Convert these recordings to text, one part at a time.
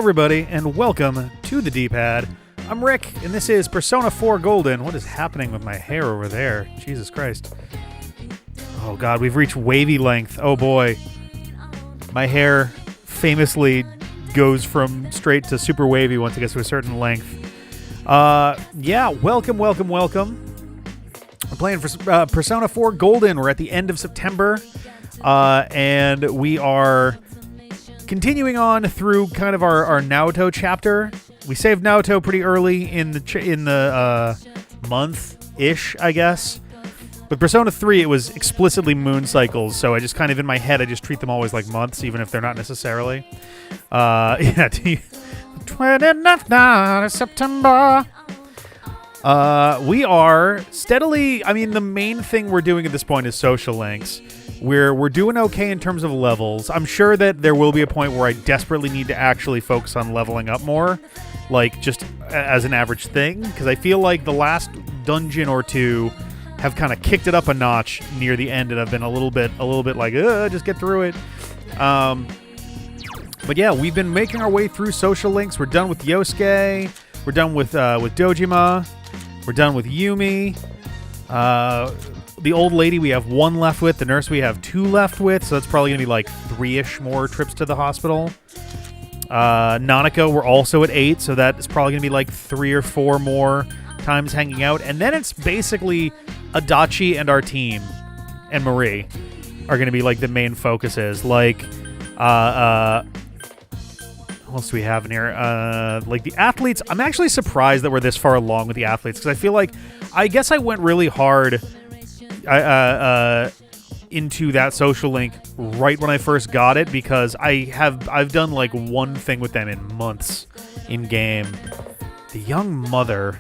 everybody, and welcome to the D-Pad. I'm Rick, and this is Persona 4 Golden. What is happening with my hair over there? Jesus Christ. Oh god, we've reached wavy length. Oh boy. My hair famously goes from straight to super wavy once it gets to a certain length. Welcome. I'm playing for Persona 4 Golden. We're at the end of September, and we are continuing on through kind of our Naoto chapter. We saved Naoto pretty early in the month-ish, I guess. With Persona 3, it was explicitly moon cycles, so I just kind of, in my head, I just treat them always like months, even if they're not necessarily. 29th of September. We are steadily, the main thing we're doing at this point is social links. We're doing okay in terms of levels. I'm sure that there will be a point where I desperately need to actually focus on leveling up more, like just as an average thing, because I feel like the last dungeon or two have kind of kicked it up a notch near the end, and I've been a little bit like, just get through it. But yeah, we've been making our way through social links. We're done with Yosuke. We're done with Dojima. We're done with Yumi. The old lady we have 1 left with. The nurse we have 2 left with. So that's probably going to be like 3-ish more trips to the hospital. Nanako, we're also at 8. So that is probably going to be like 3 or 4 more times hanging out. And then it's basically Adachi and our team and Marie are going to be like the main focuses. Like, what else do we have in here? Like the athletes. I'm actually surprised that we're this far along with the athletes, because I feel like, I guess I went really hard into that social link right when I first got it, because I've done like one thing with them in months in game. The young mother.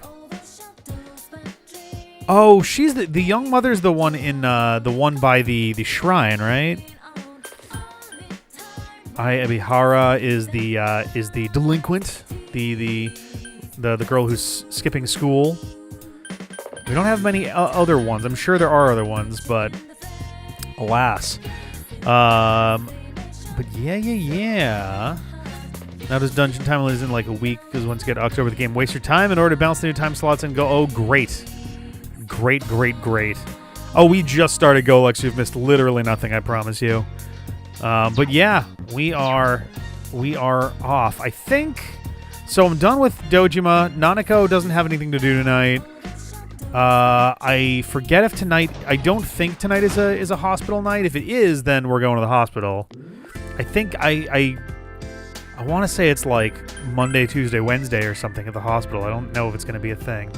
Oh, she's the young mother's the one in the one by the shrine, right? Abihara is the delinquent, the girl who's skipping school. We don't have many other ones. I'm sure there are other ones, but alas. But yeah. Now does dungeon time is in like a week, because once you get October, the game wastes your time in order to balance the new time slots and go. Oh, great. Great. Oh, we just started Golex. So you've missed literally nothing, I promise you. But yeah, we are off. I think. So I'm done with Dojima. Nanako doesn't have anything to do tonight. I forget if tonight. I don't think tonight is a hospital night. If it is, then we're going to the hospital. I think I want to say it's like Monday, Tuesday, Wednesday or something at the hospital. I don't know if it's going to be a thing.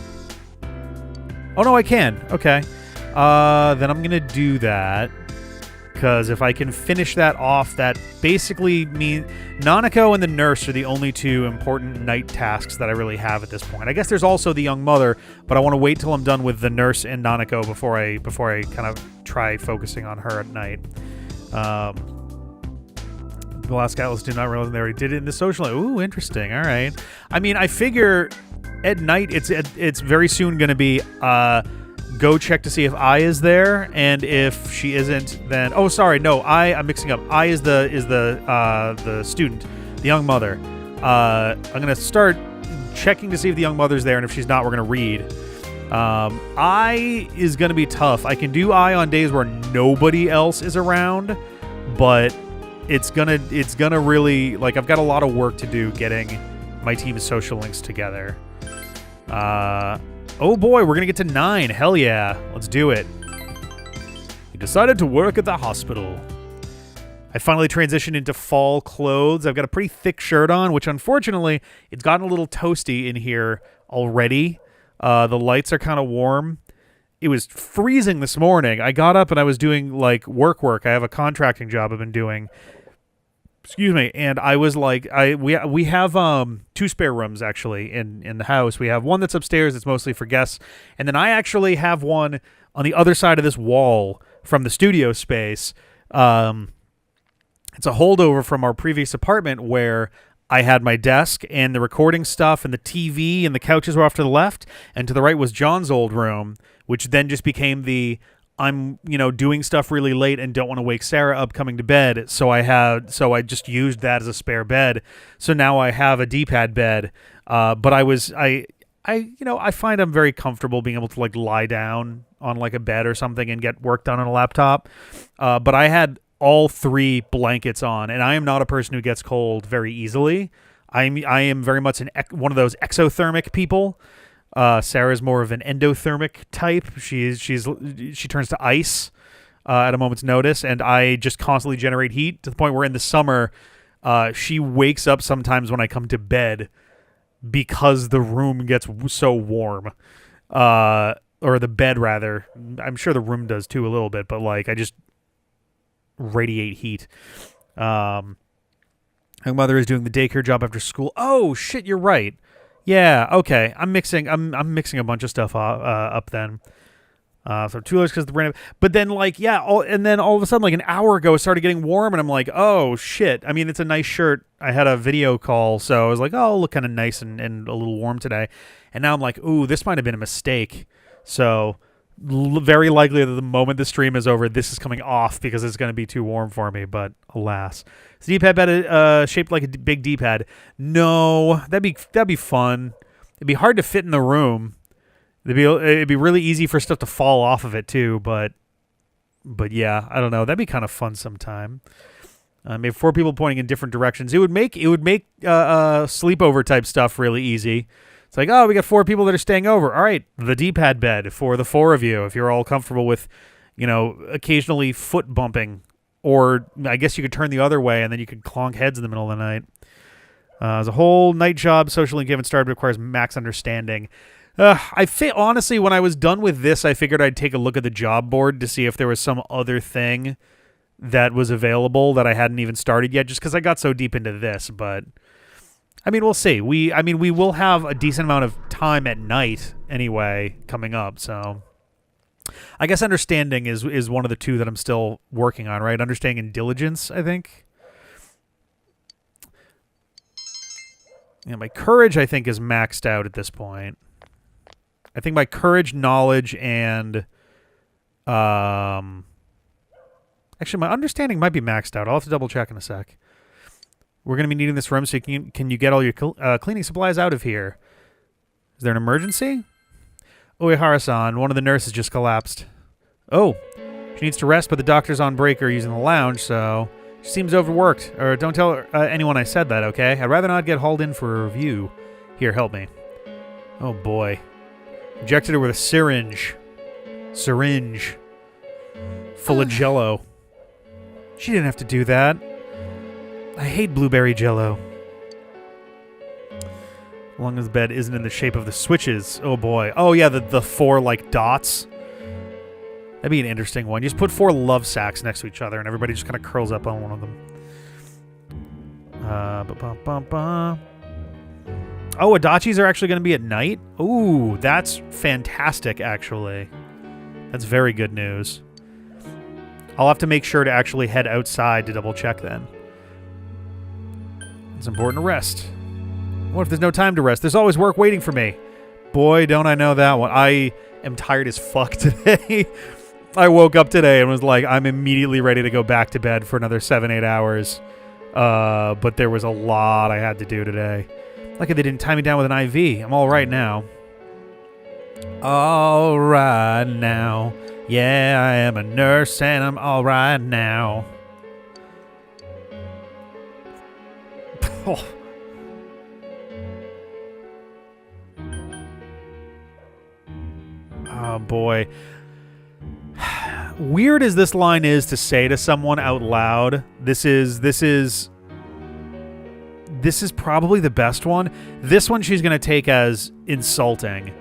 Oh no, I can. Okay. Then I'm gonna do that. Because if I can finish that off, that basically means Nanako and the nurse are the only 2 important night tasks that I really have at this point. I guess there's also the young mother, but I want to wait till I'm done with the nurse and Nanako before I kind of try focusing on her at night. The last Atlus did not realize they already did it in the social. Ooh, interesting. All right. I figure at night it's very soon going to be go check to see if I is there, and if she isn't, then I'm mixing up. I is the student, the young mother. I'm gonna start checking to see if the young mother's there, and if she's not, we're gonna read. I is gonna be tough. I can do I on days where nobody else is around, but it's gonna really, like, I've got a lot of work to do getting my team's social links together. Oh boy, we're going to get to 9. Hell yeah. Let's do it. You decided to work at the hospital. I finally transitioned into fall clothes. I've got a pretty thick shirt on, which unfortunately, it's gotten a little toasty in here already. The lights are kind of warm. It was freezing this morning. I got up and I was doing like work. I have a contracting job I've been doing. Excuse me, and I was like, we have 2 spare rooms actually in the house. We have one that's upstairs that's mostly for guests, and then I actually have one on the other side of this wall from the studio space. It's a holdover from our previous apartment where I had my desk and the recording stuff and the TV and the couches were off to the left, and to the right was John's old room, which then just became the I'm, doing stuff really late and don't want to wake Sarah up coming to bed. So I just used that as a spare bed. So now I have a D-pad bed. But I find I'm very comfortable being able to like lie down on like a bed or something and get work done on a laptop. But I had all 3 blankets on, and I am not a person who gets cold very easily. I am very much one of those exothermic people. Sarah's more of an endothermic type. She turns to ice at a moment's notice, and I just constantly generate heat to the point where in the summer, she wakes up sometimes when I come to bed because the room gets so warm, or the bed rather. I'm sure the room does too a little bit, but like I just radiate heat. My mother is doing the daycare job after school. Oh shit, you're right. Yeah, okay. I'm mixing a bunch of stuff up then. So 2 hours because the random, but then like and then all of a sudden like an hour ago it started getting warm and I'm like, oh shit. I mean, it's a nice shirt. I had a video call, so I was like, oh, it'll look kind of nice and a little warm today. And now I'm like, ooh, this might have been a mistake. So very likely that the moment the stream is over, this is coming off because it's going to be too warm for me. But alas, is the D-pad bed shaped like a big D-pad? No, that'd be fun. It'd be hard to fit in the room. It'd be really easy for stuff to fall off of it too. But yeah, I don't know. That'd be kind of fun sometime. Maybe 4 people pointing in different directions. It would make sleepover type stuff really easy. It's like, oh, we got 4 people that are staying over. All right, the D-pad bed for the 4 of you if you're all comfortable with, occasionally foot bumping. Or I guess you could turn the other way and then you could clonk heads in the middle of the night. As a whole night job, social link haven't started, requires max understanding. Honestly, when I was done with this, I figured I'd take a look at the job board to see if there was some other thing that was available that I hadn't even started yet, just because I got so deep into this. But I mean, we'll see. We will have a decent amount of time at night anyway coming up. So I guess understanding is one of the 2 that I'm still working on, right? Understanding and diligence, I think. Yeah, my courage, I think, is maxed out at this point. I think my courage, knowledge, and actually my understanding might be maxed out. I'll have to double check in a sec. We're going to be needing this room, so can you get all your cleaning supplies out of here? Is there an emergency? Uehara-san, one of the nurses just collapsed. Oh, she needs to rest, but the doctor's on break or using the lounge, so she seems overworked. Or don't tell anyone I said that, okay? I'd rather not get hauled in for a review. Here, help me. Oh, boy. Injected her with a syringe. Full of Jell-O. She didn't have to do that. I hate blueberry Jell-O. As long as the bed isn't in the shape of the switches. Oh boy. Oh yeah, the 4 like dots. That'd be an interesting one. You just put 4 love sacks next to each other and everybody just kind of curls up on one of them. Oh, Adachis are actually going to be at night? Ooh, that's fantastic, actually. That's very good news. I'll have to make sure to actually head outside to double check then. It's important to rest. What if there's no time to rest? There's always work waiting for me. Boy, don't I know that one. I am tired as fuck today. I woke up today and was like, I'm immediately ready to go back to bed for another 7-8 hours. But there was a lot I had to do today. Lucky they didn't tie me down with an IV. I'm all right now. All right now. Yeah, I am a nurse and I'm all right now. Oh. Oh, boy. Weird as this line is to say to someone out loud, this is probably the best one. This one she's going to take as insulting,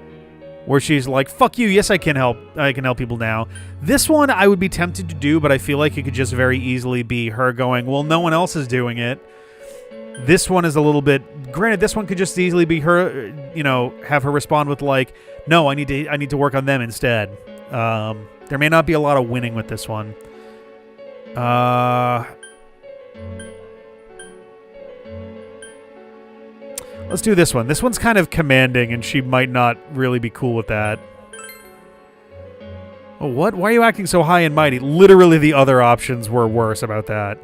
where she's like, fuck you, yes, I can help people now. This one I would be tempted to do, but I feel like it could just very easily be her going, well, no one else is doing it. This one is a little bit, granted, this one could just easily be her, have her respond with like, no, I need to work on them instead. There may not be a lot of winning with this one. Let's do this one. This one's kind of commanding, and she might not really be cool with that. Oh, what? Why are you acting so high and mighty? Literally the other options were worse about that.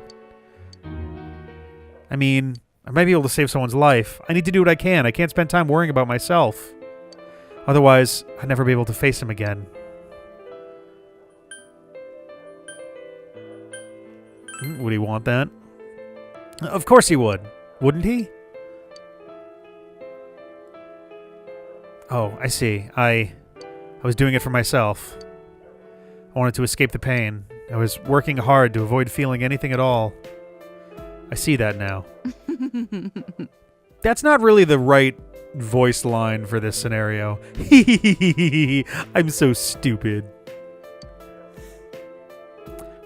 I mean, I might be able to save someone's life. I need to do what I can. I can't spend time worrying about myself. Otherwise, I'd never be able to face him again. Would he want that? Of course he would. Wouldn't he? Oh, I see. I was doing it for myself. I wanted to escape the pain. I was working hard to avoid feeling anything at all. I see that now. That's not really the right voice line for this scenario. I'm so stupid.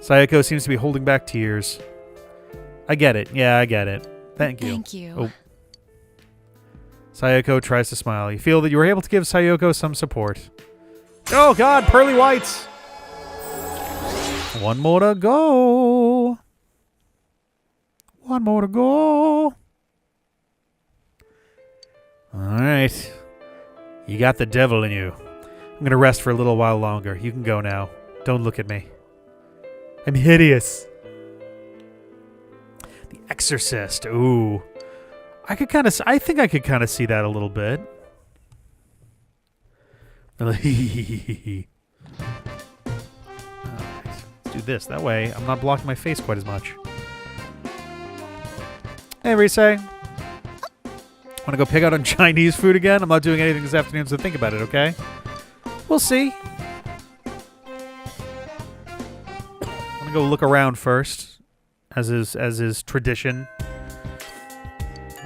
Sayako seems to be holding back tears. I get it. Yeah, I get it. Thank you. Thank you. Oh. Sayako tries to smile. You feel that you were able to give Sayako some support. Oh, God, pearly whites! One more to go. One more to go. All right. You got the devil in you. I'm going to rest for a little while longer. You can go now. Don't look at me. I'm hideous. The Exorcist. Ooh. I think I could kind of see that a little bit. Alright. Let's do this. That way, I'm not blocking my face quite as much. Hey, Rise. Want to go pick out on Chinese food again? I'm not doing anything this afternoon, so think about it, okay? We'll see. Go look around first, as is tradition.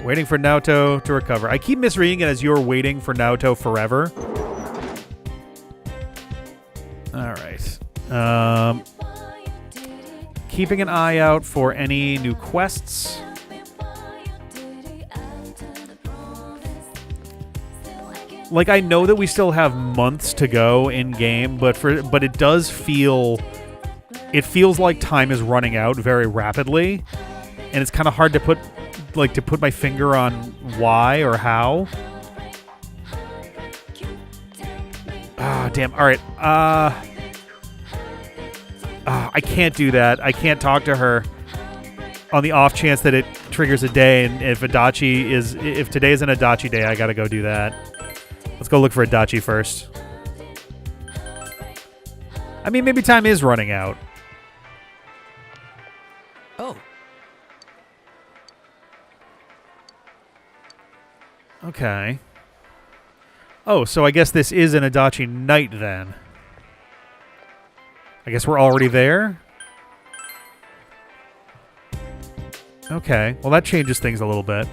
Waiting for Naoto to recover. I keep misreading it as you're waiting for Naoto forever. All right. Keeping an eye out for any new quests. Like, I know that we still have months to go in game, but it does feel. It feels like time is running out very rapidly, and it's kind of hard to put my finger on why or how. Ah, damn. All right. I can't do that. I can't talk to her on the off chance that it triggers a day, and if today is an Adachi day, I gotta go do that. Let's go look for Adachi first. I mean, maybe time is running out. Oh. Okay. Oh, so I guess this is an Adachi night then. I guess we're already there? Okay. Well, that changes things a little bit.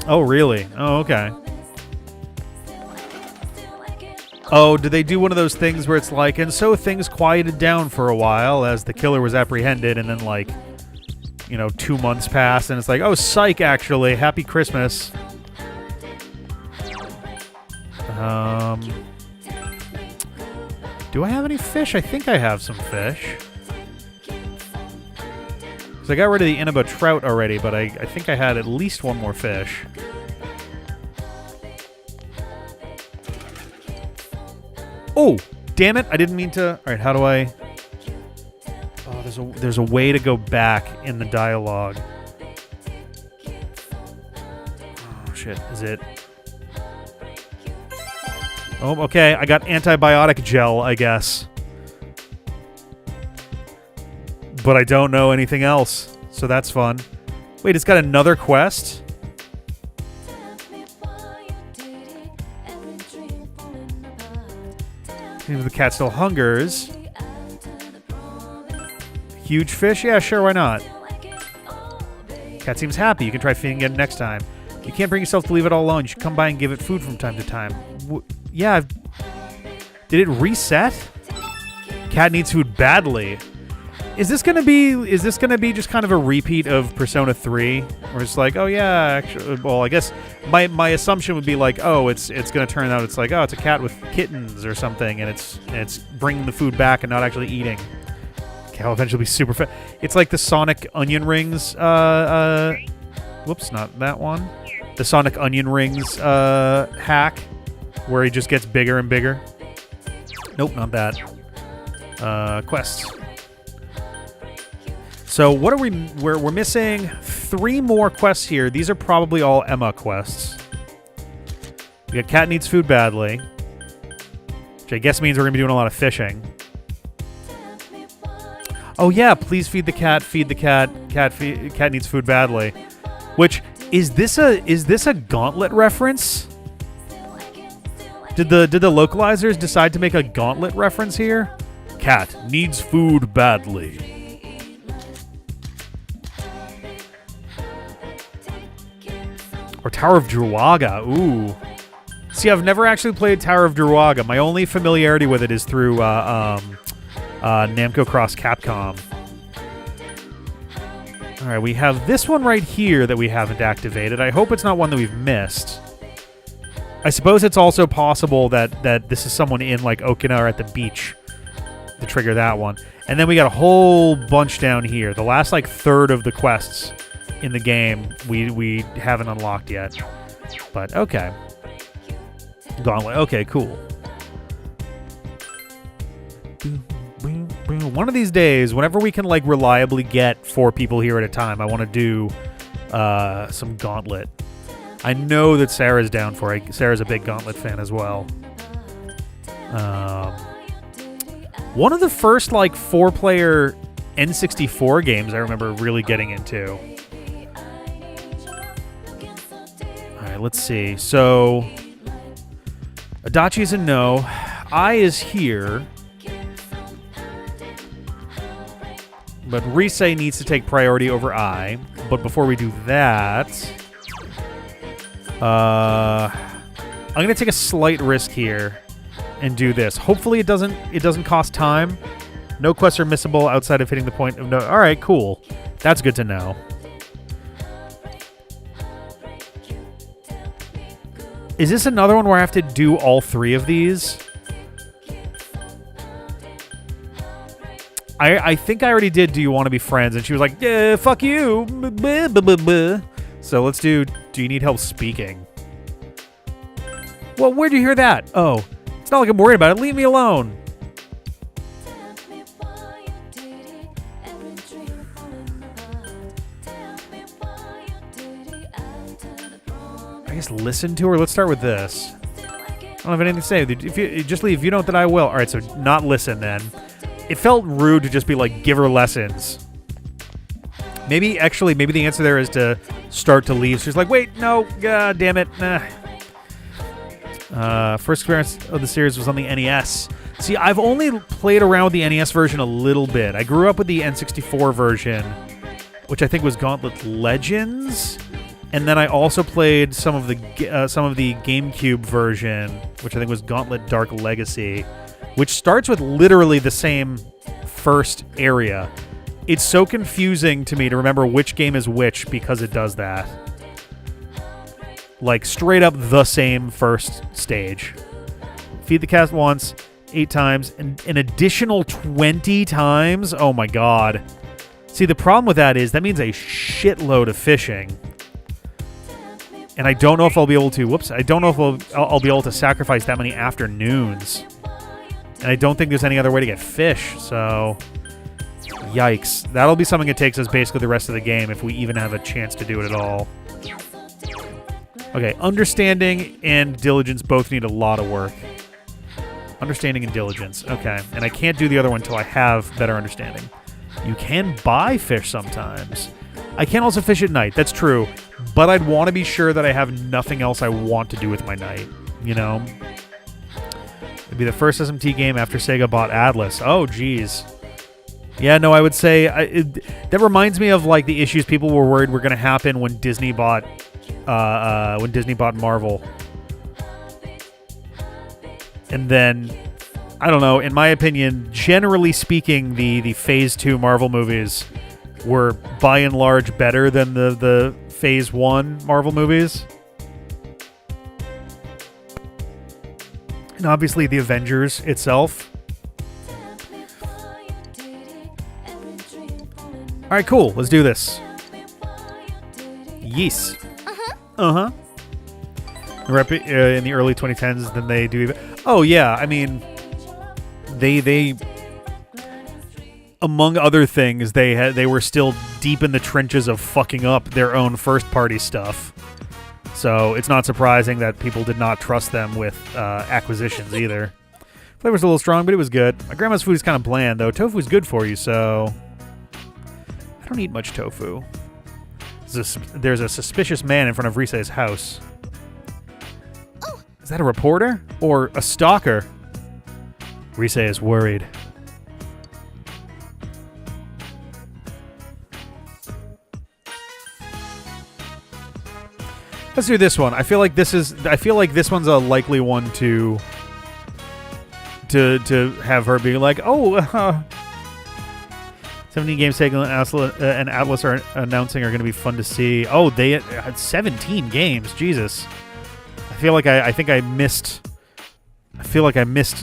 Oh, really? Oh, okay. Oh, did they do one of those things where it's like, and so things quieted down for a while as the killer was apprehended, and then, like, 2 months pass, and it's like, oh, psych, actually. Happy Christmas. Do I have any fish? I think I have some fish. Because I got rid of the Inaba trout already, but I think I had at least one more fish. Oh, damn it. I didn't mean to. All right, how do I... Oh, there's a way to go back in the dialogue. Oh, shit. Is it... Oh, okay. I got antibiotic gel, I guess. But I don't know anything else, so that's fun. Wait, it's got another quest? The cat still hungers. Huge fish? Yeah, sure, why not? Cat seems happy. You can try feeding it next time. You can't bring yourself to leave it all alone. You should come by and give it food from time to time. Yeah. Did it reset? Cat needs food badly. Is this gonna be just kind of a repeat of Persona 3? Where it's like, oh yeah, actually, well, I guess my assumption would be like, oh, it's gonna turn out it's like, oh, it's a cat with kittens or something, and it's bringing the food back and not actually eating. Okay, I'll eventually be super fast. It's like the Sonic onion rings. Whoops, not that one. The Sonic onion rings hack, where he just gets bigger and bigger. Nope, not that. Quests. So what are we? We're missing 3 more quests here. These are probably all Emma quests. We got cat needs food badly, which I guess means we're gonna be doing a lot of fishing. Oh yeah, please feed the cat. Feed the cat. Cat needs food badly. Which is this a Gauntlet reference? Did the localizers decide to make a Gauntlet reference here? Cat needs food badly. Or Tower of Druaga. Ooh. See, I've never actually played Tower of Druaga. My only familiarity with it is through Namco Cross Capcom. All right, we have this one right here that we haven't activated. I hope it's not one that we've missed. I suppose it's also possible that this is someone in like Okinawa at the beach to trigger that one. And then we got a whole bunch down here. The last like third of the quests in the game we haven't unlocked yet. But okay. Gauntlet. Okay, cool. One of these days, whenever we can like reliably get 4 people here at a time, I want to do some Gauntlet. I know that Sarah's down for it. Sarah's a big Gauntlet fan as well. One of the first like 4-player N64 games I remember really getting into. All right, let's see. So Adachi's a no. I is here. But Rise needs to take priority over I. But before we do that, I'm gonna take a slight risk here and do this. Hopefully it doesn't cost time. No quests are missable outside of hitting the point of no. All right, cool. That's good to know. Is this another one where I have to do all 3 of these? I think I already did Do You Want to Be Friends? And she was like, yeah, fuck you. So let's do You Need Help Speaking? Well, where'd you hear that? Oh, it's not like I'm worried about it. Leave me alone. I guess listen to her. Let's start with this. I don't have anything to say. If you just leave, if you don't, then I will. All right, so not listen then. It felt rude to just be like, give her lessons. Maybe the answer there is to start to leave. She's like, wait, no, god damn it. Nah. First experience of the series was on the NES. See, I've only played around with the NES version a little bit. I grew up with the N64 version, which I think was Gauntlet Legends. And then I also played some of the GameCube version, which I think was Gauntlet Dark Legacy, which starts with literally the same first area. It's so confusing to me to remember which game is which because it does that. Like, straight up the same first stage. Feed the cat once, 8 times, and an additional 20 times? Oh my god. See, the problem with that is that means a shitload of fishing. And I don't know if I'll be able to... Whoops. I don't know if I'll be able to sacrifice that many afternoons. And I don't think there's any other way to get fish, so... Yikes. That'll be something that takes us basically the rest of the game if we even have a chance to do it at all. Okay, understanding and diligence both need a lot of work. Understanding and diligence. Okay, and I can't do the other one until I have better understanding. You can buy fish sometimes. I can also fish at night, that's true. But I'd want to be sure that I have nothing else I want to do with my night, you know? It'd be the first SMT game after Sega bought Atlus. Oh, geez. Yeah, no, I would say... that reminds me of, like, the issues people were worried were going to happen when Disney bought... Marvel. And then... I don't know, in my opinion, generally speaking, the Phase 2 Marvel movies were, by and large, better than the Phase 1 Marvel movies. And obviously the Avengers itself. right, cool. Let's do this. Yes. Uh-huh. In the early 2010s than they do even... Oh, yeah. I mean, they among other things, they were still deep in the trenches of fucking up their own first-party stuff. So it's not surprising that people did not trust them with acquisitions either. Flavor's a little strong, but it was good. My grandma's food is kind of bland, though. Tofu's good for you, so... I don't eat much tofu. There's a suspicious man in front of Rise's house. Is that a reporter? Or a stalker? Rise is worried. Let's do this one. I feel like this one's a likely one to have her be like, oh, 17 games taken and Atlus are announcing are going to be fun to see. Oh, they had 17 games. Jesus. I feel like I missed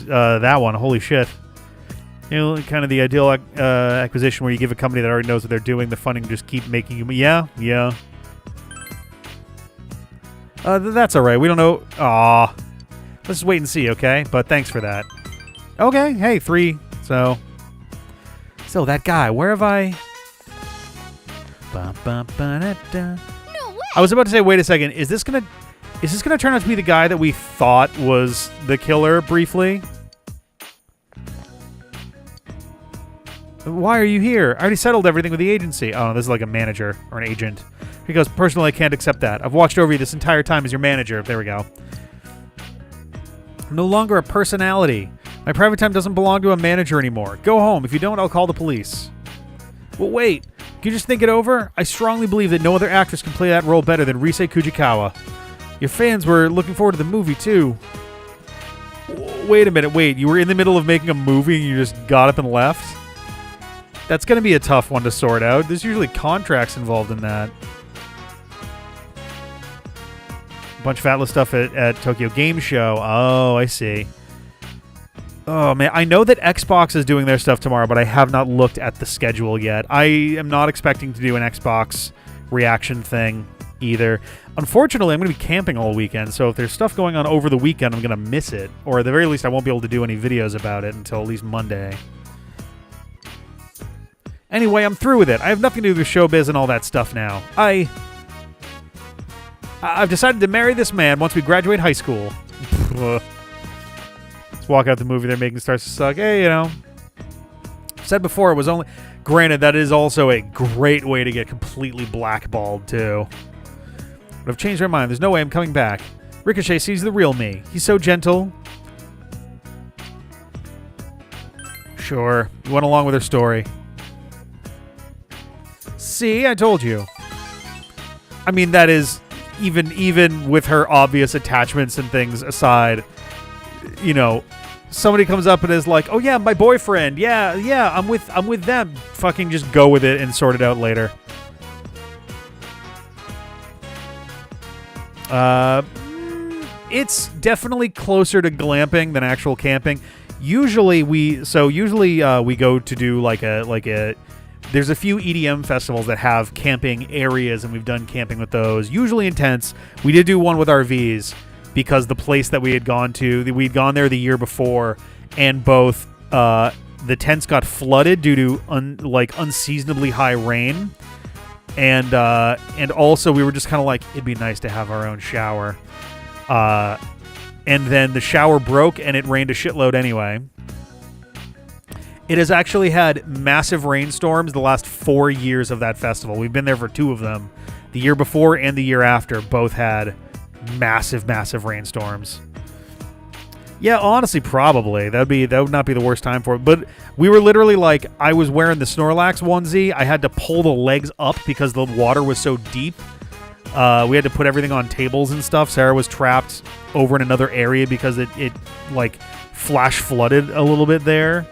that one. Holy shit. You know, kind of the ideal acquisition where you give a company that already knows what they're doing the funding to just keep making you... Yeah. That's all right. We don't know... Aw. Let's just wait and see, okay? But thanks for that. Okay. Hey, 3. So that guy, where have I... No way. I was about to say, wait a second. Is this gonna turn out to be the guy that we thought was the killer briefly? Why are you here? I already settled everything with the agency. Oh, no, this is like a manager or an agent. He goes, personally, I can't accept that. I've watched over you this entire time as your manager. There we go. I'm no longer a personality. My private time doesn't belong to a manager anymore. Go home. If you don't, I'll call the police. Well, wait. Can you just think it over? I strongly believe that no other actress can play that role better than Rise Kujikawa. Your fans were looking forward to the movie, too. Wait a minute. Wait, you were in the middle of making a movie and you just got up and left? That's going to be a tough one to sort out. There's usually contracts involved in that. A bunch of Atlus stuff at Tokyo Game Show. Oh, I see. Oh, man. I know that Xbox is doing their stuff tomorrow, but I have not looked at the schedule yet. I am not expecting to do an Xbox reaction thing either. Unfortunately, I'm going to be camping all weekend, so if there's stuff going on over the weekend, I'm going to miss it. Or at the very least, I won't be able to do any videos about it until at least Monday. Anyway, I'm through with it. I have nothing to do with showbiz and all that stuff now. I've decided to marry this man once we graduate high school. Let's walk out the movie they're making starts to suck. Hey, you know. Said before, it was only... Granted, that is also a great way to get completely blackballed, too. But I've changed my mind. There's no way I'm coming back. Ricochet sees the real me. He's so gentle. Sure. You went along with her story. See, I told you. I mean, that is... Even with her obvious attachments and things aside, you know, somebody comes up and is like, "Oh yeah, my boyfriend. Yeah, I'm with them." Fucking just go with it and sort it out later. It's definitely closer to glamping than actual camping. Usually we go to do like a there's a few EDM festivals that have camping areas, and we've done camping with those. Usually intense. We did do one with RVs because the place that we had gone to, we'd gone there the year before, and both the tents got flooded due to unseasonably high rain, and also we were just kind of like, it'd be nice to have our own shower. And then the shower broke, and it rained a shitload anyway. It has actually had massive rainstorms the last 4 years of that festival. We've been there for 2 of them. The year before and the year after both had massive, massive rainstorms. Yeah, honestly, probably. That would not be the worst time for it. But we were literally like, I was wearing the Snorlax onesie. I had to pull the legs up because the water was so deep. We had to put everything on tables and stuff. Sarah was trapped over in another area because it flash flooded a little bit there.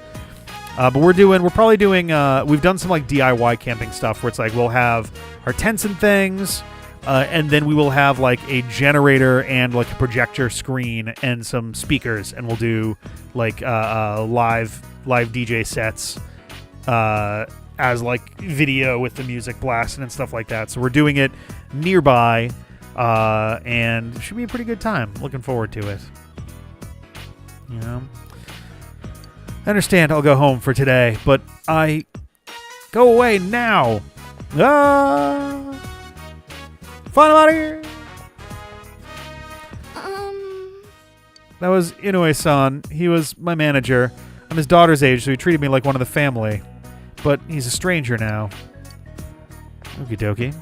But we've done some like DIY camping stuff where it's like we'll have our tents and things, and then we will have like a generator and like a projector screen and some speakers, and we'll do like live DJ sets as like video with the music blasting and stuff like that. So we're doing it nearby, and it should be a pretty good time. Looking forward to it. You know, I understand I'll go home for today, but I go away now. Fine, I'm out of here. That was Inoue-san. He was my manager. I'm his daughter's age, so he treated me like one of the family. But he's a stranger now. Okie dokie.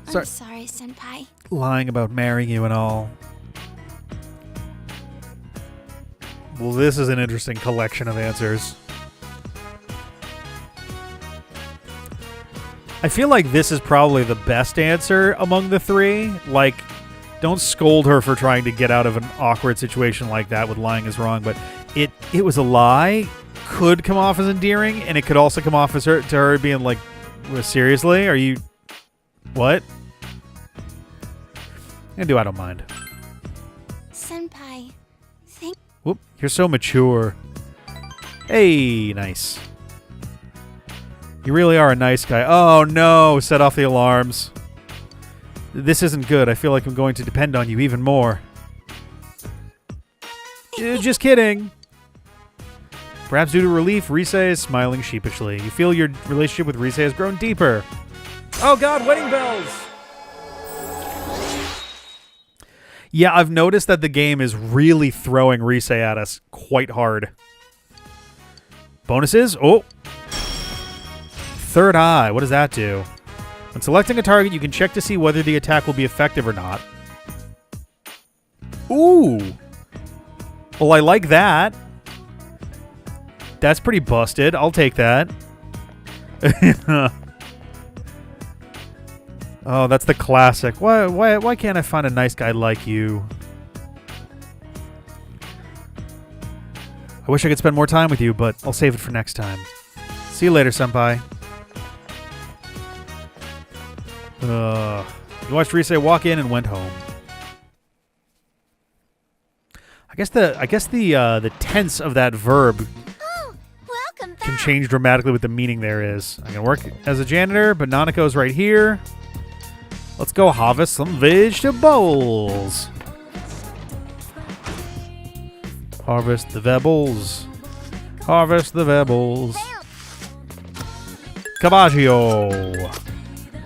I'm sorry, Senpai. Lying about marrying you and all. Well, this is an interesting collection of answers. I feel like this is probably the best answer among the three. Like, don't scold her for trying to get out of an awkward situation like that with lying is wrong, but it was a lie. Could come off as endearing, and it could also come off as her being like, seriously? Are you... What? I don't mind. Senpai, Whoop, you're so mature. Hey, nice. You really are a nice guy. Oh no, set off the alarms. This isn't good. I feel like I'm going to depend on you even more. Just kidding. Perhaps due to relief, Risei is smiling sheepishly. You feel your relationship with Risei has grown deeper. Oh god, wedding bells! Yeah, I've noticed that the game is really throwing Risei at us quite hard. Bonuses? Oh! Third eye. What does that do? When selecting a target, you can check to see whether the attack will be effective or not. Ooh! Well, I like that. That's pretty busted. I'll take that. Oh, that's the classic. Why can't I find a nice guy like you? I wish I could spend more time with you, but I'll save it for next time. See you later, senpai. You watched Risei walk in and went home. I guess the tense of that verb can change dramatically what the meaning there is. I can work as a janitor, but Nanako's right here. Let's go harvest some vegetables. Harvest the vegetables. Harvest the vegetables. Cabaggio.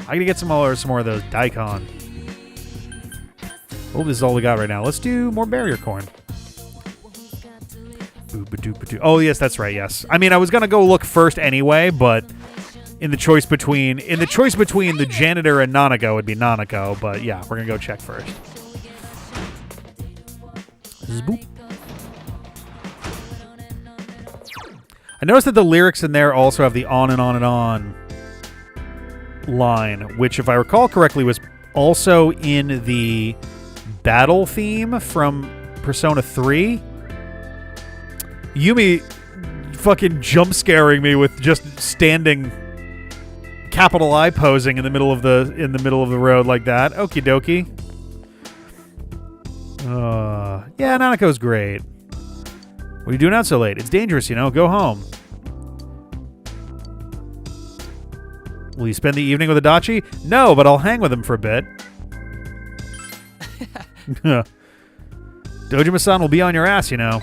I gotta get some more of those daikon. Oh, this is all we got right now. Let's do more barrier corn. Oh, yes, that's right, yes. I mean, I was gonna go look first anyway, but in the choice between the janitor and Nanako, it'd be Nanako, but yeah, we're gonna go check first. Boop. I noticed that the lyrics in there also have the on and on and on line, which, if I recall correctly, was also in the battle theme from Persona 3. Yumi fucking jump scaring me with just standing capital I posing in the middle of the road like that. Okie dokie. Yeah, Nanako's great. What are you doing out so late? It's dangerous, you know. Go home. Will you spend the evening with Adachi? No, but I'll hang with him for a bit. Dojima-san will be on your ass, you know.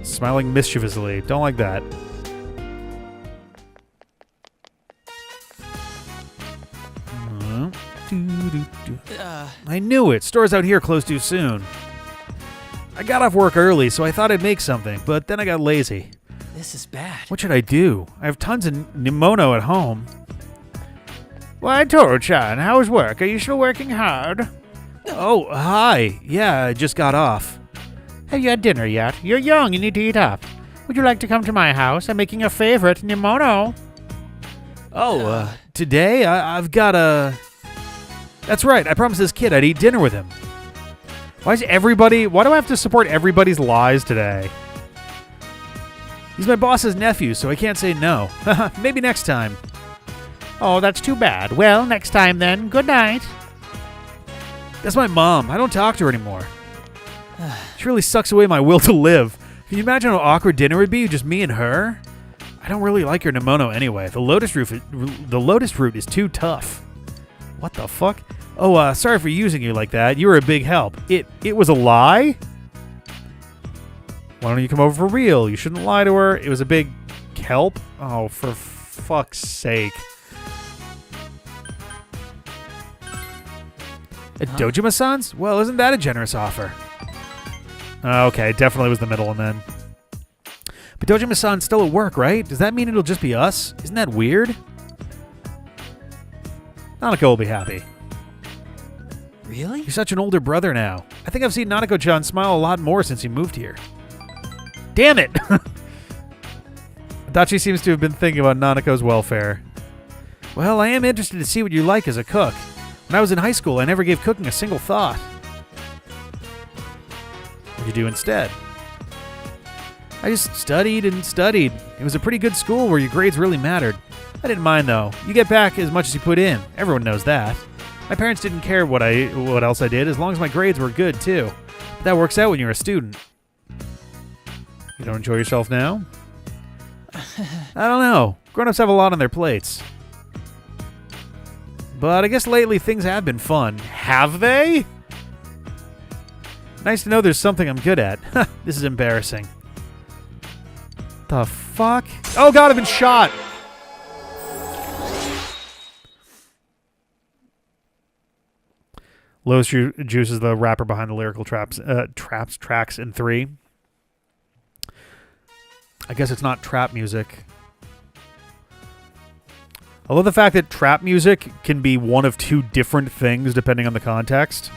Smiling mischievously. Don't like that. I knew it. Store's out here closed too soon. I got off work early, so I thought I'd make something, but then I got lazy. This is bad. What should I do? I have tons of Nimono at home. Why, Toro-chan, how's work? Are you still working hard? Oh, hi. Yeah, I just got off. Have you had dinner yet? You're young, you need to eat up. Would you like to come to my house? I'm making your favorite Nimono. Oh, today I've got a... That's right, I promised this kid I'd eat dinner with him. Why do I have to support everybody's lies today? He's my boss's nephew, so I can't say no. Maybe next time. Oh, that's too bad. Well, next time then. Good night. That's my mom. I don't talk to her anymore. She really sucks away my will to live. Can you imagine how awkward dinner would be, just me and her? I don't really like your Nemono anyway. The lotus root is too tough. What the fuck? Oh, sorry for using you like that. You were a big help. It was a lie? Why don't you come over for real? You shouldn't lie to her. It was a big help? Oh, for fuck's sake. Dojima-san's? Well, isn't that a generous offer? Okay, definitely was the middle one then. But Dojima-san's still at work, right? Does that mean it'll just be us? Isn't that weird? Nanako will be happy. Really? You're such an older brother now. I think I've seen Nanako-chan smile a lot more since he moved here. Damn it! Adachi seems to have been thinking about Nanako's welfare. Well, I am interested to see what you like as a cook. When I was in high school, I never gave cooking a single thought. What'd you do instead? I just studied and studied. It was a pretty good school where your grades really mattered. I didn't mind, though. You get back as much as you put in. Everyone knows that. My parents didn't care what else I did, as long as my grades were good, too. But that works out when you're a student. You don't enjoy yourself now? I don't know. Grown-ups have a lot on their plates. But I guess lately things have been fun. Have they? Nice to know there's something I'm good at. This is embarrassing. The fuck? Oh god, I've been shot! Lotus Juice is the rapper behind the lyrical tracks in 3. I guess it's not trap music. I love the fact that trap music can be one of two different things depending on the context.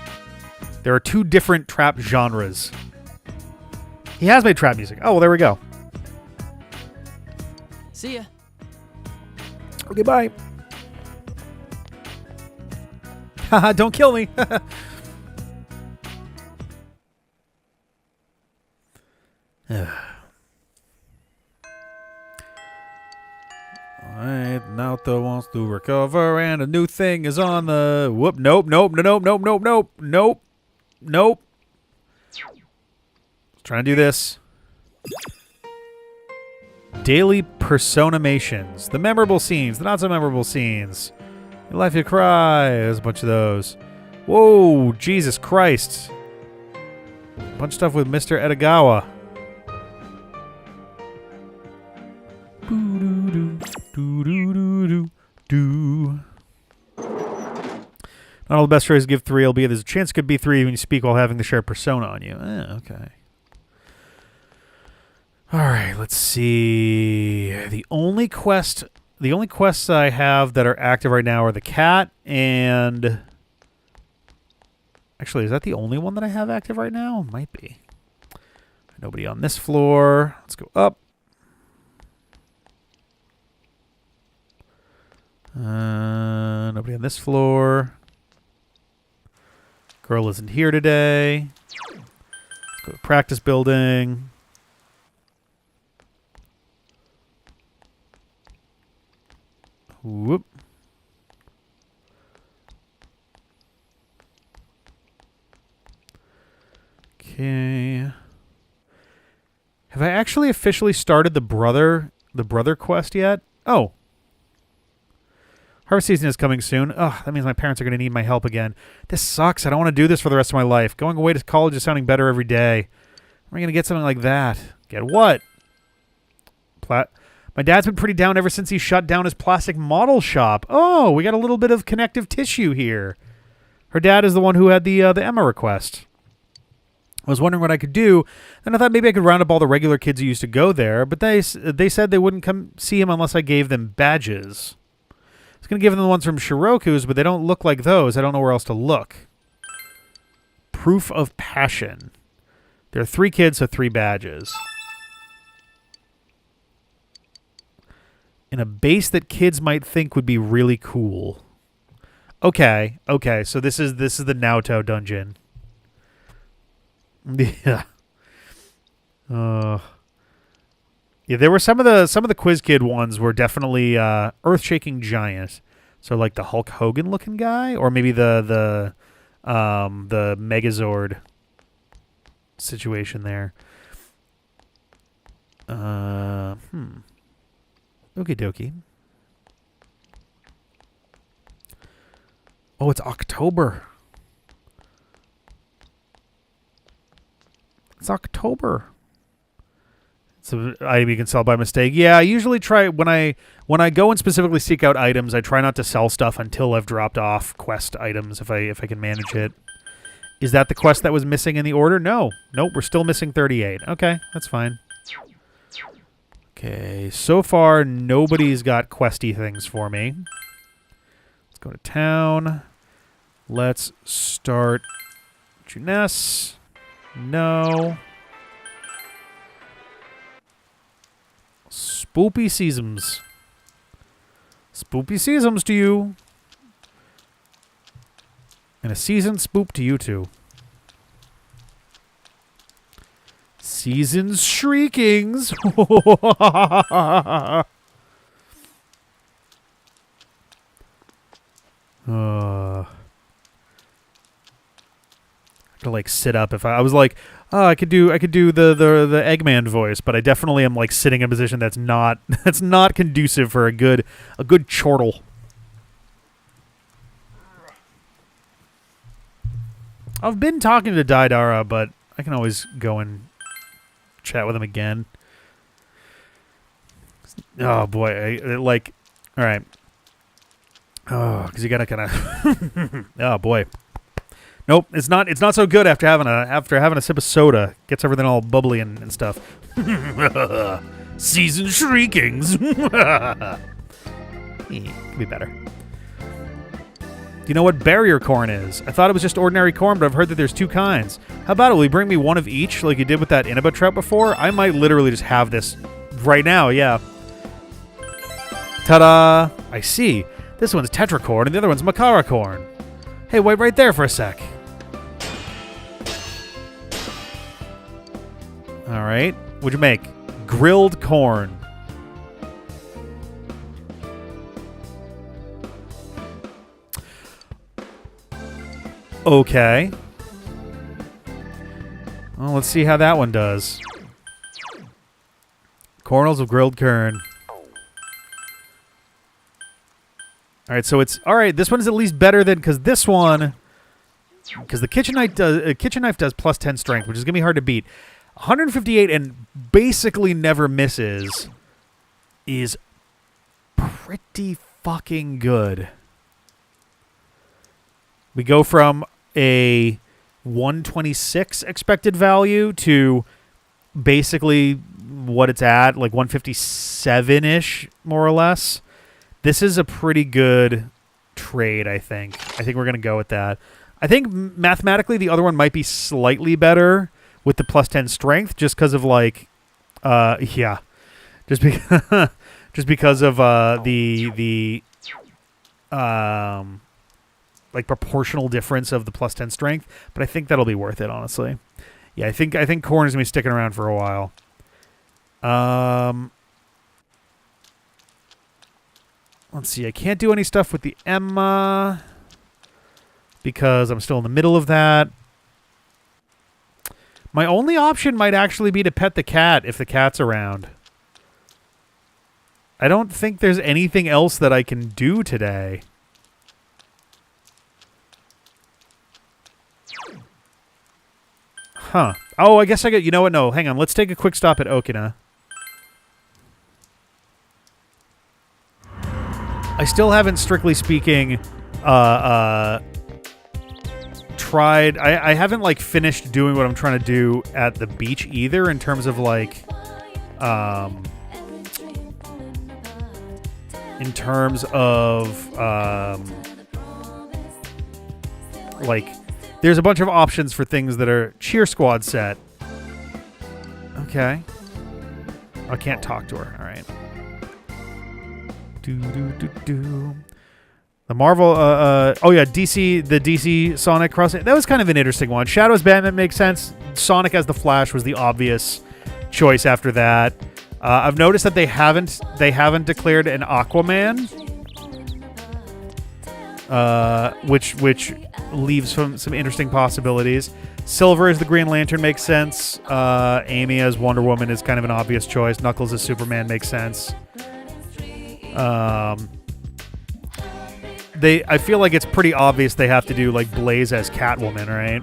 There are two different trap genres. He has made trap music. Oh, well, there we go. See ya. Okay, bye. Haha, don't kill me. Alright, Naoto wants to recover, and a new thing is on the... Whoop, nope. Trying to do this. Daily personamations. The memorable scenes, the not-so-memorable scenes. You laugh, you cry. There's a bunch of those. Whoa, Jesus Christ. A bunch of stuff with Mr. Edogawa. Not all the best phrases give 3 LB. There's a chance it could be 3 when you speak while having the shared persona on you. Okay. Alright, let's see. The only quests I have that are active right now are the cat and... Actually, is that the only one that I have active right now? Might be. Nobody on this floor. Let's go up. Nobody on this floor. Girl isn't here today. Let's go to practice building. Whoop. Okay. Have I actually officially started the brother quest yet? Oh. Harvest season is coming soon. Ugh, that means my parents are going to need my help again. This sucks. I don't want to do this for the rest of my life. Going away to college is sounding better every day. Am I going to get something like that? Get what? My dad's been pretty down ever since he shut down his plastic model shop. Oh, we got a little bit of connective tissue here. Her dad is the one who had the Emma request. I was wondering what I could do, and I thought maybe I could round up all the regular kids who used to go there, but they said they wouldn't come see him unless I gave them badges. I was going to give them the ones from Shiroku's, but they don't look like those. I don't know where else to look. Proof of passion. There are 3 kids, so 3 badges. In a base that kids might think would be really cool. Okay, so this is the Naoto dungeon. Yeah. Yeah, there were some of the Quiz Kid ones were definitely earth-shaking giant. So like the Hulk Hogan looking guy, or maybe the Megazord situation there. Okie dokie. Oh, it's October. It's October. It's an item you can sell by mistake. Yeah, I usually try when I go and specifically seek out items, I try not to sell stuff until I've dropped off quest items if I can manage it. Is that the quest that was missing in the order? No. Nope, we're still missing 38. Okay, that's fine. Okay, so far nobody's got questy things for me. Let's go to town. Let's start Juness. No. Spoopy Seasons. Spoopy Seasons to you. And a seasoned spoop to you two. Season's shriekings. To like sit up if I was like, oh, I could do the Eggman voice, but I definitely am like sitting in a position that's not conducive for a good chortle. I've been talking to Daidara, but I can always go and chat with him again. Oh boy, all right. Oh, because you gotta kind of. Oh boy. Nope, it's not so good after having a sip of soda. Gets everything all bubbly and stuff. Season shriekings. Could be better. Do you know what barrier corn is? I thought it was just ordinary corn, but I've heard that there's two kinds. How about it? Will you bring me one of each like you did with that Inaba trout before? I might literally just have this right now, yeah. Ta-da! I see. This one's tetracorn and the other one's macara corn. Hey, wait right there for a sec. All right. What'd you make? Grilled corn. Okay. Well, let's see how that one does. Cornels of grilled kern. All right, so it's all right. This one's at least better than because this one, because the kitchen knife does plus 10 strength, which is gonna be hard to beat. 158 and basically never misses is pretty fucking good. We go from a 126 expected value to basically what it's at, like 157-ish, more or less. This is a pretty good trade, I think. I think we're going to go with that. I think mathematically the other one might be slightly better with the plus 10 strength just because of, like, yeah. Just because of the like proportional difference of the plus 10 strength, but I think that'll be worth it, honestly. Yeah, I think corn is going to be sticking around for a while. Let's see. I can't do any stuff with the Emma because I'm still in the middle of that. My only option might actually be to pet the cat if the cat's around. I don't think there's anything else that I can do today. Huh. Oh, I guess I get... You know what? No, hang on. Let's take a quick stop at Okina. I still haven't, strictly speaking, tried... I haven't, like, finished doing what I'm trying to do at the beach either in terms of, like... in terms of, like... There's a bunch of options for things that are cheer squad set. Okay. I can't talk to her. All right. The Marvel, oh yeah, the DC Sonic cross. That was kind of an interesting one. Shadow's Batman makes sense. Sonic as the Flash was the obvious choice after that. I've noticed that they haven't declared an Aquaman, which leaves some interesting possibilities. Silver as the Green Lantern makes sense. Amy as Wonder Woman is kind of an obvious choice. Knuckles as Superman makes sense. I feel like it's pretty obvious they have to do like Blaze as Catwoman, right?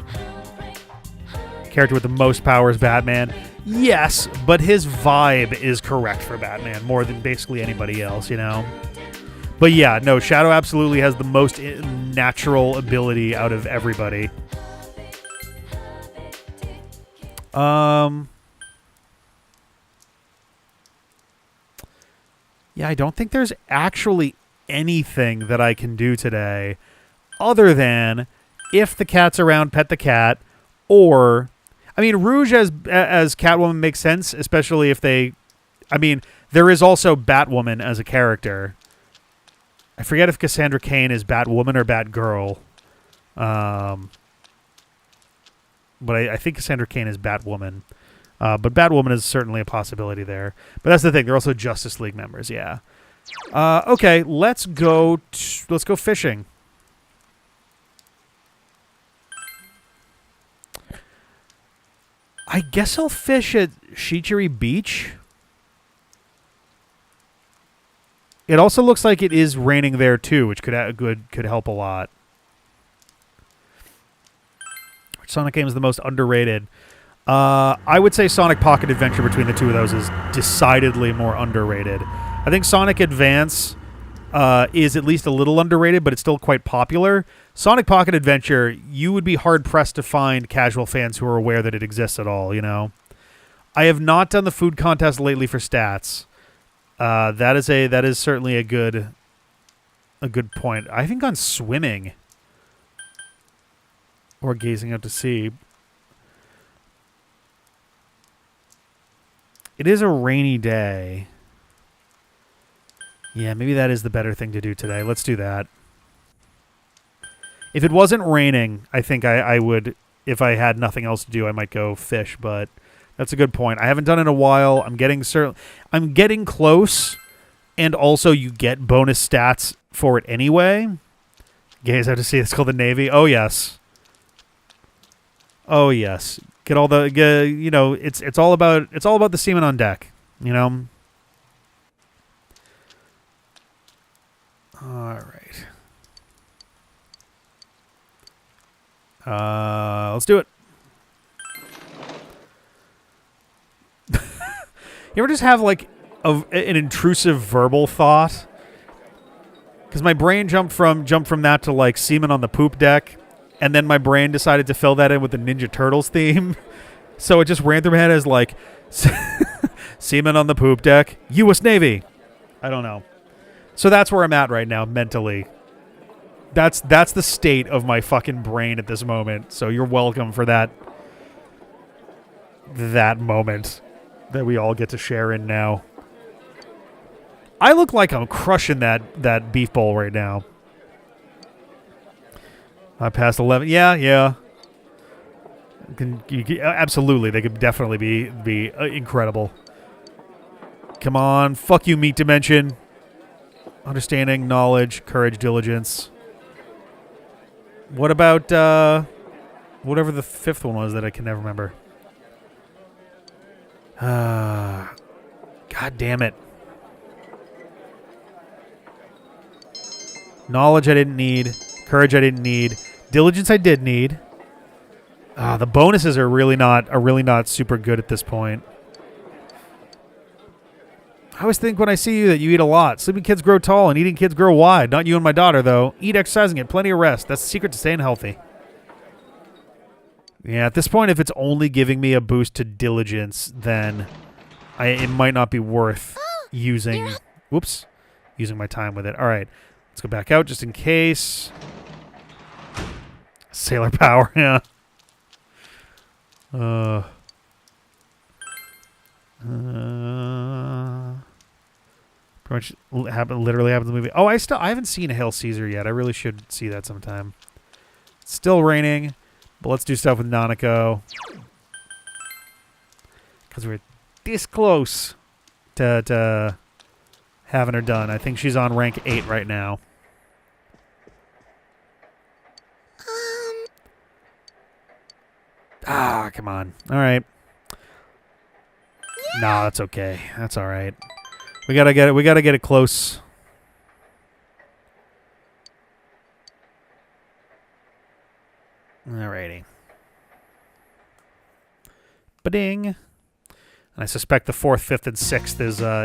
Character with the most powers, Batman. Yes, but his vibe is correct for Batman more than basically anybody else, you know? But yeah, no, Shadow absolutely has the most natural ability out of everybody. Yeah, I don't think there's actually anything that I can do today other than if the cat's around, pet the cat, or I mean, Rouge as Catwoman makes sense, especially if they I mean, there is also Batwoman as a character. I forget if Cassandra Cain is Batwoman or Batgirl. But I think Cassandra Cain is Batwoman. But Batwoman is certainly a possibility there. But that's the thing. They're also Justice League members, yeah. Okay, let's go fishing. I guess I'll fish at Shichiri Beach. It also looks like it is raining there too, which could help a lot. Which Sonic game is the most underrated? I would say Sonic Pocket Adventure between the two of those is decidedly more underrated. I think Sonic Advance is at least a little underrated, but it's still quite popular. Sonic Pocket Adventure, you would be hard-pressed to find casual fans who are aware that it exists at all, you know? I have not done the food contest lately for stats. That is certainly a good point. I haven't gone swimming or gazing out to sea. It is a rainy day. Yeah, maybe that is the better thing to do today. Let's do that. If it wasn't raining, I think I would, if I had nothing else to do, I might go fish, but that's a good point. I haven't done it in a while. I'm getting close, and also you get bonus stats for it anyway. Gaze out to sea. It's called the Navy. Oh yes. Oh yes. Get all the you know. It's all about the seamen on deck. You know. All right. Let's do it. You ever just have like an intrusive verbal thought? Because my brain jumped from that to like seamen on the poop deck, and then my brain decided to fill that in with the Ninja Turtles theme. So it just ran through my head as like seamen on the poop deck, U.S. Navy. I don't know. So that's where I'm at right now mentally. That's the state of my fucking brain at this moment. So you're welcome for that moment that we all get to share in now. I look like I'm crushing that beef bowl right now. I passed 11. Yeah. Absolutely, they could definitely be incredible. Come on, fuck you, meat dimension. Understanding, knowledge, courage, diligence. What about whatever the fifth one was that I can never remember? God damn it. Knowledge I didn't need. Courage I didn't need. Diligence I did need. The bonuses are really not super good at this point. I always think when I see you that you eat a lot. Sleeping kids grow tall and eating kids grow wide. Not you and my daughter, though. Eat, exercising, get plenty of rest. That's the secret to staying healthy. Yeah, at this point, if it's only giving me a boost to diligence, then it might not be worth using my time with it. All right, let's go back out just in case. Sailor power, yeah. Pretty much literally happens in the movie. Oh, I haven't seen Hail Caesar yet. I really should see that sometime. It's still raining, but let's do stuff with Nanako. Because we're this close to having her done. I think she's on rank 8 right now. Ah, come on. All right. No, that's okay. That's all right. We gotta get it. We gotta get it close. Alrighty. Ba-ding. And I suspect the 4th, 5th, and 6th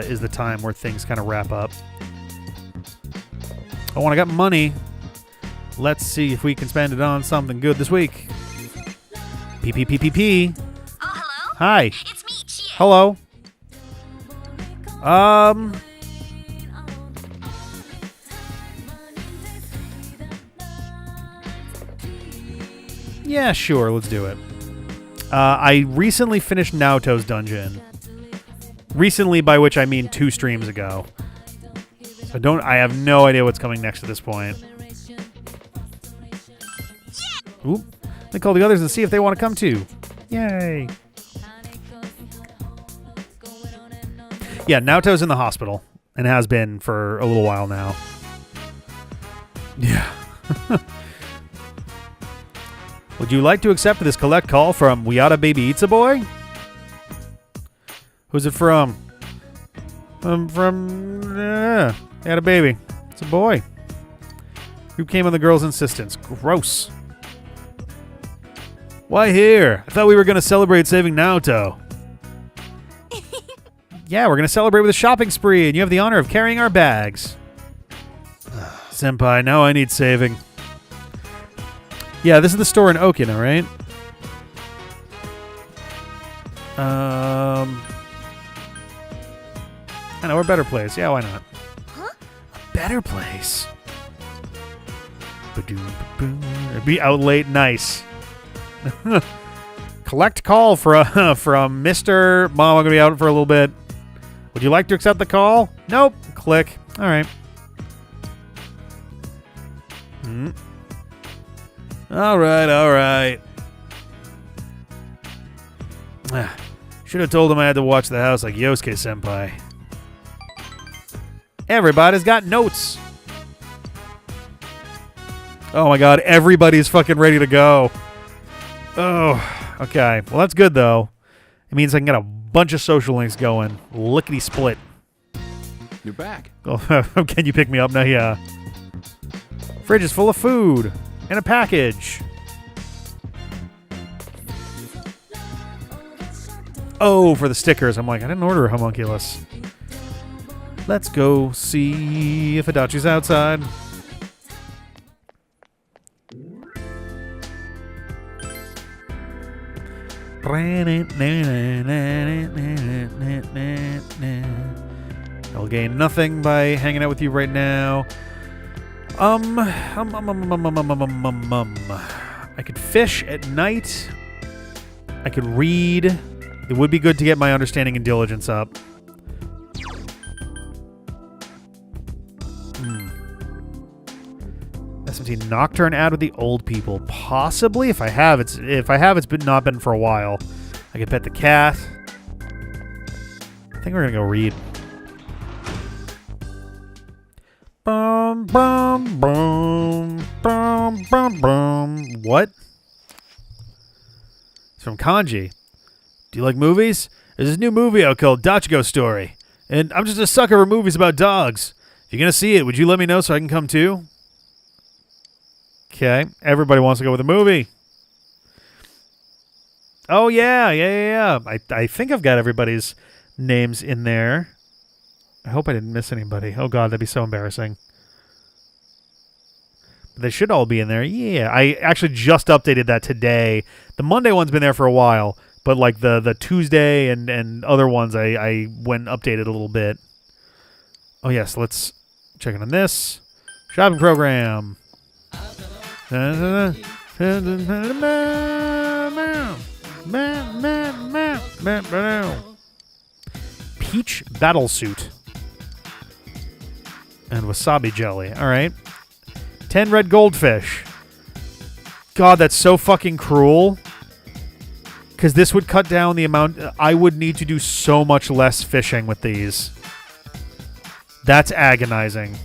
is the time where things kind of wrap up. Oh, when I got money, let's see if we can spend it on something good this week. P. Oh, hello? Hi. It's me, Shin. Hello. Yeah, sure. Let's do it. I recently finished Naoto's dungeon. Recently, by which I mean 2 streams ago. So I have no idea what's coming next at this point. Oop. Let me call the others and see if they want to come too. Yay. Yeah, Naoto's in the hospital and has been for a little while now. Yeah. Would you like to accept this collect call from Wiata Baby Eats a Boy? Who's it from? They had a baby. It's a boy. Who came on the girl's insistence? Gross. Why here? I thought we were going to celebrate saving Naoto. Yeah, we're going to celebrate with a shopping spree, and you have the honor of carrying our bags. Senpai, now I need saving. Yeah, this is the store in Okina, right? I know, we're a better place. Yeah, why not? Huh? A better place. It'd be out late. Nice. Collect call from Mr. Mom, I'm going to be out for a little bit. Would you like to accept the call? Nope. Click. All right. All right. Should have told him I had to watch the house like Yosuke Senpai. Everybody's got notes. Oh my god, everybody's fucking ready to go. Oh, okay. Well, that's good, though. It means I can get a bunch of social links going. Lickety split. You're back. Oh, can you pick me up now? Yeah. Fridge is full of food and a package. Oh, for the stickers. I'm like, I didn't order a homunculus. Let's go see if Adachi's outside. I'll gain nothing by hanging out with you right now. I could fish at night. I could read. It would be good to get my understanding and diligence up. SMT Nocturne ad with the old people. Possibly. If I have, it's not been for a while. I could pet the cat. I think we're gonna go read. Bum, bum, bum, bum, bum, bum. What? It's from Kanji. Do you like movies? There's this new movie out called Dachiko Story. And I'm just a sucker for movies about dogs. If you're going to see it, would you let me know so I can come too? Okay. Everybody wants to go with a movie. Oh, yeah. I think I've got everybody's names in there. I hope I didn't miss anybody. Oh, God, that'd be so embarrassing. They should all be in there. Yeah, I actually just updated that today. The Monday one's been there for a while, but like the Tuesday and other ones, I went and updated a little bit. Oh, yes, let's check in on this. Shopping program. Peach battle suit. And wasabi jelly. All right. 10 red goldfish. God, that's so fucking cruel. Because this would cut down the amount... I would need to do so much less fishing with these. That's agonizing.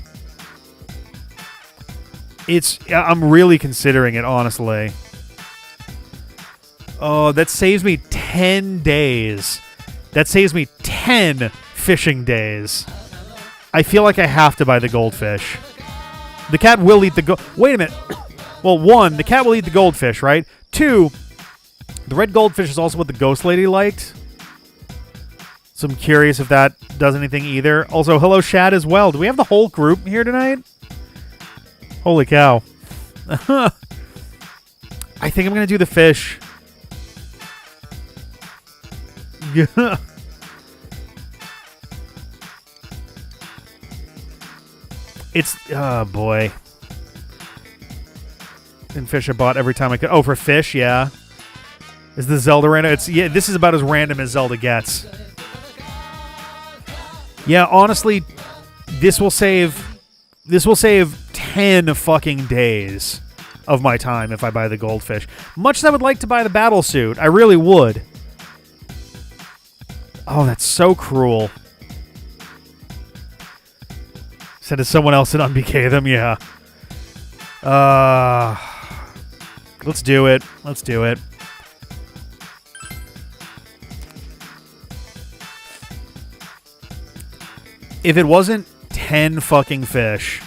I'm really considering it, honestly. Oh, that saves me 10 days. That saves me 10 fishing days. I feel like I have to buy the goldfish. The cat will eat the Wait a minute. Well, 1, the cat will eat the goldfish, right? 2, the red goldfish is also what the ghost lady liked. So I'm curious if that does anything either. Also, hello, Shad, as well. Do we have the whole group here tonight? Holy cow. I think I'm going to do the fish. It's... Oh, boy. And fish I bought every time I could. Oh, for fish, yeah. Is the Zelda random? Yeah, this is about as random as Zelda gets. Yeah, honestly, this will save 10 fucking days of my time if I buy the goldfish. Much as I would like to buy the battle suit, I really would. Oh, that's so cruel. Send it to someone else and unBK them, yeah. Let's do it. Let's do it. If it wasn't 10 fucking fish,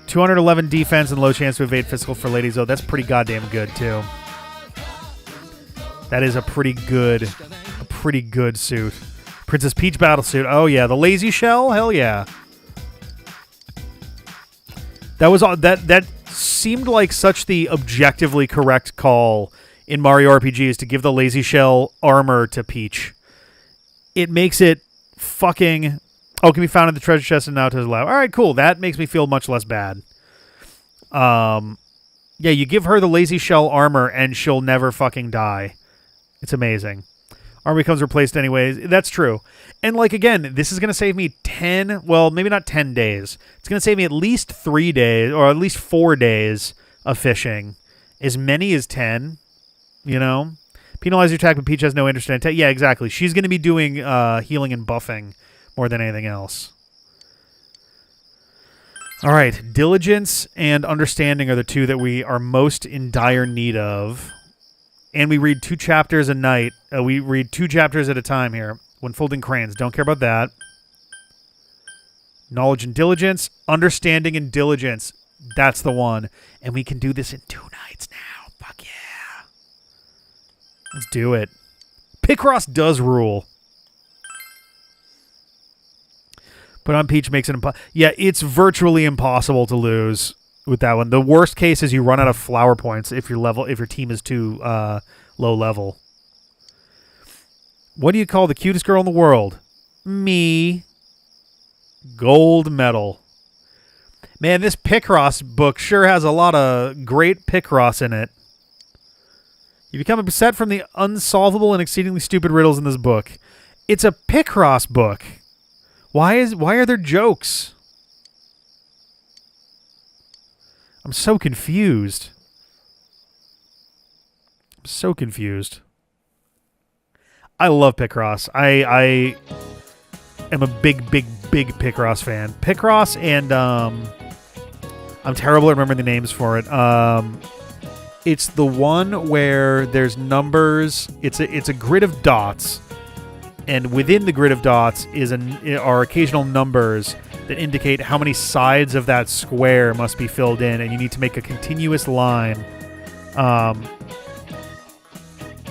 211 defense and low chance to evade physical for ladies, though, that's pretty goddamn good, too. That is a pretty good suit. Princess Peach battle suit. Oh, yeah. The lazy shell? Hell yeah. That was that seemed like such the objectively correct call in Mario RPGs to give the lazy shell armor to Peach. It makes it fucking... Oh, can be found in the treasure chest and now to the lab. All right, cool. That makes me feel much less bad. Yeah, you give her the lazy shell armor and she'll never fucking die. It's amazing. Armor becomes replaced anyways. That's true. And, like, again, this is going to save me 10... Well, maybe not 10 days. It's going to save me at least 3 days, or at least 4 days of fishing. As many as 10, you know? Penalize your attack, but Peach has no interest in attack. Yeah, exactly. She's going to be doing healing and buffing more than anything else. All right. Diligence and understanding are the two that we are most in dire need of. And we read 2 chapters a night. We read 2 chapters at a time here. When folding crayons. Don't care about that. Knowledge and diligence. Understanding and diligence. That's the one. And we can do this in 2 nights now. Fuck yeah. Let's do it. Picross does rule. But on Peach makes it impossible. Yeah, it's virtually impossible to lose with that one. The worst case is you run out of flower points if your team is too low level. What do you call the cutest girl in the world? Me. Gold medal. Man, this Picross book sure has a lot of great Picross in it. You become upset from the unsolvable and exceedingly stupid riddles in this book. It's a Picross book. Why are there jokes? I'm so confused. I'm so confused. I love Picross. I am a big Picross fan. Picross and I'm terrible at remembering the names for it. It's the one where there's numbers. It's a grid of dots, and within the grid of dots are occasional numbers that indicate how many sides of that square must be filled in, and you need to make a continuous line.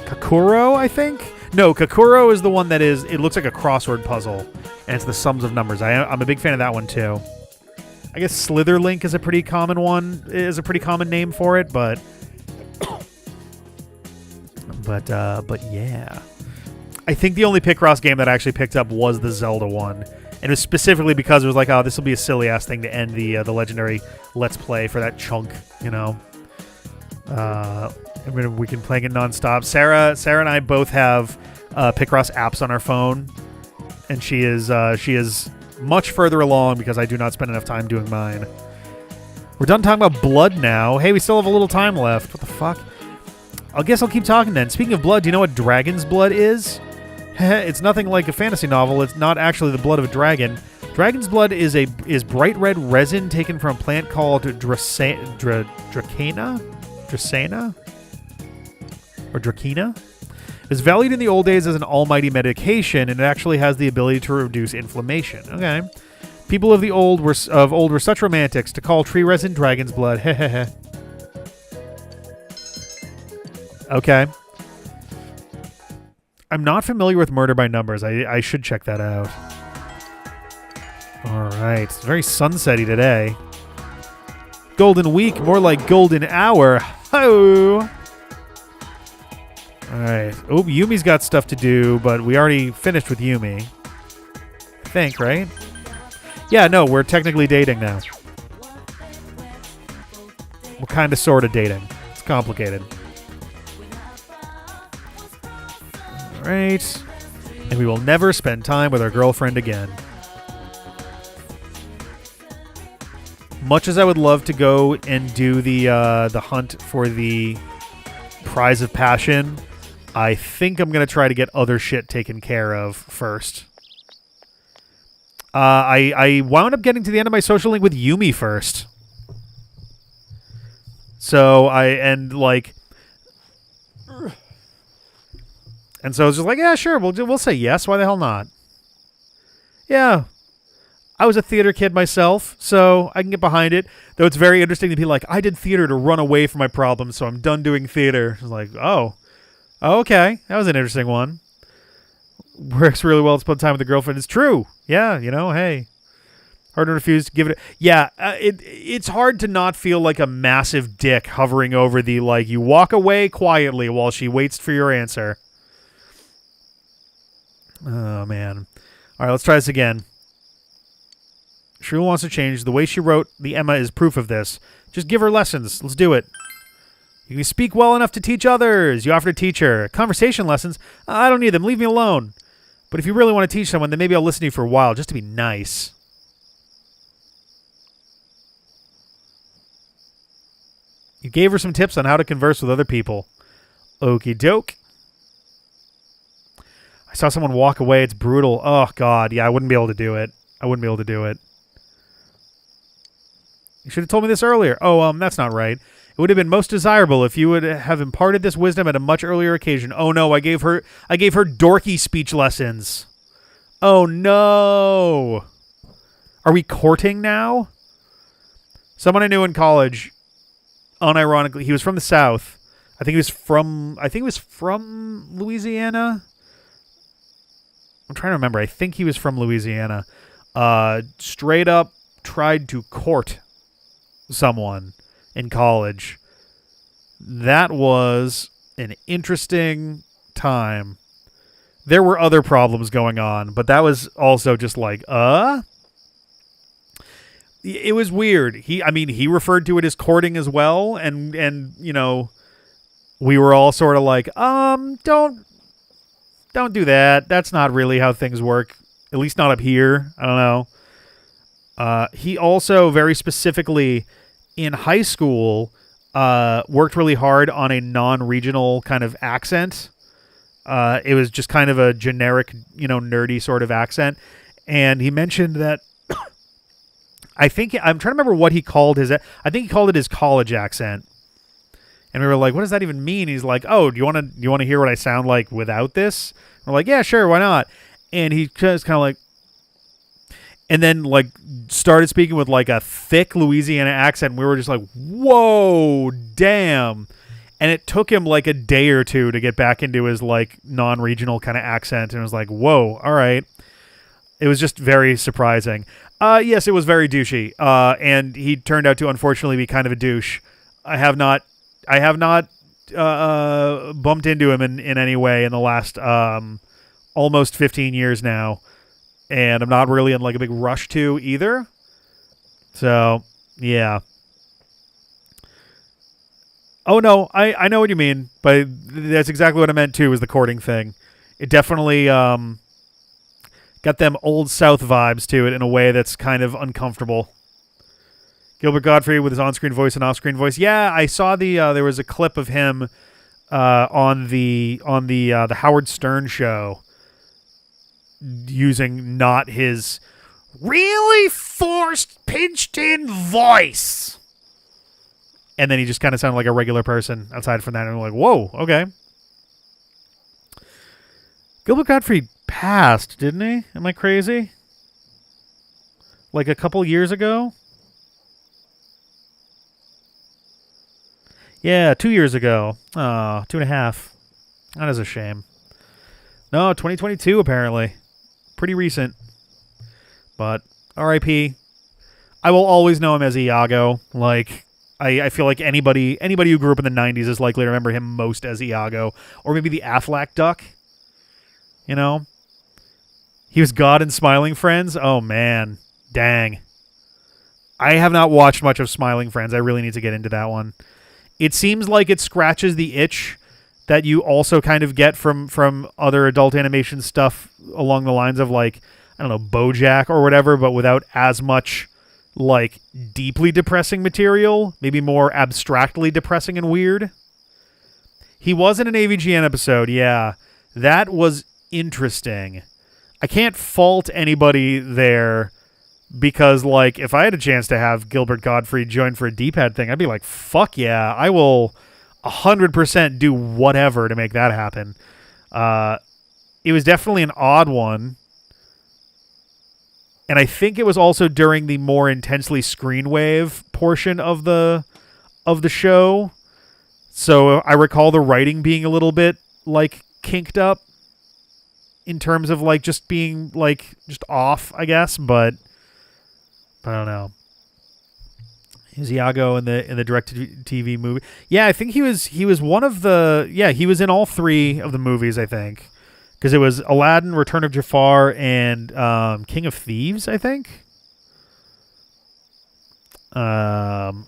Kakuro, I think? No, Kakuro is the one that it looks like a crossword puzzle, and it's the sums of numbers. I'm a big fan of that one, too. I guess Slitherlink is a pretty common one, is a pretty common name for it, but yeah. I think the only Picross game that I actually picked up was the Zelda one. And it was specifically because it was like, oh, this will be a silly-ass thing to end the legendary Let's Play for that chunk, you know. We can play it nonstop. Sarah and I both have Picross apps on our phone, and she is much further along because I do not spend enough time doing mine. We're done talking about blood now. Hey, we still have a little time left. What the fuck? I guess I'll keep talking then. Speaking of blood, do you know what dragon's blood is? It's nothing like a fantasy novel. It's not actually the blood of a dragon. Dragon's blood is bright red resin taken from a plant called Dracena? or Drakina. It was valued in the old days as an almighty medication, and it actually has the ability to reduce inflammation. Okay. People of old were such romantics to call tree resin dragon's blood. Hehehe. Okay. I'm not familiar with Murder by Numbers. I should check that out. All right. It's very sunsetty today. Golden week, more like golden hour. Ho! All right. Oh, Yumi's got stuff to do, but we already finished with Yumi. I think, right? Yeah, no, we're technically dating now. We're kind of sort of dating. It's complicated. All right. And we will never spend time with our girlfriend again. Much as I would love to go and do the hunt for the prize of passion, I think I'm going to try to get other shit taken care of first. I wound up getting to the end of my social link with Yumi first. So and so I was just like, yeah, sure, we'll say yes. Why the hell not? Yeah. I was a theater kid myself, so I can get behind it. Though it's very interesting to be like, I did theater to run away from my problems, so I'm done doing theater. I was like, oh, okay. That was an interesting one. Works really well to spend time with the girlfriend. It's true. Yeah, hey. Hard to refuse to give it. Yeah, it's hard to not feel like a massive dick hovering over the, you walk away quietly while she waits for your answer. Oh, man. All right, let's try this again. Shrew wants to change. The way she wrote the Emma is proof of this. Just give her lessons. Let's do it. You can speak well enough to teach others. You offer to teach her. Conversation lessons? I don't need them. Leave me alone. But if you really want to teach someone, then maybe I'll listen to you for a while, just to be nice. You gave her some tips on how to converse with other people. Okie doke. I saw someone walk away. It's brutal. Oh, God. Yeah, I wouldn't be able to do it. You should have told me this earlier. Oh, that's not right. It would have been most desirable if you would have imparted this wisdom at a much earlier occasion. Oh no, I gave her dorky speech lessons. Oh no. Are we courting now? Someone I knew in college, unironically, he was from the South. I think he was from Louisiana. I'm trying to remember. I think he was from Louisiana. Straight up tried to court someone in college. That was an interesting time. There were other problems going on, but that was also just like, it was weird. He referred to it as courting as well, and we were all sort of like, don't do that. That's not really how things work. At least not up here. I don't know. He also very specifically in high school worked really hard on a non-regional kind of accent. It was just kind of a generic, nerdy sort of accent. And he mentioned that I'm trying to remember what he called I think he called it his college accent. And we were like, what does that even mean? He's like, oh, do you want to hear what I sound like without this? And we're like, yeah, sure, why not? And he just kind of like, and then started speaking with a thick Louisiana accent. And we were just like, whoa, damn. And it took him a day or two to get back into his non-regional kind of accent. And it was like, whoa, all right. It was just very surprising. Yes, it was very douchey. And he turned out to unfortunately be kind of a douche. I have not bumped into him in any way in the last almost 15 years now. And I'm not really in a big rush to either. So, yeah. Oh, no, I know what you mean. But that's exactly what I meant, too, was the courting thing. It definitely got them Old South vibes to it in a way that's kind of uncomfortable. Gilbert Gottfried with his on-screen voice and off-screen voice. Yeah, I saw there was a clip of him on the Howard Stern show using not his really forced, pinched-in voice. And then he just kind of sounded like a regular person outside from that. And we're like, whoa, okay. Gilbert Gottfried passed, didn't he? Am I crazy? Like a couple years ago? Yeah, 2 years ago. Oh, 2.5. That is a shame. No, 2022 apparently. Pretty recent. But R.I.P. I will always know him as Iago. Like, I feel like anybody who grew up in the 90s is likely to remember him most as Iago. Or maybe the Affleck Duck. You know? He was God in Smiling Friends. Oh, man. Dang. I have not watched much of Smiling Friends. I really need to get into that one. It seems like it scratches the itch that you also kind of get from other adult animation stuff along the lines of, like, I don't know, BoJack or whatever, but without as much, like, deeply depressing material. Maybe more abstractly depressing and weird. He was in an AVGN episode, yeah. That was interesting. I can't fault anybody there because, like, if I had a chance to have Gilbert Gottfried join for a D-pad thing, I'd be like, fuck yeah, I will 100% do whatever to make that happen. It was definitely an odd one. And I think it was also during the more intensely screen wave portion of the show. So I recall the writing being a little bit, like, kinked up in terms of, like, just being, like, just off, I guess, but I don't know. Is Iago in the direct-to-TV movie? Yeah, I think he was one of the... Yeah, he was in all three of the movies, I think. Because it was Aladdin, Return of Jafar, and King of Thieves, I think. And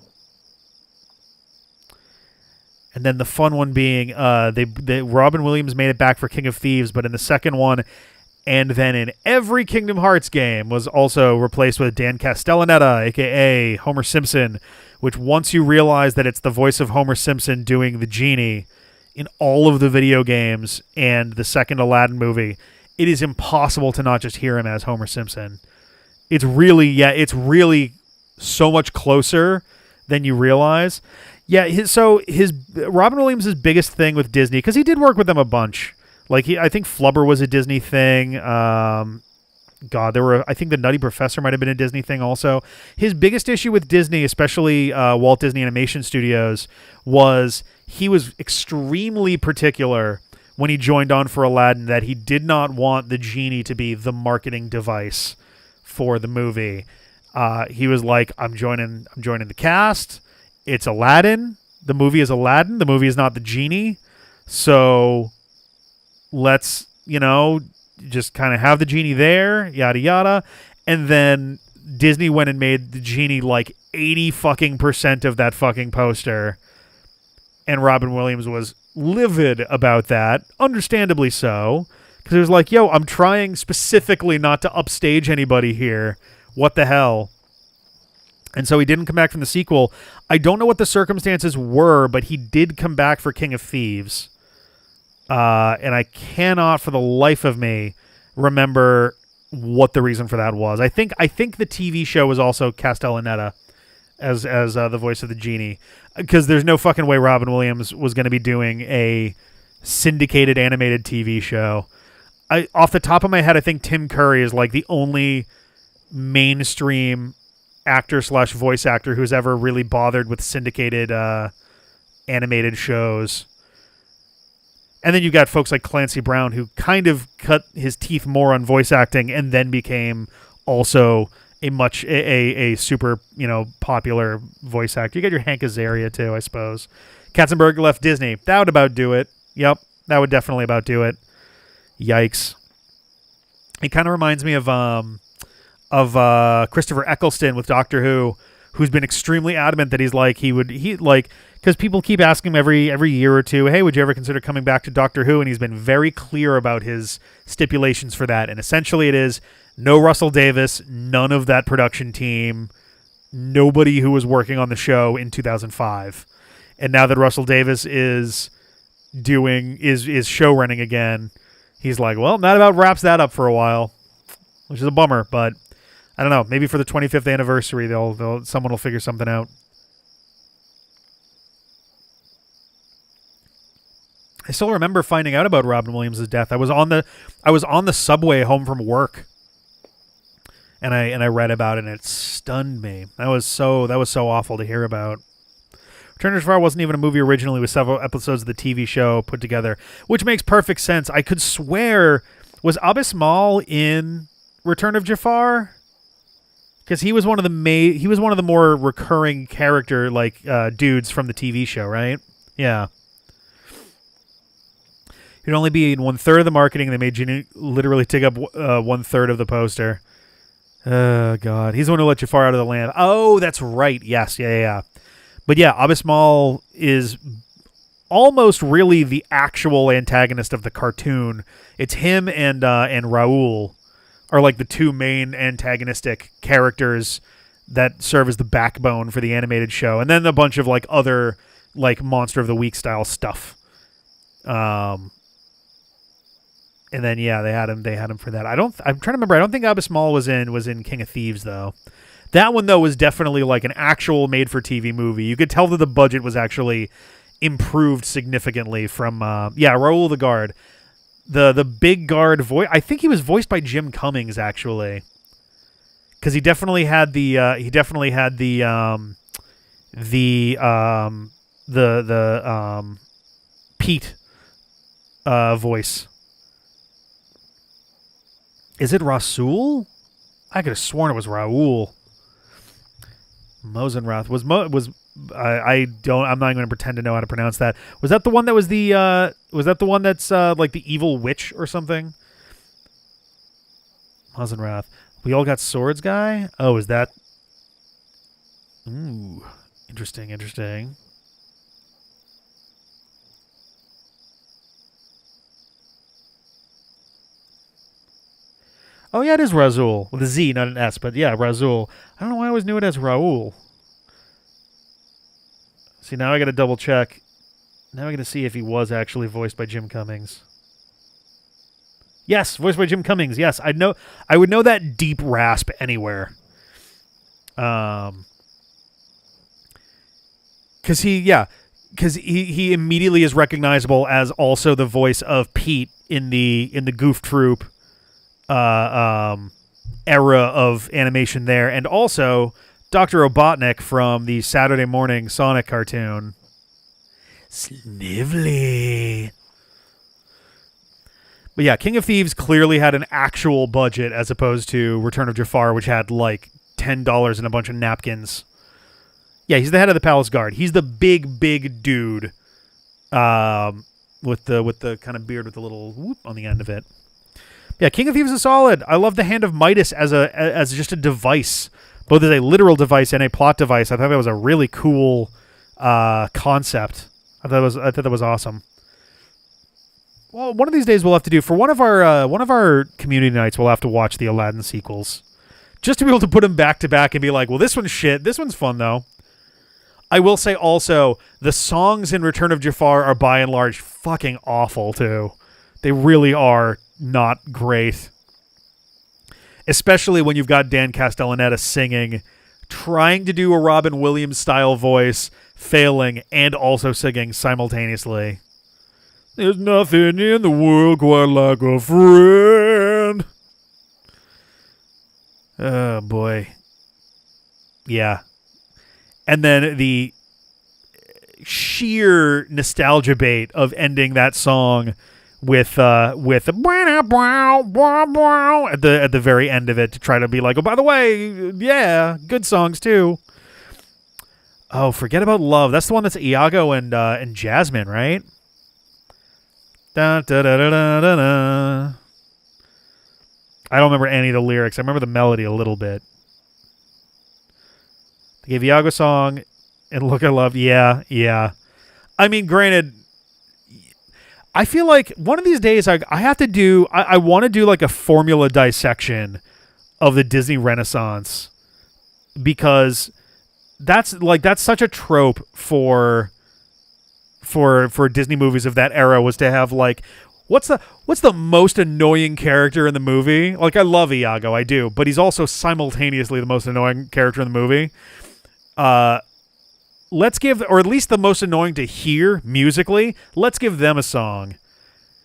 then the fun one being Robin Williams made it back for King of Thieves, but in the second one, and then in every Kingdom Hearts game, was also replaced with Dan Castellaneta, a.k.a. Homer Simpson, which once you realize that it's the voice of Homer Simpson doing the genie in all of the video games and the second Aladdin movie, it is impossible to not just hear him as Homer Simpson. It's really so much closer than you realize. Yeah, his Robin Williams' biggest thing with Disney, because he did work with them a bunch. Like, I think Flubber was a Disney thing. I think the Nutty Professor might have been a Disney thing also. His biggest issue with Disney, especially Walt Disney Animation Studios, was he was extremely particular when he joined on for Aladdin that he did not want the genie to be the marketing device for the movie. He was like, I'm joining the cast. It's Aladdin. The movie is Aladdin. The movie is not the genie. So let's, just kind of have the genie there, yada yada. And then Disney went and made the genie like 80% of that fucking poster. And Robin Williams was livid about that, understandably so, because it was like, yo, I'm trying specifically not to upstage anybody here. What the hell? And so he didn't come back from the sequel. I don't know what the circumstances were, but he did come back for King of Thieves. And I cannot for the life of me remember what the reason for that was. I think the TV show was also Castellaneta as the voice of the genie, because there's no fucking way Robin Williams was going to be doing a syndicated animated TV show. Off the top of my head, I think Tim Curry is like the only mainstream actor / voice actor who's ever really bothered with syndicated animated shows. And then you've got folks like Clancy Brown, who kind of cut his teeth more on voice acting and then became also a super, popular voice actor. You got your Hank Azaria too, I suppose. Katzenberg left Disney. That would about do it. Yep, that would definitely about do it. Yikes. It kind of reminds me of Christopher Eccleston with Doctor Who, who's been extremely adamant that because people keep asking him every year or two, hey, would you ever consider coming back to Doctor Who? And he's been very clear about his stipulations for that. And essentially it is no Russell Davis, none of that production team, nobody who was working on the show in 2005. And now that Russell Davis is show running again, he's like, well, that about wraps that up for a while, which is a bummer, but I don't know. Maybe for the 25th anniversary, someone will figure something out. I still remember finding out about Robin Williams' death. I was on the subway home from work, and I read about it, and it stunned me. That was so awful to hear about. Return to Jafar wasn't even a movie originally, with several episodes of the TV show put together, which makes perfect sense. I could swear, was Abbas Mal in Return of Jafar? Because he was one of the more recurring character dudes from the TV show, right? Yeah. He'd only be in 1/3 of the marketing. They made Ginny literally take up 1/3 of the poster. Oh God, he's the one who let Jafar out of the land. Oh, that's right. Yes, yeah. But yeah, Abbas Mal is almost really the actual antagonist of the cartoon. It's him and Raoul are like the two main antagonistic characters that serve as the backbone for the animated show, and then a bunch of like other like Monster of the Week style stuff. And then yeah, they had him for that. I'm trying to remember. I don't think Abbas Mal was in King of Thieves though. That one, though, was definitely like an actual made-for-TV movie. You could tell that the budget was actually improved significantly from, Raoul the Guard. The big guard voice. I think he was voiced by Jim Cummings, actually. Because he definitely had the Pete voice. Is it Rasul? I could have sworn it was Raoul. Mosenrath I'm not going to pretend to know how to pronounce that. Was that the one that was the one that's like the evil witch or something? Mosenrath. We all got swords guy? Oh, is that? Ooh, interesting. Oh, yeah, it is Rasul. With a Z, not an S, but yeah, Rasul. I don't know why I always knew it as Raoul. See, now I got to double check. Now I got to see if he was actually voiced by Jim Cummings. Yes, voiced by Jim Cummings. Yes, I would know that deep rasp anywhere. Because he immediately is recognizable as also the voice of Pete in the Goof Troop era of animation there, and also Dr. Robotnik from the Saturday morning Sonic cartoon. Snively. But yeah, King of Thieves clearly had an actual budget as opposed to Return of Jafar, which had like $10 and a bunch of napkins. Yeah, he's the head of the Palace Guard. He's the big dude with the kind of beard with the little whoop on the end of it. Yeah, King of Thieves is solid. I love the Hand of Midas as just a device, both as a literal device and a plot device. I thought that was a really cool concept. I thought that was awesome. Well, one of these days we'll have to do for one of our community nights. We'll have to watch the Aladdin sequels, just to be able to put them back to back and be like, well, this one's shit. This one's fun though. I will say also the songs in Return of Jafar are by and large fucking awful too. They really are not great. Especially when you've got Dan Castellaneta singing, trying to do a Robin Williams style voice, failing, and also singing simultaneously. There's nothing in the world quite like a friend. Oh boy. Yeah. And then the sheer nostalgia bait of ending that song with at the very end of it to try to be like, oh, by the way, yeah, good songs too. Oh, Forget About Love. That's the one that's Iago and Jasmine, right? Da, da, da, da, da, da, da. I don't remember any of the lyrics. I remember the melody a little bit. They gave Iago a song and Look I Love. Yeah. I mean, granted, I feel like one of these days I have to do, I want to do like a formula dissection of the Disney Renaissance, because that's such a trope for Disney movies of that era, was to have like, what's the most annoying character in the movie? Like, I love Iago, I do, but he's also simultaneously the most annoying character in the movie. let's give, or at least the most annoying to hear musically, let's give them a song.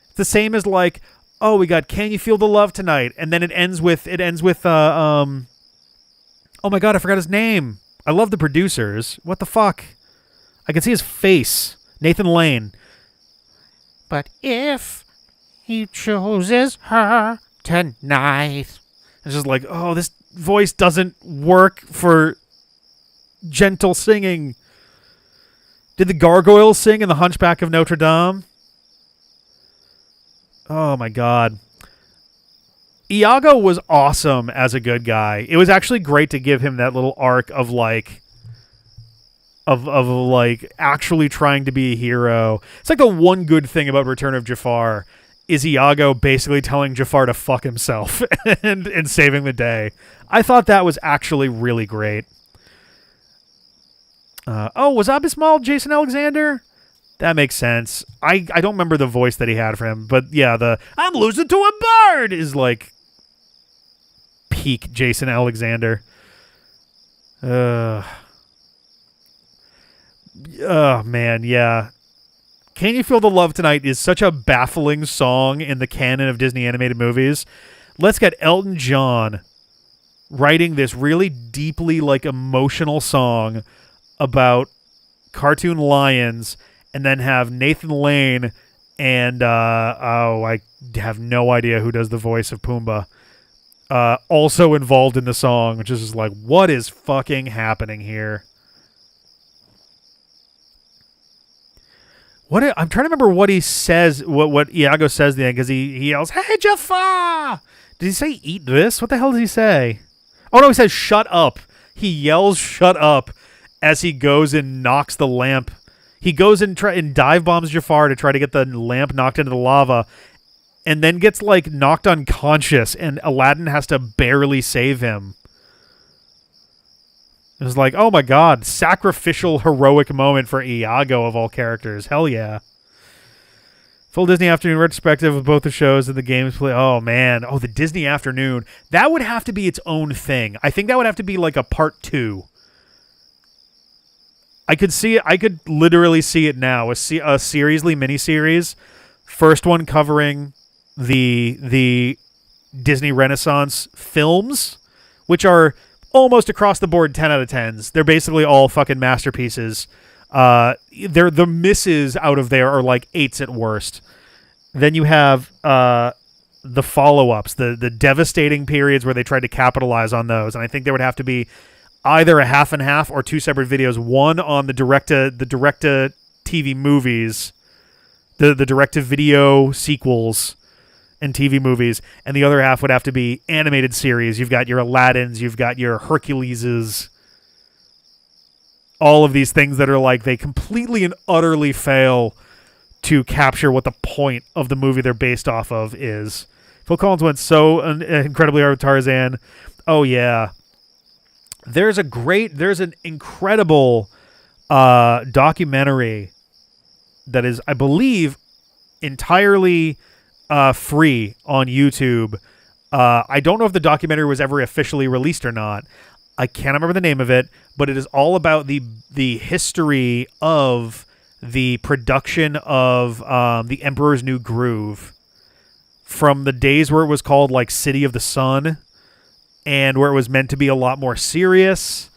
It's the same as like, oh, we got Can You Feel the Love Tonight? And then it ends with oh my God, I forgot his name. I love the producers. What the fuck? I can see his face. Nathan Lane. But if he chooses her tonight. It's just like, oh, this voice doesn't work for gentle singing. Did the gargoyles sing in The Hunchback of Notre Dame? Oh my God. Iago was awesome as a good guy. It was actually great to give him that little arc of like actually trying to be a hero. It's like the one good thing about Return of Jafar is Iago basically telling Jafar to fuck himself and saving the day. I thought that was actually really great. Was Abismal Jason Alexander? That makes sense. I don't remember the voice that he had for him, but yeah, the I'm losing to a bird is like peak Jason Alexander. Oh man, yeah. Can You Feel the Love Tonight is such a baffling song in the canon of Disney animated movies. Let's get Elton John writing this really deeply like emotional song about cartoon lions, and then have Nathan Lane and I have no idea who does the voice of Pumbaa also involved in the song, which is just like, what is fucking happening here? I'm trying to remember what he says, what Iago says then, because he yells, "Hey Jafar!" Did he say eat this? What the hell does he say? Oh no, he says shut up. He yells shut up as he goes and knocks the lamp. He goes and dive bombs Jafar to try to get the lamp knocked into the lava, and then gets like knocked unconscious, and Aladdin has to barely save him. It was like, oh my God, sacrificial heroic moment for Iago of all characters. Hell yeah. Full Disney Afternoon retrospective of both the shows and the games play. Oh man. Oh, the Disney Afternoon. That would have to be its own thing. I think that would have to be like a part 2. I could see it. I could literally see it now. A seriously miniseries. First one covering the Disney Renaissance films, which are almost across the board 10 out of 10s. They're basically all fucking masterpieces. The misses out of there are like 8s at worst. Then you have the follow-ups, the devastating periods where they tried to capitalize on those, and I think there would have to be either a half and half or 2 separate videos. One on the direct to TV movies, the direct to video sequels and TV movies, and the other half would have to be animated series. You've got your Aladdins, you've got your Herculeses, all of these things that are like they completely and utterly fail to capture what the point of the movie they're based off of is. Phil Collins went so incredibly hard with Tarzan. Oh yeah. There's an incredible documentary that is, I believe, entirely free on YouTube. I don't know if the documentary was ever officially released or not. I can't remember the name of it, but it is all about the history of the production of The Emperor's New Groove, from the days where it was called like City of the Sun, and where it was meant to be a lot more serious,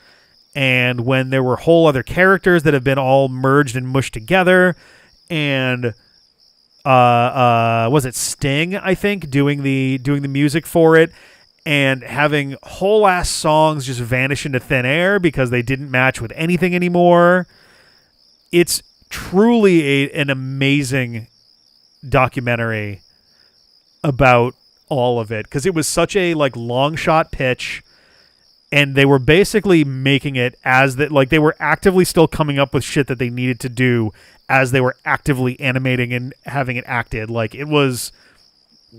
and when there were whole other characters that have been all merged and mushed together, and was it Sting, I think, doing the music for it, and having whole ass songs just vanish into thin air because they didn't match with anything anymore. It's truly an amazing documentary about all of it, because it was such a like long shot pitch, and they were basically making it as that, like they were actively still coming up with shit that they needed to do as they were actively animating and having it acted. Like it was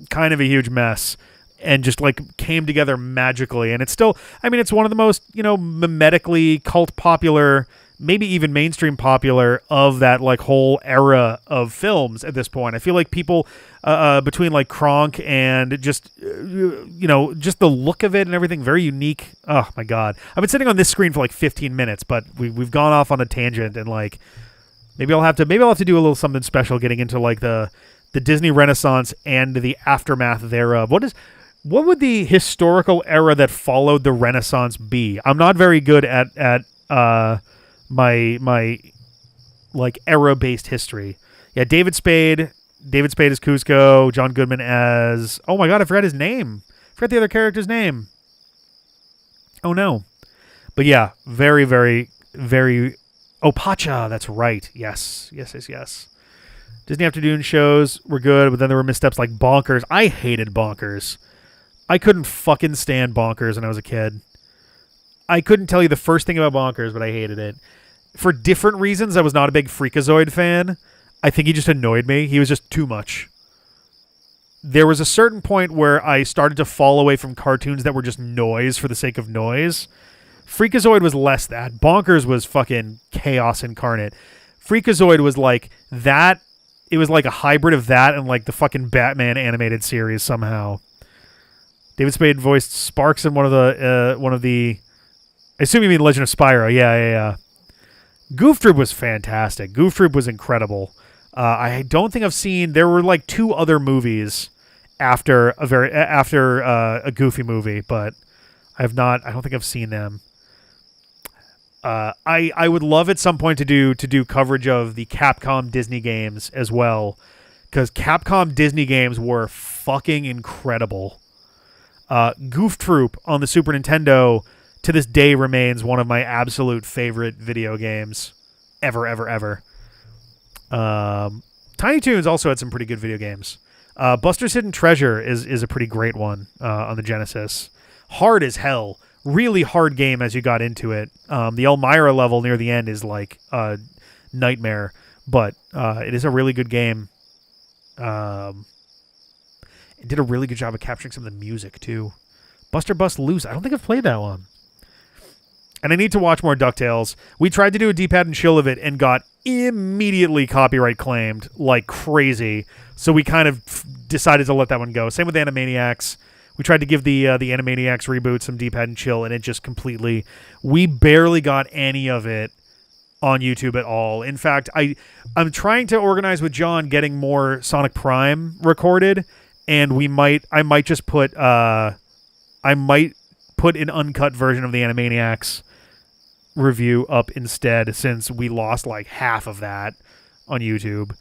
kind of a huge mess and just like came together magically. And it's still, I mean, it's one of the most, mimetically cult popular maybe even mainstream popular of that like whole era of films at this point. I feel like people between like Kronk and just just the look of it and everything, very unique. Oh my god, I've been sitting on this screen for like 15 minutes, but we've gone off on a tangent, and like maybe I'll have to do a little something special getting into like the Disney Renaissance and the aftermath thereof. What would the historical era that followed the Renaissance be? I'm not very good at my like era-based history. Yeah, David Spade as Cusco, John Goodman as, oh my god, I forgot his name. I forgot the other character's name. Oh no. But yeah, very, very, very, oh, Pacha, that's right. Yes. Disney Afternoon shows were good, but then there were missteps like Bonkers. I hated Bonkers. I couldn't fucking stand Bonkers when I was a kid. I couldn't tell you the first thing about Bonkers, but I hated it. For different reasons, I was not a big Freakazoid fan. I think he just annoyed me. He was just too much. There was a certain point where I started to fall away from cartoons that were just noise for the sake of noise. Freakazoid was less that. Bonkers was fucking chaos incarnate. Freakazoid was like that. It was like a hybrid of that and like the fucking Batman animated series somehow. David Spade voiced Sparks in one of the. I assume you mean Legend of Spyro. Yeah. Goof Troop was fantastic. Goof Troop was incredible. I don't think I've seen. There were like 2 other movies after a Goofy movie, but I have not. I don't think I've seen them. I would love at some point to do coverage of the Capcom Disney games as well, because Capcom Disney games were fucking incredible. Goof Troop on the Super Nintendo to this day remains one of my absolute favorite video games ever. Tiny Toons also had some pretty good video games. Buster's Hidden Treasure is a pretty great one on the Genesis. Hard as hell. Really hard game as you got into it. The Elmira level near the end is like a nightmare, but it is a really good game. It did a really good job of capturing some of the music, too. Buster Bust Loose. I don't think I've played that one. And I need to watch more DuckTales. We tried to do a D-pad and chill of it and got immediately copyright claimed like crazy. So we kind of decided to let that one go. Same with Animaniacs. We tried to give the Animaniacs reboot some D-pad and chill, and it just completely... We barely got any of it on YouTube at all. In fact, I'm trying to organize with John getting more Sonic Prime recorded, and I might just put an uncut version of the Animaniacs review up instead, since we lost like half of that on YouTube.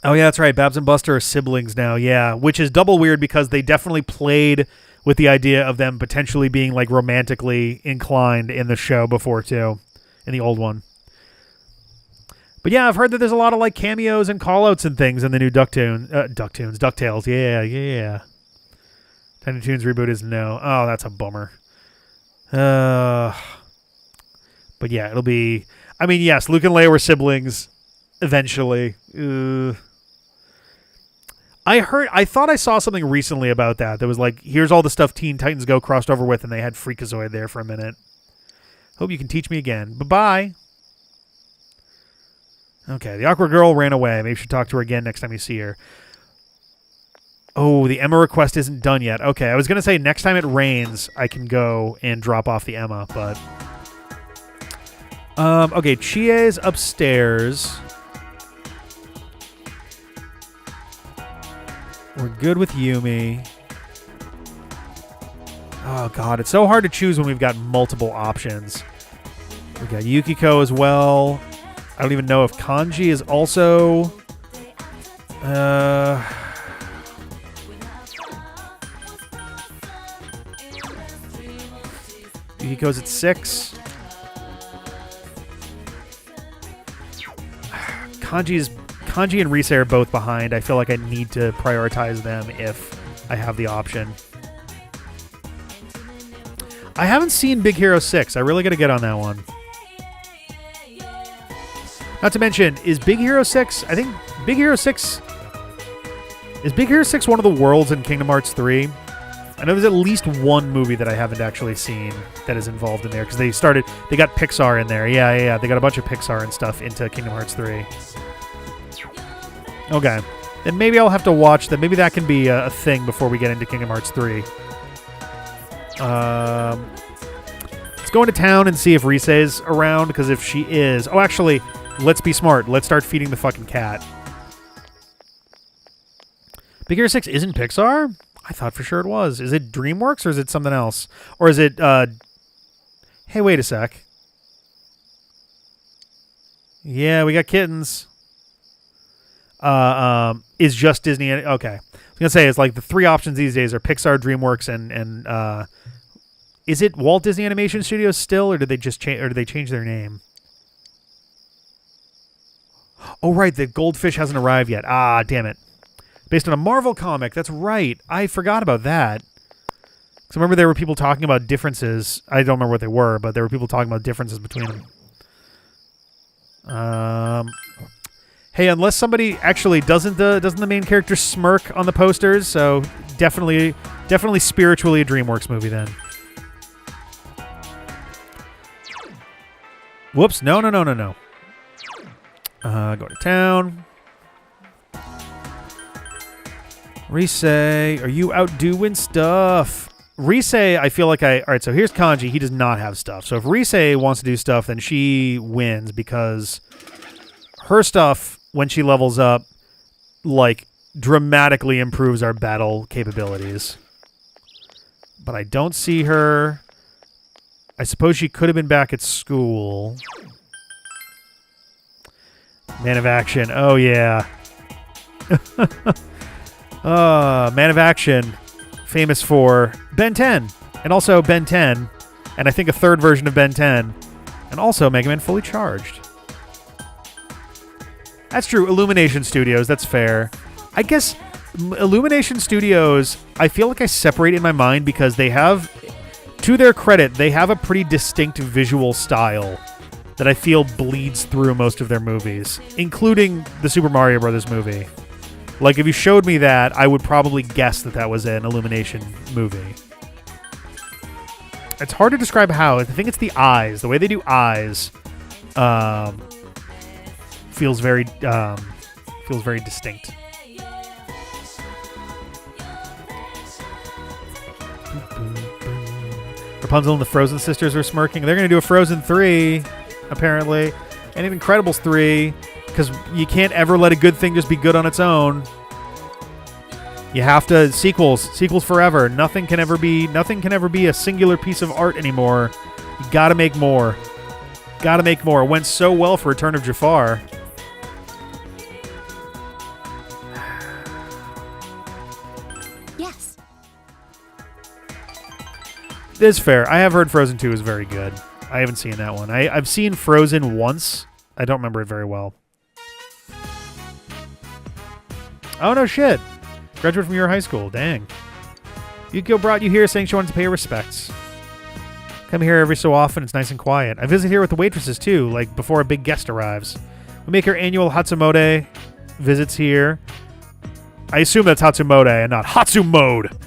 Oh yeah, that's right. Babs and Buster are siblings now. Yeah, which is double weird because they definitely played with the idea of them potentially being like romantically inclined in the show before too, in the old one. But yeah, I've heard that there's a lot of like cameos and callouts and things in the new DuckTales. Yeah. Tiny Toons reboot is no. Oh, that's a bummer. But yeah, it'll be... I mean, yes, Luke and Leia were siblings eventually. I thought I saw something recently about that. That was like, here's all the stuff Teen Titans Go crossed over with, and they had Freakazoid there for a minute. Hope you can teach me again. Bye-bye. Okay, the awkward girl ran away. Maybe you should talk to her again next time you see her. Oh, the Emma request isn't done yet. Okay, I was going to say next time it rains, I can go and drop off the Emma, but... okay, Chie's upstairs. We're good with Yumi. Oh, God, it's so hard to choose when we've got multiple options. We got Yukiko as well. I don't even know if Kanji is also... Yukiko's at 6. Kanji and Risa are both behind. I feel like I need to prioritize them if I have the option. I haven't seen Big Hero 6. I really got to get on that one. Not to mention, is Big Hero 6... I think Big Hero 6... Is Big Hero 6 one of the worlds in Kingdom Hearts 3? I know there's at least one movie that I haven't actually seen that is involved in there because they got Pixar in there. Yeah. They got a bunch of Pixar and stuff into Kingdom Hearts 3. Okay. Then maybe I'll have to watch that. Maybe that can be a thing before we get into Kingdom Hearts 3. Let's go into town and see if Risei's around, because if she is... Oh, actually, let's be smart. Let's start feeding the fucking cat. Big Hero 6 isn't Pixar? I thought for sure it was. Is it DreamWorks or is it something else? Or is it... Hey, wait a sec. Yeah, we got kittens. Is just Disney... Okay. I was going to say, it's like the three options these days are Pixar, DreamWorks, and is it Walt Disney Animation Studios still, or did they just change, or did they change their name? Oh, right, the goldfish hasn't arrived yet. Ah, damn it. Based on a Marvel comic, that's right. I forgot about that. Because I remember there were people talking about differences. I don't remember what they were, but there were people talking about differences between them. Hey, unless somebody actually doesn't the main character smirk on the posters, so definitely spiritually a DreamWorks movie then. Whoops! No. Go to town. Risei, are you out doing stuff? Risei, I feel like all right, so here's Kanji. He does not have stuff. So if Risei wants to do stuff, then she wins because her stuff, when she levels up, like, dramatically improves our battle capabilities. But I don't see her. I suppose she could have been back at school. Man of Action. Oh, yeah. Man of Action. Famous for Ben 10. And also Ben 10. And I think a third version of Ben 10. And also Mega Man Fully Charged. That's true. Illumination Studios. That's fair. I guess Illumination Studios, I feel like I separate in my mind because they have... To their credit, they have a pretty distinct visual style that I feel bleeds through most of their movies, including the Super Mario Brothers movie. Like, if you showed me that, I would probably guess that was an Illumination movie. It's hard to describe how. I think it's the eyes. The way they do eyes feels very distinct. Rapunzel and the Frozen sisters are smirking. They're going to do a Frozen 3, apparently. And an Incredibles 3, because you can't ever let a good thing just be good on its own. You have to... Sequels forever. Nothing can ever be a singular piece of art anymore. You gotta make more. It went so well for Return of Jafar. Yes. It's fair. I have heard Frozen 2 is very good. I haven't seen that one. I've seen Frozen once. I don't remember it very well. Oh, no shit. Graduated from your high school. Dang. Yukio brought you here saying she wanted to pay her respects. Come here every so often. It's nice and quiet. I visit here with the waitresses, too, like before a big guest arrives. We make our annual Hatsumode visits here. I assume that's Hatsumode and not Hatsumode.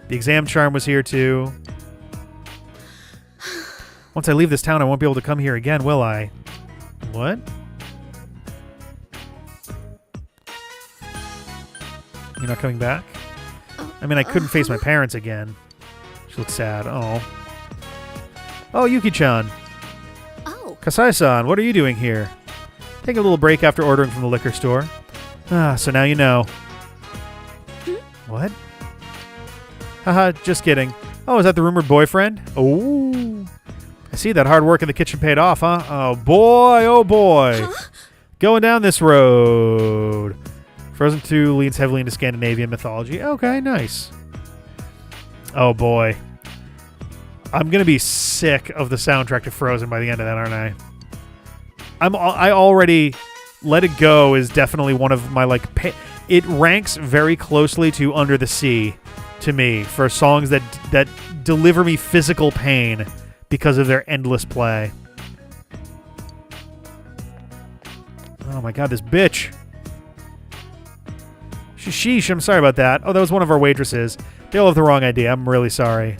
The exam charm was here, too. Once I leave this town, I won't be able to come here again, will I? What? You're not coming back? I mean, I couldn't face my parents again. She looks sad. Oh. Oh, Yuki-chan. Oh. Kasai-san, what are you doing here? Take a little break after ordering from the liquor store. Ah, so now you know. What? Haha, just kidding. Oh, is that the rumored boyfriend? Oh. I see that hard work in the kitchen paid off, huh? Oh boy. Huh? Going down this road. Frozen 2 leans heavily into Scandinavian mythology. Okay, nice. Oh boy. I'm going to be sick of the soundtrack to Frozen by the end of that, aren't I? I already... Let It Go is definitely one of my, like... It ranks very closely to Under the Sea to me for songs that deliver me physical pain because of their endless play. Oh my god, this bitch. Sheesh, I'm sorry about that. Oh, that was one of our waitresses. They all have the wrong idea. I'm really sorry.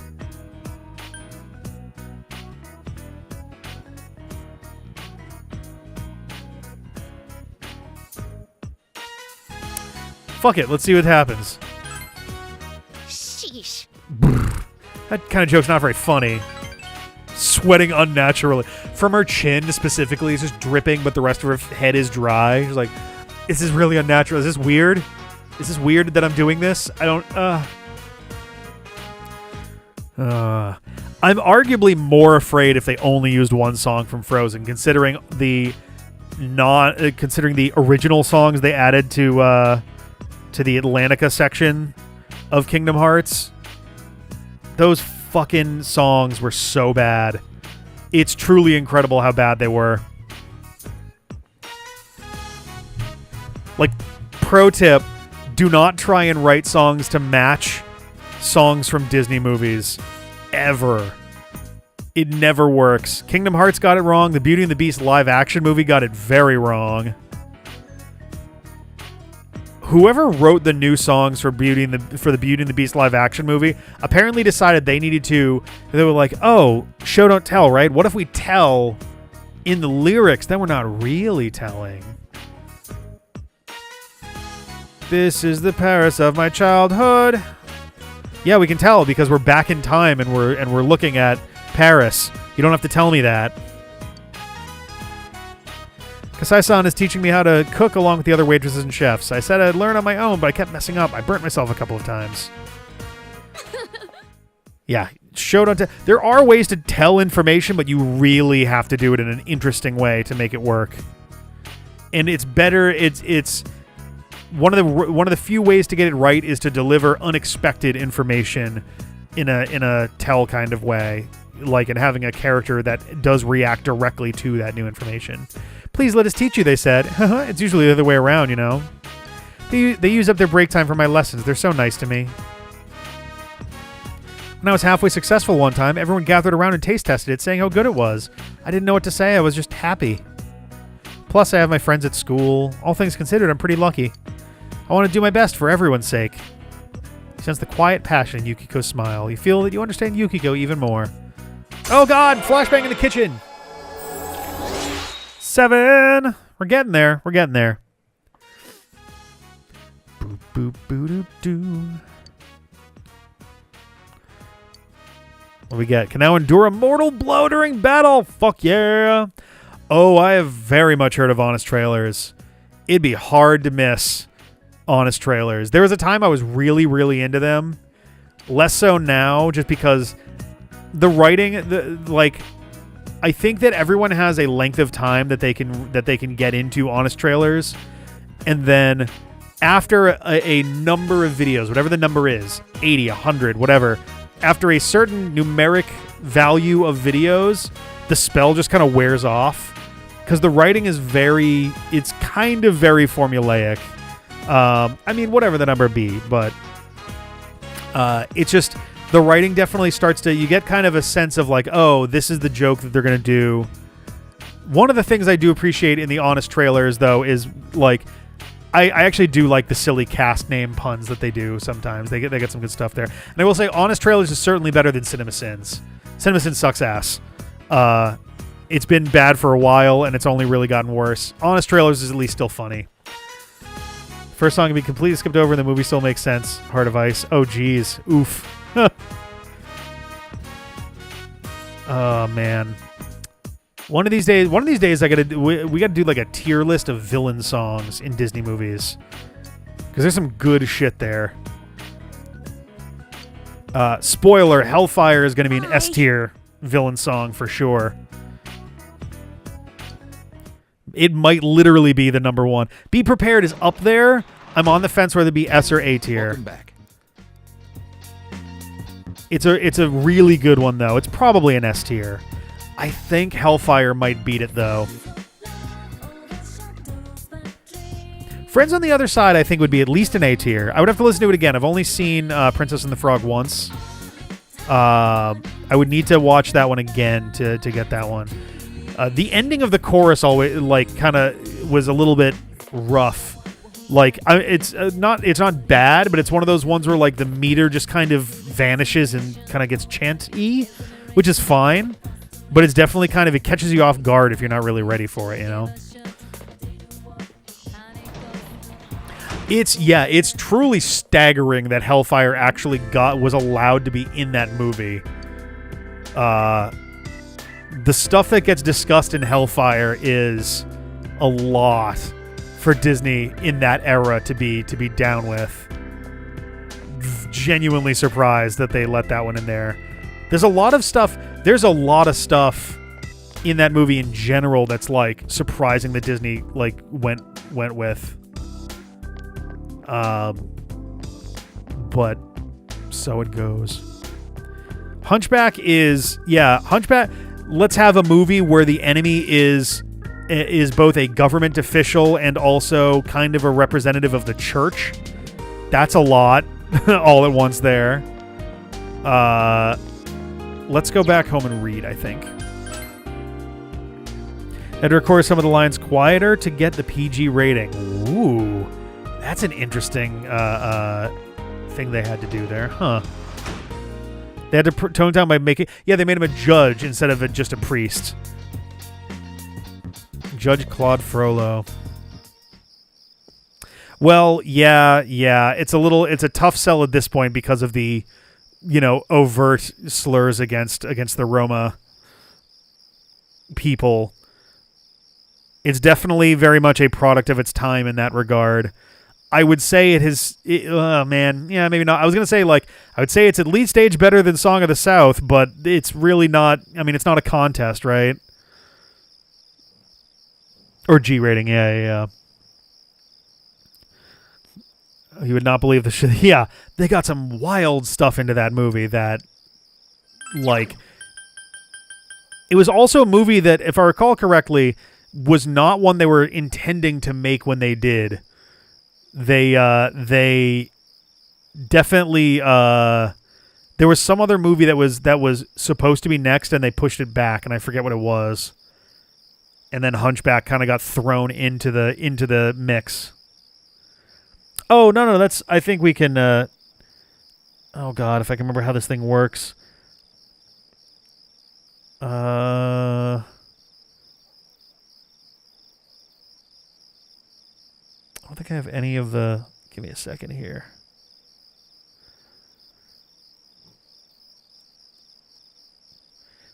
Fuck it. Let's see what happens. Sheesh. That kind of joke's not very funny. Sweating unnaturally. From her chin specifically, it's just dripping, but the rest of her head is dry. She's like, this is really unnatural. Is this weird? Is this weird that I'm doing this? I don't, I'm arguably more afraid if they only used one song from Frozen, considering the original songs they added to the Atlantica section of Kingdom Hearts. Those fucking songs were so bad. It's truly incredible how bad they were. Like, pro tip, do not try and write songs to match songs from Disney movies. Ever. It never works. Kingdom Hearts got it wrong. The Beauty and the Beast live action movie got it very wrong. Whoever wrote the new songs for the Beauty and the Beast live action movie apparently decided they needed to. They were like, "Oh, show don't tell, right? What if we tell in the lyrics? Then we're not really telling." This is the Paris of my childhood. Yeah, we can tell because we're back in time and we're looking at Paris. You don't have to tell me that. Kasai-san is teaching me how to cook along with the other waitresses and chefs. I said I'd learn on my own, but I kept messing up. I burnt myself a couple of times. Yeah, there are ways to tell information, but you really have to do it in an interesting way to make it work. And it's better. It's one of the few ways to get it right is to deliver unexpected information in a tell kind of way, like in having a character that does react directly to that new information. Please let us teach you, they said. It's usually the other way around, you know. They use up their break time for my lessons. They're so nice to me. When I was halfway successful one time, everyone gathered around and taste tested it, saying how good it was. I didn't know what to say. I was just happy. Plus, I have my friends at school. All things considered, I'm pretty lucky. I want to do my best for everyone's sake. You sense the quiet passion in Yukiko's smile. You feel that you understand Yukiko even more. Oh God! Flashbang in the kitchen! 7! We're getting there. We're getting there. Boop, boop, boo, doo, doo. What we get? Can now endure a mortal blow during battle. Fuck yeah. Oh, I have very much heard of Honest Trailers. It'd be hard to miss Honest Trailers. There was a time I was really, really into them. Less so now, just because the writing, I think that everyone has a length of time that they can get into Honest Trailers, and then after a number of videos, whatever the number is, 80, 100, whatever, after a certain numeric value of videos, the spell just kind of wears off because the writing is it's kind of very formulaic. I mean, whatever the number be, but it's just the writing definitely starts to, you get kind of a sense of like, oh, this is the joke that they're going to do. One of the things I do appreciate in the Honest Trailers, though, is like, I actually do like the silly cast name puns that they do sometimes. They get some good stuff there. And I will say Honest Trailers is certainly better than Cinema Sins. Cinema Sins sucks ass. It's been bad for a while, and it's only really gotten worse. Honest Trailers is at least still funny. First song can be completely skipped over and the movie still makes sense. Heart of Ice. Oh, geez. Oof. Oh, man. One of these days, we gotta do like a tier list of villain songs in Disney movies. Because there's some good shit there. Spoiler, Hellfire is going to be an S tier villain song for sure. It might literally be the number one. Be Prepared is up there. I'm on the fence whether it be S or A tier. Welcome back. It's a really good one, though. It's probably an S tier. I think Hellfire might beat it, though. Friends on the Other Side, I think, would be at least an A tier. I would have to listen to it again. I've only seen Princess and the Frog once. I would need to watch that one again to get that one. The ending of the chorus always, like, kind of was a little bit rough. Like, it's not bad, but it's one of those ones where like the meter just kind of vanishes and kind of gets chant-y, which is fine. But it's definitely kind of, it catches you off guard if you're not really ready for it, you know? It's truly staggering that Hellfire actually was allowed to be in that movie. The stuff that gets discussed in Hellfire is a lot for Disney in that era to be down with. Genuinely surprised that they let that one in there. There's a lot of stuff in that movie in general that's like surprising that Disney like went with. But so it goes. Hunchback. Let's have a movie where the enemy is both a government official and also kind of a representative of the church. That's a lot all at once there. Let's go back home and read, I think. Had to record some of the lines quieter to get the PG rating. Ooh. That's an interesting thing they had to do there. Huh. They had to tone down by making... Yeah, they made him a judge instead of just a priest. Judge Claude Frollo. Well, yeah. It's a tough sell at this point because of the, overt slurs against the Roma people. It's definitely very much a product of its time in that regard. I would say it has... yeah, maybe not. I was going to say, I would say it's at least stage better than Song of the South, but it's really not... I mean, it's not a contest, right? Or G rating, yeah. You would not believe the shit. Yeah, they got some wild stuff into that movie that, it was also a movie that, if I recall correctly, was not one they were intending to make when they did. They definitely there was some other movie that was supposed to be next and they pushed it back and I forget what it was. And then Hunchback kind of got thrown into the mix. Oh, no, that's I think we can oh god, if I can remember how this thing works. I don't think I have any of the... Give me a second here.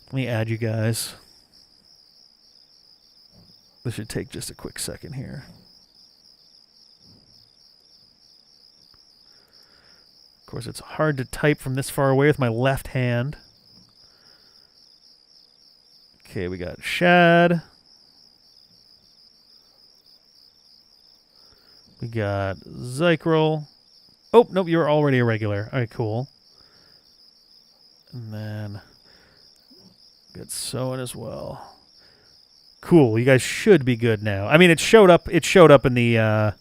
Let me add you guys. This should take just a quick second here. Of course, it's hard to type from this far away with my left hand. Okay, we got Shad. We got Zykrel. Oh, nope, you're already a regular. All right, cool. And then got Soen as well. Cool, you guys should be good now. I mean, it showed up in the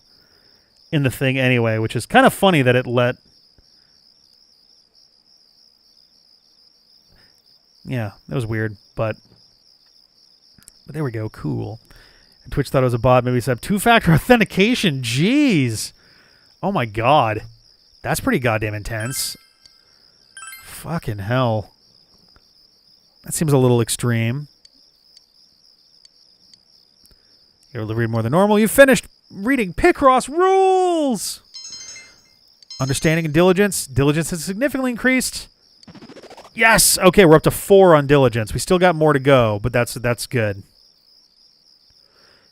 thing anyway, which is kind of funny that it let... Yeah, that was weird, but there we go, cool. Twitch thought it was a bot. Maybe set up two-factor authentication. Jeez. Oh, my God. That's pretty goddamn intense. Fucking hell. That seems a little extreme. You're able to read more than normal. You finished reading Picross Rules! Understanding and diligence. Diligence has significantly increased. Yes! Okay, we're up to 4 on diligence. We still got more to go, but that's good.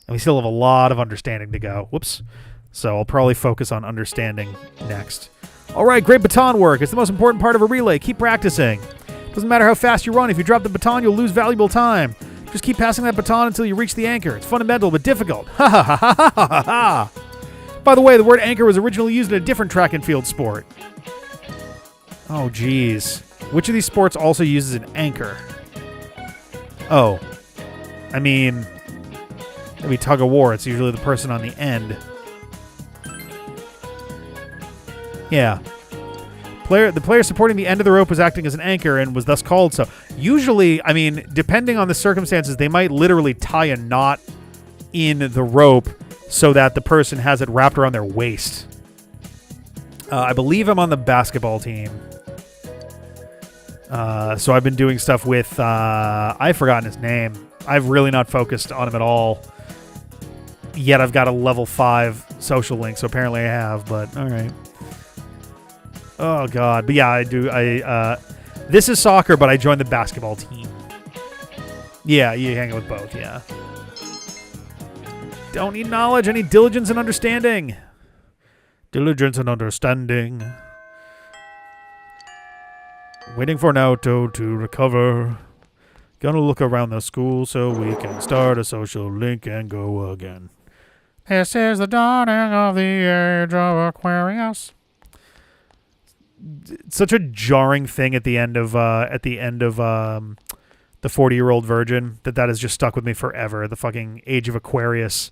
And we still have a lot of understanding to go. Whoops. So I'll probably focus on understanding next. All right, great baton work. It's the most important part of a relay. Keep practicing. Doesn't matter how fast you run. If you drop the baton, you'll lose valuable time. Just keep passing that baton until you reach the anchor. It's fundamental but difficult. Ha ha ha ha ha ha ha. By the way, the word anchor was originally used in a different track and field sport. Oh, geez. Which of these sports also uses an anchor? Oh. I mean... Maybe tug of war. It's usually the person on the end. Yeah. The player supporting the end of the rope was acting as an anchor and was thus called so. Usually, I mean, depending on the circumstances, they might literally tie a knot in the rope so that the person has it wrapped around their waist. I believe I'm on the basketball team. So I've been doing stuff with, I've forgotten his name. I've really not focused on him at all. Yet I've got a level 5 social link, so apparently I have, but alright. Oh god. But yeah, I do, this is soccer, but I joined the basketball team. Yeah, you hang out with both, yeah. Don't need knowledge, I need diligence and understanding. Diligence and understanding. Waiting for an auto to recover. Gonna look around the school so we can start a social link and go again. This is the dawning of the age of Aquarius. It's such a jarring thing at the end of the 40-Year-Old Virgin that has just stuck with me forever. The fucking Age of Aquarius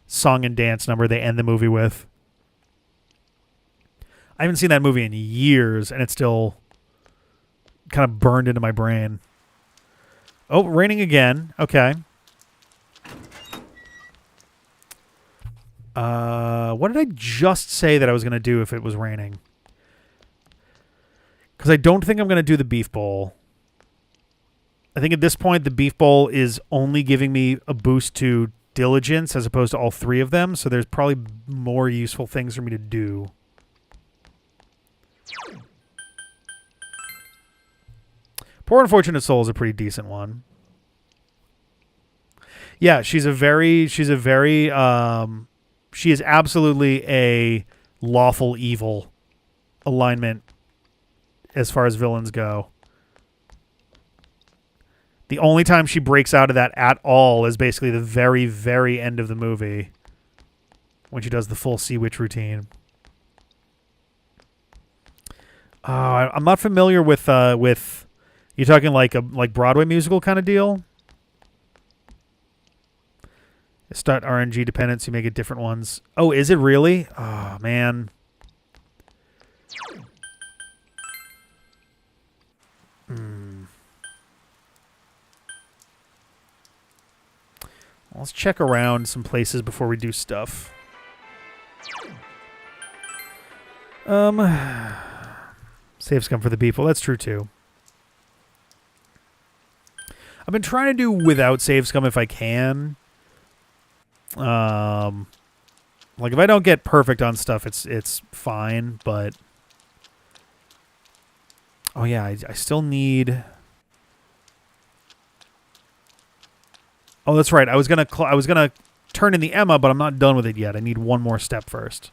song and dance number they end the movie with. I haven't seen that movie in years, and it's still kind of burned into my brain. Oh, raining again. Okay. What did I just say that I was going to do if it was raining? Because I don't think I'm going to do the beef bowl. I think at this point, the beef bowl is only giving me a boost to diligence as opposed to all 3 of them, so there's probably more useful things for me to do. Poor Unfortunate Soul is a pretty decent one. Yeah, she is absolutely a lawful evil alignment as far as villains go. The only time she breaks out of that at all is basically the very, very end of the movie when she does the full Sea Witch routine. I'm not familiar with you talking like Broadway musical kind of deal? Start RNG dependence, you make it different ones. Oh, is it really? Oh, man. Let's check around some places before we do stuff. Save scum for the beef. Well, that's true, too. I've been trying to do without save scum if I can. Like if I don't get perfect on stuff, it's fine, but oh yeah, I still need. Oh, that's right. I was gonna turn in the Emma, but I'm not done with it yet. I need one more step first.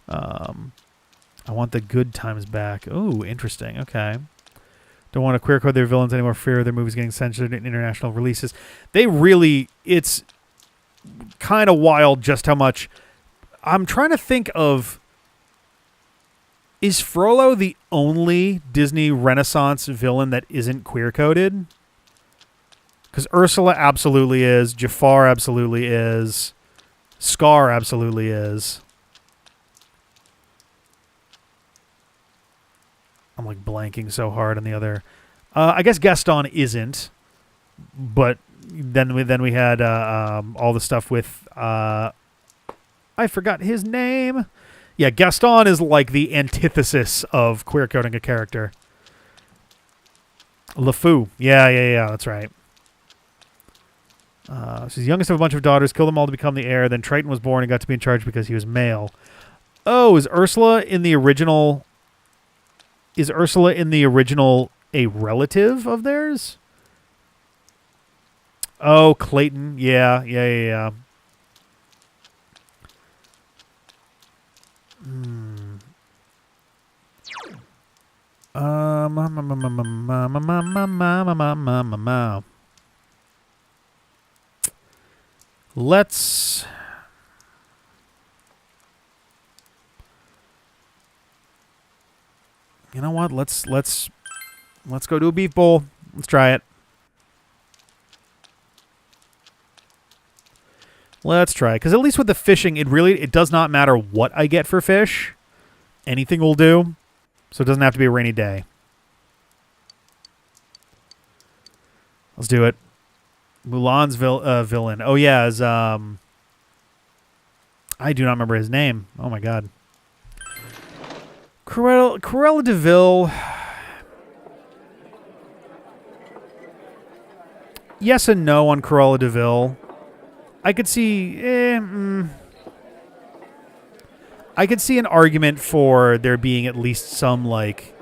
I want the good times back. Oh, interesting. Okay. Don't want to queer code their villains anymore. Fear their movies getting censored in international releases. It's kind of wild just how much. I'm trying to think of. Is Frollo the only Disney Renaissance villain that isn't queer coded? Because Ursula absolutely is. Jafar absolutely is. Scar absolutely is. I'm like blanking so hard on the other. I guess Gaston isn't, but then we had all the stuff with I forgot his name. Yeah, Gaston is like the antithesis of queer coding a character. LeFou. Yeah, that's right. She's the youngest of a bunch of daughters, killed them all to become the heir. Then Triton was born and got to be in charge because he was male. Oh, is Ursula in the original a relative of theirs? Oh, Clayton. Yeah. Let's. You know what? Let's go do a beef bowl. Let's try it. Let's try it. Because at least with the fishing, it does not matter what I get for fish. Anything will do. So it doesn't have to be a rainy day. Let's do it. Mulan's villain. Oh, yeah. I do not remember his name. Oh my god. Cruella de Vil. Yes and no on Cruella de Vil. I could see... I could see an argument for there being at least some, like...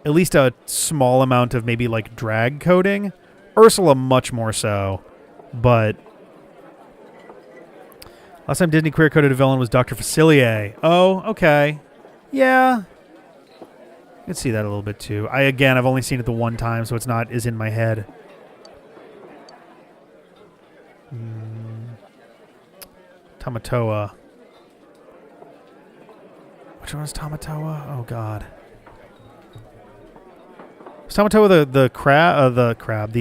At least a small amount of maybe, like, drag coding. Ursula much more so. But... Last time Disney queer-coded a villain was Dr. Facilier. Oh, okay. Yeah. I could see that a little bit, too. I've only seen it the one time, so it's not as in my head. Tamatoa. Which one was Tamatoa? Oh, God. Was Tamatoa the crab?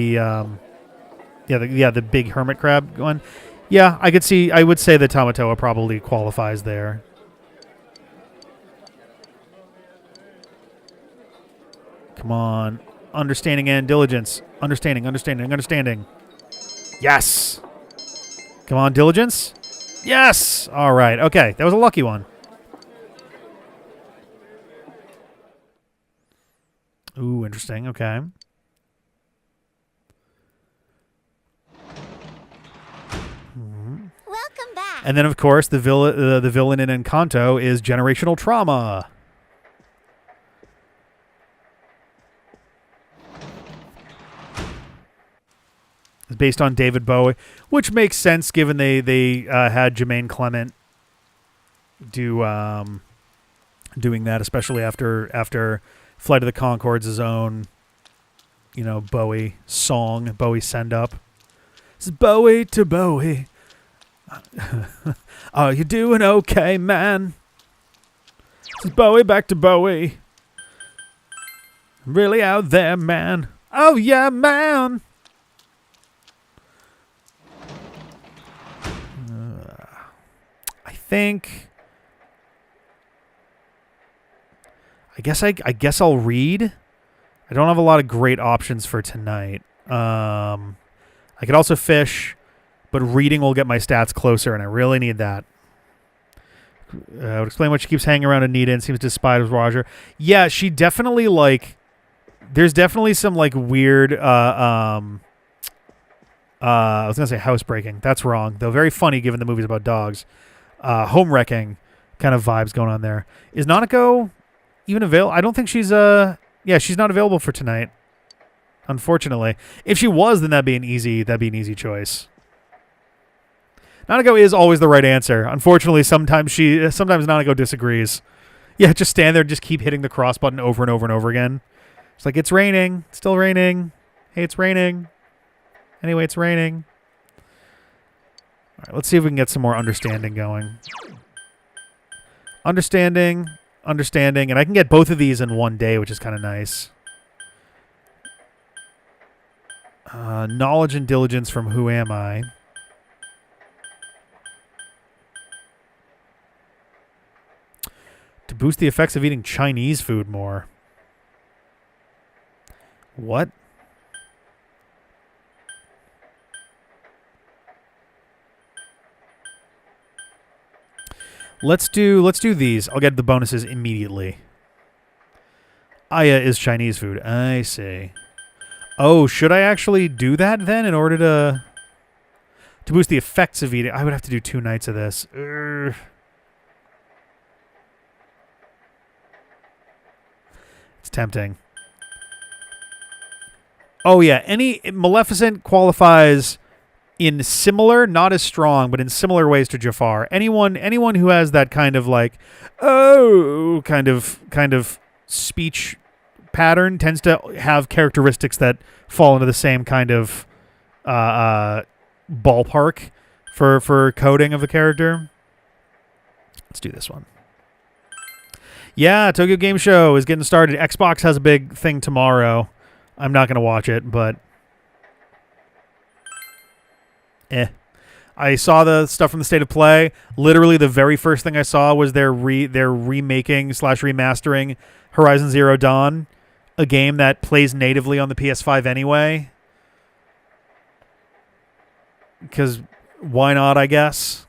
The big hermit crab one? Yeah, I would say that Tamatoa probably qualifies there. Come on. Understanding and diligence. Understanding. Yes! Come on, diligence. Yes! All right. Okay, that was a lucky one. Ooh, interesting. Okay. Welcome back. And then, of course, the villain in Encanto is generational trauma. It's based on David Bowie, which makes sense given they had Jermaine Clement doing that, especially after Flight of the Conchords' own, Bowie song, Bowie send up. It's Bowie to Bowie. Are you doing okay, man? It's Bowie back to Bowie. Really out there, man. Oh yeah, man. I guess I'll read. I don't have a lot of great options for tonight. I could also fish, but reading will get my stats closer, and I really need that. I would explain why she keeps hanging around Anita and seems to despise Roger. Yeah, she definitely, like... There's definitely some, like, weird... I was going to say housebreaking. That's wrong, though very funny given the movie's about dogs. Home wrecking kind of vibes going on there. Is Nanako even available? I don't think she's she's not available for tonight, unfortunately. If she was, then that'd be an easy choice. Nanako is always the right answer. Unfortunately, sometimes Nanako disagrees. Yeah, just stand there and just keep hitting the cross button over and over and over again. It's like, it's raining. It's still raining. Hey, it's raining. Anyway, it's raining. All right, let's see if we can get some more understanding going. Understanding, and I can get both of these in one day, which is kind of nice. Knowledge and diligence from Who Am I? To boost the effects of eating Chinese food more. What? Let's do these. I'll get the bonuses immediately. Aya is Chinese food. I see. Oh, should I actually do that then in order to boost the effects of eating? I would have to do 2 nights of this. It's tempting. Oh yeah, Maleficent qualifies in similar, not as strong, but in similar ways to Jafar. Anyone who has that kind of like, oh, kind of speech pattern tends to have characteristics that fall into the same kind of ballpark for coding of the character. Let's do this one. Yeah, Tokyo Game Show is getting started. Xbox has a big thing tomorrow. I'm not going to watch it, but I saw the stuff from the State of Play. Literally, the very first thing I saw was they're remaking / remastering Horizon Zero Dawn, a game that plays natively on the PS5 anyway. Because why not, I guess?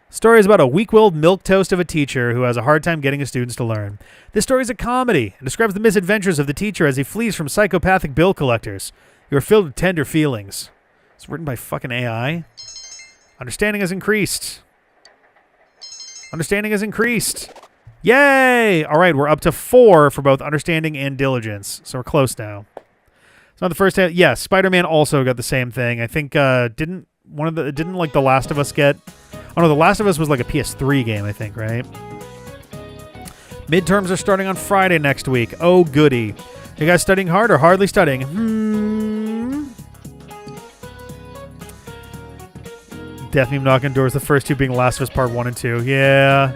Story is about a weak-willed milquetoast of a teacher who has a hard time getting his students to learn. This story is a comedy and describes the misadventures of the teacher as he flees from psychopathic bill collectors. You are filled with tender feelings. It's written by fucking AI. Understanding has increased. Understanding has increased. Yay! All right, we're up to 4 for both understanding and diligence, so we're close now. It's not the first time. Yes, Spider-Man also got the same thing. I think didn't like The Last of Us get? Oh no, The Last of Us was like a PS3 game, I think, right? Midterms are starting on Friday next week. Oh goody! You guys studying hard or hardly studying? Death meme knocking doors. The first 2 being Last of Us Part 1 and 2. Yeah.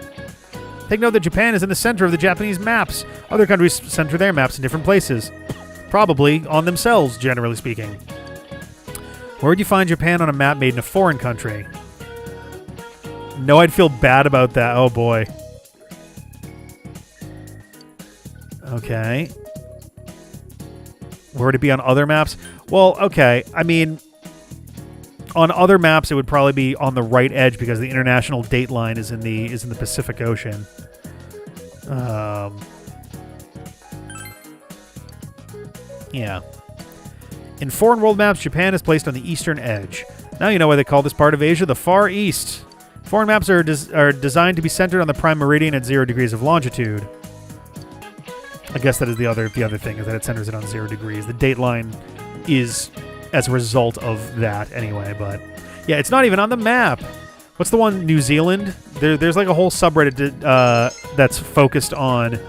Take note that Japan is in the center of the Japanese maps. Other countries center their maps in different places. Probably on themselves, generally speaking. Where would you find Japan on a map made in a foreign country? No, I'd feel bad about that. Oh, boy. Okay. Where would it be on other maps? Well, okay. I mean, on other maps, it would probably be on the right edge because the international date line is in the Pacific Ocean. Yeah. In foreign world maps, Japan is placed on the eastern edge. Now you know why they call this part of Asia the Far East. Foreign maps are designed to be centered on the prime meridian at 0 degrees of longitude. I guess that is the other thing, is that it centers it on 0 degrees. The date line is as a result of that anyway, but yeah, it's not even on the map. What's the one? New Zealand? There's like a whole subreddit that's focused on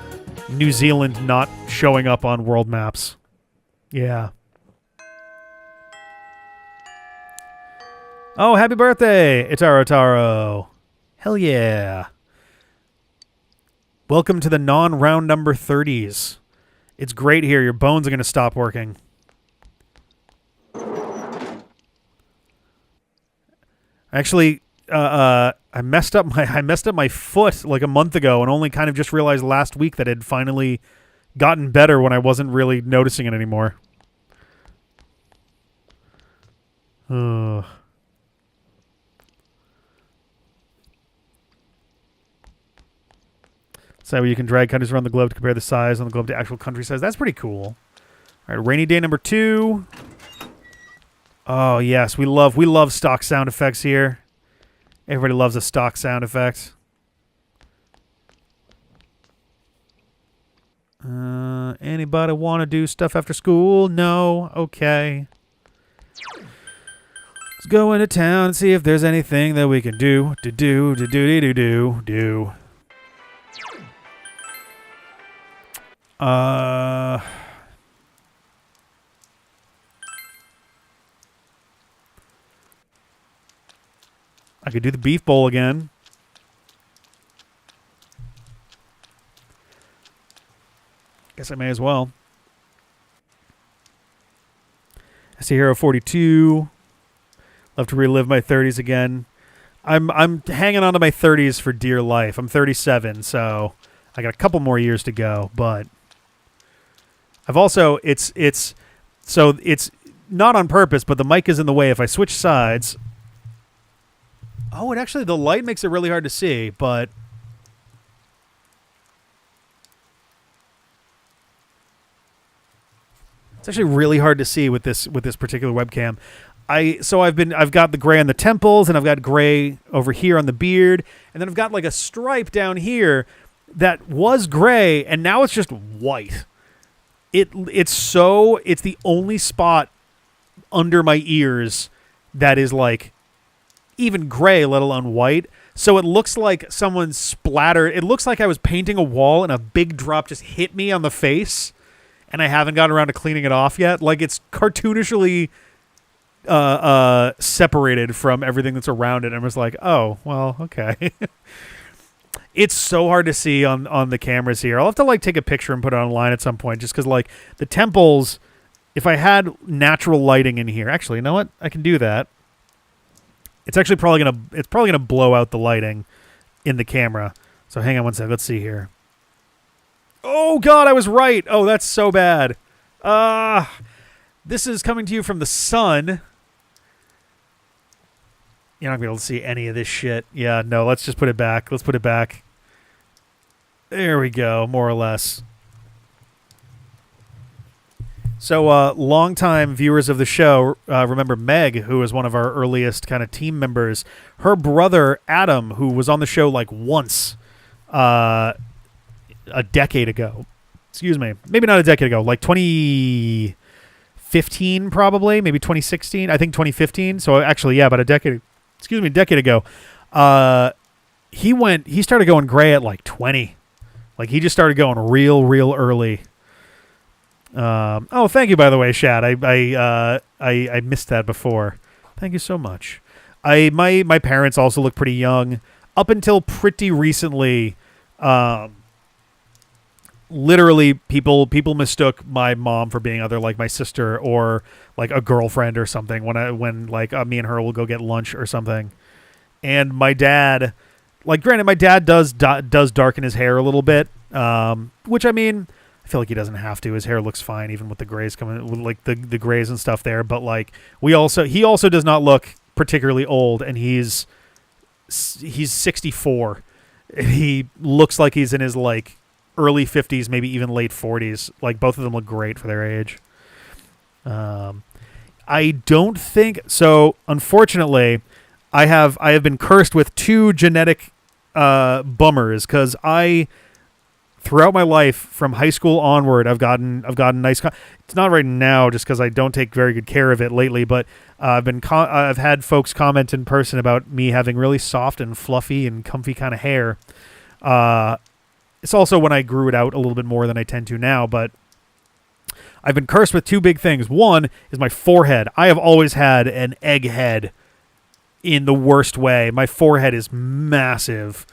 New Zealand not showing up on world maps. Yeah. Oh, happy birthday, Itaro Taro. Hell yeah. Welcome to the non-round number 30s. It's great here. Your bones are going to stop working. Actually, I messed up my foot like a month ago and only kind of just realized last week that it had finally gotten better when I wasn't really noticing it anymore. Ugh. So where you can drag countries around the globe to compare the size on the globe to actual country size. That's pretty cool. All right, rainy day number 2. Oh yes, we love stock sound effects here. Everybody loves a stock sound effect. Anybody want to do stuff after school? No? Okay. Let's go into town and see if there's anything that we can do. Do. I could do the beef bowl again. Guess I may as well. I see Hero 42. Love to relive my 30s again. I'm hanging on to my 30s for dear life. I'm 37, so I got a couple more years to go, but I've also it's not on purpose, but the mic is in the way. If I switch sides, the light makes it really hard to see, but it's actually really hard to see with this particular webcam. I've got the gray on the temples, and I've got gray over here on the beard, and then I've got like a stripe down here that was gray, and now it's just white. It's the only spot under my ears that is like even gray, let alone white. So it looks like someone splattered. It looks like I was painting a wall and a big drop just hit me on the face, and I haven't gotten around to cleaning it off yet. Like it's cartoonishly separated from everything that's around it. I'm just like, oh, well, okay. It's so hard to see on the cameras here. I'll have to like take a picture and put it online at some point, just because like the temples, if I had natural lighting in here, actually, you know what? I can do that. It's actually probably gonna blow out the lighting in the camera. So hang on one sec. Let's see here. Oh God, I was right. Oh, that's so bad. This is coming to you from the sun. You're not going to be able to see any of this shit. Yeah, no, let's just put it back. Let's put it back. There we go, more or less. So, longtime viewers of the show remember Meg, who was one of our earliest kind of team members. Her brother, Adam, who was on the show like once a decade ago. Excuse me. Maybe not a decade ago, like 2015 probably, maybe 2016. I think 2015. So, actually, yeah, about a decade ago. He started going gray at like 20. Like, he just started going real early. Oh, thank you, by the way, Shad. I missed that before. Thank you so much. My parents also look pretty young. Up until pretty recently, literally people mistook my mom for being either like my sister or like a girlfriend or something when me and her will go get lunch or something. And my dad, like, granted, my dad does darken his hair a little bit, which, I mean, I feel like he doesn't have to. His hair looks fine, even with the grays coming, like the grays and stuff there. But like he also does not look particularly old, and he's 64. He looks like he's in his like early 50s, maybe even late 40s. Like, both of them look great for their age. I don't think so. Unfortunately, I have been cursed with two genetic bummers, because throughout my life, from high school onward, I've gotten nice. It's not right now, just because I don't take very good care of it lately. But I've had folks comment in person about me having really soft and fluffy and comfy kind of hair. It's also when I grew it out a little bit more than I tend to now. But I've been cursed with two big things. One is my forehead. I have always had an egg head in the worst way. My forehead is massive.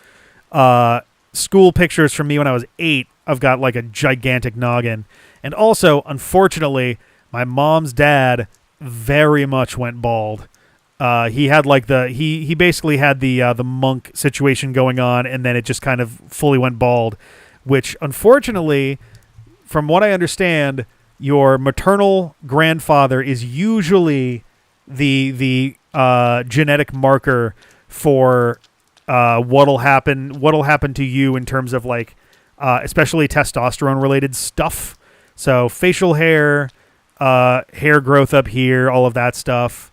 School pictures from me when I was 8, I've got like a gigantic noggin. And also, unfortunately, my mom's dad very much went bald. He had like he basically had the monk situation going on, and then it just kind of fully went bald, which, unfortunately, from what I understand, your maternal grandfather is usually the genetic marker for what'll happen to you in terms of like especially testosterone related stuff. So facial hair, hair growth up here, all of that stuff.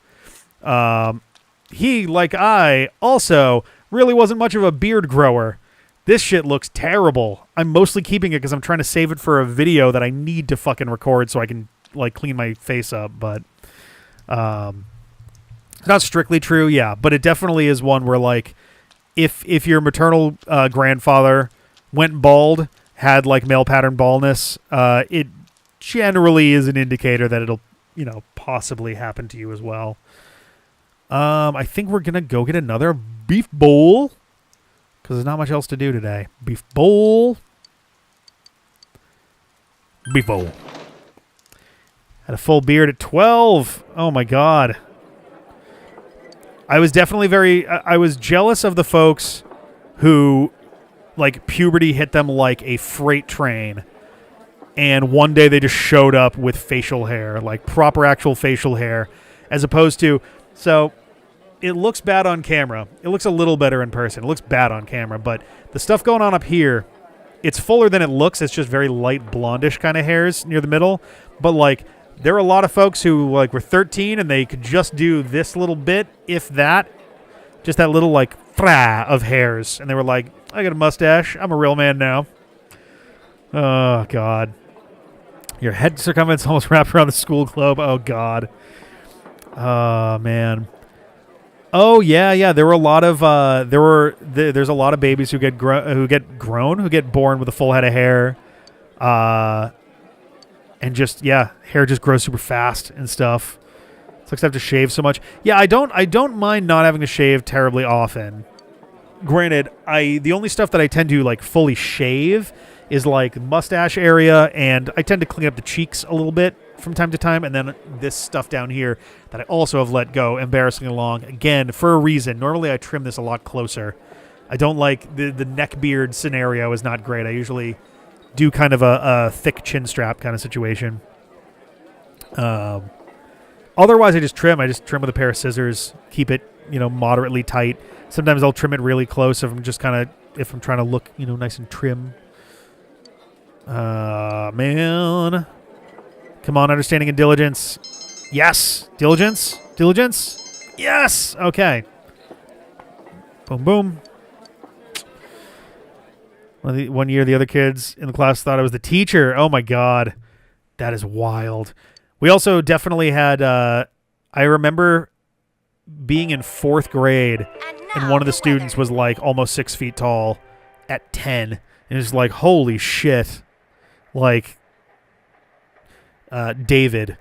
He, like I, also really wasn't much of a beard grower. This shit looks terrible. I'm mostly keeping it because I'm trying to save it for a video that I need to fucking record so I can like clean my face up. But it's not strictly true, yeah. But it definitely is one where like if your maternal grandfather went bald, had like male pattern baldness, it generally is an indicator that it'll possibly happen to you as well. I think we're gonna go get another beef bowl, because there's not much else to do today. Beef bowl. Beef bowl. Had a full beard at 12. Oh my god. I was definitely I was jealous of the folks who, like, puberty hit them like a freight train, and one day they just showed up with facial hair, like proper actual facial hair, as opposed to, so it looks bad on camera. It looks a little better in person. It looks bad on camera, but the stuff going on up here, it's fuller than it looks. It's just very light blondish kind of hairs near the middle. But like, there are a lot of folks who like were 13 and they could just do this little bit, if that, just that little like fra of hairs, and they were like, I got a mustache. I'm a real man now. Oh God. Your head circumference almost wrapped around the school globe. Oh God. Oh man. Oh yeah. There were a lot of there's a lot of babies who get born with a full head of hair, and just hair just grows super fast and stuff. It's like I have to shave so much. Yeah, I don't mind not having to shave terribly often. Granted, the only stuff that I tend to like fully shave is like mustache area, and I tend to clean up the cheeks a little bit from time to time, and then this stuff down here that I also have let go embarrassingly long, again, for a reason. Normally I trim this a lot closer. I don't like the neck beard scenario is not great. I usually do kind of a thick chin strap kind of situation. Otherwise I just trim with a pair of scissors, keep it moderately tight. Sometimes I'll trim it really close if I'm just if I'm trying to look, nice and trim. Man. Come on, understanding and diligence. Yes. Diligence. Yes. Okay. Boom, boom. One year, the other kids in the class thought I was the teacher. Oh, my God. That is wild. We also definitely had, I remember being in 4th grade, and one of the students was like almost 6 feet tall at 10. And it was like, holy shit. Like, David.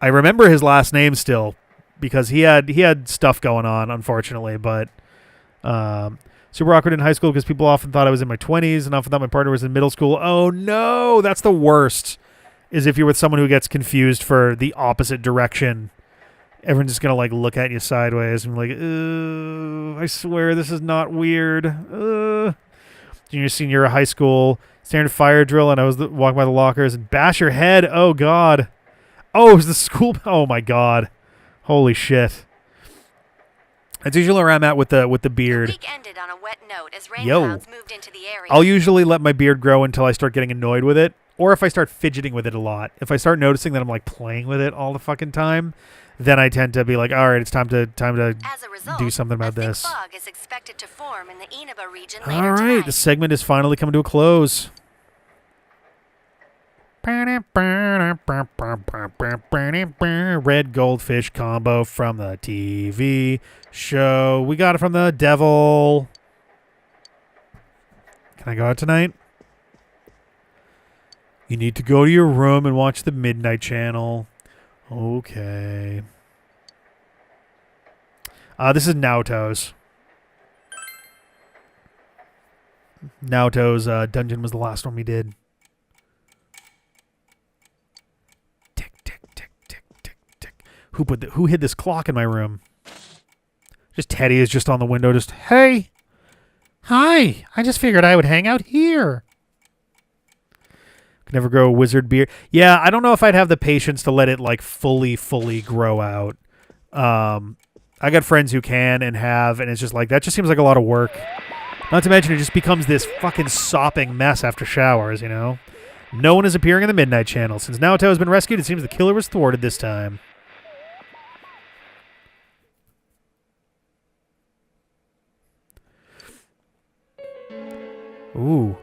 I remember his last name still because he had stuff going on, unfortunately, but super awkward in high school because people often thought I was in my 20s and often thought my partner was in middle school. Oh, no. That's the worst, is if you're with someone who gets confused for the opposite direction. Everyone's just going to, like, look at you sideways and be like, I swear this is not weird. Junior, senior of high school, standard fire drill, and I was walking by the lockers and bash your head. Oh, God. Oh, it was the school. Oh, my God. Holy shit. That's usually where I'm at with the beard. The week ended on a wet note as rain clouds moved into the area. I'll usually let my beard grow until I start getting annoyed with it, or if I start fidgeting with it a lot. If I start noticing that I'm, like, playing with it all the fucking time, then I tend to be like, all right, it's time to As a result, do something about a thick this. fog is expected to form in the Inaba region later All right, tonight. the segment is finally coming to a close. Red goldfish combo from the TV show. We got it from the devil. Can I go out tonight? You need to go to your room and watch the Midnight Channel. Okay. This is Naoto's. Naoto's dungeon was the last one we did. Tick, tick, tick, tick, tick, tick. Who hid this clock in my room? Just Teddy is just on the window, just, hey. Hi. I just figured I would hang out here. Could never grow a wizard beard. Yeah, I don't know if I'd have the patience to let it, like, fully grow out. I got friends who can and have, and it's just like, that just seems like a lot of work. Not to mention, it just becomes this fucking sopping mess after showers, No one is appearing in the Midnight Channel. Since Naoto has been rescued, it seems the killer was thwarted this time. Ooh.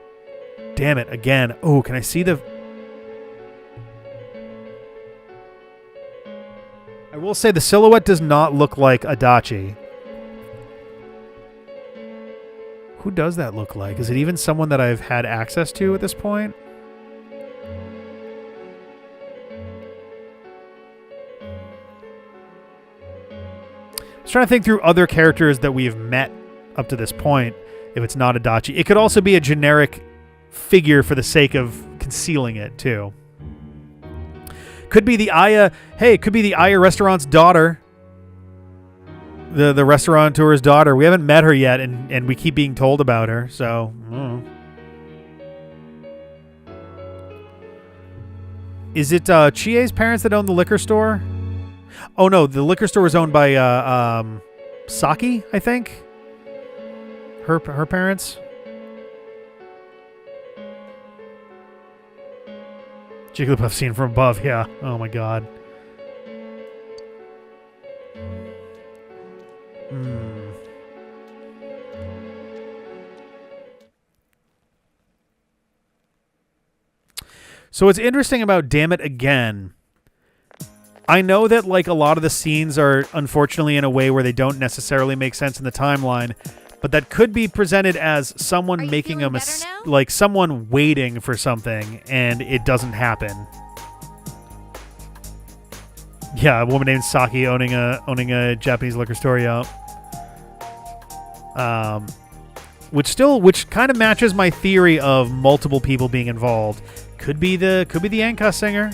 Damn it, again. Oh, can I see the... I will say the silhouette does not look like Adachi. Who does that look like? Is it even someone that I've had access to at this point? I was trying to think through other characters that we've met up to this point, if it's not Adachi. It could also be a generic figure for the sake of concealing it, too. Could be the Aya... Hey, it could be the Aya restaurant's daughter. The restaurateur's daughter. We haven't met her yet, and we keep being told about her, so... Is it Chie's parents that own the liquor store? Oh, no, the liquor store is owned by Saki, I think? Her parents? Jigglypuff seen from above, yeah. Oh my god. So what's interesting about Damn It Again, I know that like a lot of the scenes are unfortunately in a way where they don't necessarily make sense in the timeline, but that could be presented as someone making a like someone waiting for something and it doesn't happen. Yeah, a woman named Saki owning a Japanese liquor store, yeah. Which kind of matches my theory of multiple people being involved. Could be the Enka singer.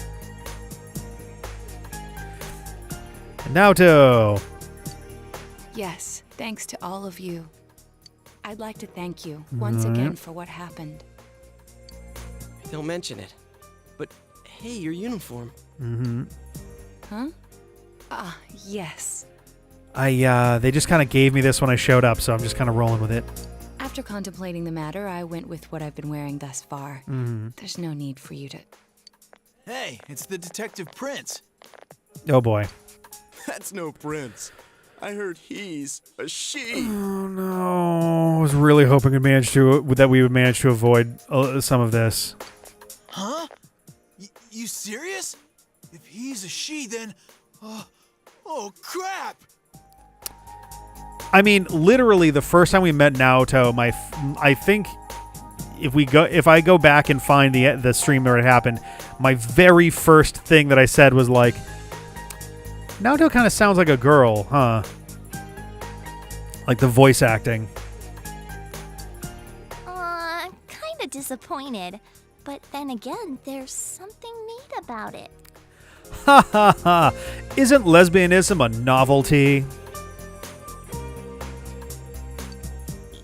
Naoto. Yes, thanks to all of you. I'd like to thank you once again for what happened. Don't mention it. But hey, your uniform. Huh? Ah, yes. They just kind of gave me this when I showed up, so I'm just kind of rolling with it. After contemplating the matter, I went with what I've been wearing thus far. There's no need for you to... Hey, it's the Detective Prince. Oh boy. That's no prince. I heard he's a she. Oh no! I was really hoping that we would manage to avoid some of this. Huh? You serious? If he's a she, then... oh, crap! I mean, literally, the first time we met Naoto, I think if I go back and find the stream where it happened, my very first thing that I said was like, Naoto kind of sounds like a girl, huh? Like the voice acting. Kinda disappointed. But then again, there's something neat about it. Ha ha ha! Isn't lesbianism a novelty?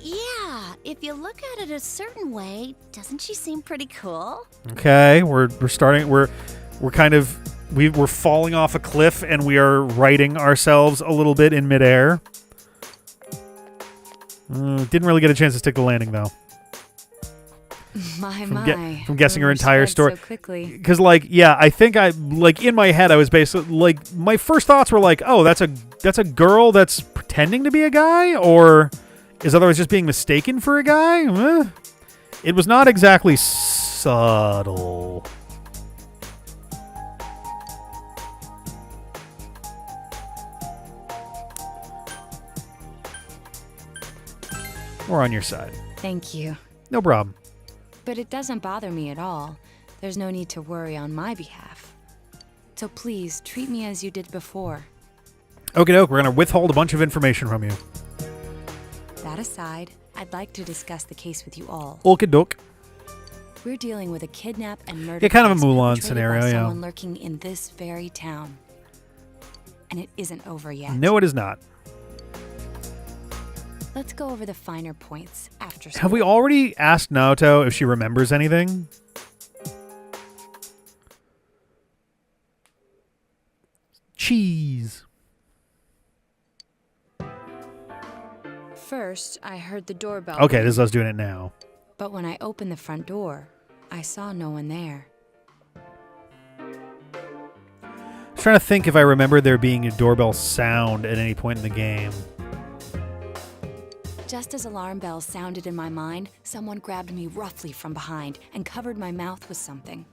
Yeah, if you look at it a certain way, doesn't she seem pretty cool? Okay, we're starting. We're falling off a cliff, and we are righting ourselves a little bit in midair. Didn't really get a chance to stick the landing though. From guessing her entire story. So quickly. Because I think in my head I was basically my first thoughts were like, oh, that's a girl that's pretending to be a guy, or is otherwise just being mistaken for a guy. It was not exactly subtle. We're on your side. Thank you. No problem. But it doesn't bother me at all. There's no need to worry on my behalf. So please, treat me as you did before. Okie doke, we're going to withhold a bunch of information from you. That aside, I'd like to discuss the case with you all. Okie doke. We're dealing with a kidnap and murder. Yeah, kind of a case Mulan perpetrated scenario, by yeah. someone lurking in this very town. And it isn't over yet. No, it is not. Let's go over the finer points after school. Have we already asked Naoto if she remembers anything? Cheese. First, I heard the doorbell. Okay, this is us doing it now. But when I opened the front door, I saw no one there. I was trying to think if I remember there being a doorbell sound at any point in the game. Just as alarm bells sounded in my mind, someone grabbed me roughly from behind and covered my mouth with something.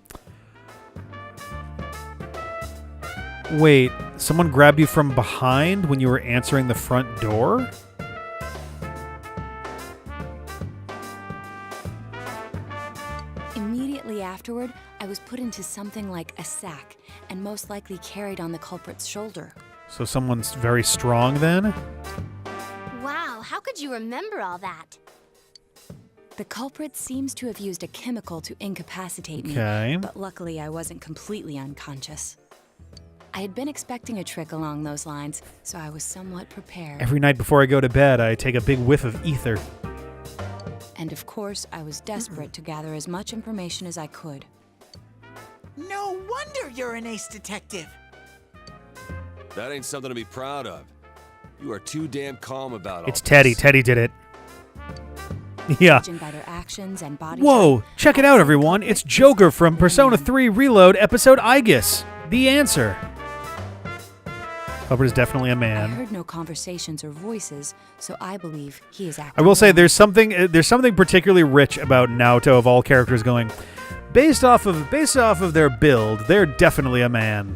Wait, someone grabbed you from behind when you were answering the front door? Immediately afterward, I was put into something like a sack and most likely carried on the culprit's shoulder. So someone's very strong then? Wow, how could you remember all that? The culprit seems to have used a chemical to incapacitate Okay. me, but luckily I wasn't completely unconscious. I had been expecting a trick along those lines, so I was somewhat prepared. Every night before I go to bed, I take a big whiff of ether. And of course, I was desperate to gather as much information as I could. No wonder you're an ace detective. That ain't something to be proud of. You are too damn calm about all It's Teddy. this. Teddy did it. Yeah. Judging by their actions and body Whoa, type, check it I out, saw everyone. culprit It's Joker just from like Persona man. 3 Reload episode Aegis. The answer. Culprit is definitely a I man. heard no conversations or voices, so I believe he is I acting will say alone. there's something particularly rich about Naoto of all characters going, based off of their build, they're definitely a man.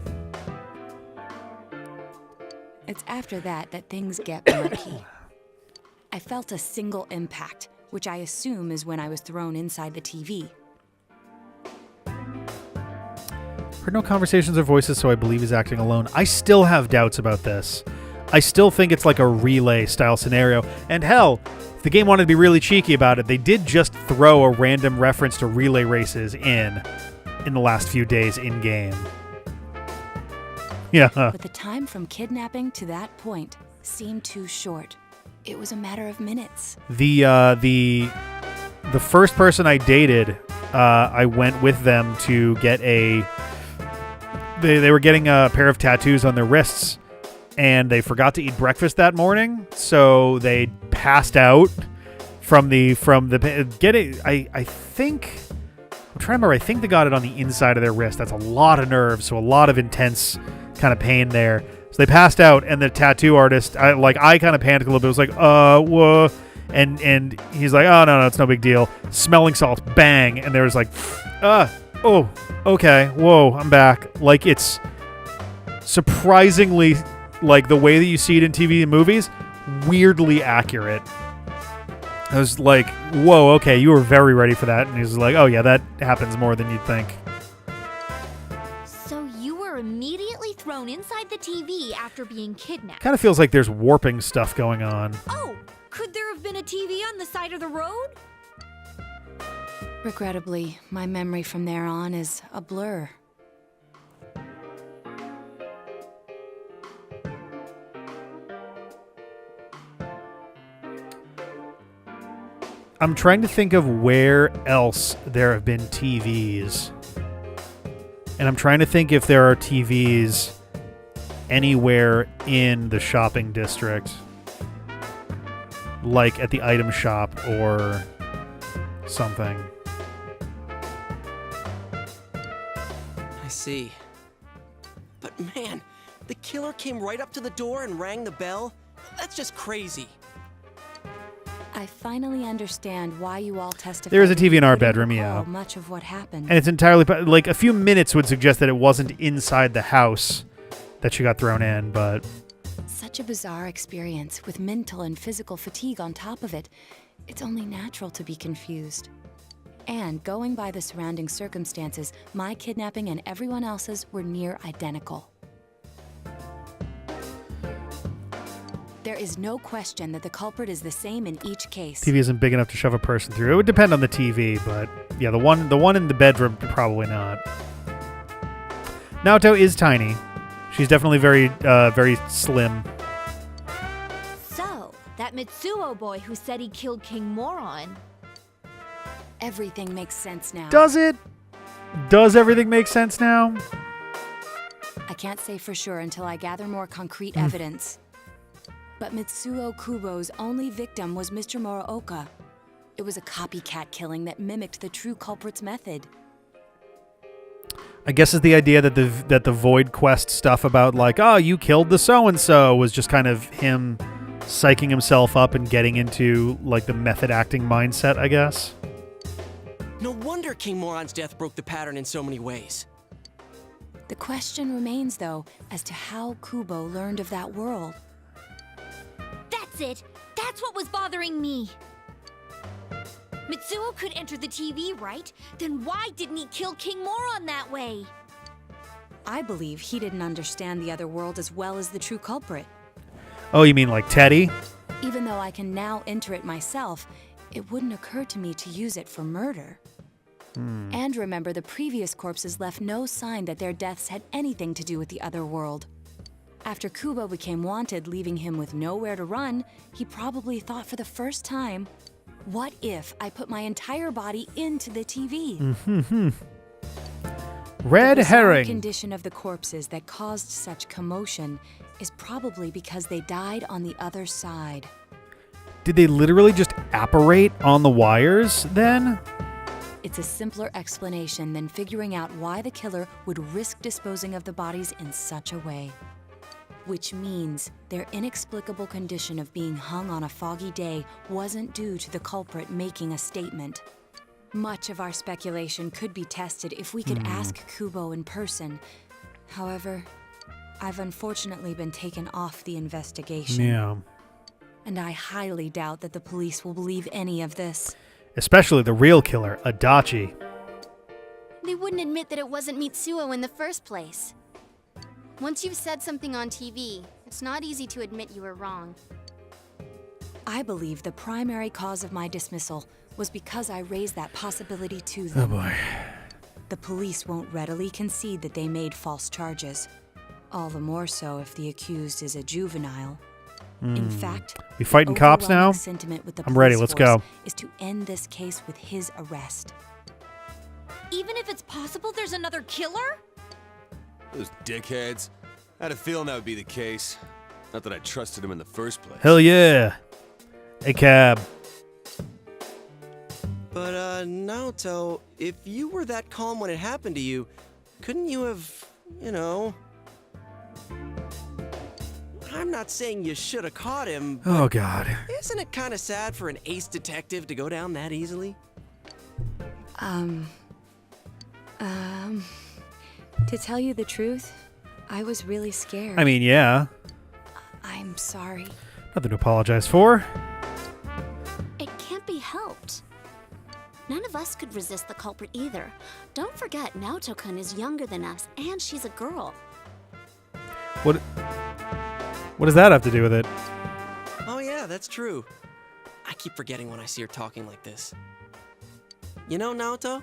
It's after that things get murky. I felt a single impact, which I assume is when I was thrown inside the TV. Heard no conversations or voices, so I believe he's acting alone. I still have doubts about this. I still think it's like a relay style scenario. And hell, if the game wanted to be really cheeky about it, they did just throw a random reference to relay races in the last few days in game. Yeah. But the time from kidnapping to that point seemed too short. It was a matter of minutes. The first person I dated, I went with them to get they were getting a pair of tattoos on their wrists, and they forgot to eat breakfast that morning, so they passed out from the getting. I think I'm trying to remember. I think they got it on the inside of their wrist. That's a lot of nerves, so a lot of intense kind of pain there. So they passed out, and the tattoo artist, I kind of panicked a little bit. I was like, whoa. And he's like, oh, no, it's no big deal. Smelling salts, bang. And there was like, oh, okay, whoa, I'm back. Like, it's surprisingly, like, the way that you see it in TV and movies, weirdly accurate. I was like, whoa, okay, you were very ready for that. And he's like, oh, yeah, that happens more than you'd think. So you were immediately thrown inside the TV after being kidnapped. Kind of feels like there's warping stuff going on. Oh, could there have been a TV on the side of the road? Regrettably, my memory from there on is a blur. I'm trying to think of where else there have been TVs. And I'm trying to think if there are TVs anywhere in the shopping district. Like at the item shop or something. I see. But man, the killer came right up to the door and rang the bell? That's just crazy. I finally understand why you all testified. There is a TV in our you couldn't bedroom, recall yeah. Much of what happened. And it's entirely, like, a few minutes would suggest that it wasn't inside the house that she got thrown in, but... Such a bizarre experience, with mental and physical fatigue on top of it. It's only natural to be confused. And going by the surrounding circumstances, my kidnapping and everyone else's were near identical. There is no question that the culprit is the same in each case. TV isn't big enough to shove a person through. It would depend on the TV, but yeah, the one in the bedroom, probably not. Naoto is tiny. She's definitely very slim. So, that Mitsuo boy who said he killed King Moron. Everything makes sense now. Does it? Does everything make sense now? I can't say for sure until I gather more concrete evidence. But Mitsuo Kubo's only victim was Mr. Muraoka. It was a copycat killing that mimicked the true culprit's method. I guess it's the idea that the Void Quest stuff about, like, oh, you killed the so-and-so was just kind of him psyching himself up and getting into, like, the method acting mindset, I guess. No wonder King Moron's death broke the pattern in so many ways. The question remains, though, as to how Kubo learned of that world. That's it! That's what was bothering me! Mitsuo could enter the TV, right? Then why didn't he kill King Moron that way? I believe he didn't understand the other world as well as the true culprit. Oh, you mean like Teddy? Even though I can now enter it myself, it wouldn't occur to me to use it for murder. And remember, the previous corpses left no sign that their deaths had anything to do with the other world. After Kubo became wanted, leaving him with nowhere to run, he probably thought for the first time, what if I put my entire body into the TV? Red The herring. condition of the corpses that caused such commotion is probably because they died on the other side. Did they literally just apparate on the wires then? It's a simpler explanation than figuring out why the killer would risk disposing of the bodies in such a way. Which means their inexplicable condition of being hung on a foggy day wasn't due to the culprit making a statement. Much of our speculation could be tested if we could ask Kubo in person. However, I've unfortunately been taken off the investigation. Yeah. And I highly doubt that the police will believe any of this. Especially the real killer, Adachi. They wouldn't admit that it wasn't Mitsuo in the first place. Once you've said something on TV, it's not easy to admit you were wrong. I believe the primary cause of my dismissal was because I raised that possibility to them. Oh boy. The police won't readily concede that they made false charges. All the more so if the accused is a juvenile. In fact, We fighting cops now? overwhelming sentiment with the I'm ready, police let's go. force is to end this case with his arrest. Even if it's possible there's another killer? Those dickheads. I had a feeling that would be the case. Not that I trusted him in the first place. Hell yeah. A cab. But, Naoto, if you were that calm when it happened to you, couldn't you have, you know... I'm not saying you should have caught him, but Oh, God. isn't it kind of sad for an ace detective to go down that easily? To tell you the truth, I was really scared. I mean, yeah. I'm sorry. Nothing to apologize for. It can't be helped. None of us could resist the culprit either. Don't forget, Naoto-kun is younger than us, and she's a girl. What does that have to do with it? Oh yeah, that's true. I keep forgetting when I see her talking like this. You know, Naoto?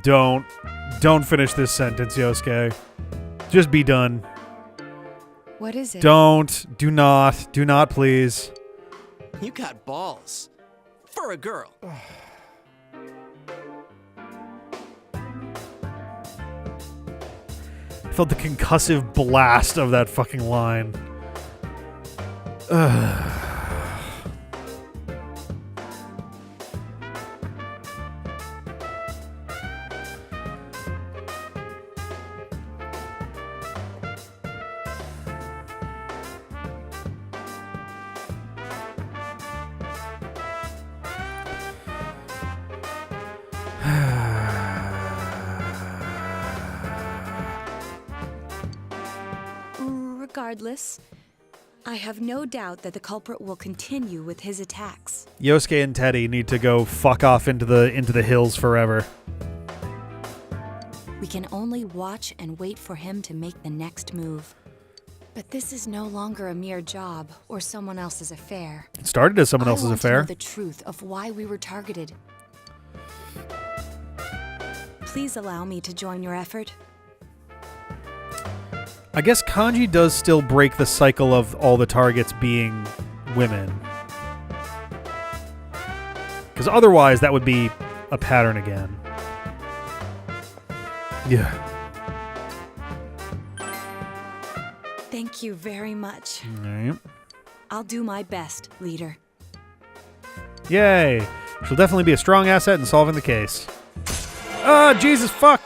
Don't finish this sentence, Yosuke. Just be done. What is it? Do not, please. You got balls. For a girl. I felt the concussive blast of that fucking line. Ugh. Regardless, I have no doubt that the culprit will continue with his attacks. Yosuke and Teddy need to go fuck off into the hills forever. We can only watch and wait for him to make the next move. But this is no longer a mere job or someone else's affair. It started as someone else's I want to affair. know the truth of why we were targeted. Please allow me to join your effort. I guess kanji does still break the cycle of all the targets being women. Because otherwise, that would be a pattern again. Yeah. Thank you very much. Alright. I'll do my best, leader. Yay. She'll definitely be a strong asset in solving the case. Ah, Jesus, fuck.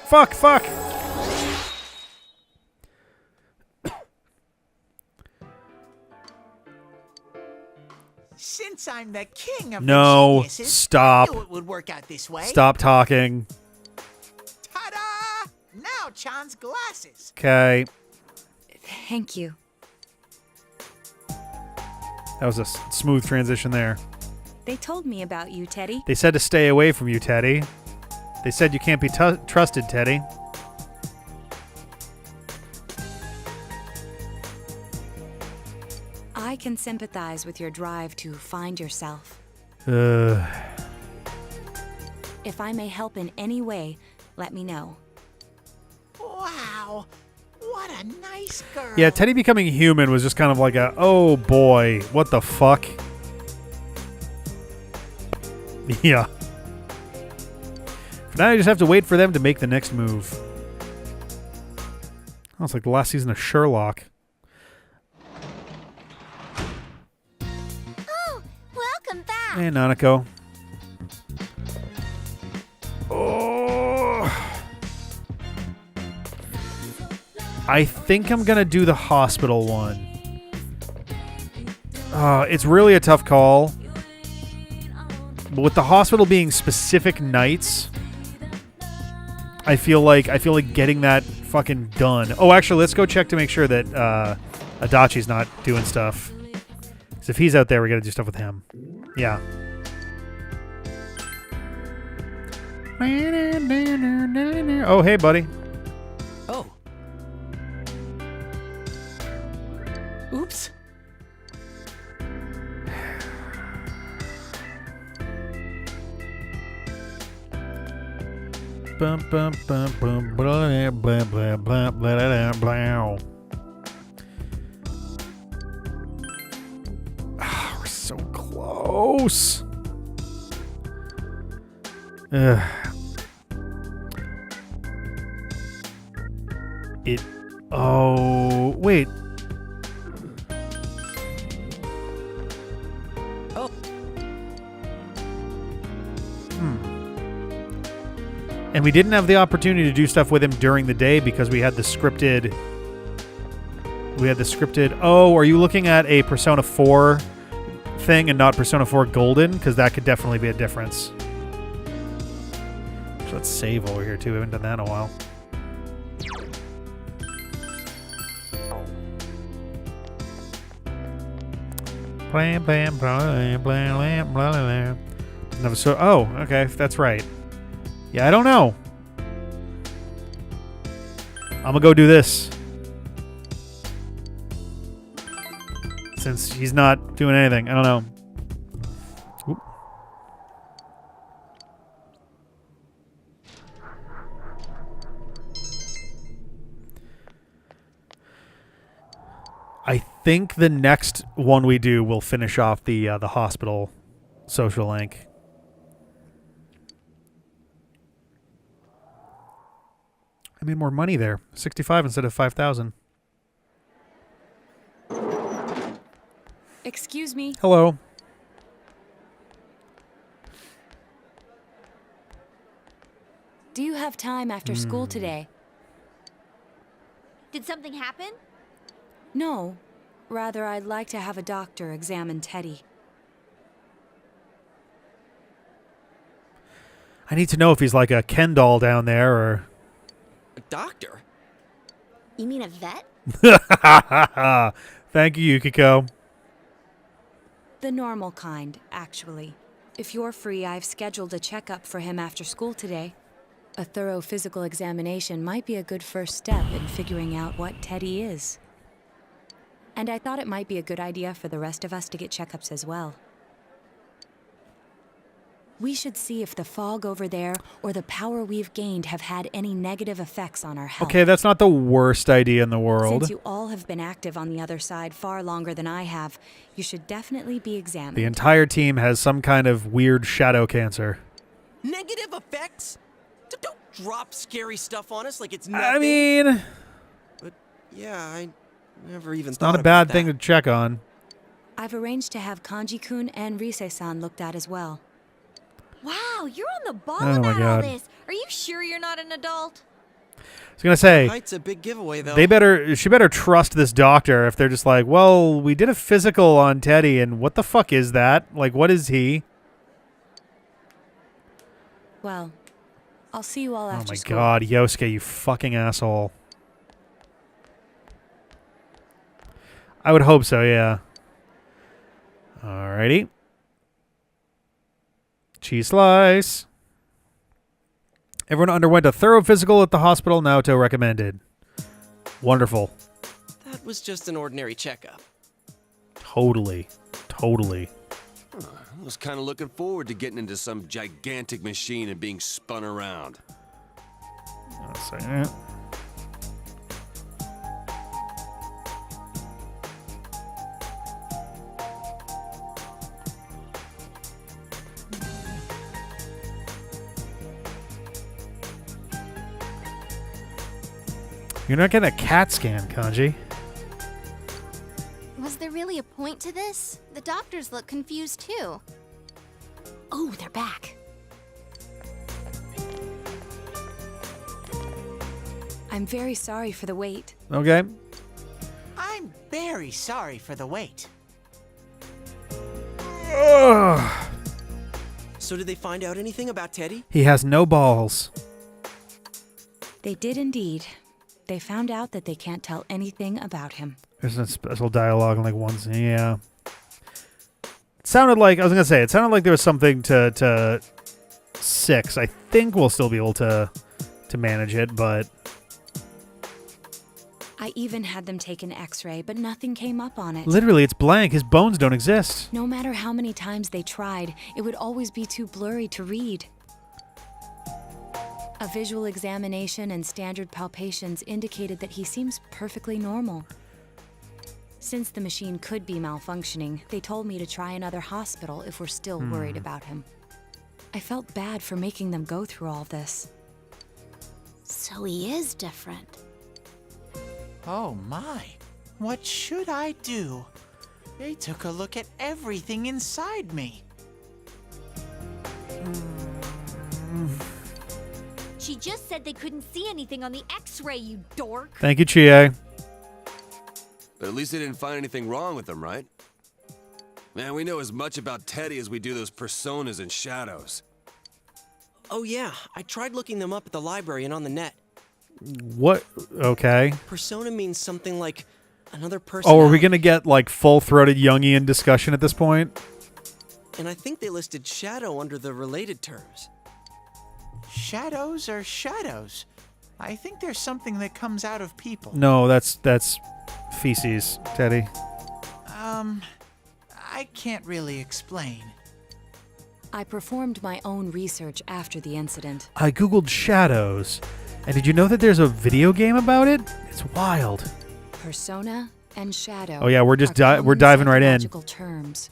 Since I'm the king of No, the geniuses, stop. I knew it would work out this way. Stop talking. Ta-da! Now Chan's glasses. Okay. Thank you. That was a smooth transition there. They told me about you, Teddy. They said to stay away from you, Teddy. They said you can't be trusted, Teddy. I can sympathize with your drive to find yourself. Uh, If I may help in any way, let me know. Wow, what a nice girl. yeah, Teddy becoming human was just kind of like a, oh boy, what the fuck? Yeah. For now, you just have to wait for them to make the next move. Oh, it's like the last season of Sherlock. Oh, welcome back. Hey, Nanako. Oh. I think I'm going to do the hospital one. It's really a tough call. But with the hospital being specific nights, I feel like getting that fucking done. Oh, actually, let's go check to make sure that Adachi's not doing stuff. Because if he's out there, we got to do stuff with him. Yeah. Oh, hey, buddy. Oh. Oops. Bum, bum, bum, bum, blah, blah, blah, blah, blah, blah, blah. Ah, we're so close. Ugh. Oh, wait. And we didn't have the opportunity to do stuff with him during the day because we had the scripted... Oh, are you looking at a Persona 4 thing and not Persona 4 Golden? Because that could definitely be a difference. So let's save over here, too. We haven't done that in a while. Blam, blam, blam, blam, blam, blam. Never so. Oh, okay, that's right. Yeah, I don't know. I'm gonna go do this. Since he's not doing anything. I don't know. Oop. I think the next one we do will finish off the hospital social link. I made more money there. 65 instead of 5,000. Excuse me. Hello. Do you have time after school today? Did something happen? No. Rather, I'd like to have a doctor examine Teddy. I need to know if he's like a Ken doll down there or... A doctor? You mean a vet? Thank you, Yukiko. The normal kind, actually. If you're free, I've scheduled a checkup for him after school today. A thorough physical examination might be a good first step in figuring out what Teddy is. And I thought it might be a good idea for the rest of us to get checkups as well. We should see if the fog over there or the power we've gained have had any negative effects on our health. Okay, that's not the worst idea in the world. Since you all have been active on the other side far longer than I have, you should definitely be examined. The entire team has some kind of weird shadow cancer. Negative effects? Don't drop scary stuff on us like it's nothing. I mean... But yeah, I never even It's thought not a about bad that. thing to check on. I've arranged to have Kanji-kun and Rise-san looked at as well. Wow, you're on the ball Oh my about all God. this. Are you sure you're not an adult? I was going to say... Height's a big giveaway, though. She better trust this doctor if they're just like, well, we did a physical on Teddy, and what the fuck is that? Like, what is he? Well, I'll see you all Oh after my school. God, Yosuke, you fucking asshole. I would hope so, yeah. Alrighty. Cheese slice. Everyone underwent a thorough physical at the hospital. Naoto recommended. Wonderful. That was just an ordinary checkup. Totally. Totally. I was kind of looking forward to getting into some gigantic machine and being spun around. One second. You're not getting a CAT scan, Kanji. Was there really a point to this? The doctors look confused too. Oh, they're back. I'm very sorry for the wait. Okay. I'm very sorry for the wait. Ugh. So did they find out anything about Teddy? He has no balls. They did indeed. They found out that they can't tell anything about him. There's a special dialogue in like one scene. Yeah. It sounded like, I was going to say, it sounded like there was something to 6. I think we'll still be able to manage it, but... I even had them take an x-ray, but nothing came up on it. Literally, it's blank. His bones don't exist. No matter how many times they tried, it would always be too blurry to read. A visual examination and standard palpations indicated that he seems perfectly normal. Since the machine could be malfunctioning, they told me to try another hospital if we're still worried about him. I felt bad for making them go through all this. So he is different. Oh my, what should I do? They took a look at everything inside me. She just said they couldn't see anything on the X-ray, you dork. Thank you, Chie. But at least they didn't find anything wrong with them, right? Man, we know as much about Teddy as we do those personas and shadows. Oh yeah, I tried looking them up at the library and on the net. What? Okay. Persona means something like another person. Oh, are we going to get like full-throated Jungian discussion at this point? And I think they listed shadow under the related terms. Shadows are shadows. I think there's something that comes out of people. No, that's feces, Teddy. I can't really explain. I performed my own research after the incident. I googled shadows, and did you know that there's a video game about it? It's wild. Persona and shadow. Oh yeah, we're just are we're diving right in. psychological terms.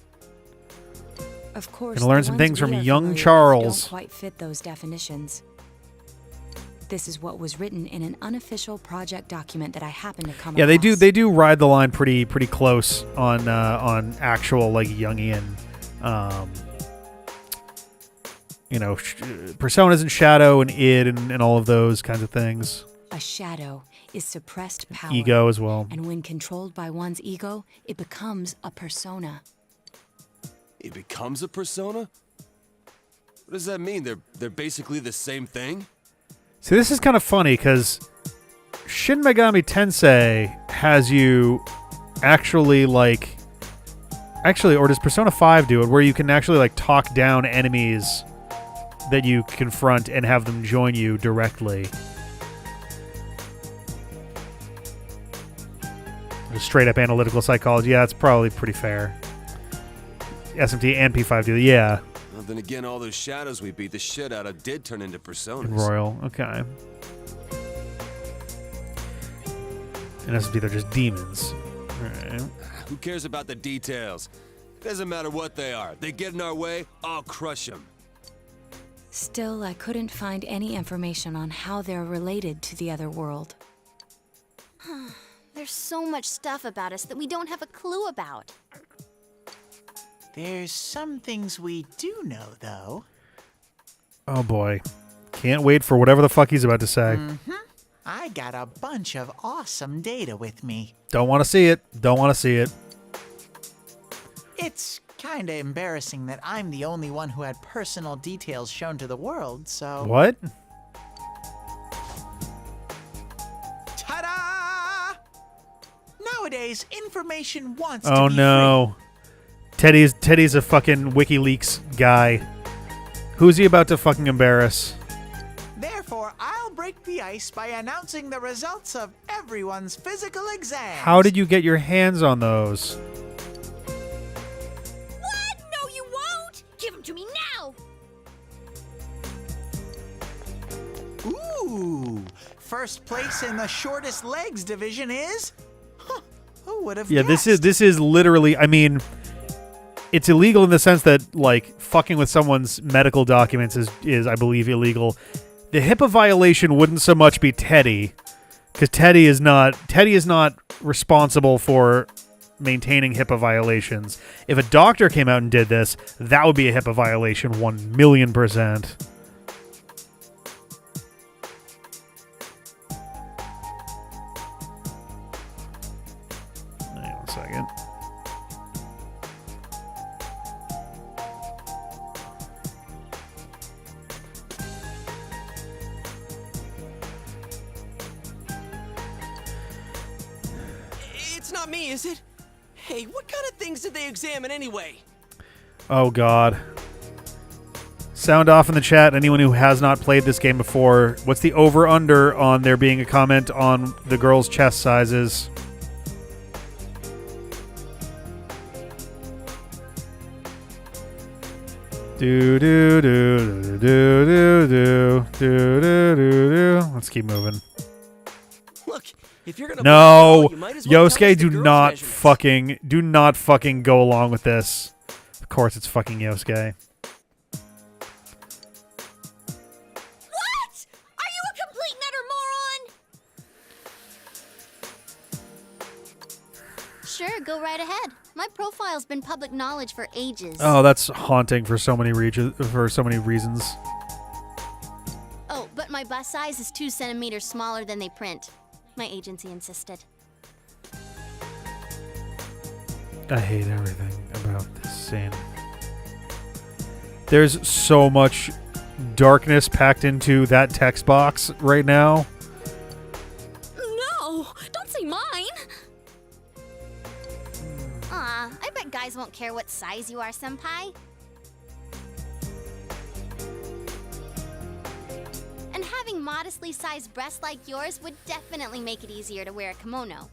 Of course, Gonna learn the some ones things from we are young familiar with Charles. don't quite fit those definitions. This is what was written in an unofficial project document that I happened to come Yeah, across. they do ride the line pretty close on actual like Jungian, personas and shadow and id and all of those kinds of things. A shadow is suppressed power. Ego as well. And when controlled by one's ego, it becomes a persona. It becomes a persona? What does that mean? They're basically the same thing? See, this is kind of funny because Shin Megami Tensei has you actually, or does Persona 5 do it, where you can actually like talk down enemies that you confront and have them join you directly. Just straight up analytical psychology. Yeah, it's probably pretty fair. SMT and P5 do that. Yeah. Well, then again, all those shadows we beat the shit out of did turn into personas. And Royal. Okay. In SMT, they're just demons. All right. Who cares about the details? Doesn't matter what they are. They get in our way, I'll crush them. Still, I couldn't find any information on how they're related to the other world. There's so much stuff about us that we don't have a clue about. There's some things we do know, though. Oh boy. Can't wait for whatever the fuck he's about to say. Mm-hmm. I got a bunch of awesome data with me. Don't want to see it. Don't want to see it. It's kinda embarrassing that I'm the only one who had personal details shown to the world, so... What? Ta-da! Nowadays, information wants to Oh be no. Teddy's a fucking WikiLeaks guy. Who's he about to fucking embarrass? free. Therefore, I'll break the ice by announcing the results of everyone's physical exams. How did you get your hands on those? What? No, you won't! Give them to me now! Ooh! First place in the shortest legs division is... Huh, who would have Yeah, guessed? this is literally, I mean, it's illegal in the sense that like fucking with someone's medical documents is I believe illegal. The HIPAA violation wouldn't so much be Teddy, because Teddy is not responsible for maintaining HIPAA violations. If a doctor came out and did this, that would be a HIPAA violation 1,000,000%. Hang on a second. It's not me, is it? Hey, what kind of things did they examine anyway? Oh god. Sound off in the chat, anyone who has not played this game before. What's the over-under on there being a comment on the girls' chest sizes? Do do do do do do do do do do. Let's keep moving. Look, if you're gonna No, you might as well tell us Yosuke, the girls' measurements. do not fucking go along with this. Of course, it's fucking Yosuke. What? Are you a complete and utter moron? Sure, go right ahead. My profile's been public knowledge for ages. Oh, that's haunting for so many reasons. Oh, but my bus size is 2 centimeters smaller than they print. My agency insisted. I hate everything about this scene. There's so much darkness packed into that text box right now. No! Don't say mine! Aw, I bet guys won't care what size you are, senpai. And having modestly sized breasts like yours would definitely make it easier to wear a kimono.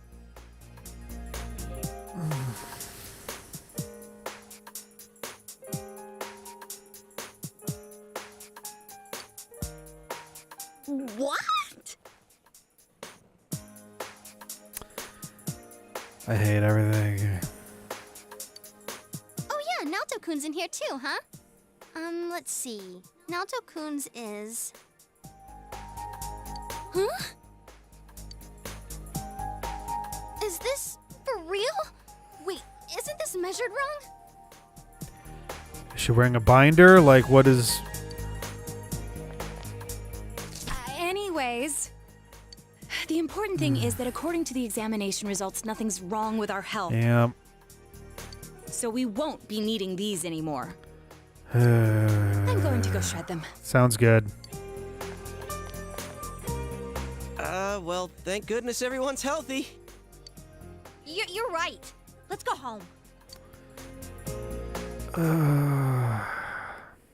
What? I hate everything. Oh yeah, Naoto-kun's in here too, huh? Let's see. Naoto-kun's is... Huh? Is this for real? Wait, isn't this measured wrong? Is she wearing a binder? Like, what is... Anyways, the important thing is that according to the examination results, nothing's wrong with our health. Yeah. So we won't be needing these anymore. I'm going to go shred them. Sounds good. Well, thank goodness everyone's healthy. You're right. Let's go home.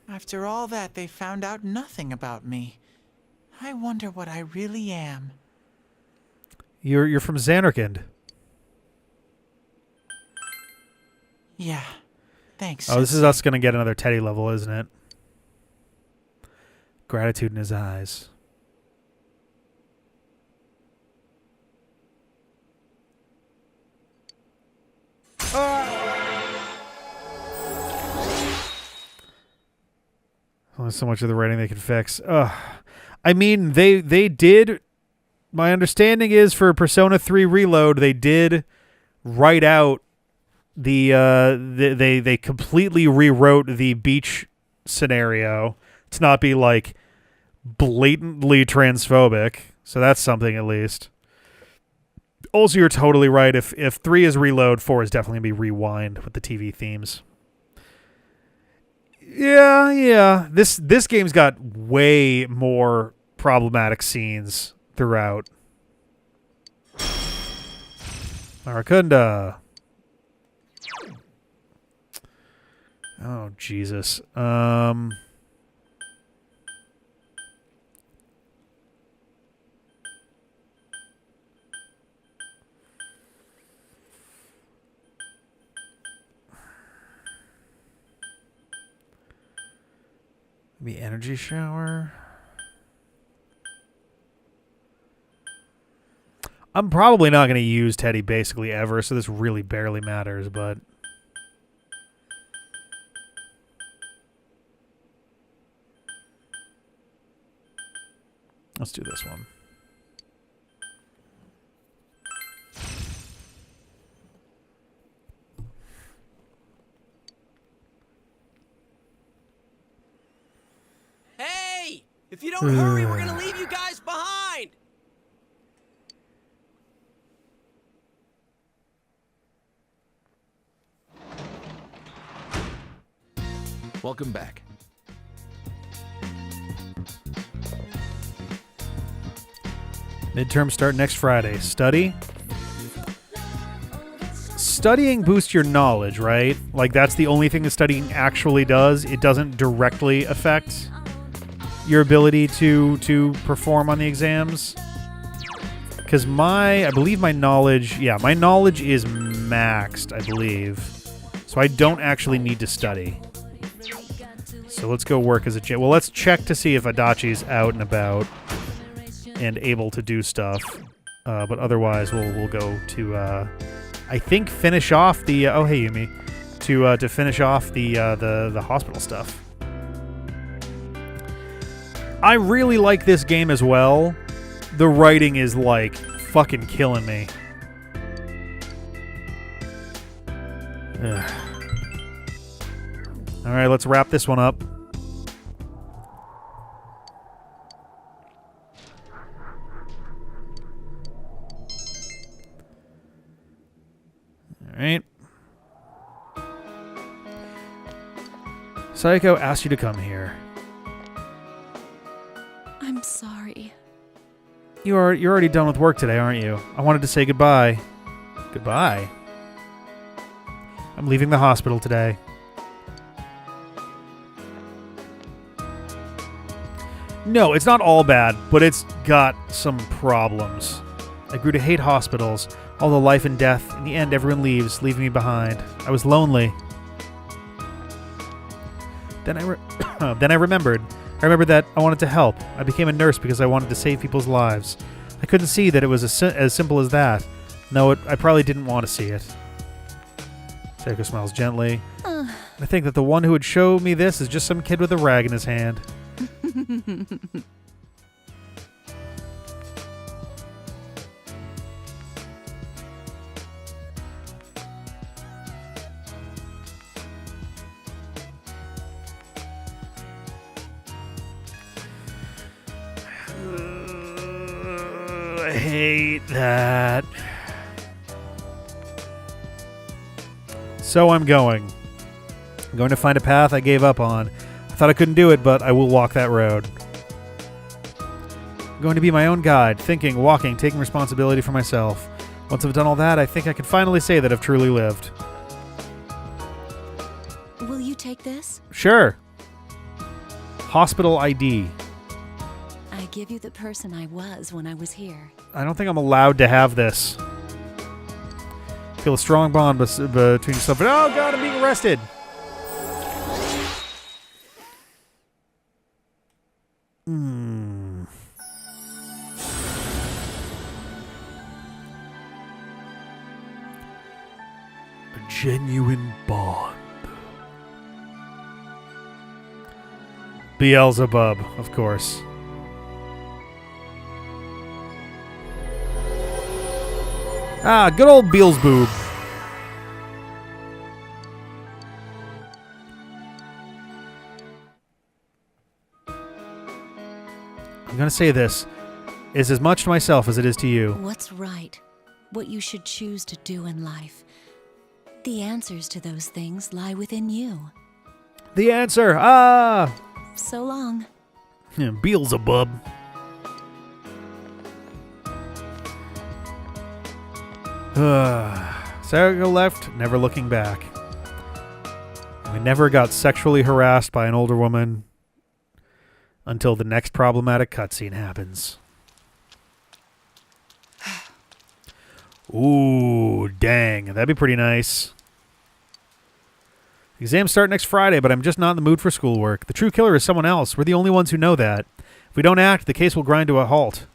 After all that, they found out nothing about me. I wonder what I really am. You're from Xanarkand. Yeah. Thanks. Oh, this is us gonna get another Teddy level, isn't it? Gratitude in his eyes. Only so much of the writing they can fix. I mean, they did. My understanding is for Persona 3 Reload, they did write out they completely rewrote the beach scenario to not be like blatantly transphobic. So that's something at least. Also, you're totally right. If 3 is Reload, 4 is definitely going to be Rewind with the TV themes. Yeah. This game's got way more problematic scenes throughout. Marakunda. Oh, Jesus. Maybe energy shower. I'm probably not going to use Teddy basically ever, so this really barely matters, but... Let's do this one. Hey! If you don't hurry, we're gonna leave you guys behind! Welcome back. Midterms start next Friday. Study. Studying boosts your knowledge, right? Like, that's the only thing that studying actually does. It doesn't directly affect your ability to perform on the exams. Because I believe my knowledge, my knowledge is maxed, I believe. So I don't actually need to study. So let's go work as a... Well, let's check to see if Adachi's out and about and able to do stuff. But otherwise, we'll go to... I think finish off the... oh, hey, Yumi. To finish off the hospital stuff. I really like this game as well. The writing is, like, fucking killing me. Ugh. All right, let's wrap this one up. Right? Psycho asked you to come here. I'm sorry. You're already done with work today, aren't you? I wanted to say goodbye. Goodbye? I'm leaving the hospital today. No, it's not all bad, but it's got some problems. I grew to hate hospitals, all the life and death. In the end, everyone leaves, leaving me behind. I was lonely. Then I remembered. I remembered that I wanted to help. I became a nurse because I wanted to save people's lives. I couldn't see that it was as simple as that. No, I probably didn't want to see it. Seiko smiles gently. I think that the one who would show me this is just some kid with a rag in his hand. I hate that. So I'm going. I'm going to find a path I gave up on. I thought I couldn't do it, but I will walk that road. I'm going to be my own guide, thinking, walking, taking responsibility for myself. Once I've done all that, I think I can finally say that I've truly lived. Will you take this? Sure. Hospital ID. I give you the person I was when I was here. I don't think I'm allowed to have this. Feel a strong bond between yourself and... Oh, God, I'm being arrested. A genuine bond. Beelzebub, of course. Ah, good old Beelzebub. I'm going to say this is as much to myself as it is to you. What's right? What you should choose to do in life. The answers to those things lie within you. The answer! Ah! So long. Beelzebub. Sarah left, never looking back. We never got sexually harassed by an older woman until the next problematic cutscene happens. Ooh, dang. That'd be pretty nice. Exams start next Friday, but I'm just not in the mood for schoolwork. The true killer is someone else. We're the only ones who know that. If we don't act, the case will grind to a halt.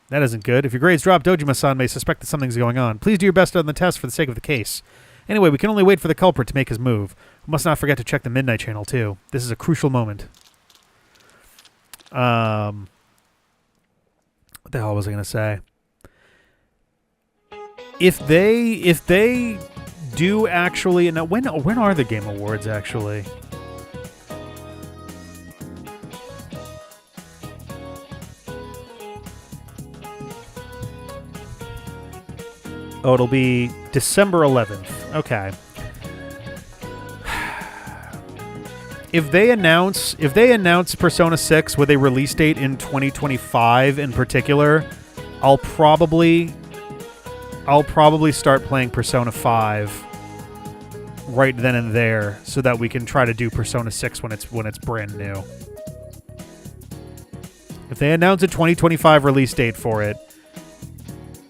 That isn't good. If your grades drop, Dojima-san may suspect that something's going on. Please do your best on the test for the sake of the case. Anyway, we can only wait for the culprit to make his move. We must not forget to check the Midnight Channel, too. This is a crucial moment. What the hell was I going to say? If they do actually... Now, when are the Game Awards, actually? Oh, it'll be December 11th. Okay. If they announce Persona 6 with a release date in 2025 in particular, I'll probably start playing Persona 5 right then and there so that we can try to do Persona 6 when it's brand new. If they announce a 2025 release date for it,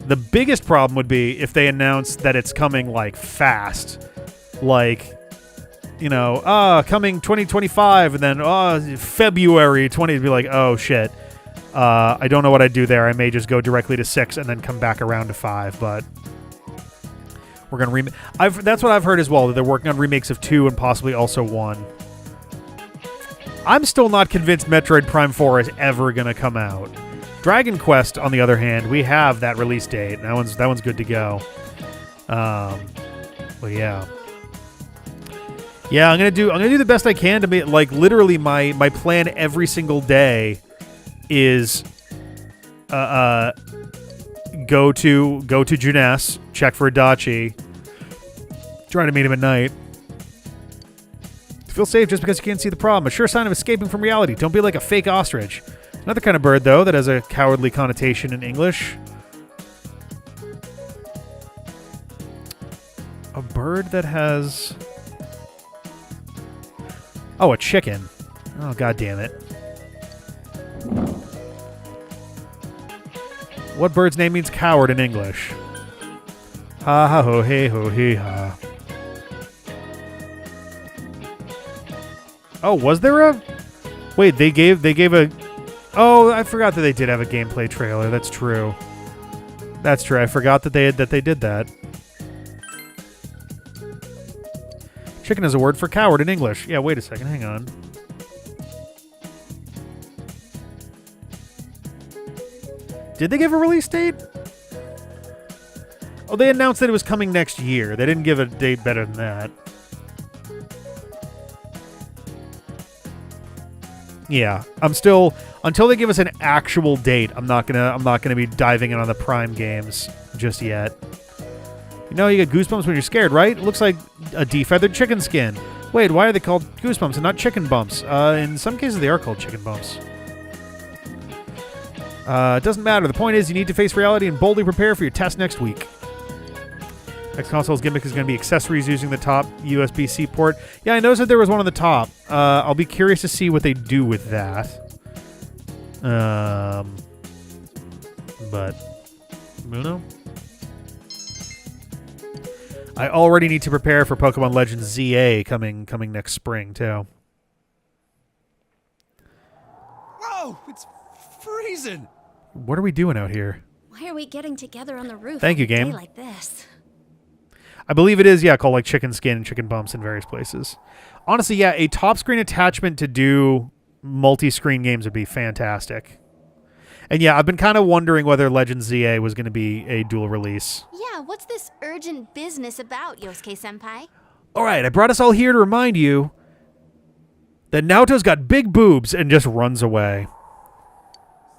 the biggest problem would be if they announce that it's coming, like, fast. Like, you know, coming 2025, and then, February 20, to be like, oh, shit. I don't know what I'd do there. I may just go directly to 6 and then come back around to 5, but we're going to remake. That's what I've heard as well, that they're working on remakes of 2 and possibly also 1. I'm still not convinced Metroid Prime 4 is ever going to come out. Dragon Quest, on the other hand, we have that release date. That one's good to go. But yeah. Yeah, I'm gonna do the best I can to make, like, literally my plan every single day is go to Juness, check for Adachi, try to meet him at night. Feel safe just because you can't see the problem. A sure sign of escaping from reality. Don't be like a fake ostrich. Another kind of bird, though, that has a cowardly connotation in English. A bird that has... Oh, a chicken. Oh, god damn it. What bird's name means coward in English? Ha ha ho hey ho hey ha. Oh, was there a... Wait, they gave a... Oh, I forgot that they did have a gameplay trailer. That's true. That's true. I forgot that they did that. Chicken is a word for coward in English. Yeah, wait a second. Hang on. Did they give a release date? Oh, they announced that it was coming next year. They didn't give a date better than that. Yeah, I'm still, until they give us an actual date, I'm not gonna be diving in on the Prime games just yet. You know, you get goosebumps when you're scared, right? It looks like a defeathered chicken skin. Wait, why are they called goosebumps and not chicken bumps? In some cases, they are called chicken bumps. It doesn't matter. The point is, you need to face reality and boldly prepare for your test next week. Next console's gimmick is going to be accessories using the top USB-C port. Yeah, I noticed that there was one on the top. I'll be curious to see what they do with that. But, Muno? I already need to prepare for Pokemon Legends ZA coming next spring, too. Whoa, it's freezing. What are we doing out here? Why are we getting together on the roof? Thank you, on a day game. like this? I believe it is, yeah, called like chicken skin and chicken bumps in various places. Honestly, yeah, a top screen attachment to do multi-screen games would be fantastic. And yeah, I've been kind of wondering whether Legends ZA was going to be a dual release. Yeah, what's this urgent business about, Yosuke-senpai? All right, I brought us all here to remind you that Naoto's got big boobs and just runs away.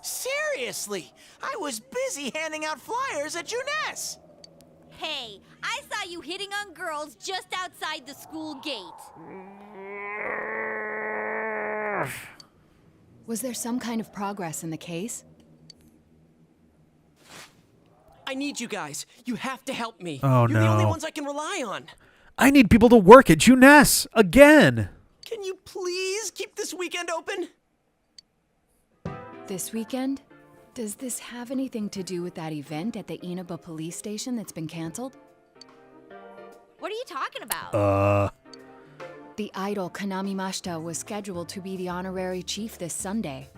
Seriously, I was busy handing out flyers at Juness. Hey, I saw you hitting on girls just outside the school gate. Was there some kind of progress in the case? I need you guys. You have to help me. Oh, You're the only no. ones I can rely on. I need people to work at Juness again. Can you please keep this weekend open? This weekend? Does this have anything to do with that event at the Inaba police station that's been canceled? What are you talking about? The idol Kanami Mashita was scheduled to be the honorary chief this Sunday.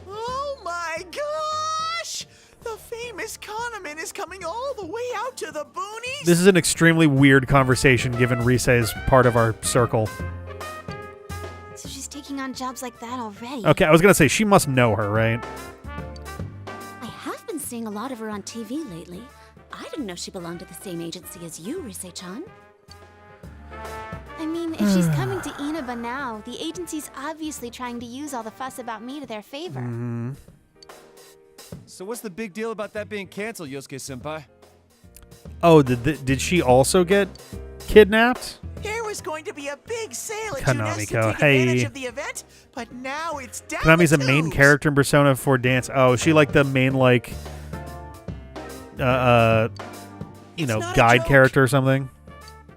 Oh my gosh! The famous Kahneman is coming all the way out to the boonies? This is an extremely weird conversation given Rise is part of our circle. So she's taking on jobs like that already. Okay, I was going to say, she must know her, right? I have been seeing a lot of her on TV lately. I didn't know she belonged to the same agency as you, Rise-chan. I mean, if she's coming to Inaba now, the agency's obviously trying to use all the fuss about me to their favor. Mm-hmm. So what's the big deal about that being canceled, Yosuke-senpai? Oh, did she also get kidnapped? There was going to be a big sale at Konami Juness to Co. take advantage Hey. of the event, but now it's down Konami's to a main twos. character in Persona 4 Dance. Oh, is she like the main, like, It's not a guide joke. character or something?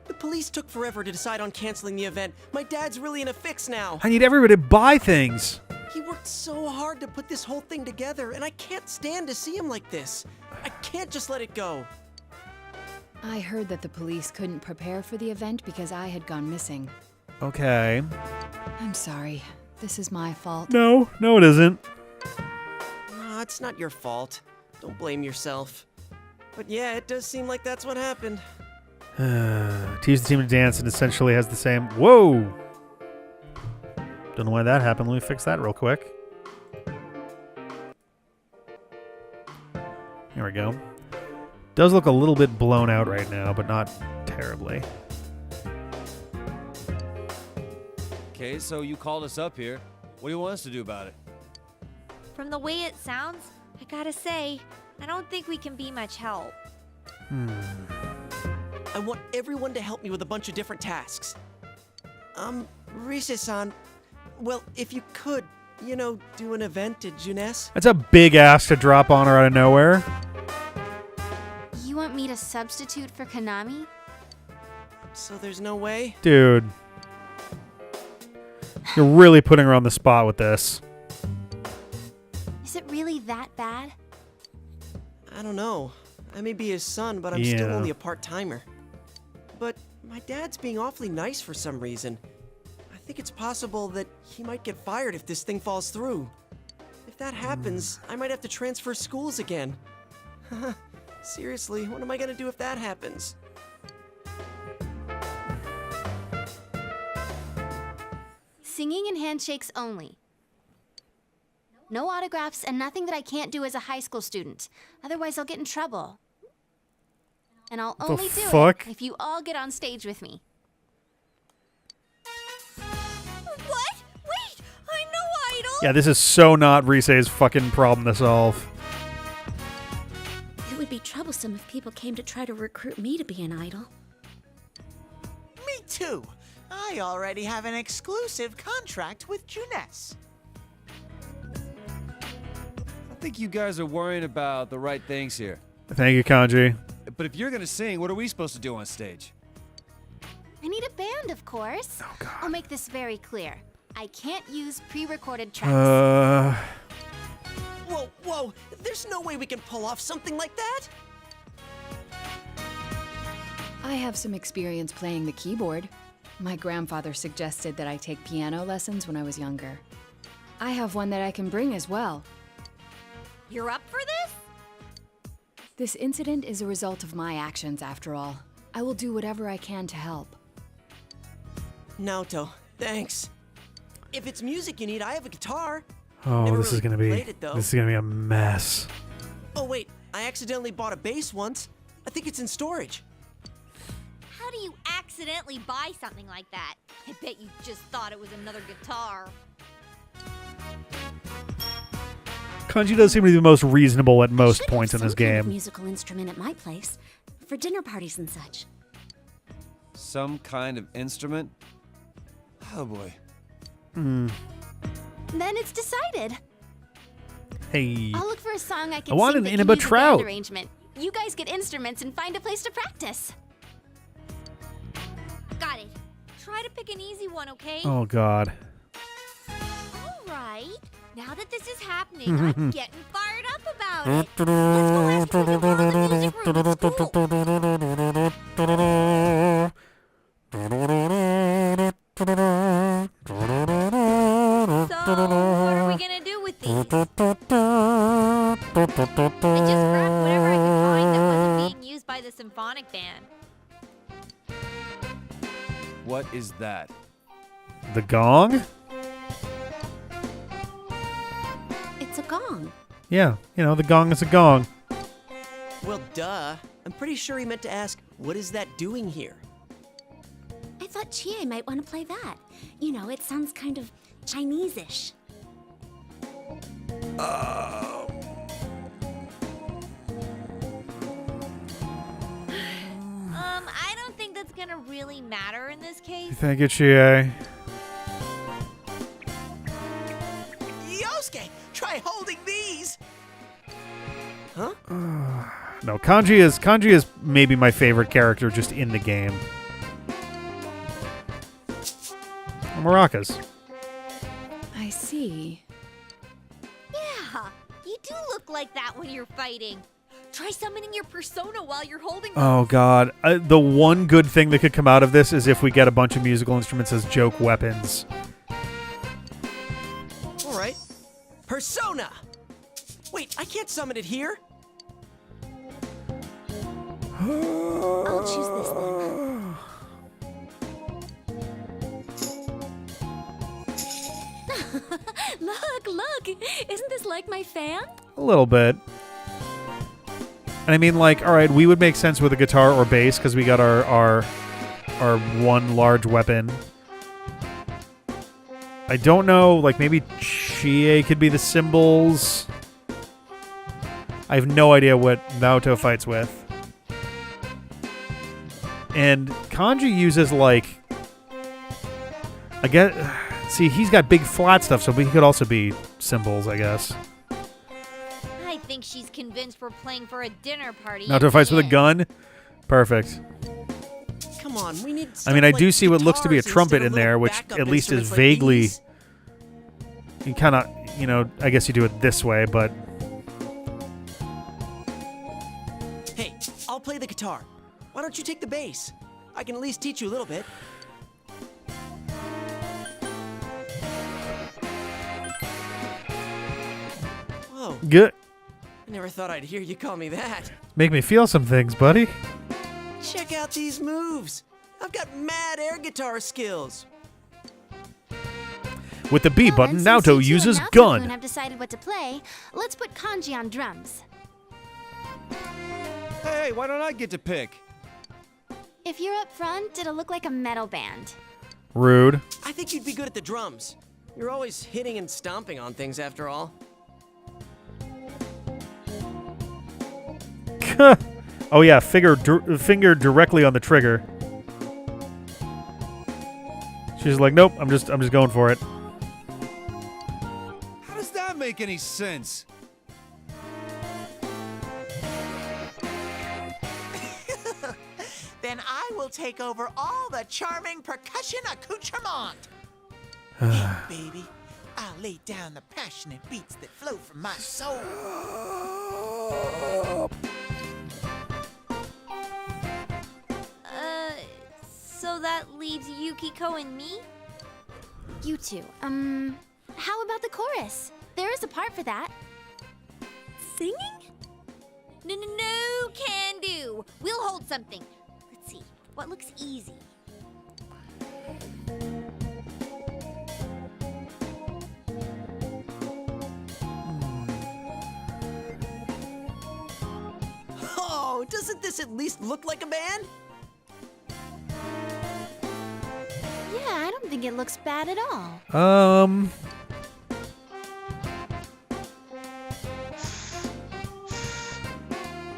The police took forever to decide on canceling the event. My dad's really in a fix now. I need everybody to buy things. He worked so hard to put this whole thing together, and I can't stand to see him like this. I can't just let it go. I heard that the police couldn't prepare for the event because I had gone missing. Okay. I'm sorry. This is my fault. No, it isn't. No, it's not your fault. Don't blame yourself. But yeah, it does seem like that's what happened. Tease the team to dance and essentially has the same... Whoa! Don't know why that happened. Let me fix that real quick. Here we go. Does look a little bit blown out right now, but not terribly. Okay, so you called us up here. What do you want us to do about it? From the way it sounds, I gotta say, I don't think we can be much help. I want everyone to help me with a bunch of different tasks. Rise-san, well, if you could, do an event at Jeunesse. That's a big ask to drop on her out of nowhere. You want me to substitute for Konami? So there's no way? Dude. You're really putting her on the spot with this. Is it really that bad? I don't know. I may be his son, but I'm still only a part-timer. But my dad's being awfully nice for some reason. I think it's possible that he might get fired if this thing falls through. If that happens, I might have to transfer schools again. Seriously, what am I gonna do if that happens? Singing and handshakes only. No autographs and nothing that I can't do as a high school student. Otherwise, I'll get in trouble. And I'll only do it if you all get on stage with me. What? Wait! I'm no idol! Yeah, this is so not Rise's fucking problem to solve. It would be troublesome if people came to try to recruit me to be an idol. Me too. I already have an exclusive contract with Jeunesse. I think you guys are worrying about the right things here. Thank you, Kanji. But if you're gonna sing, what are we supposed to do on stage? I need a band, of course. Oh, God. I'll make this very clear. I can't use pre-recorded tracks. Whoa! There's no way we can pull off something like that! I have some experience playing the keyboard. My grandfather suggested that I take piano lessons when I was younger. I have one that I can bring as well. You're up for this? This incident is a result of my actions, after all. I will do whatever I can to help. Naoto, thanks. If it's music you need, I have a guitar. Oh, Never this is really gonna be played it, though. this is gonna be a mess. Oh wait, I accidentally bought a bass once. I think it's in storage. How do you accidentally buy something like that? I bet you just thought it was another guitar. Kanji does seem to be the most reasonable at most Should points in have this some kind of game. musical instrument at my place for dinner parties and such. Some kind of instrument? Oh boy. Then it's decided. Hey. I'll look for a song I can I want sing an that Inaba can use a Trout. band arrangement. You guys get instruments and find a place to practice. Got it. Try to pick an easy one, okay? Oh, God. All right. Now that this is happening, I'm getting fired up about it. Let's go ask for the girl in the music room at school. So, what are we gonna do with these? I just grabbed whatever I could find that wasn't being used by the symphonic band. What is that? The gong? It's a gong. Yeah, the gong is a gong. Well, duh. I'm pretty sure he meant to ask, what is that doing here? I thought Chie might want to play that. It sounds kind of Chinese-ish. I don't think that's gonna really matter in this case. Thank you, Chie. Yosuke, try holding these. Huh? No, Kanji is maybe my favorite character just in the game. Maracas. I see. Yeah, you do look like that when you're fighting. Try summoning your persona while you're holding them. Oh, God. The one good thing that could come out of this is if we get a bunch of musical instruments as joke weapons. All right. Persona! Wait, I can't summon it here. I'll choose this then. Look! Isn't this like my fan? A little bit. And I mean, like, all right, we would make sense with a guitar or bass because we got our one large weapon. I don't know, like maybe Chie could be the cymbals. I have no idea what Naoto fights with. And Kanji uses, like... I guess... See, he's got big flat stuff, so he could also be symbols, I guess. I think she's convinced we're playing for a dinner party. Naoto fights with a gun? Perfect. Come on, we need I mean, I do see what looks to be a trumpet in there, which at least is vaguely... You kind of, you know, I guess you do it this way, but... Hey, I'll play the guitar. Why don't you take the bass? I can at least teach you a little bit. Whoa. Good. I never thought I'd hear you call me that. Make me feel some things, buddy. Check out these moves. I've got mad air guitar skills. With the B button, Naoto uses and gun. I've decided what to play. Let's put Kanji on drums. Hey, why don't I get to pick? If you're up front, it'll look like a metal band. Rude. I think you'd be good at the drums. You're always hitting and stomping on things after all. Oh yeah, finger directly on the trigger. She's like, nope, I'm just going for it. How does that make any sense? Then I will take over all the charming percussion accoutrement. Hey, baby, I'll lay down the passionate beats that flow from my soul. So that leaves Yukiko and me? You two. How about the chorus? There is a part for that. Singing? No, can do. We'll hold something. Let's see. What looks easy? Oh, doesn't this at least look like a band? Yeah, I don't think it looks bad at all.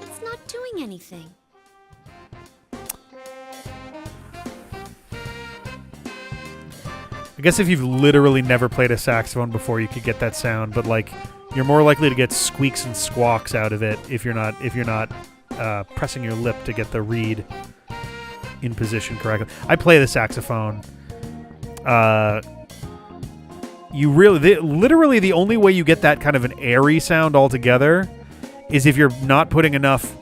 It's not doing anything. I guess if you've literally never played a saxophone before, you could get that sound, but like you're more likely to get squeaks and squawks out of it if you're not pressing your lip to get the reed in position correctly. I play the saxophone. Literally the only way you get that kind of an airy sound altogether is if you're not putting enough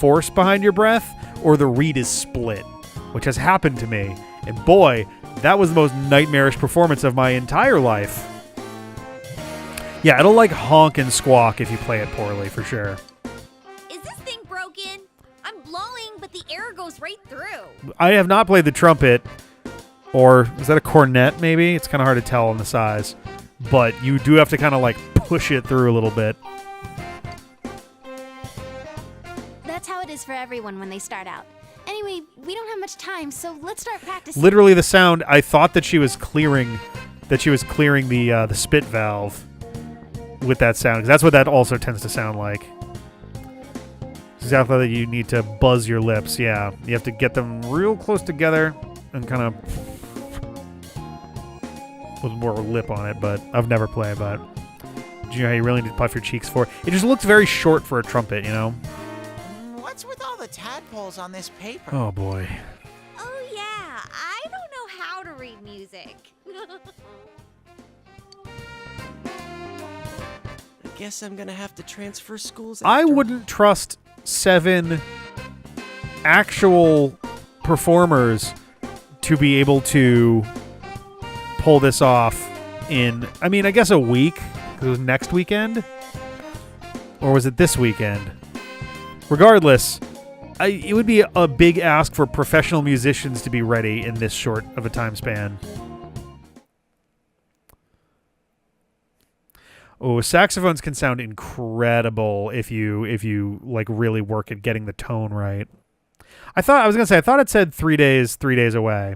force behind your breath, or the reed is split, which has happened to me. And boy, that was the most nightmarish performance of my entire life. Yeah, it'll like honk and squawk if you play it poorly, for sure. Is this thing broken? I'm blowing, but the air goes right through. I have not played the trumpet, or is that a cornet maybe? It's kind of hard to tell on the size. But you do have to kind of like push it through a little bit. That's how it is for everyone when they start out. Anyway, we don't have much time, so let's start practicing. Literally the sound, I thought that she was clearing the spit valve with that sound, because that's what that also tends to sound like. Exactly that you need to buzz your lips, yeah. You have to get them real close together and kind of with more lip on it, but I've never played, but do you know how you really need to puff your cheeks for? It just looks very short for a trumpet, you know? What's with all the tadpoles on this paper? Oh boy. Oh yeah, I don't know how to read music. I guess I'm gonna have to transfer schools. I wouldn't trust 7 actual performers to be able to pull this off in, I mean, I guess a week. It was next weekend? Or was it this weekend? Regardless, it would be a big ask for professional musicians to be ready in this short of a time span. Oh, saxophones can sound incredible if you like really work at getting the tone right. I thought it said 3 days away.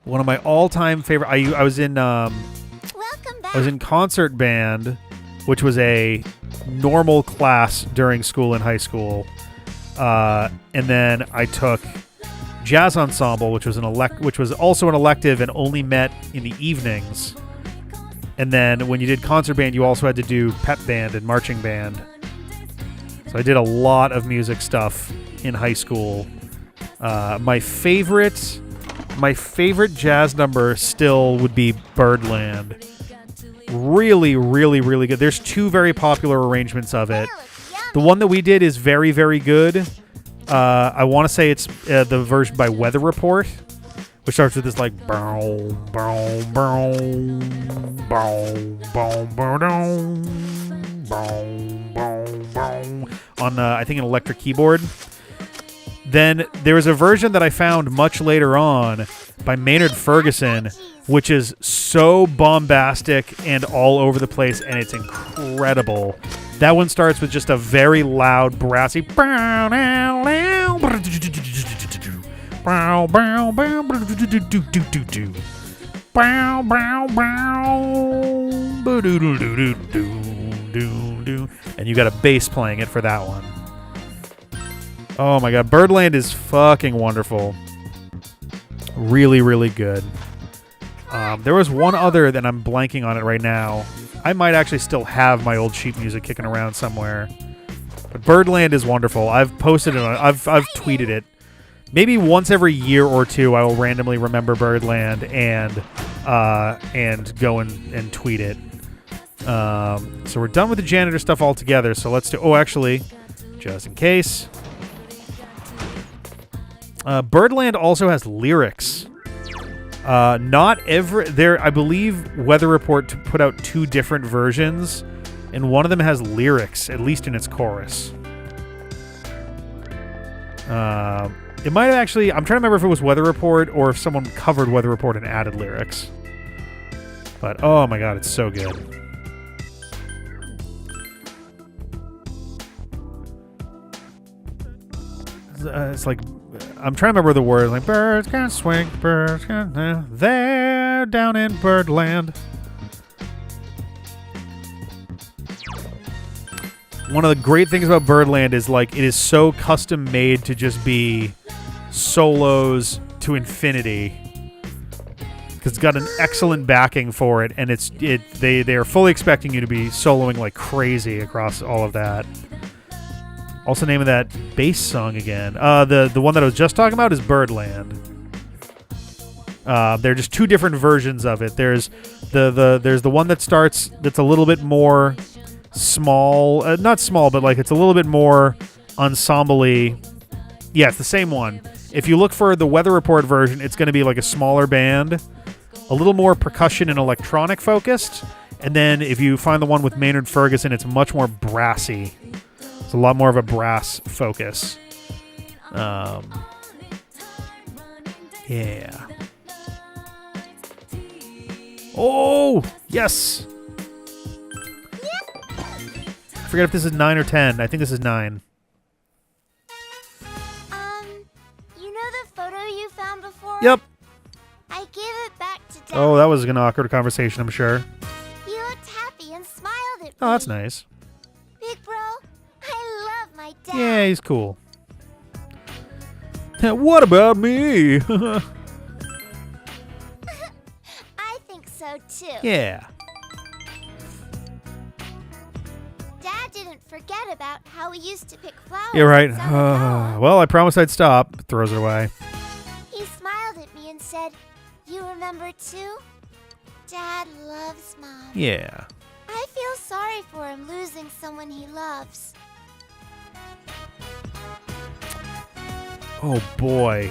One of my all-time favorite. I was in Welcome back. I was in concert band, which was a normal class during school in high school, and then I took jazz ensemble, which was also an elective and only met in the evenings. And then when you did concert band, you also had to do pep band and marching band. So I did a lot of music stuff in high school. My favorite jazz number still would be Birdland. Really, really, really good. There's two very popular arrangements of it. The one that we did is very, very good. I want to say it's the version by Weather Report, which starts with this like bow, bow, bow, bow, bow, bow, bow, bow, on I think an electric keyboard. Then there was a version that I found much later on by Maynard Ferguson, which is so bombastic and all over the place, and it's incredible. That one starts with just a very loud, brassy. And you got a bass playing it for that one. Oh my god, Birdland is fucking wonderful. Really, really good. There was one other that I'm blanking on it right now. I might actually still have my old sheet music kicking around somewhere. But Birdland is wonderful. I've posted it. I've tweeted it. Maybe once every year or two, I will randomly remember Birdland and go and tweet it. So we're done with the janitor stuff altogether. So let's do. Oh, actually, just in case. Birdland also has lyrics. Not every there. I believe Weather Report put out 2 different versions, and one of them has lyrics, at least in its chorus. It might have actually. I'm trying to remember if it was Weather Report or if someone covered Weather Report and added lyrics. But oh my god, it's so good. It's like. I'm trying to remember the words, like, birds can swing, birds can... They're down in Birdland. One of the great things about Birdland is, like, it is so custom-made to just be solos to infinity. Because it's got an excellent backing for it, and they are fully expecting you to be soloing like crazy across all of that. Also, name of that bass song again. The one that I was just talking about is Birdland. They're just 2 different versions of it. There's the one that starts that's a little bit more small, not small, but like it's a little bit more ensemble-y. Yeah, it's the same one. If you look for the Weather Report version, it's going to be like a smaller band, a little more percussion and electronic focused. And then if you find the one with Maynard Ferguson, it's much more brassy. It's a lot more of a brass focus. Yeah. Oh, yes. I forget if this is 9 or 10. I think this is 9. You know the photo you found before? Yep. I gave it back to Dad. Oh, that was an awkward conversation, I'm sure. He looked happy and smiled at me. Oh, that's nice. Big bro, I love my dad. Yeah, he's cool. What about me? I think so too. Yeah. Dad didn't forget about how we used to pick flowers. You're right. Summer Well, I promised I'd stop. Throws it away. He smiled at me and said, "You remember too? Dad loves Mom." Yeah. I feel sorry for him losing someone he loves. Oh, boy.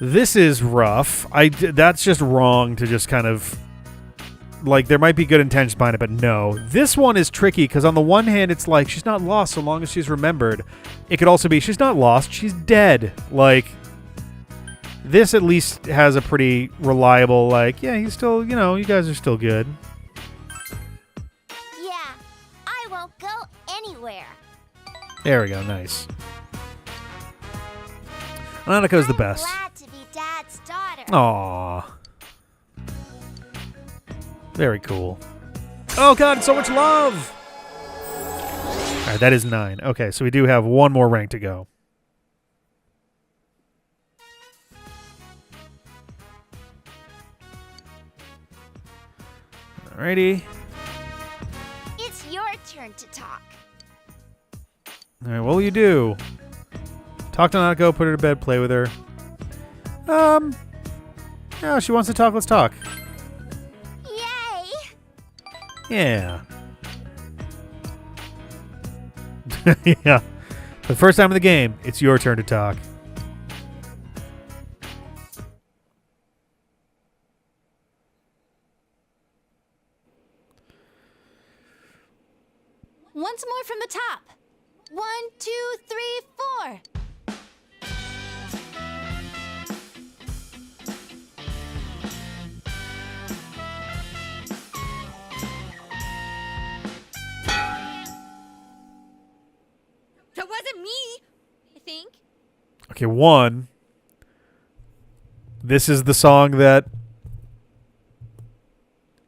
This is rough. That's just wrong to just kind of... Like, there might be good intentions behind it, but no. This one is tricky, because on the one hand, it's like, she's not lost so long as she's remembered. It could also be, she's not lost, she's dead. Like, this at least has a pretty reliable, like, yeah, he's still, you know, you guys are still good. Yeah, I won't go anywhere. There we go, nice. Nanako's the best. Glad to be Dad's daughter. Aww. Very cool. Oh god, so much love! Alright, that is 9. Okay, so we do have one more rank to go. Alrighty. It's your turn to talk. Alright, what will you do? Talk to Nanako, put her to bed, play with her. Yeah, she wants to talk, let's talk. Yay! Yeah. Yeah. For the first time in the game, it's your turn to talk. Once more from the top. 1, 2, 3, 4. That wasn't me, I think. Okay, 1. This is the song that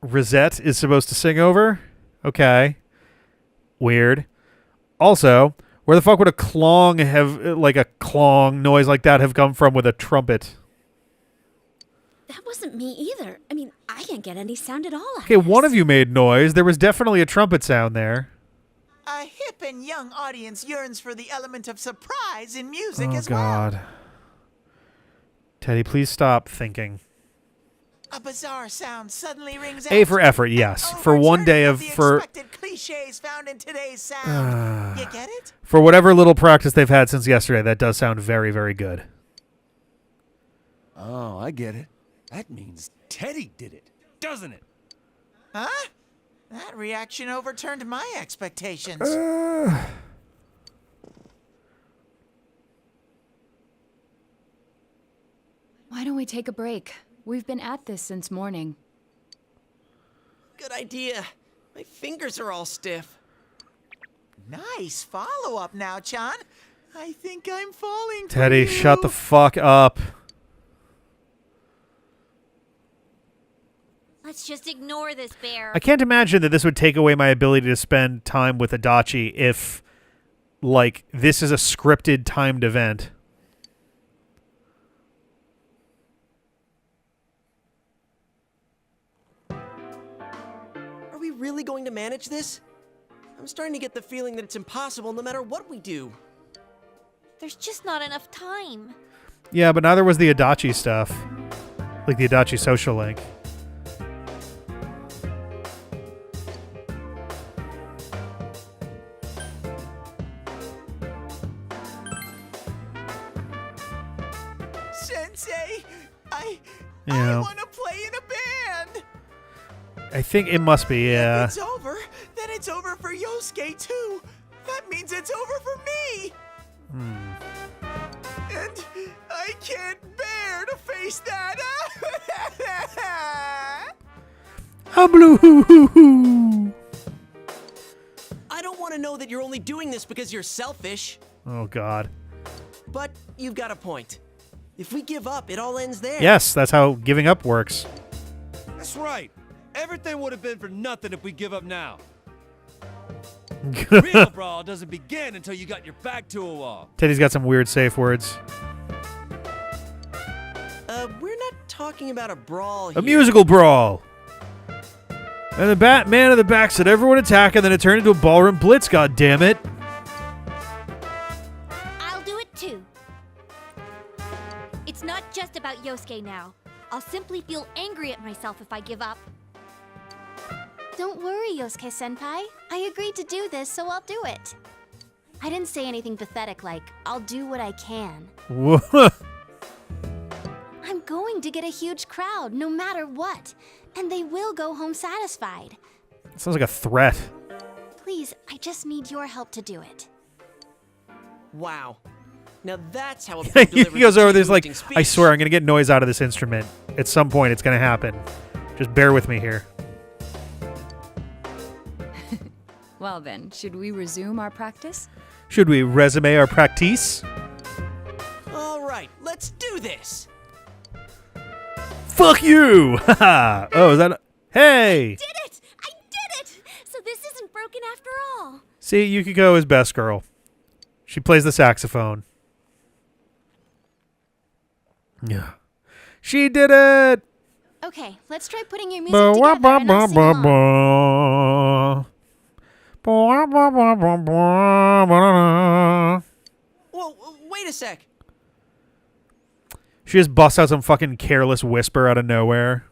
Rosette is supposed to sing over? Okay. Weird. Also, where the fuck would a clong have, like a clong noise like that have come from with a trumpet? That wasn't me either. I mean, I can't get any sound at all. Okay, one of you made noise. There was definitely a trumpet sound there. A hip and young audience yearns for the element of surprise in music Oh, as God. well. Teddy, please stop thinking. A bizarre sound suddenly rings A out. for effort, yes. For one day of... The for expected cliches found in today's sound. You get it? For whatever little practice they've had since yesterday, that does sound very, very good. Oh, I get it. That means Teddy did it, doesn't it? Huh? That reaction overturned my expectations. Why don't we take a break? We've been at this since morning. Good idea. My fingers are all stiff. Nice follow-up now, Chan. I think I'm falling for Teddy, you. shut the fuck up. Let's just ignore this bear. I can't imagine that this would take away my ability to spend time with Adachi if, like, this is a scripted timed event. Are we really going to manage this? I'm starting to get the feeling that it's impossible no matter what we do. There's just not enough time. Yeah, but neither was the Adachi stuff. Like the Adachi social link. Sensei, I Yeah. want to play in a band. I think it must be, yeah. If it's over, then it's over for Yosuke too. That means it's over for me. And I can't bear to face that. I'm blue hoo hoo hoo. I don't want to know that you're only doing this because you're selfish. Oh, God. But you've got a point. If we give up, it all ends there. Yes, that's how giving up works. That's right. Everything would have been for nothing if we give up now. Real brawl doesn't begin until you got your back to a wall. Teddy's got some weird safe words. We're not talking about a brawl here. A musical brawl. And the Batman in the back said everyone attack, and then it turned into a ballroom blitz, goddammit. I'll do it too. It's not just about Yosuke now. I'll simply feel angry at myself if I give up. Don't worry, Yosuke-senpai. I agreed to do this, so I'll do it. I didn't say anything pathetic like, I'll do what I can. I'm going to get a huge crowd, no matter what. And they will go home satisfied. Sounds like a threat. Please, I just need your help to do it. Wow. Now that's how a He goes over there's like, I swear I'm going to get noise out of this instrument. At some point it's going to happen. Just bear with me here. Well then, should we resume our practice? Should we resume our practice? All right, let's this. Fuck you! Haha. Oh, is that... Hey! Did it! I did it! So this isn't broken after all. See, Yukiko is best girl. She plays the saxophone. Yeah. She did it! Okay, let's try putting your music together and I'll sing along. Whoa, wait a sec. She just busts out some fucking careless whisper out of nowhere.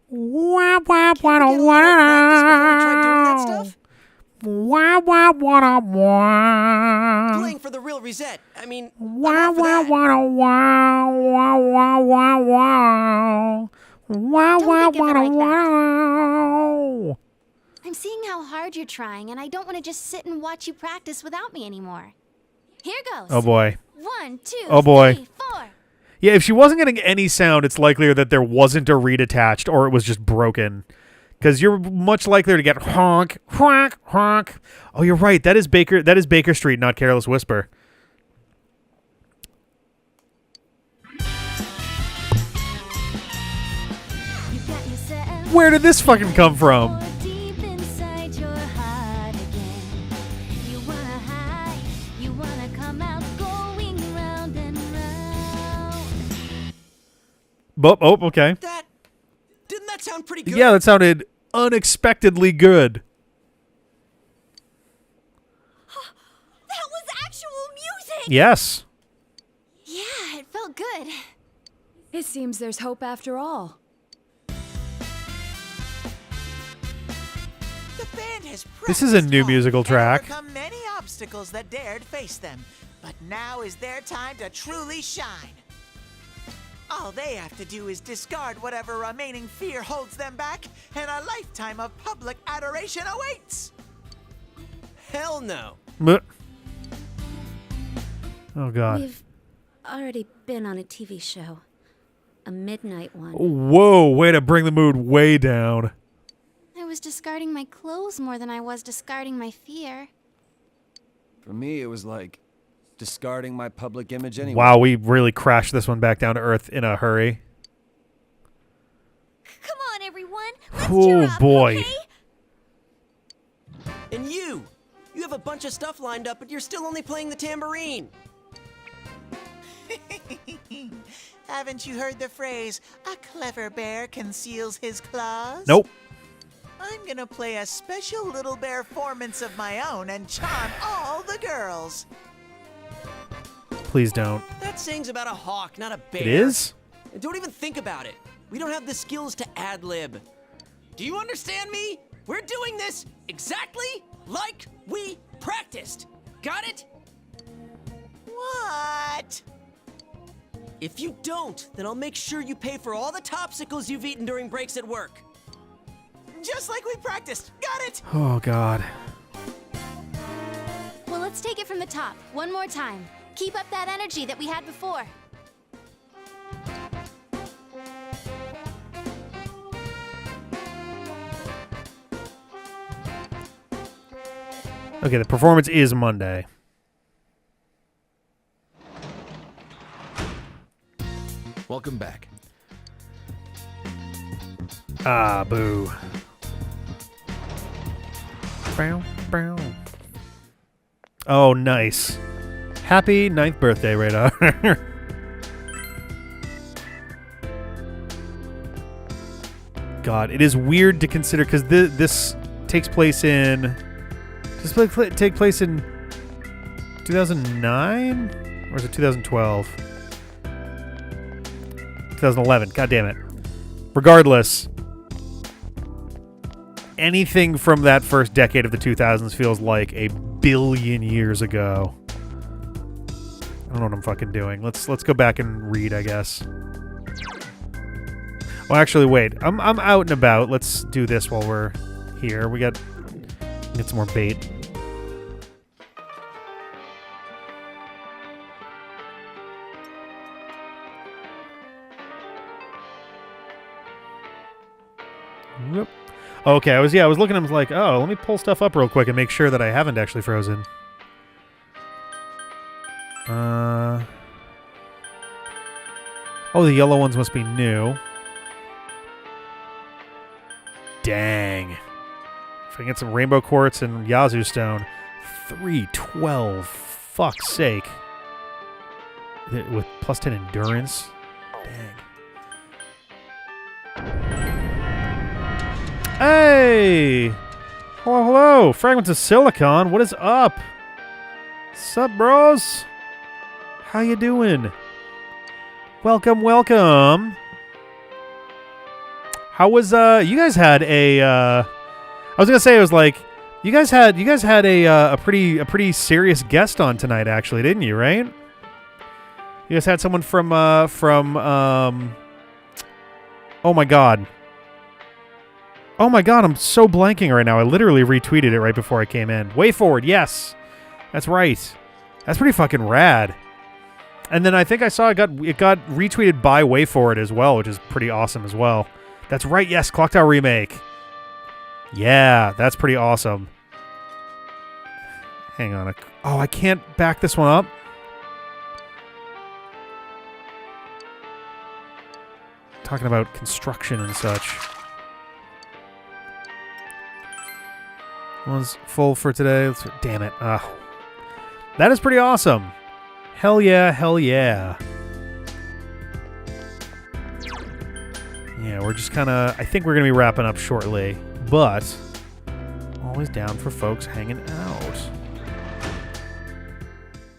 Can't we get a little more practice before we try doing that stuff? Playing for the real Reset. I mean, I'm all for that. Don't think of it like that. I'm seeing how hard you're trying, and I don't want to just sit and watch you practice without me anymore. Here goes. Oh boy. 1, 2, Oh boy. 3, 4. Yeah, if she wasn't getting any sound, it's likelier that there wasn't a reed attached or it was just broken. Because you're much likelier to get honk, honk, honk. Oh, you're right. That is Baker Street, not Careless Whisper. Where did this fucking come from? Oh, okay. Didn't that sound pretty good? Yeah, that sounded unexpectedly good. That was actual music! Yes. Yeah, it felt good. It seems there's hope after all. The band has This is a new practiced musical hard track. and overcome many obstacles that dared face them, but now is their time to truly shine. All they have to do is discard whatever remaining fear holds them back, and a lifetime of public adoration awaits. Hell no. Oh, God. We've already been on a TV show. A midnight one. Whoa, way to bring the mood way down. I was discarding my clothes more than I was discarding my fear. For me, it was like discarding my public image anyway. Wow, we really crashed this one back down to earth in a hurry. Come on, everyone. Let's cheer Oh, up, boy. okay? And you have a bunch of stuff lined up, but you're still only playing the tambourine. Haven't you heard the phrase, a clever bear conceals his claws? Nope. I'm gonna play a special little bear performance of my own and charm all the girls. Please don't. That saying's about a hawk, not a bear. It is? And don't even think about it. We don't have the skills to ad-lib. Do you understand me? We're doing this exactly like we practiced. Got it? What? If you don't, then I'll make sure you pay for all the topsicles you've eaten during breaks at work. Just like we practiced. Got it? Oh, God. Well, let's take it from the top, one more time. Keep up that energy that we had before. Okay, the performance is Monday. Welcome back. Ah, boo. Bow, bow. Oh, nice. Happy 9th birthday, Radar. God, it is weird to consider because this takes place in. Does this take place in 2009? Or is it 2012? 2011. God damn it. Regardless, anything from that first decade of the 2000s feels like a billion years ago. I don't know what I'm fucking doing. Let's go back and read, I guess. Well, actually, wait. I'm out and about. Let's do this while we're here. We get some more bait. Whoop. Okay, I was looking. I was like, oh, let me pull stuff up real quick and make sure that I haven't actually frozen. Oh, the yellow ones must be new. Dang. If I can get some rainbow quartz and Yazoo stone. 312. Fuck's sake. With plus 10 endurance. Dang. Hey! Hello, hello. Fragments of silicon. What is up? Sup, bros? How you doing? Welcome, welcome. How was you guys had a I was gonna say it was like you guys had a pretty serious guest on tonight, actually, didn't you, right? You guys had someone from oh my god. Oh my god, I'm so blanking right now. I literally retweeted it right before I came in. Way Forward, yes. That's right. That's pretty fucking rad. And then I think I saw it got retweeted by Way Forward as well, which is pretty awesome as well. That's right, yes, Clock Tower Remake. Yeah, that's pretty awesome. Hang on. Oh, I can't back this one up. Talking about construction and such. One's full for today. Damn it. That is pretty awesome. Hell yeah, hell yeah. Yeah, we're just kind of... I think we're going to be wrapping up shortly. But always down for folks hanging out.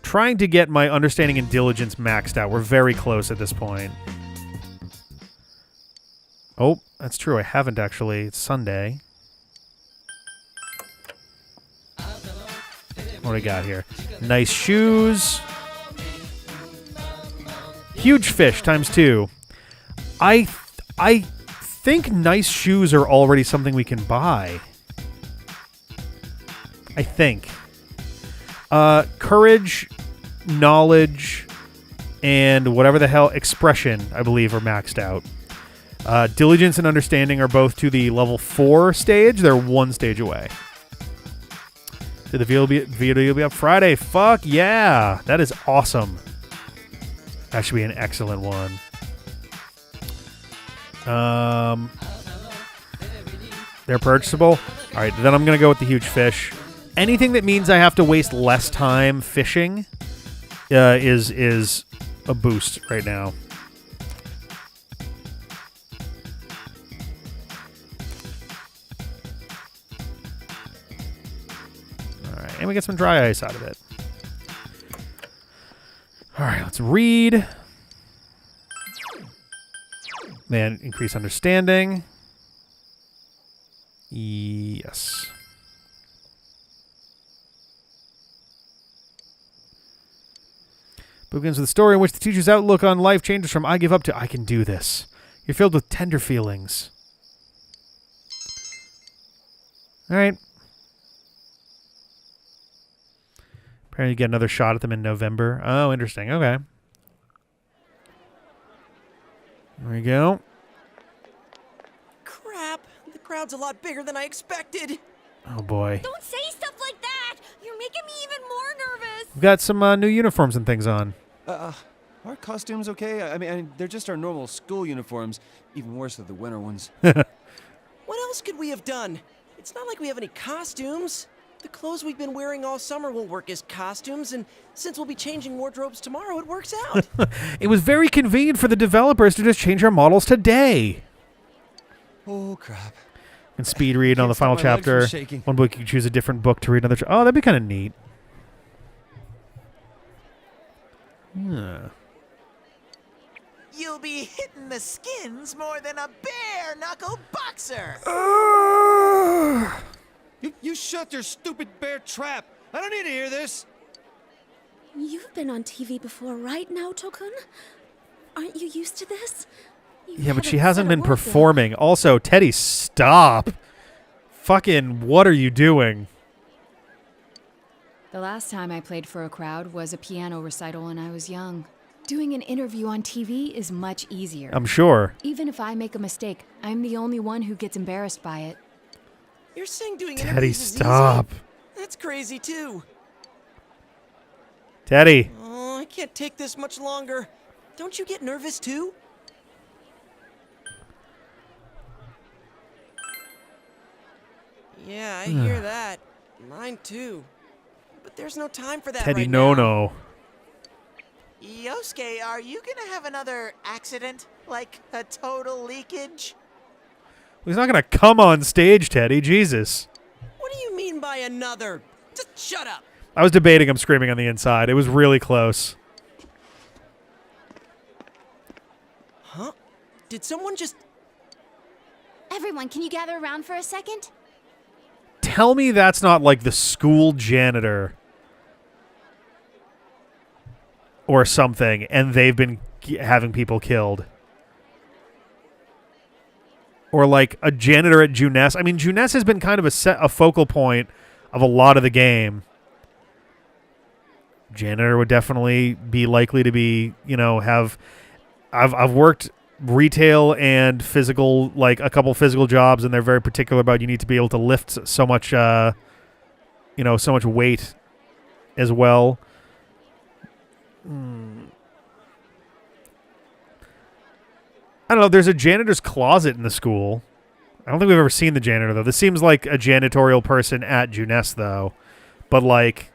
Trying to get my understanding and diligence maxed out. We're very close at this point. Oh, that's true. I haven't actually. It's Sunday. What do we got here? Nice shoes. Huge fish ×2. I think nice shoes are already something we can buy. I think. Courage, knowledge, and whatever the hell, expression, I believe, are maxed out. Diligence and understanding are both to the level 4 stage. They're 1 stage away. Did the video be up Friday? Fuck yeah. That is awesome. That should be an excellent one. They're purchasable. All right, then I'm going to go with the huge fish. Anything that means I have to waste less time fishing is a boost right now. And we get some dry ice out of it. All right, let's read. Man, increase understanding. Yes. Book begins with a story in which the teacher's outlook on life changes from I give up to I can do this. You're filled with tender feelings. All right. Apparently you get another shot at them in November. Oh, interesting. Okay. There we go. Crap. The crowd's a lot bigger than I expected. Oh, boy. Don't say stuff like that. You're making me even more nervous. We've got some new uniforms and things on. Are costumes okay? I mean, they're just our normal school uniforms. Even worse than the winter ones. What else could we have done? It's not like we have any costumes. The clothes we've been wearing all summer won't work as costumes, and since we'll be changing wardrobes tomorrow, it works out. It was very convenient for the developers to just change our models today. Oh, crap. And speed read on the final chapter. One book, you can choose a different book to read another. Oh, that'd be kind of neat. Yeah. You'll be hitting the skins more than a bare-knuckle boxer. You shut your stupid bear trap. I don't need to hear this. You've been on TV before, right, Naoto-kun? Aren't you used to this? Yeah, but she hasn't been performing. Also, Teddy, stop. Fucking, what are you doing? The last time I played for a crowd was a piano recital when I was young. Doing an interview on TV is much easier. I'm sure. Even if I make a mistake, I'm the only one who gets embarrassed by it. You're saying doing Teddy, interviews is stop. easy? That's crazy, too. Teddy. Oh, I can't take this much longer. Don't you get nervous, too? Yeah, I hear that. Mine too. But there's no time for that Teddy, right no, now. no. Yosuke, are you gonna have another accident? Like a total leakage? He's not gonna come on stage, Teddy. Jesus. What do you mean by another? Just shut up. I was debating him screaming on the inside. It was really close. Huh? Did someone just... Everyone, can you gather around for a second? Tell me that's not like the school janitor or something, and they've been having people killed. Or like a janitor at Juness. I mean, Juness has been kind of a focal point of a lot of the game. Janitor would definitely be likely to be, you know, have... I've worked retail and physical, like a couple physical jobs, and they're very particular about you need to be able to lift so much, you know, so much weight as well. I don't know. There's a janitor's closet in the school. I don't think we've ever seen the janitor, though. This seems like a janitorial person at Juness, though. But, like,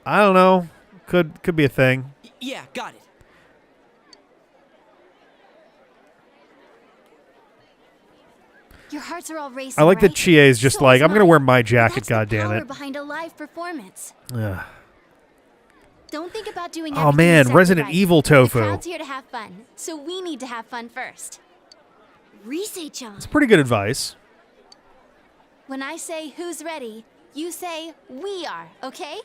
I don't know. Could be a thing. Yeah, got it. Your hearts are all racing. I like right? that Chie is just So like, is I'm going to mine. wear my jacket, That's the goddammit. power behind a live performance. Ugh. Don't think about doing Oh, everything man, exactly Resident right. Evil The tofu. crowd's here to have fun, so we need to have fun first. Rise-chan. It's pretty good advice. When I say who's ready, you say we are, okay?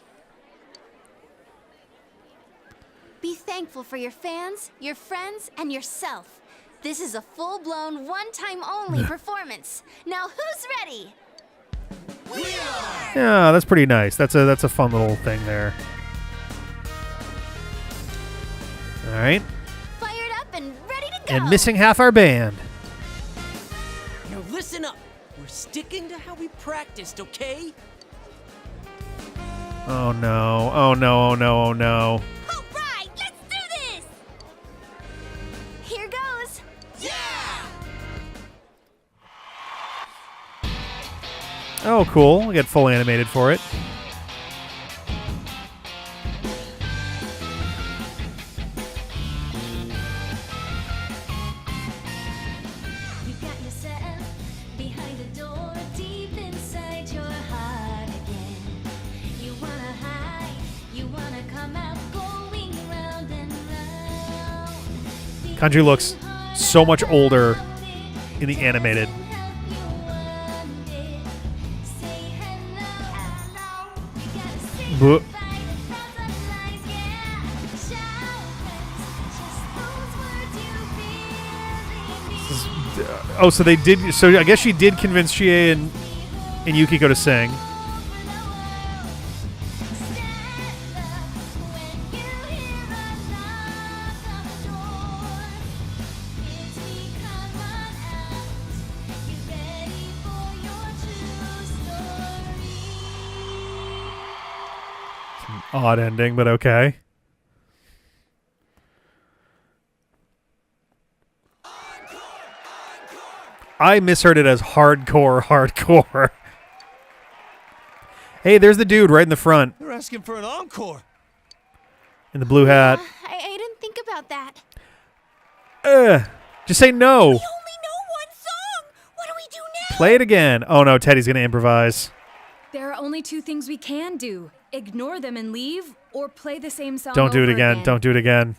Be thankful for your fans, your friends, and yourself. This is a full-blown, one-time only performance. Now who's ready? We are! Yeah, that's pretty nice. That's a fun little thing there. All right. Fired up and ready to go! And missing half our band. Now listen up. We're sticking to how we practiced, okay? Oh, no. Oh, no. Oh, no. Oh, no. All right, let's do this! Here goes! Oh, cool. We get full animated for it. You got yourself behind a door deep inside your heart again. You wanna hide, you wanna come out going round and round. Kanji looks so much older in the animated. Buh. Oh, so they did. So I guess she did convince Chie and Yukiko to sing. Odd ending, but okay. I misheard it as hardcore. Hey, there's the dude right in the front. They're asking for an encore. In the blue hat. I didn't think about that. Just say no. We only know one song. What do we do now? Play it again. Oh no, Teddy's going to improvise. There are only two things we can do. Ignore them and leave, or play the same song Don't do it over again. Don't do it again.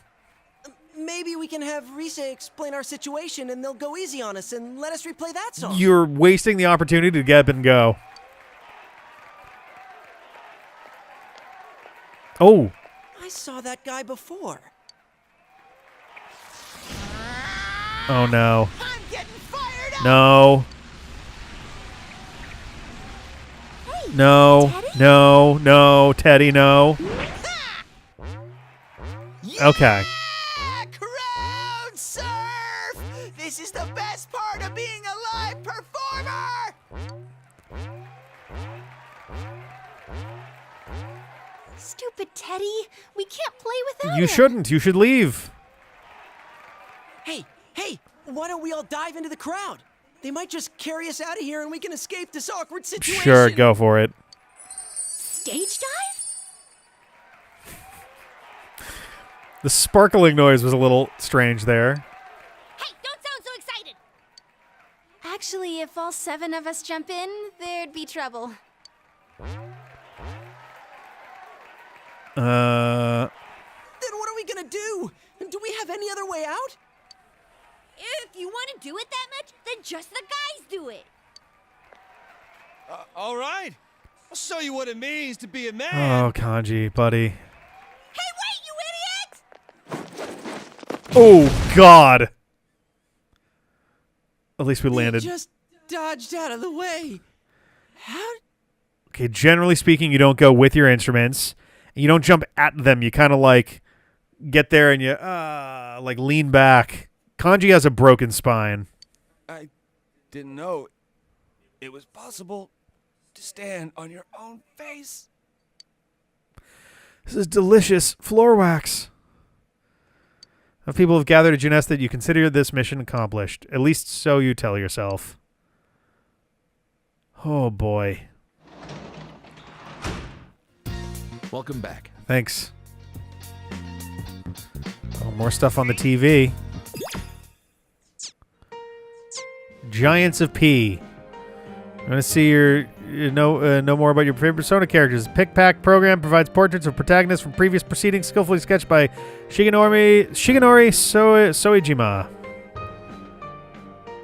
Maybe we can have Rise explain our situation and they'll go easy on us and let us replay that song. You're wasting the opportunity to get up and go. Oh. I saw that guy before. Oh no. I'm getting fired up! No. Hey, No. Teddy? No. No. Teddy, no. Okay. Crowd surf! This is the best part of being a live performer! Stupid Teddy. We can't play without You him. shouldn't. You should leave. Hey, why don't we all dive into the crowd? They might just carry us out of here and we can escape this awkward situation. Sure, go for it. Stage dive? The sparkling noise was a little strange there. Hey, don't sound so excited. Actually, if all 7 of us jump in, there'd be trouble. Then what are we gonna do? Do we have any other way out? If you want to do it that much, then just the guys do it. All right. I'll show you what it means to be a man. Oh, Kanji, buddy. Hey, wait, you idiot! Oh, God. At least we landed. They just dodged out of the way. How? Okay, generally speaking, you don't go with your instruments. You don't jump at them. You kind of like get there and you like lean back. Kanji has a broken spine. I didn't know it was possible to stand on your own face. This is delicious floor wax. Of people have gathered at Junest that you consider this mission accomplished. At least so you tell yourself. Oh, boy. Welcome back. Thanks. Oh, more stuff on the TV. Giants of P. I want to see know more about your favorite Persona characters. Pick-Pack program provides portraits of protagonists from previous proceedings skillfully sketched by Shigenori Soejima.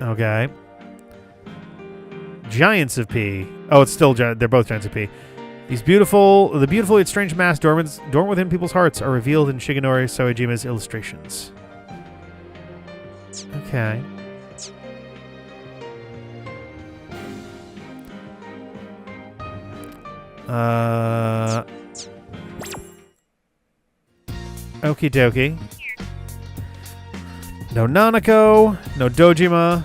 Okay. Giants of P. Oh, it's still they're both Giants of P. The beautiful yet strange mass dormant within people's hearts are revealed in Shigenori Soejima's illustrations. Okay. Okie dokie. No Nanako, no Dojima.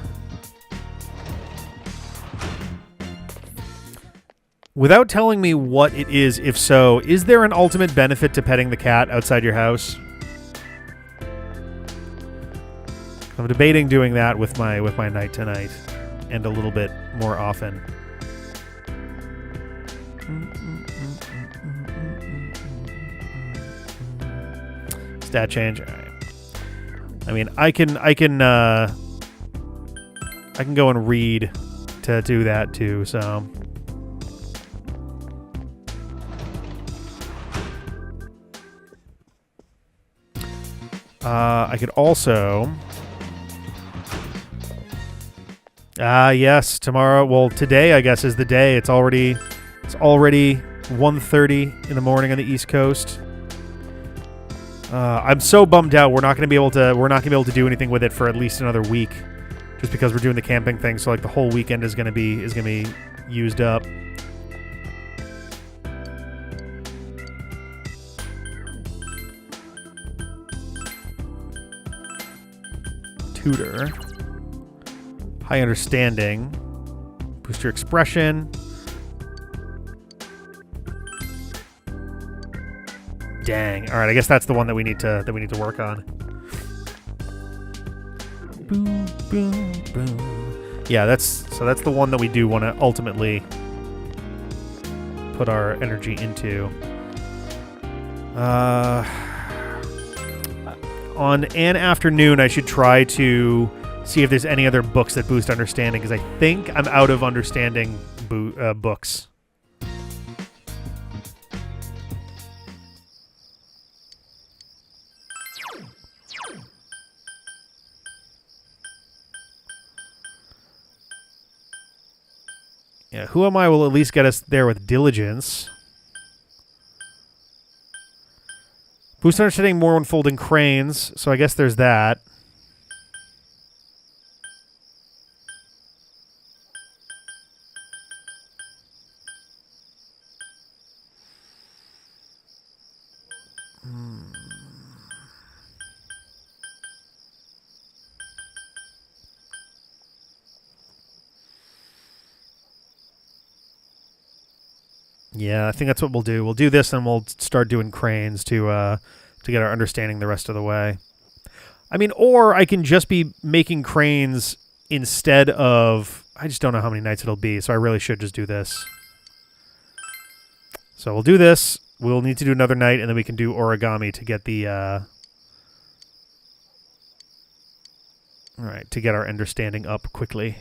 Without telling me what it is, if so, is there an ultimate benefit to petting the cat outside your house? I'm debating doing that with my night tonight, and a little bit more often. Stat change. All right. I mean, I can go and read to do that too. So. I could also. Yes, tomorrow. Well, today I guess is the day. It's already 1:30 in the morning on the East Coast. I'm so bummed out. We're not going to be able to do anything with it for at least another week, just because we're doing the camping thing. So like the whole weekend is going to be used up. Tutor. High understanding. Boost your expression. Dang. All right, I guess that's the one that we need to work on. Boom, boom, boom. Yeah, that's the one that we do want to ultimately put our energy into. On an afternoon, I should try to see if there's any other books that boost understanding, because I think I'm out of understanding books. Yeah, Who Am I will at least get us there with diligence. Boost understanding more when folding cranes, so I guess there's that. Yeah, I think that's what we'll do. We'll do this, and we'll start doing cranes to get our understanding the rest of the way. I mean, or I can just be making cranes instead of... I just don't know how many nights it'll be, so I really should just do this. So we'll do this. We'll need to do another night, and then we can do origami to get the... All right, to get our understanding up quickly.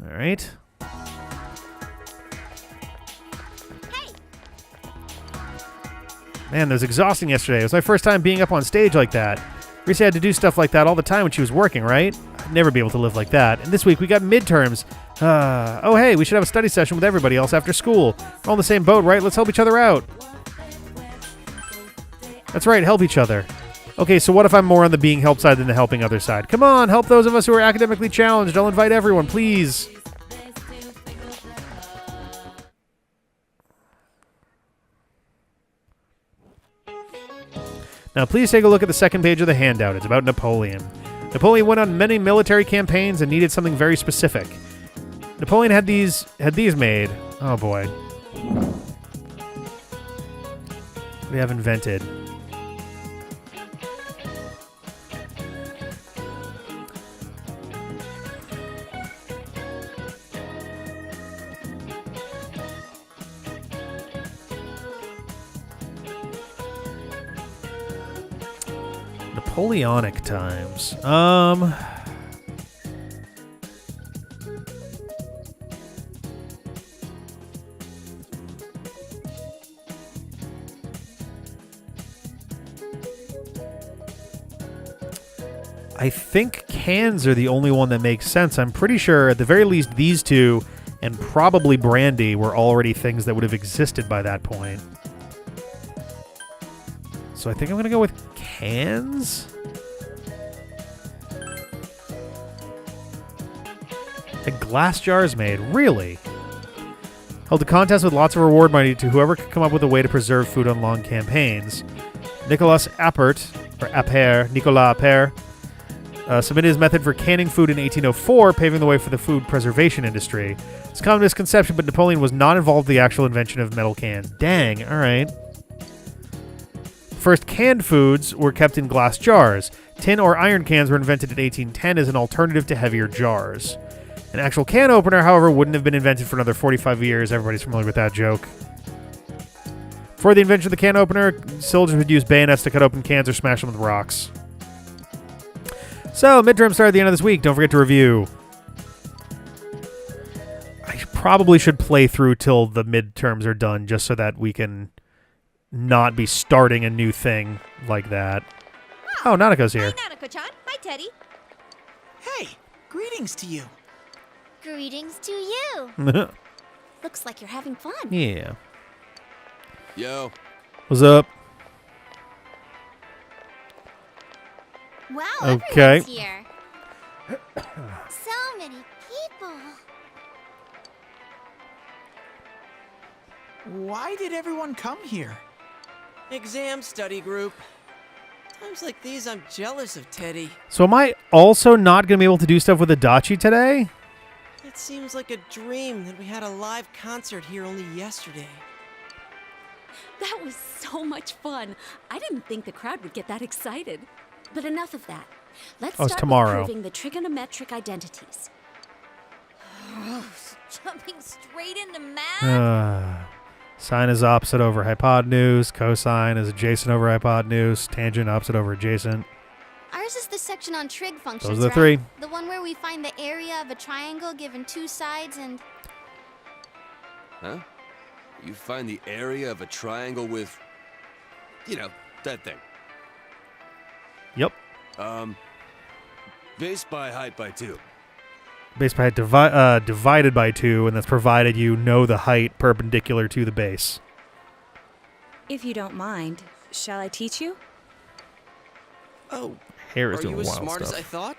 All right. Man, that was exhausting yesterday. It was my first time being up on stage like that. Risa had to do stuff like that all the time when she was working, right? I'd never be able to live like that. And this week we got midterms. Oh, hey, we should have a study session with everybody else after school. We're all in the same boat, right? Let's help each other out. That's right, help each other. Okay, so what if I'm more on the being helped side than the helping other side? Come on, help those of us who are academically challenged. I'll invite everyone, please. Now, please take a look at the second page of the handout. It's about Napoleon. Napoleon went on many military campaigns and needed something very specific. Napoleon had these made. Oh, boy. What do we have invented? Napoleonic times. I think cans are the only one that makes sense. I'm pretty sure at the very least these two and probably brandy were already things that would have existed by that point. So I think I'm going to go with cans? A glass jars made. Really? Held a contest with lots of reward money to whoever could come up with a way to preserve food on long campaigns. Nicolas Appert submitted his method for canning food in 1804, paving the way for the food preservation industry. It's a common misconception, but Napoleon was not involved in the actual invention of metal cans. Dang, alright. First canned foods were kept in glass jars. Tin or iron cans were invented in 1810 as an alternative to heavier jars. An actual can opener, however, wouldn't have been invented for another 45 years. Everybody's familiar with that joke. Before the invention of the can opener, soldiers would use bayonets to cut open cans or smash them with rocks. So, midterms start at the end of this week. Don't forget to review. I probably should play through till the midterms are done, just so that we can not be starting a new thing like that. Oh, Nanako's here. Hi, Nanako-chan. Hi, Teddy. Hey, greetings to you. Greetings to you. Looks like you're having fun. Yeah. Yo. What's up? Wow, okay. Everyone's here. So many people. Why did everyone come here? Exam study group. Times like these, I'm jealous of Teddy. So am I also not going to be able to do stuff with Adachi today? It seems like a dream that we had a live concert here only yesterday. That was so much fun. I didn't think the crowd would get that excited. But enough of that. Let's start tomorrow. with proving the trigonometric identities. Jumping straight into math? Sine is opposite over hypotenuse. Cosine is adjacent over hypotenuse. Tangent opposite over adjacent. Ours is the section on trig functions, Those are the right? three. The one where we find the area of a triangle given two sides and... Huh? You find the area of a triangle with, you know, that thing. Yep. Base by height by 2. Base by height divided by 2, and that's provided you know the height perpendicular to the base. If you don't mind, shall I teach you? Oh, Hair is are doing you as wild smart stuff. as I thought?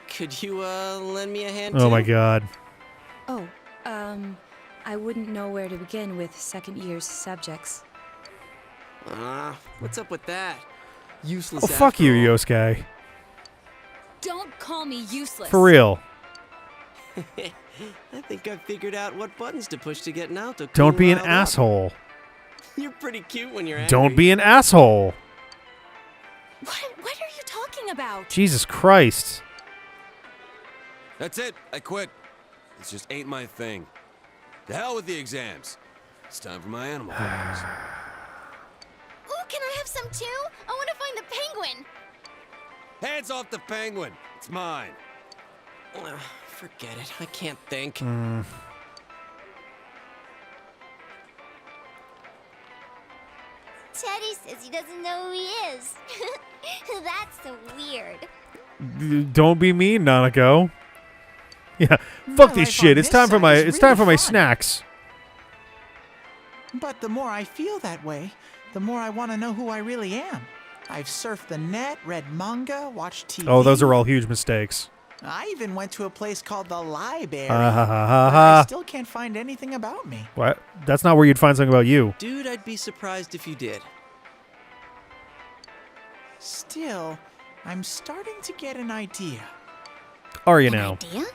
Could you lend me a hand Oh too? my god. Oh, I wouldn't know where to begin with second year's subjects. What's up with that? Useless. Oh, fuck you, Yosuke. Don't call me useless. For real. I think I figured out what buttons to push to get Naoto. Don't be an riled up. asshole. You're pretty cute when you're angry. Don't be an asshole. What are you about? Jesus Christ. That's it. I quit. This just ain't my thing. To hell with the exams. It's time for my animal photos. Ooh, can I have some too? I want to find the penguin. Hands off the penguin. It's mine. Forget it. I can't think. Teddy says he doesn't know who he is. That's so weird. Don't be mean, Nanako. Yeah, fuck this shit. It's time for my snacks. But the more I feel that way, the more I want to know who I really am. I've surfed the net, read manga, watched TV. Oh, those are all huge mistakes. I even went to a place called the Library. I still can't find anything about me. What? That's not where you'd find something about you. Dude, I'd be surprised if you did. Still, I'm starting to get an idea. Are you now? Idea?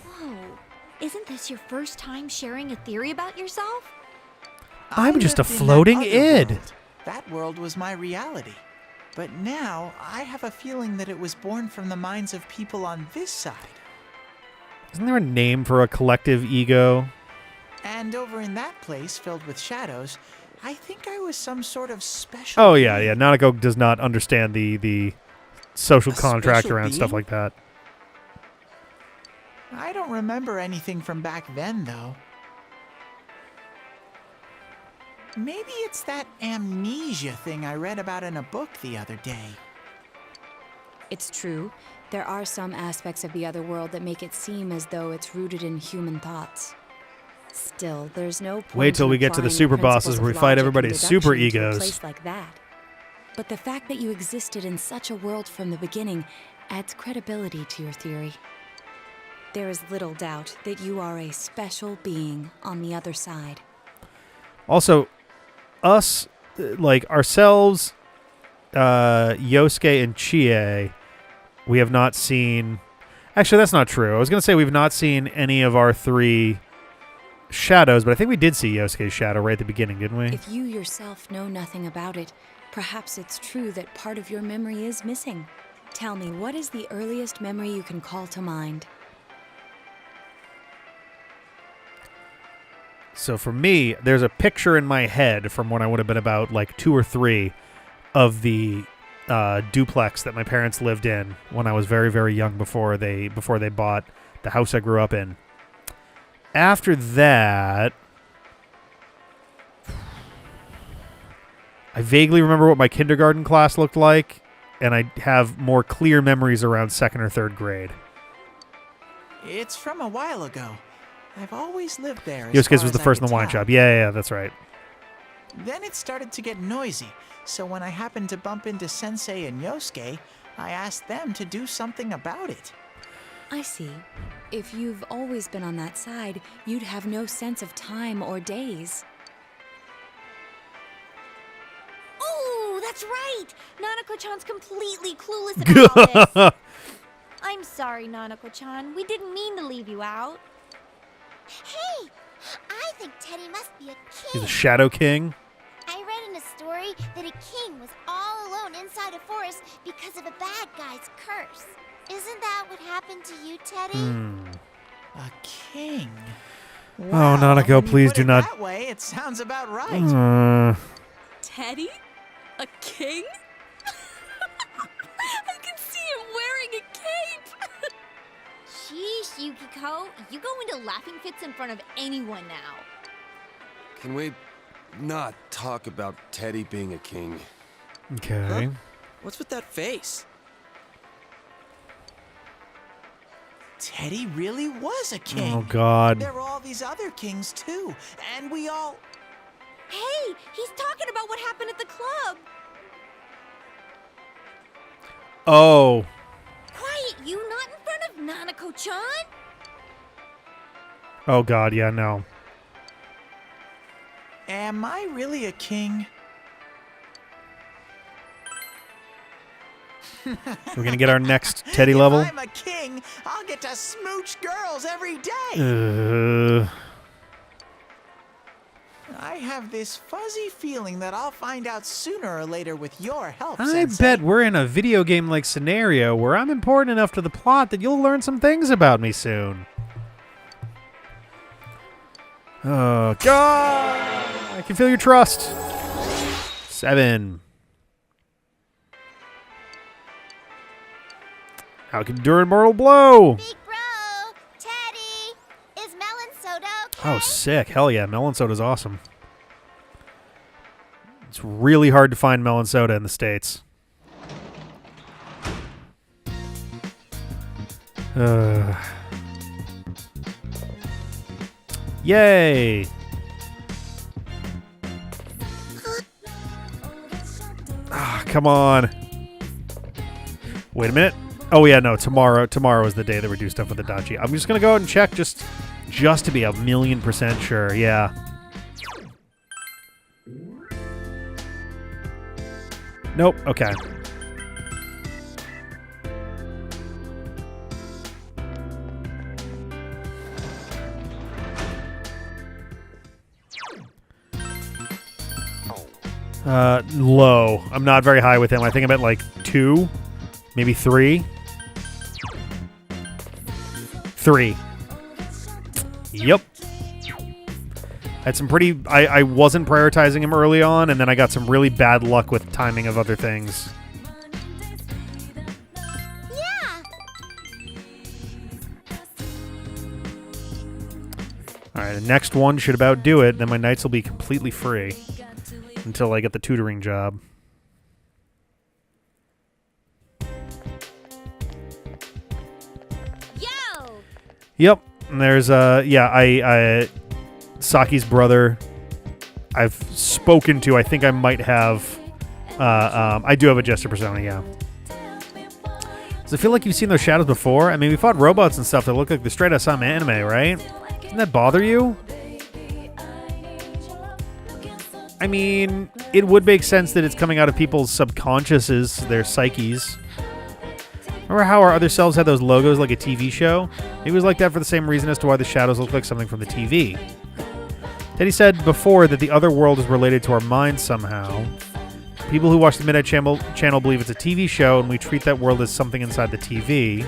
Whoa. Isn't this your first time sharing a theory about yourself? I'm just a lived in that floating other id. world. That world was my reality. But now, I have a feeling that it was born from the minds of people on this side. Isn't there a name for a collective ego? And over in that place, filled with shadows, I think I was some sort of special Oh, yeah. Nanako does not understand the social contract special around stuff being? like that. I don't remember anything from back then, though. Maybe it's that amnesia thing I read about in a book the other day. It's true. There are some aspects of the other world that make it seem as though it's rooted in human thoughts. Still, there's no point Wait till in we get to the applying super principles bosses of where we fight logic and everybody's super deduction to a egos. place like that. But the fact that you existed in such a world from the beginning adds credibility to your theory. There is little doubt that you are a special being on the other side. Also, us, like ourselves, Yosuke and Chie, we have not seen... Actually, that's not true. I was going to say we've not seen any of our three shadows, but I think we did see Yosuke's shadow right at the beginning, didn't we? If you yourself know nothing about it, perhaps it's true that part of your memory is missing. Tell me, what is the earliest memory you can call to mind? So for me, there's a picture in my head from when I would have been about like 2 or 3 of the duplex that my parents lived in when I was very, very young before they bought the house I grew up in. After that, I vaguely remember what my kindergarten class looked like, and I have more clear memories around 2nd or 3rd grade. It's from a while ago. I've always lived there. Yosuke's was the first in the wine shop. Yeah, that's right. Then it started to get noisy, so when I happened to bump into Sensei and Yosuke, I asked them to do something about it. I see. If you've always been on that side, you'd have no sense of time or days. Ooh, that's right! Nanako-chan's completely clueless about this. I'm sorry, Nanako-chan. We didn't mean to leave you out. Hey! I think Teddy must be a king. He's a Shadow King. I read in a story that a king was all alone inside a forest because of a bad guy's curse. Isn't that what happened to you, Teddy? A king? Oh, Nanako, please do not. That way, it sounds about right. Teddy? A king? I can see him wearing a cape! Sheesh, Yukiko. You go into laughing fits in front of anyone now. Can we not talk about Teddy being a king? Okay. Huh? What's with that face? Teddy really was a king. Oh, God. There were all these other kings, too. And we all... Hey, he's talking about what happened at the club. Oh. Quiet, you not in front of Nanako-chan. Oh, God, yeah, no. Am I really a king? We're going to get our next Teddy level. If I'm a king, I'll get to smooch girls every day. I have this fuzzy feeling that I'll find out sooner or later with your help, I Sensei. bet we're in a video game-like scenario where I'm important enough to the plot that you'll learn some things about me soon. Oh, God! I can feel your trust. 7. How can endure a mortal blow? Big bro, Teddy, is melon soda okay? Oh, sick. Hell yeah. Melon soda's awesome. It's really hard to find melon soda in the States. Yay! Ah, come on. Wait a minute. Oh yeah, no, tomorrow is the day that we do stuff with the Dachi. I'm just gonna go ahead and check just to be 1,000,000% sure. Yeah. Nope. Okay. Low. I'm not very high with him. I think I'm at like 2, maybe 3. 3. Yep. Had some pretty... I wasn't prioritizing him early on, and then I got some really bad luck with timing of other things. Yeah. Alright, the next one should about do it. Then my nights will be completely free. Until I get the tutoring job. Yo. Yep. And there's I Saki's brother I've spoken to. I think I might have I do have a Jester persona, yeah. Does it feel like you've seen those shadows before? I mean, we fought robots and stuff that look like the straight out some anime, right? Doesn't that bother you? I mean, it would make sense that it's coming out of people's subconsciouses, their psyches. Remember how our other selves had those logos like a TV show? It was like that for the same reason as to why the shadows look like something from the TV. Teddy said before that the other world is related to our minds somehow. People who watch the Midnight Channel believe it's a TV show, and we treat that world as something inside the TV.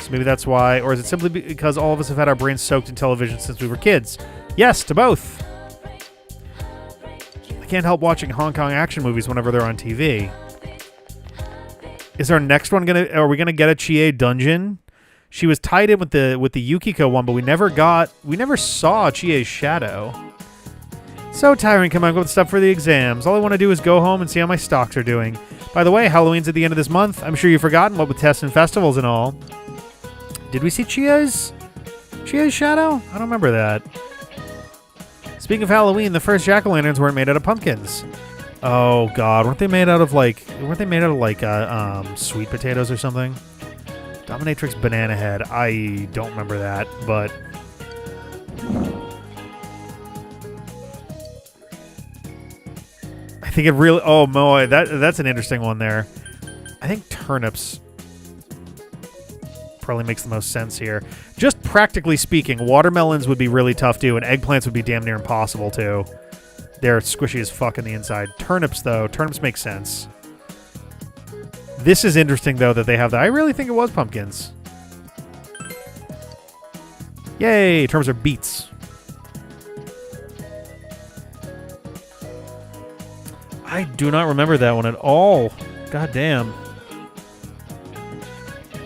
So maybe that's why, or is it simply because all of us have had our brains soaked in television since we were kids? Yes, to both. I can't help watching Hong Kong action movies whenever they're on TV. Is our next one are we gonna get a Chie dungeon? She was tied in with the Yukiko one, but we never saw Chie's shadow. So tiring coming up with stuff for the exams. All I want to do is go home and see how my stocks are doing. By the way, Halloween's at the end of this month. I'm sure you've forgotten what with tests and festivals and all. Did we see Chie's shadow? I don't remember that. Speaking of Halloween, the first jack-o'-lanterns weren't made out of pumpkins. Oh God, weren't they made out of sweet potatoes or something? Dominatrix Banana Head. I don't remember that, but I think it really. Oh, Moe, that's an interesting one there. I think turnips probably makes the most sense here. Just practically speaking, watermelons would be really tough too, and eggplants would be damn near impossible too. They're squishy as fuck on the inside. Turnips, though. Turnips make sense. This is interesting, though, that they have that. I really think it was pumpkins. Yay! Terms are beets. I do not remember that one at all. God damn.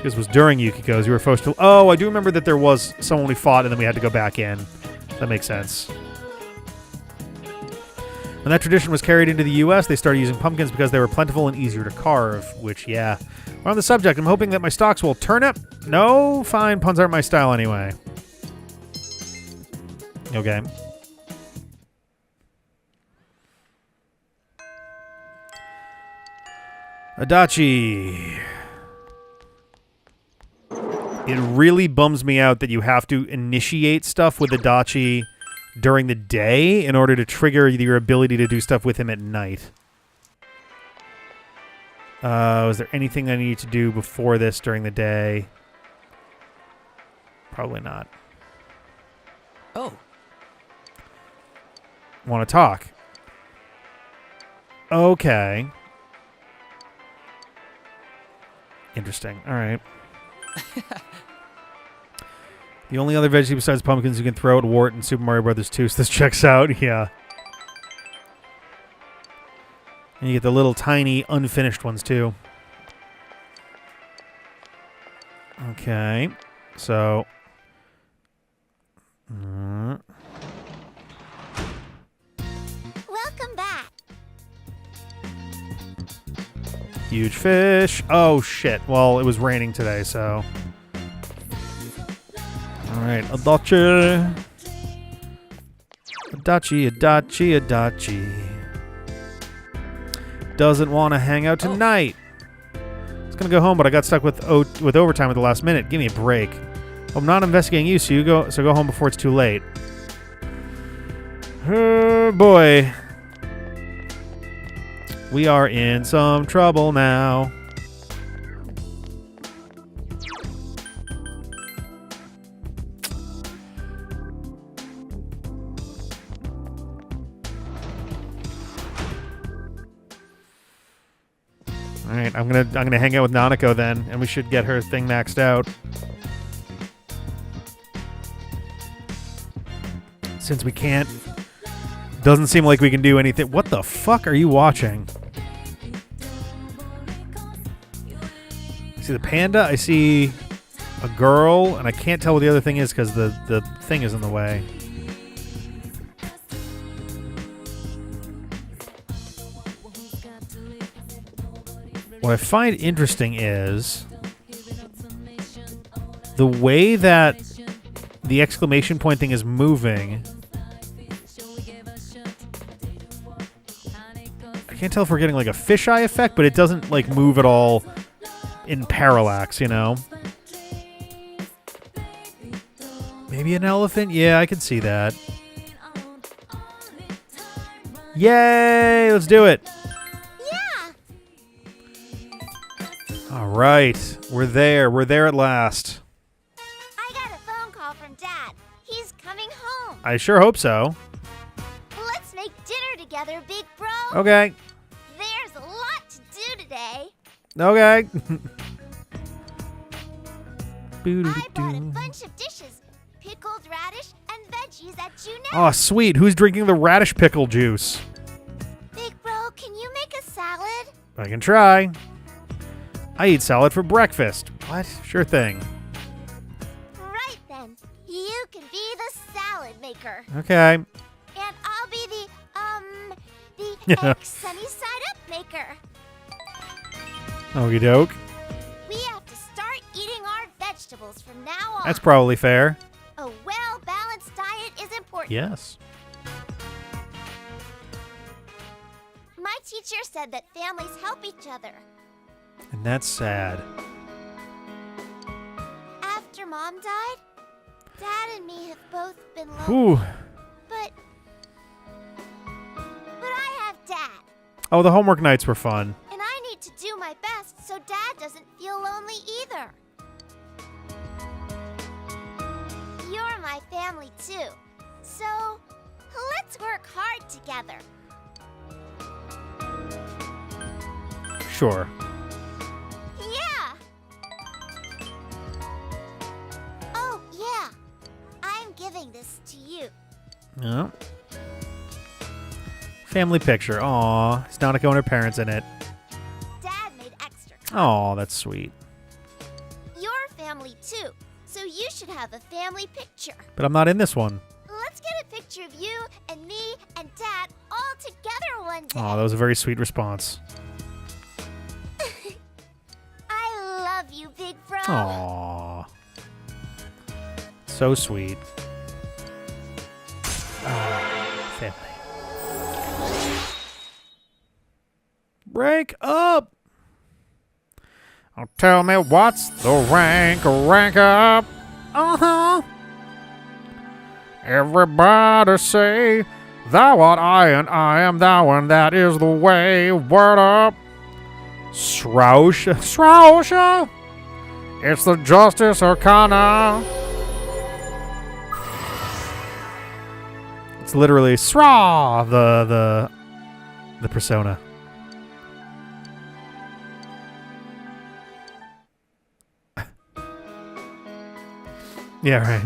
This was during Yukiko's. You were forced to... Oh, I do remember that there was someone we fought, and then we had to go back in. That makes sense. When that tradition was carried into the U.S., they started using pumpkins because they were plentiful and easier to carve, which, yeah. We're on the subject. I'm hoping that my stocks will turn up. No? Fine. Puns aren't my style anyway. Okay. Adachi. It really bums me out that you have to initiate stuff with Adachi during the day in order to trigger your ability to do stuff with him at night. Was there anything I need to do before this during the day? Probably not. Oh. want to talk. Okay. Interesting. All right. The only other vegetable besides pumpkins you can throw at Wart in Super Mario Brothers 2, so this checks out. Yeah. And you get the little tiny unfinished ones, too. Okay. So... Welcome back. Huge fish. Oh, shit. Well, it was raining today, so... Alright, Adachi. Adachi. Doesn't want to hang out tonight. It's gonna go home, but I got stuck with overtime at the last minute. Give me a break. I'm not investigating you, so go home before it's too late. Oh boy. We are in some trouble now. All right, I'm gonna hang out with Nanako then, and we should get her thing maxed out. Since we can't, doesn't seem like we can do anything. What the fuck are you watching? I see the panda. I see a girl, and I can't tell what the other thing is because the thing is in the way. What I find interesting is the way that the exclamation point thing is moving. I can't tell if we're getting like a fisheye effect, but it doesn't like move at all in parallax, you know? Maybe an elephant? Yeah, I can see that. Yay! Let's do it! All right, we're there. We're there at last. I got a phone call from Dad. He's coming home. I sure hope so. Let's make dinner together, big bro. Okay. There's a lot to do today. Okay. I bought a bunch of dishes. Pickled radish and veggies at Junette. Oh, sweet. Who's drinking the radish pickle juice? Big bro, can you make a salad? I can try. I eat salad for breakfast. What? Sure thing. Right then. You can be the salad maker. Okay. And I'll be the egg sunny side up maker. Okie doke. We have to start eating our vegetables from now on. That's probably fair. A well-balanced diet is important. Yes. My teacher said that families help each other. And that's sad. After Mom died, Dad and me have both been lonely. Whew. But I have Dad. Oh, the homework nights were fun. And I need to do my best so Dad doesn't feel lonely either. You're my family too. So, let's work hard together. Sure. Yeah. Oh, yeah. I'm giving this to you. Yeah. Family picture. Aw. It's Nanako and her parents in it. Dad made extra. Aw, that's sweet. Your family too. So you should have a family picture. But I'm not in this one. Let's get a picture of you and me and Dad all together one day. Aw, that was a very sweet response. I love you, big bro. Aw. So sweet. Family. Break up! Oh, tell me what's the rank up? Uh-huh. Everybody say, thou art I and I am thou and that is the way. Word up. Stroush. It's the Justice Arcana. It's literally Sra, the persona. Yeah, right.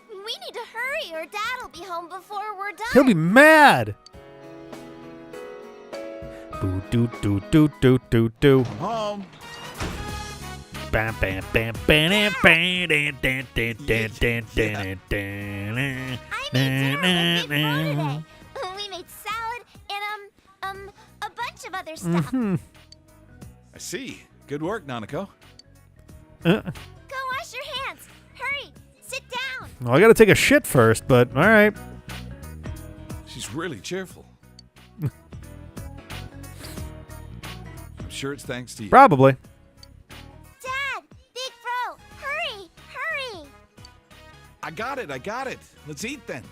We need to hurry or Dad'll be home before we're done. He'll be mad. Boo doo doo doo doo doo doo. Home. Bam bam bam bam bam dan dan dan dan dan dan dan. We made salad and a bunch of other stuff. I see. Good work, Nanako. Go wash your hands. Hurry. Sit down. Well, I gotta take a shit first, but all right. She's really cheerful. I'm sure it's thanks to you. Probably. Dad, Big Bro, hurry, hurry. I got it. Let's eat then.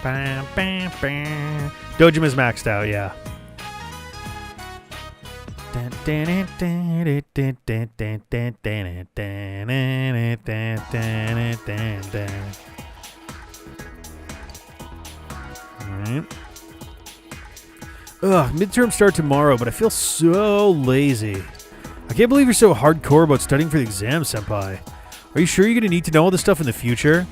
Bam, bam, bam. Dojima's maxed out, yeah. Alright. Ugh, midterms start tomorrow, but I feel so lazy. I can't believe you're so hardcore about studying for the exam, Senpai. Are you sure you're going to need to know all this stuff in the future?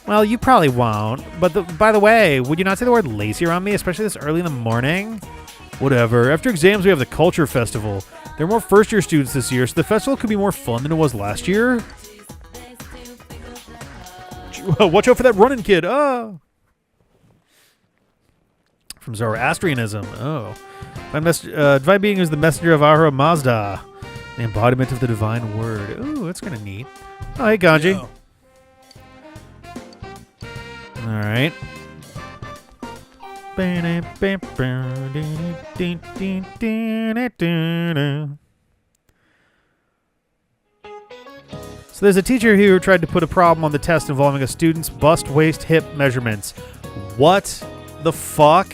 Well, you probably won't. But by the way, would you not say the word lazy around me, especially this early in the morning? Whatever. After exams, we have the Culture Festival. There are more first-year students this year, so the festival could be more fun than it was last year. Watch out for that running kid. Oh. From Zoroastrianism. Oh. Divine Being is the messenger of Ahura Mazda, the embodiment of the divine word. Ooh, that's kind of neat. Oh, hey, Ganji. Yo. All right. So there's a teacher here who tried to put a problem on the test involving a student's bust, waist, hip measurements. What the fuck?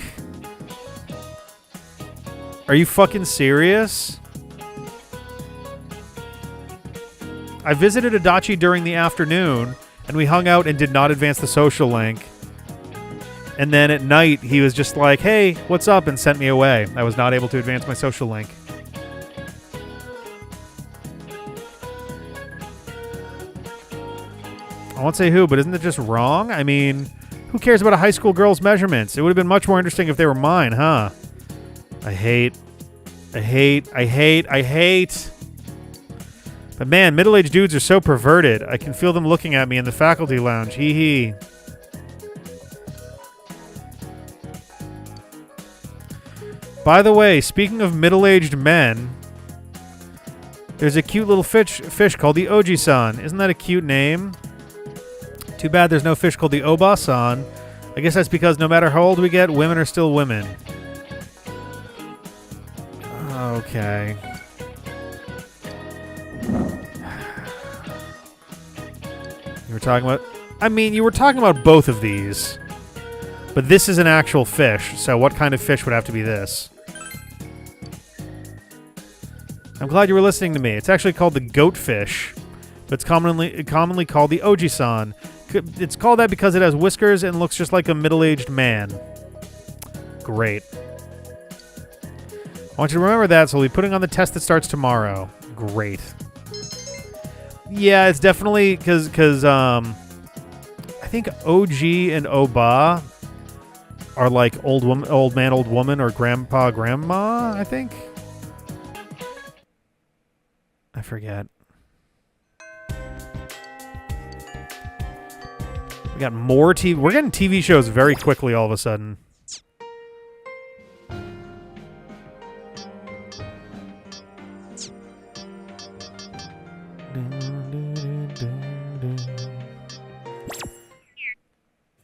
Are you fucking serious? I visited Adachi during the afternoon, and we hung out and did not advance the social link. And then at night, he was just like, hey, what's up? And sent me away. I was not able to advance my social link. I won't say who, but isn't it just wrong? I mean, who cares about a high school girl's measurements? It would have been much more interesting if they were mine, huh? I hate. But man, middle-aged dudes are so perverted. I can feel them looking at me in the faculty lounge. Hee hee. By the way, speaking of middle-aged men, there's a cute little fish called the Oji-san. Isn't that a cute name? Too bad there's no fish called the Oba-san. I guess that's because no matter how old we get, women are still women. Okay. You were talking about... I mean, you were talking about both of these. But this is an actual fish, so what kind of fish would have to be this? I'm glad you were listening to me. It's actually called the goatfish, but it's commonly called the Oji-san. It's called that because it has whiskers and looks just like a middle-aged man. Great. I want you to remember that, so we'll be putting on the test that starts tomorrow. Great. Yeah, it's definitely because I think OG and Oba are like old man, old woman, or grandpa, grandma, I think. I forget. We got more TV. We're getting TV shows very quickly all of a sudden.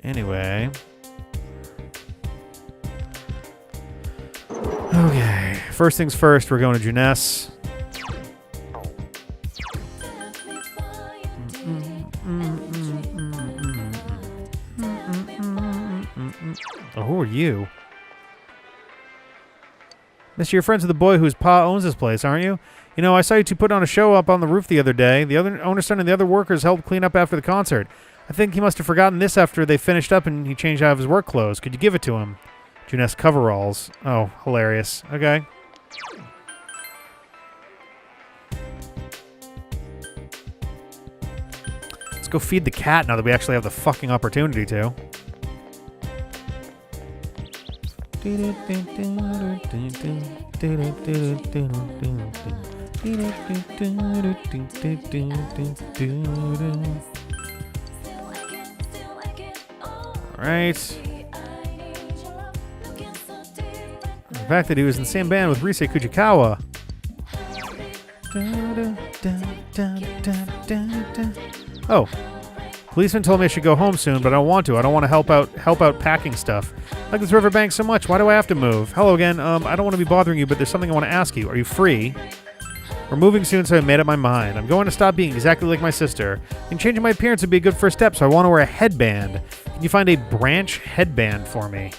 Anyway. Okay. First things first, we're going to Juness. Oh, who are you? Mister, you're friends with the boy whose pa owns this place, aren't you? You know, I saw you two put on a show up on the roof the other day. The other owner's son and the other workers helped clean up after the concert. I think he must have forgotten this after they finished up and he changed out of his work clothes. Could you give it to him? Junes coveralls. Oh, hilarious. Okay. Let's go feed the cat now that we actually have the fucking opportunity to. Alright. The fact that he was in the same band with Rise Kujikawa. Oh. Policeman told me I should go home soon, but I don't want to. I don't want to help out packing stuff. I like this riverbank so much. Why do I have to move? Hello again. I don't want to be bothering you, but there's something I want to ask you. Are you free? We're moving soon, so I made up my mind. I'm going to stop being exactly like my sister. And changing my appearance would be a good first step, so I want to wear a headband. Can you find a branch headband for me?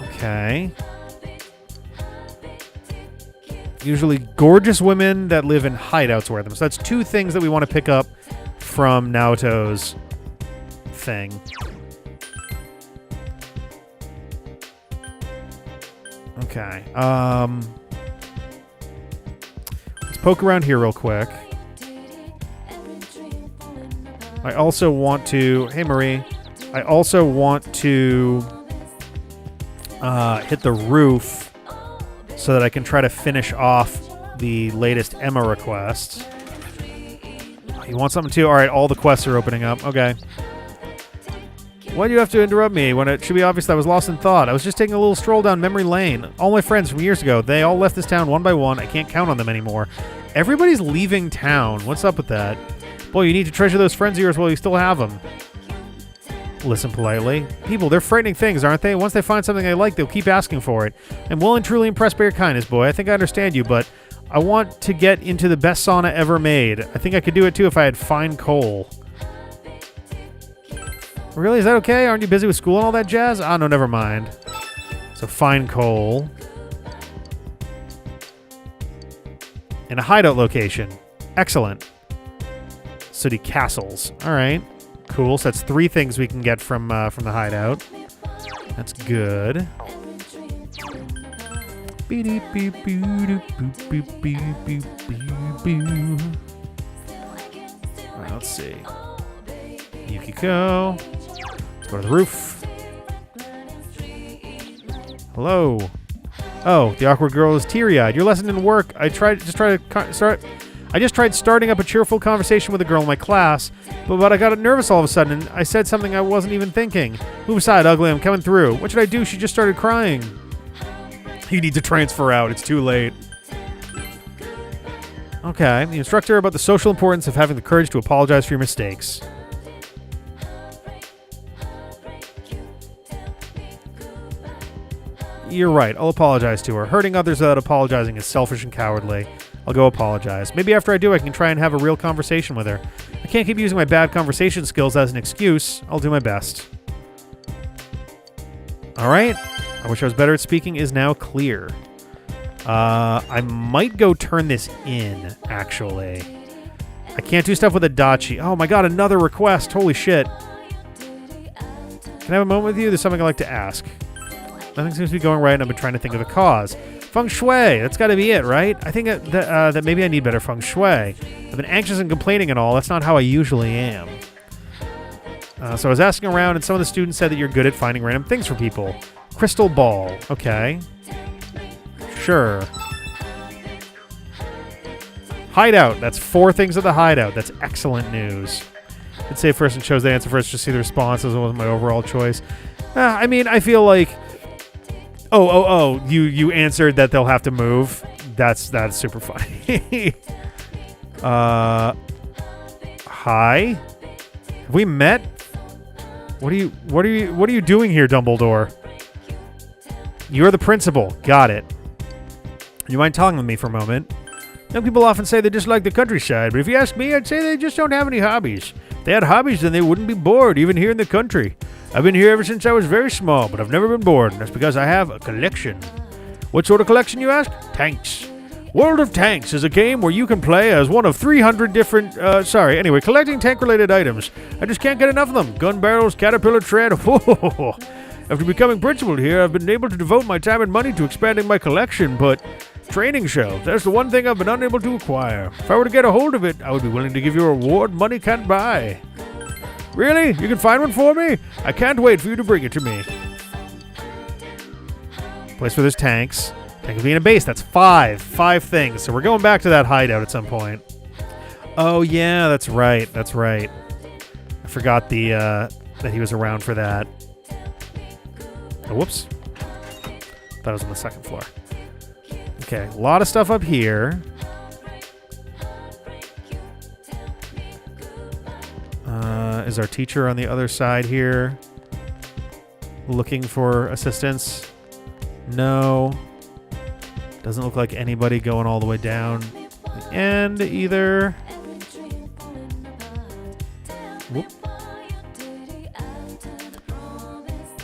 Okay. Usually gorgeous women that live in hideouts wear them. So that's two things that we want to pick up from Naoto's thing. Okay. Let's poke around here real quick. I also want to... Hey, Marie. I also want to hit the roof so that I can try to finish off the latest Emma request. Oh, you want something too? All right, all the quests are opening up. Okay. Why do you have to interrupt me when it should be obvious that I was lost in thought? I was just taking a little stroll down memory lane. All my friends from years ago, they all left this town one by one. I can't count on them anymore. Everybody's leaving town. What's up with that? Boy, you need to treasure those friends of yours while you still have them. Listen politely. People, they're frightening things, aren't they? Once they find something they like, they'll keep asking for it. I'm well and truly impressed by your kindness, boy. I think I understand you, but I want to get into the best sauna ever made. I think I could do it, too, if I had fine coal. Really? Is that okay? Aren't you busy with school and all that jazz? Ah, no, never mind. So, fine coal. In a hideout location. Excellent. Sooty castles. All right. Cool. So that's 3 things we can get from the hideout. That's good. Right, let's see. Yukiko. Let's go to the roof. Hello. Oh, the awkward girl is teary-eyed. Your lesson didn't work. I just tried starting up a cheerful conversation with a girl in my class, but I got nervous all of a sudden, and I said something I wasn't even thinking. Move aside, ugly, I'm coming through. What should I do? She just started crying. You need to transfer out. It's too late. Okay. You instruct her about the social importance of having the courage to apologize for your mistakes. You're right. I'll apologize to her. Hurting others without apologizing is selfish and cowardly. I'll go apologize. Maybe after I do, I can try and have a real conversation with her. I can't keep using my bad conversation skills as an excuse. I'll do my best. All right. I wish I was better at speaking is now clear. I might go turn this in, actually. I can't do stuff with a dachi. Oh my god, another request. Holy shit. Can I have a moment with you? There's something I'd like to ask. Nothing seems to be going right, and I've been trying to think of a cause. Feng shui. That's got to be it, right? I think that maybe I need better feng shui. I've been anxious and complaining and all. That's not how I usually am. So I was asking around, and some of the students said that you're good at finding random things for people. Crystal ball. Okay. Sure. Hideout. That's 4 things at the hideout. That's excellent news. I'd say first and chose the answer first, just see the responses. It wasn't my overall choice. I mean, I feel like... Oh, you answered that they'll have to move. That's super funny. Hi? Have we met? What are you doing here, Dumbledore? You're the principal. Got it. You mind talking with me for a moment? Young people often say they dislike the countryside, but if you ask me, I'd say they just don't have any hobbies. If they had hobbies, then they wouldn't be bored, even here in the country. I've been here ever since I was very small, but I've never been bored, and that's because I have a collection. What sort of collection, you ask? Tanks. World of Tanks is a game where you can play as one of 300 different, collecting tank-related items. I just can't get enough of them. Gun barrels, caterpillar tread. Whoa. After becoming principal here, I've been able to devote my time and money to expanding my collection, but training shells, that's the one thing I've been unable to acquire. If I were to get a hold of it, I would be willing to give you a reward money can't buy. Really? You can find one for me? I can't wait for you to bring it to me. Place where there's tanks. Tank will be in a base. That's 5 things. So we're going back to that hideout at some point. Oh yeah, that's right. I forgot that he was around for that. Oh, whoops. Thought it was on the second floor. Okay, a lot of stuff up here. Is our teacher on the other side here looking for assistance? No. Doesn't look like anybody going all the way down the end either. Whoop.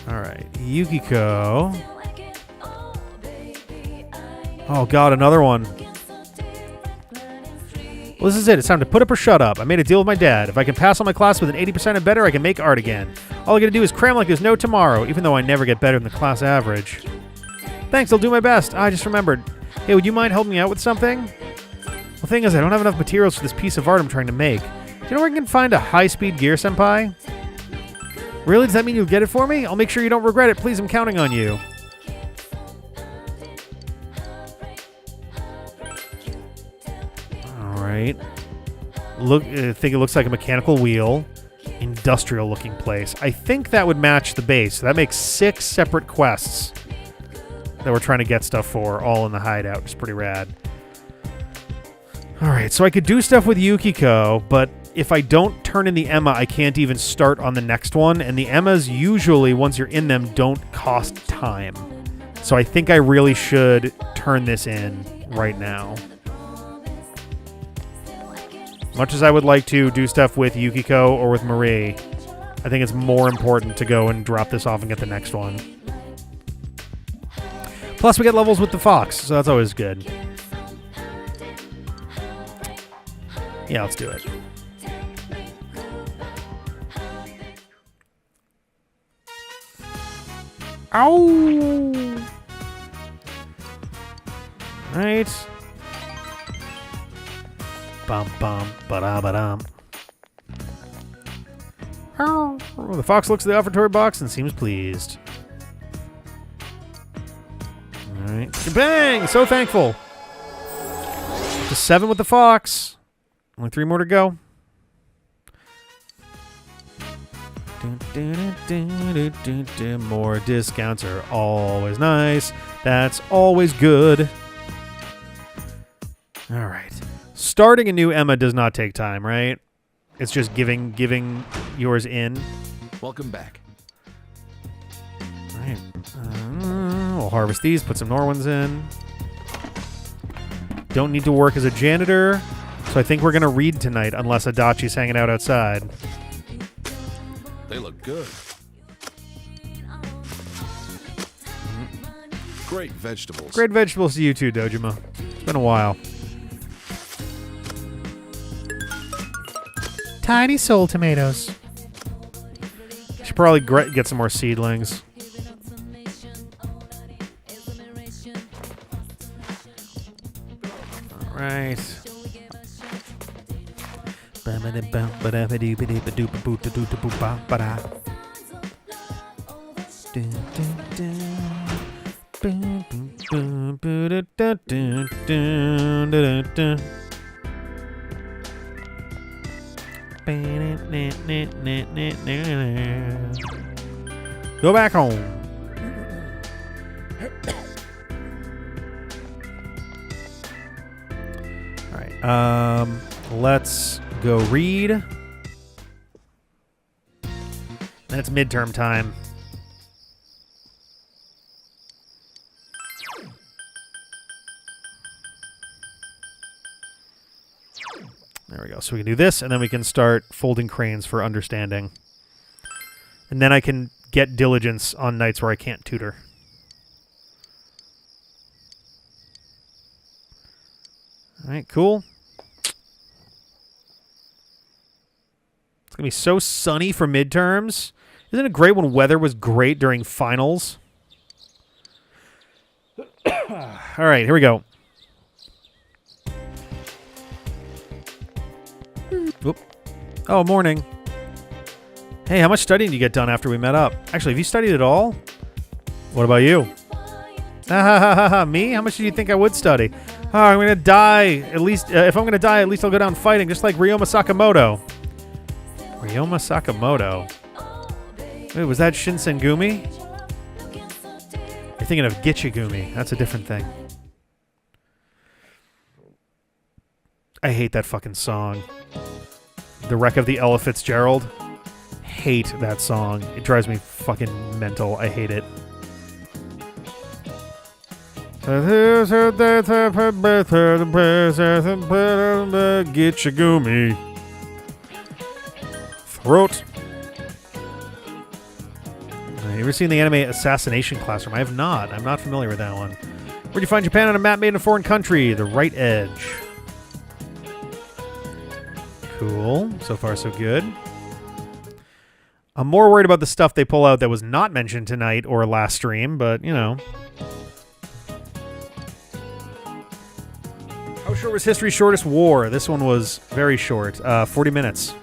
All right, Yukiko. Oh god, another one. Well, this is it. It's time to put up or shut up. I made a deal with my dad. If I can pass on my class with an 80% or better, I can make art again. All I gotta do is cram like there's no tomorrow, even though I never get better than the class average. Thanks, I'll do my best. I just remembered. Hey, would you mind helping me out with something? The thing is, I don't have enough materials for this piece of art I'm trying to make. Do you know where I can find a high-speed gear, senpai? Really? Does that mean you'll get it for me? I'll make sure you don't regret it. Please, I'm counting on you. Alright. I think it looks like a mechanical wheel. Industrial-looking place. I think that would match the base. So that makes 6 separate quests that we're trying to get stuff for, all in the hideout. It's pretty rad. Alright, so I could do stuff with Yukiko, but if I don't turn in the Emma, I can't even start on the next one, and the Emmas usually, once you're in them, don't cost time. So I think I really should turn this in right now. Much as I would like to do stuff with Yukiko or with Marie, I think it's more important to go and drop this off and get the next one. Plus, we get levels with the fox, so that's always good. Yeah, let's do it. Ow! Right. Bum bum ba-da-ba-dum. Oh, the fox looks at the offertory box and seems pleased. Alright. Bang! So thankful. Up to 7 with the fox. Only 3 more to go. More discounts are always nice. That's always good. Alright. Starting a new Emma does not take time, right? It's just giving yours in. Welcome back. Alright. We'll harvest these, put some Norwins in. Don't need to work as a janitor, so I think we're going to read tonight, unless Adachi's hanging out outside. They look good. Great vegetables. Great vegetables to you too, Dojima. It's been a while. Tiny soul tomatoes. Should probably get some more seedlings. All right. Go back home. All right. Let's go read. Then it's midterm time. There we go. So we can do this, and then we can start folding cranes for understanding. And then I can get diligence on nights where I can't tutor. All right, cool. It's going to be so sunny for midterms. Isn't it great when weather was great during finals? All right, here we go. Oop. Oh, morning. Hey, how much studying did you get done after we met up? Actually, have you studied at all? What about you? Me? How much do you think I would study? Oh, I'm going to die. At least, if I'm going to die, at least I'll go down fighting, just like Ryoma Sakamoto. Ryoma Sakamoto? Wait, was that Shinsengumi? You're thinking of Gichigumi. That's a different thing. I hate that fucking song. The Wreck of the Ella Fitzgerald. Hate that song. It drives me fucking mental. I hate it. Gichigumi. Throat. You ever seen the anime Assassination Classroom? I have not. I'm not familiar with that one. Where'd you find Japan on a map made in a foreign country? The right edge. Cool. So far, so good. I'm more worried about the stuff they pull out that was not mentioned tonight or last stream, but, you know. How short was History's Shortest War? This one was very short. 40 minutes.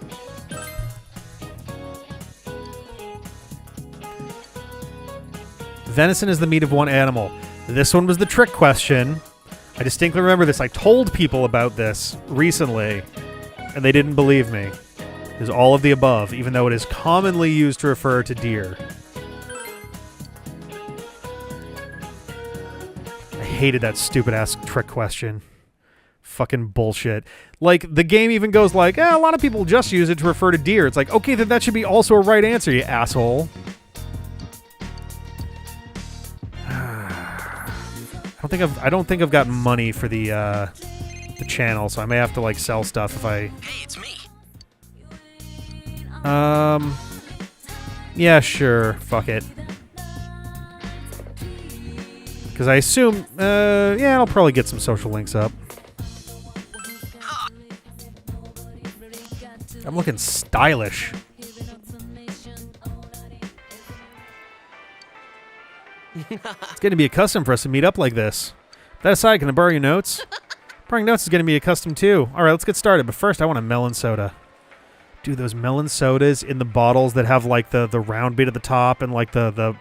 Venison is the meat of one animal. This one was the trick question. I distinctly remember this. I told people about this recently, and they didn't believe me. It is all of the above, even though it is commonly used to refer to deer. I hated that stupid-ass trick question. Fucking bullshit. Like, the game even goes like, a lot of people just use it to refer to deer. It's like, okay, then that should be also a right answer, you asshole. I don't think I've got money for the channel, so I may have to like sell stuff if I. Hey, it's me. Yeah, sure. Fuck it. Because I assume, yeah, I'll probably get some social links up. I'm looking stylish. It's going to be a custom for us to meet up like this. That aside, can I borrow your notes? Borrowing notes is going to be a custom too. All right, let's get started. But first, I want a melon soda. Dude, those melon sodas in the bottles that have like the round bit at the top and like the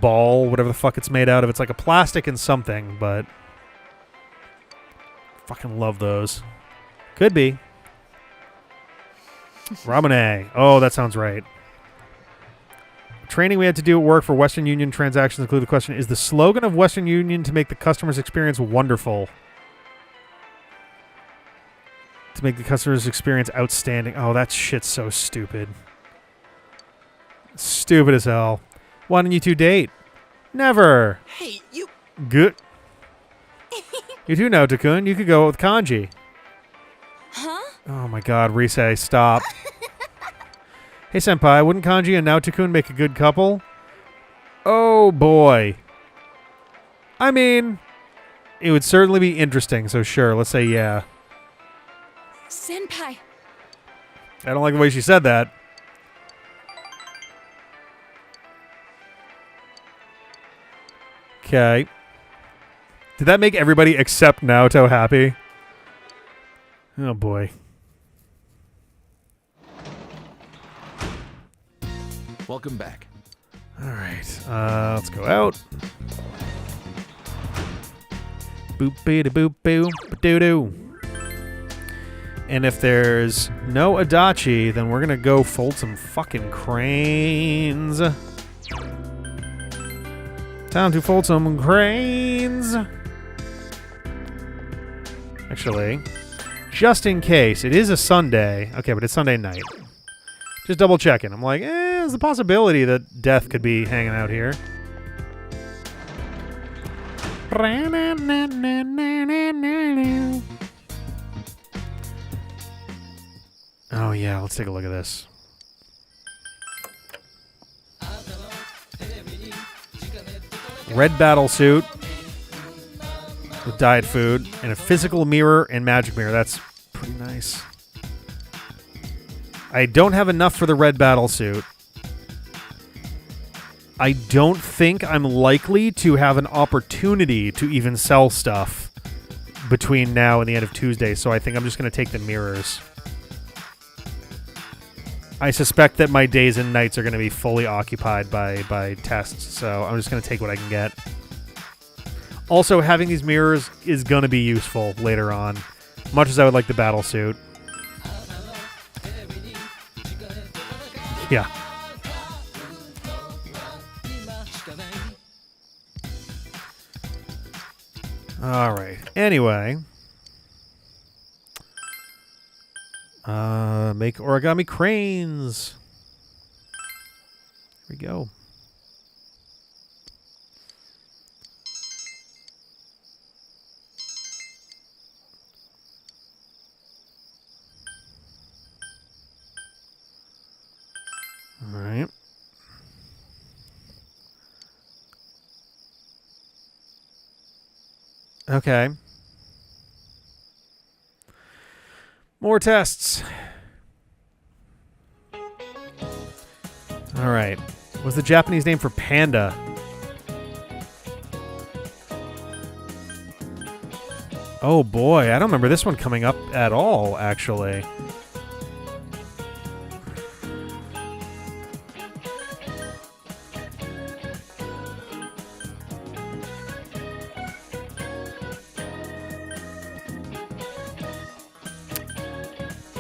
ball, whatever the fuck it's made out of. It's like a plastic and something, but fucking love those. Could be. Ramune. Oh, that sounds right. Training we had to do at work for Western Union transactions include the question, is the slogan of Western Union to make the customer's experience wonderful? To make the customer's experience outstanding. Oh, that shit's so stupid. Stupid as hell. Why don't you two date? Never. Hey, you... Good. You too, Naoto-kun. You could go with Kanji. Huh? Oh my god, Risei, stop. Hey, senpai, wouldn't Kanji and Naoto-kun make a good couple? Oh, boy. I mean, it would certainly be interesting, so sure, let's say yeah. Senpai. I don't like the way she said that. Okay. Did that make everybody except Naoto happy? Oh, boy. Welcome back. All right, let's go out. Boop bee boop boo doo doo. And if there's no Adachi, then we're gonna go fold some fucking cranes. Time to fold some cranes. Actually, just in case, it is a Sunday. Okay, but it's Sunday night. Just double checking. I'm like, there's the possibility that death could be hanging out here. Oh yeah, let's take a look at this. Red battle suit. diet food, and a physical mirror and magic mirror. That's pretty nice. I don't have enough for the red battle suit. I don't think I'm likely to have an opportunity to even sell stuff between now and the end of Tuesday, so I think I'm just going to take the mirrors. I suspect that my days and nights are going to be fully occupied by tests, so I'm just going to take what I can get. Also, having these mirrors is going to be useful later on, much as I would like the battle suit. Yeah. All right. Anyway. Make origami cranes. Here we go. All right. Okay. More tests. All right. What's the Japanese name for panda? Oh boy, I don't remember this one coming up at all, actually.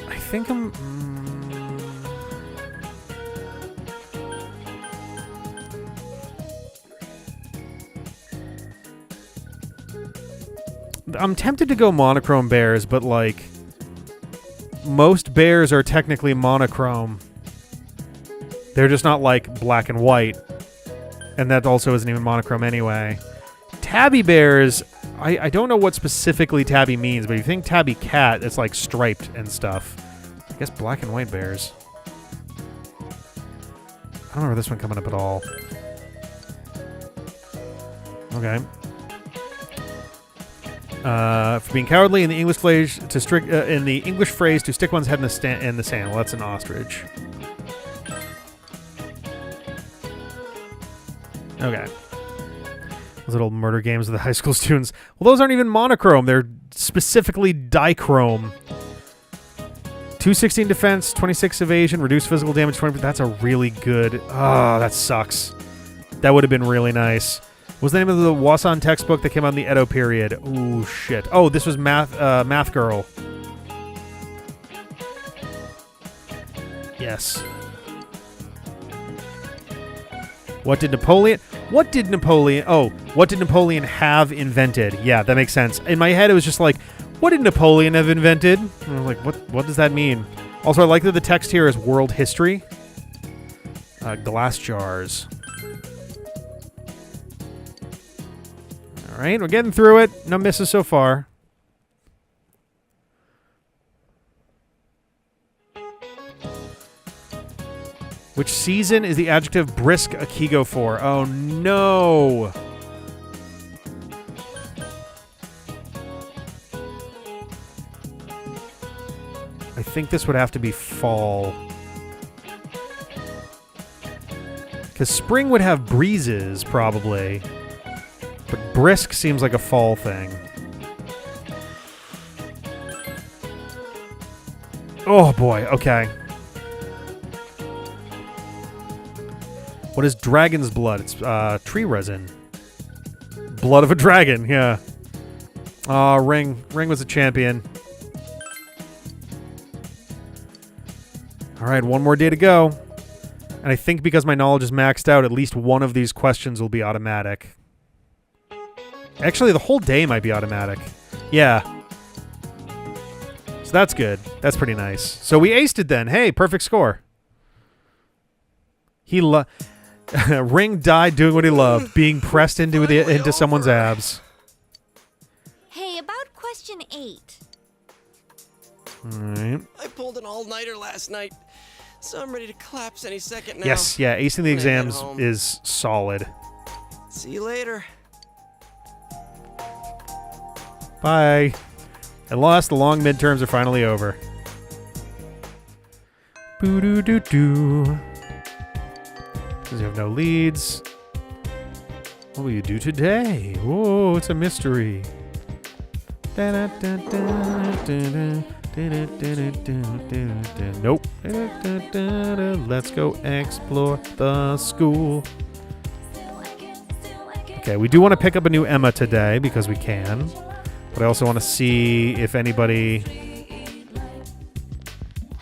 I think I'm... I'm tempted to go monochrome bears, but like most bears are technically monochrome. They're just not like black and white. And that also isn't even monochrome anyway. Tabby bears, I don't know what specifically tabby means, but if you think tabby cat, it's like striped and stuff. I guess black and white bears. I don't remember this one coming up at all. Okay. For being cowardly in the English phrase to stick one's head in the sand. Well, that's an ostrich. Okay. Those little murder games with the high school students. Well, those aren't even monochrome. They're specifically dichrome. 216 defense, 26 evasion, reduced physical damage 20%. That's a really good... Oh, that sucks. That would have been really nice. What was the name of the Wasan textbook that came out in the Edo period? Ooh, shit. Oh, this was Math Girl. Yes. What did Napoleon have invented? Yeah, that makes sense. In my head, it was just like, what did Napoleon have invented? And I was like, what does that mean? Also, I like that the text here is world history. Glass jars. All right, we're getting through it. No misses so far. Which season is the adjective brisk Akigo for? Oh, no. I think this would have to be fall. Because spring would have breezes, probably. But brisk seems like a fall thing. Oh, boy. Okay. What is dragon's blood? It's tree resin. Blood of a dragon, yeah. Ring. Ring was a champion. All right, one more day to go. And I think because my knowledge is maxed out, at least one of these questions will be automatic. Actually, the whole day might be automatic. Yeah. So that's good. That's pretty nice. So we aced it then. Hey, perfect score. Ring died doing what he loved, being pressed into someone's abs. Hey, about question 8. All right. I pulled an all-nighter last night, so I'm ready to collapse any second now. Yes, yeah, acing the exams is solid. See you later. Bye. At last, the long midterms are finally over. Boo-doo-doo-doo. Because you have no leads. What will you do today? Whoa, it's a mystery. Nope. Let's go explore the school. Okay, we do want to pick up a new Emma today because we can. But I also want to see if anybody...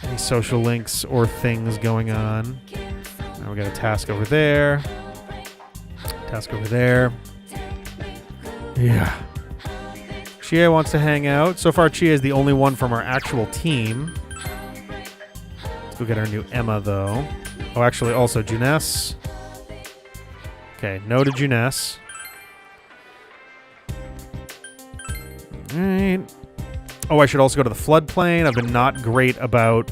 any social links or things going on. Now we got a task over there. Task over there. Yeah. Chia wants to hang out. So far, Chia is the only one from our actual team. Let's go get our new Emma, though. Oh, actually, also Juness. Okay, no to Juness. Alright. Oh, I should also go to the floodplain. I've been not great about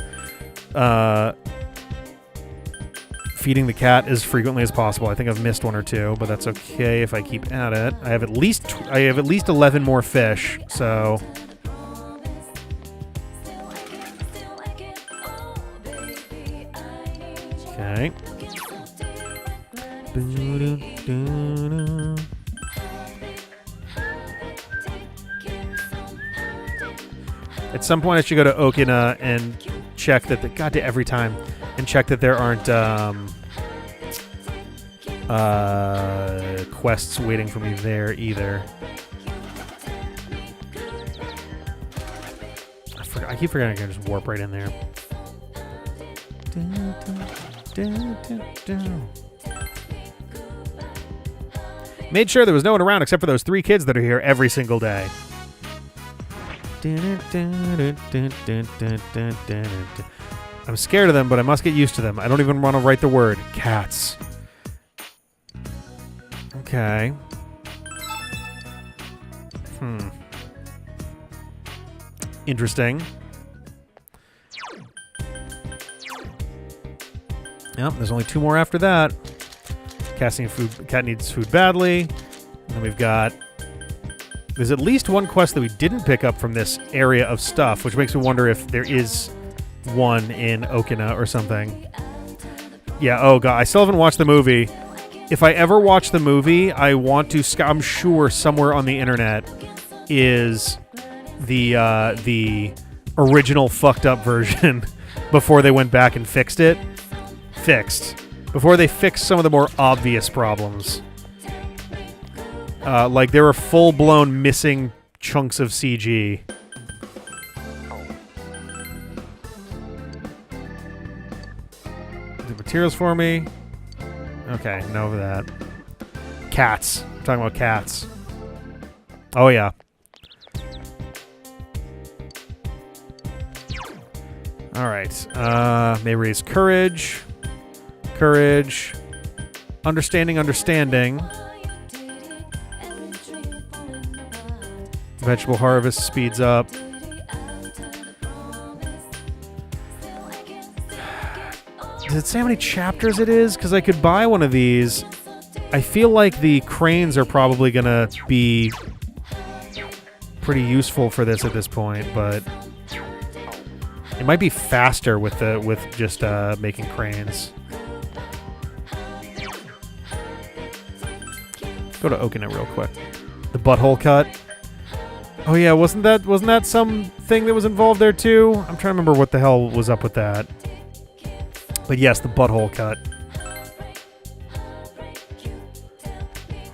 feeding the cat as frequently as possible. I think I've missed one or two, but that's okay if I keep at it. I have at least 11 more fish, so okay. At some point, I should go to Okina and check that every time, and check that there aren't quests waiting for me there either. I keep forgetting I can just warp right in there. Made sure there was no one around except for those 3 kids that are here every single day. I'm scared of them, but I must get used to them. I don't even want to write the word. Cats. Okay. Interesting. Yep, there's only 2 more after that. Cat needs food badly. And then we've got... there's at least one quest that we didn't pick up from this area of stuff, which makes me wonder if there is one in Okina or something. Yeah, oh god, I still haven't watched the movie. If I ever watch the movie, I want to... I'm sure somewhere on the internet is the original fucked up version before they went back and fixed it. Before they fixed some of the more obvious problems. Like, there were full-blown missing chunks of CG. The materials for me. Okay, no of that. Cats. I'm talking about cats. Oh, yeah. All right. May raise courage. Courage. Understanding. Vegetable harvest speeds up. Does it say how many chapters it is? Because I could buy one of these. I feel like the cranes are probably going to be pretty useful for this at this point, but it might be faster with just making cranes. Go to Okina real quick. The butthole cut. Oh yeah, wasn't that something that was involved there too? I'm trying to remember what the hell was up with that. But yes, the butthole cut.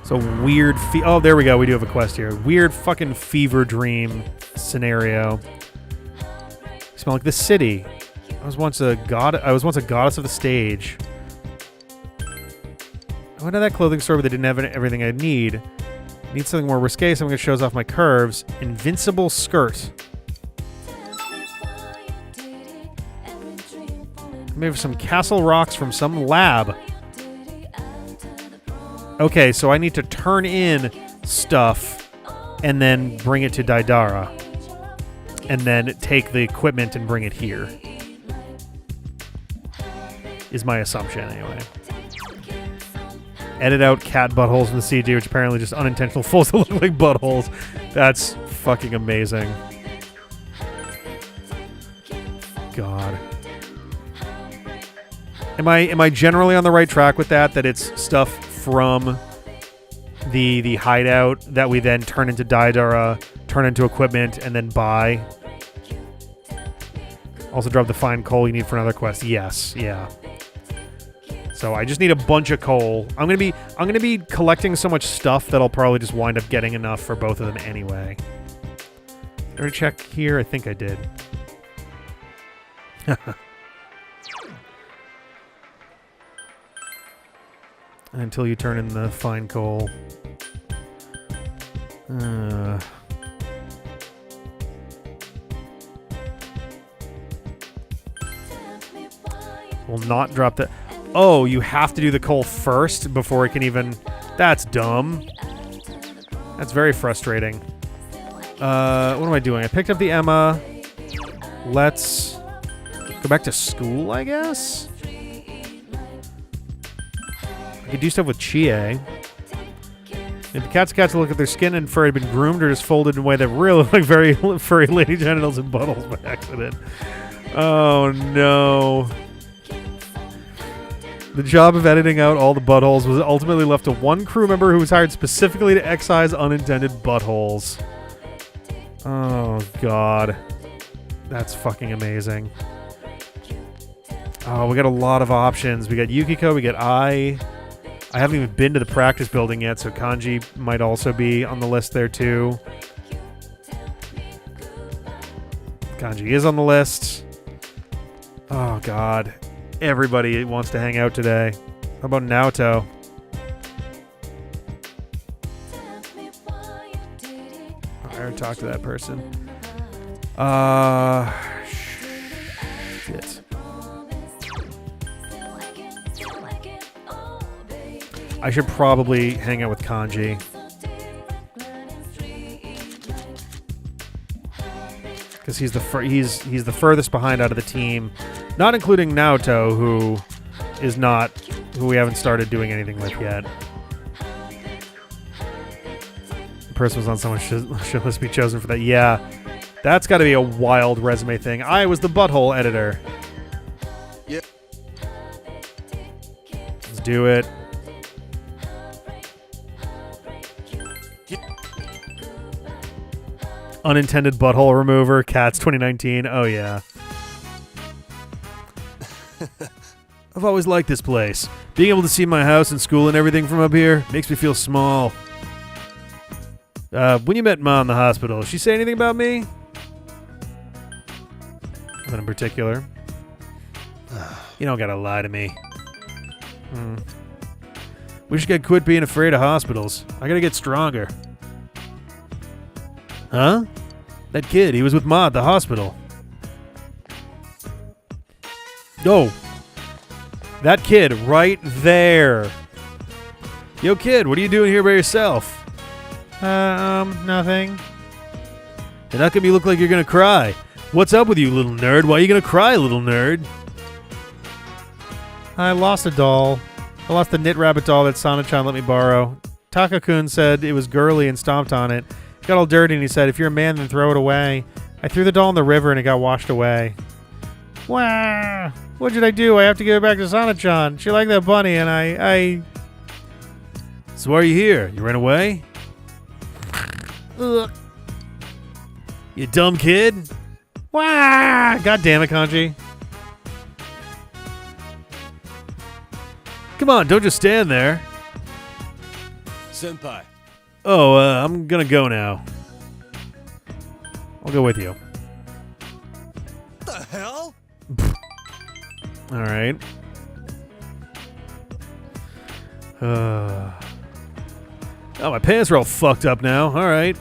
So weird oh, there we go. We do have a quest here. Weird fucking fever dream scenario. You smell like the city. I was once a goddess of the stage. I went to that clothing store, but they didn't have everything I need. Need something more risque, something that shows off my curves. Invincible skirt. Maybe some castle rocks from some lab. Okay, so I need to turn in stuff and then bring it to Daidara. And then take the equipment and bring it here. Is my assumption, anyway. Edit out cat buttholes in the CG, which apparently just unintentional folds that look like buttholes. That's fucking amazing. God. Am I generally on the right track with that? That it's stuff from the hideout that we then turn into Daidara, turn into equipment, and then buy. Also drop the fine coal you need for another quest. Yes, yeah. So I just need a bunch of coal. I'm gonna be collecting so much stuff that I'll probably just wind up getting enough for both of them anyway. Did I already check here? I think I did. Until you turn in the fine coal. Will not drop the... Oh, you have to do the coal first before it can even... That's dumb. That's very frustrating. What am I doing? I picked up the Emma. Let's go back to school, I guess? I could do stuff with Chie. If the cats look at their skin and fur had been groomed or just folded in a way that really looked like very furry lady genitals and buttholes by accident. Oh, no. The job of editing out all the buttholes was ultimately left to one crew member who was hired specifically to excise unintended buttholes. Oh, God. That's fucking amazing. Oh, we got a lot of options. We got Yukiko, we got I haven't even been to the practice building yet, so Kanji might also be on the list there, too. Kanji is on the list. Oh, God. Everybody wants to hang out today. How about Naoto? Oh, I already talked to that person. Shit. I should probably hang out with Kanji. Because he's the furthest behind out of the team, not including Naoto, who we haven't started doing anything with yet. The person was on someone's shit list be chosen for that. Yeah, that's got to be a wild resume thing. I was the butthole editor. Yep. Let's do it. Unintended butthole remover, Cats 2019. Oh, yeah. I've always liked this place. Being able to see my house and school and everything from up here makes me feel small. When you met Ma in the hospital, did she say anything about me? Nothing in particular. You don't gotta lie to me. We should get quit being afraid of hospitals. I gotta get stronger. Huh? That kid, he was with Ma at the hospital. No. That kid right there. Yo, kid, what are you doing here by yourself? Nothing. And how come you look like you're gonna cry? What's up with you, little nerd? Why are you gonna cry, little nerd? I lost a doll. I lost the knit rabbit doll that Sana-chan let me borrow. Taka-kun said it was girly and stomped on it. It got all dirty and he said, if you're a man, then throw it away. I threw the doll in the river and it got washed away. Wow. What did I do? I have to give it back to Sana-chan. She liked that bunny and I... So why are you here? You ran away? Ugh. You dumb kid? Wow. God damn it, Kanji. Come on, don't just stand there. Senpai. Oh, I'm gonna go now. I'll go with you. What the hell? Alright. Oh, my pants are all fucked up now. Alright.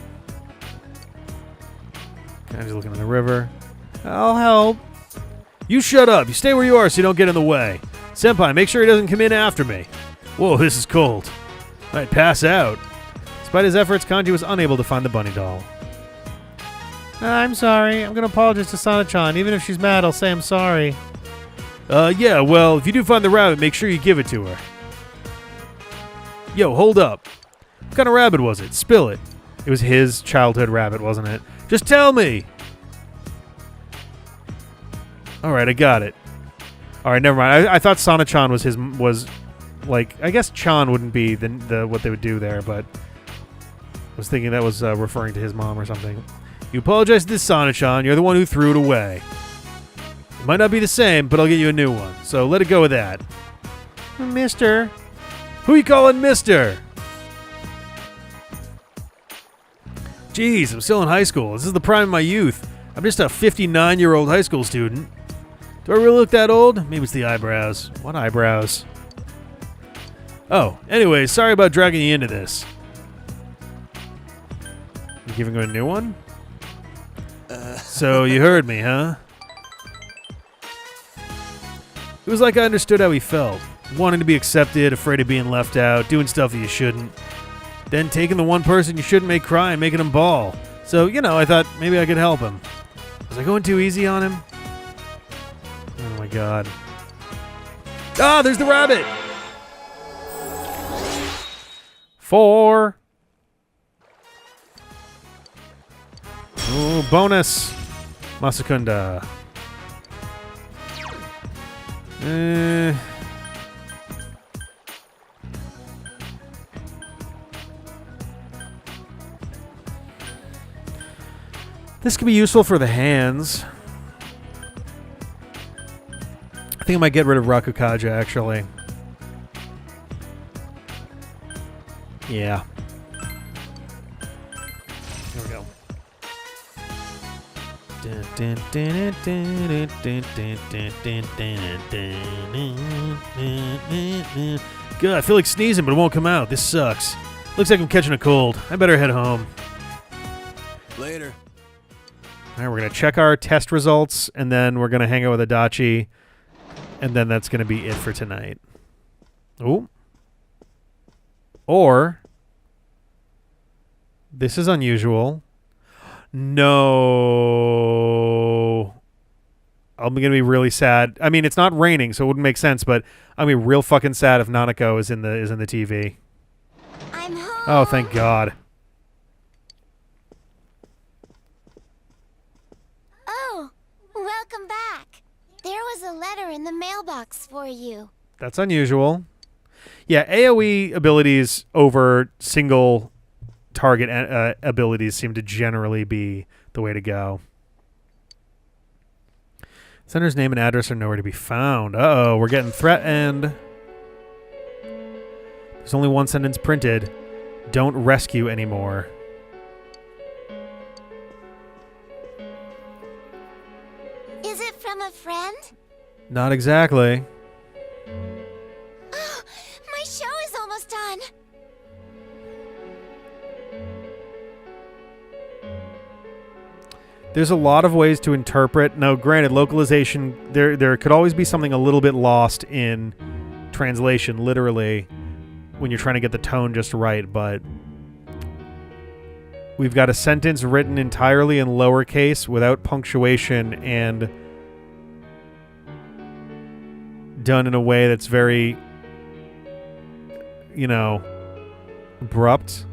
I'm just looking in the river. I'll help. You shut up. You stay where you are so you don't get in the way. Senpai, make sure he doesn't come in after me. Whoa, this is cold. Might pass out. Despite his efforts, Kanji was unable to find the bunny doll. I'm sorry. I'm going to apologize to Sana-chan. Even if she's mad, I'll say I'm sorry. Yeah, well, if you do find the rabbit, make sure you give it to her. Yo, hold up. What kind of rabbit was it? Spill it. It was his childhood rabbit, wasn't it? Just tell me! Alright, I got it. Alright, never mind. I thought Sana-chan was like, I guess Chan wouldn't be the what they would do there, but I was thinking that was referring to his mom or something. You apologize to this Sana-chan. You're the one who threw it away. It might not be the same, but I'll get you a new one. So let it go with that. Mister. Who you calling Mister? Jeez, I'm still in high school. This is the prime of my youth. I'm just a 59-year-old high school student. Do I really look that old? Maybe it's the eyebrows. What eyebrows? Oh, anyway, sorry about dragging you into this. You giving him a new one? So you heard me, huh? It was like I understood how he felt. Wanting to be accepted, afraid of being left out, doing stuff that you shouldn't. Then taking the one person you shouldn't make cry and making him bawl. So, you know, I thought maybe I could help him. Was I going too easy on him? Oh my god. Ah, there's the rabbit! 4. Oh, bonus. Masakunda. This could be useful for the hands. I think I might get rid of Rakukaja, actually. Yeah. Here we go. Good, I feel like sneezing, but it won't come out. This sucks. Looks like I'm catching a cold. I better head home. Later. All right, we're going to check our test results, and then we're going to hang out with Adachi, and then that's going to be it for tonight. Ooh. Or, this is unusual. No. I'm going to be really sad. I mean, it's not raining, so it wouldn't make sense, but I'm going to be real fucking sad if Nanako is in the TV. I'm home. Oh, thank God. Oh, welcome back. There was a letter in the mailbox for you. That's unusual. Yeah, AoE abilities over single target abilities seem to generally be the way to go. Sender's name and address are nowhere to be found. Uh-oh, we're getting threatened. There's only one sentence printed. Don't rescue anymore. Is it from a friend? Not exactly. My show is almost done. There's a lot of ways to interpret. Now, granted, localization, there could always be something a little bit lost in translation, literally, when you're trying to get the tone just right, but we've got a sentence written entirely in lowercase without punctuation and done in a way that's very, you know, abrupt.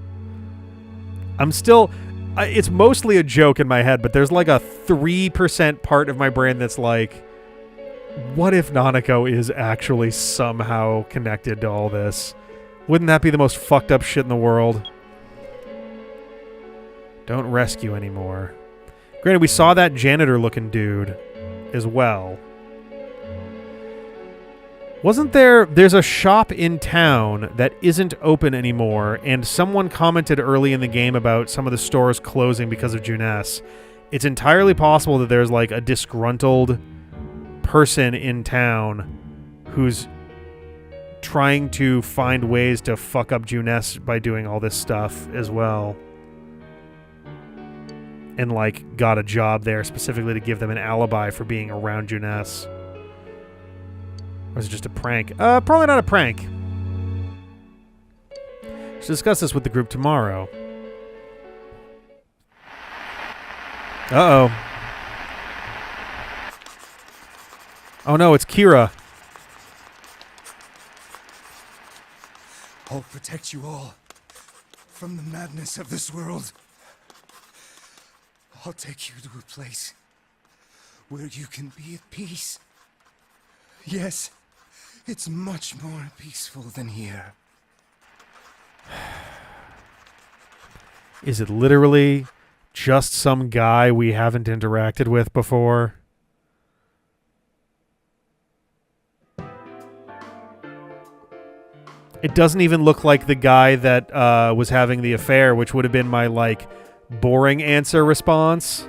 I'm still... it's mostly a joke in my head, but there's like a 3% part of my brain that's like, what if Nanako is actually somehow connected to all this? Wouldn't that be the most fucked up shit in the world? Don't rescue anymore. Granted, we saw that janitor-looking dude as well. Wasn't there's a shop in town that isn't open anymore, and someone commented early in the game about some of the stores closing because of Juness. It's entirely possible that there's like a disgruntled person in town who's trying to find ways to fuck up Juness by doing all this stuff as well. And like got a job there specifically to give them an alibi for being around Juness. Or is it just a prank? Probably not a prank. Let's discuss this with the group tomorrow. Uh-oh. Oh no, it's Kira. I'll protect you all. from the madness of this world. I'll take you to a place where you can be at peace. Yes, it's much more peaceful than here. Is it literally just some guy we haven't interacted with before? It doesn't even look like the guy that was having the affair, which would have been my, like, boring answer response.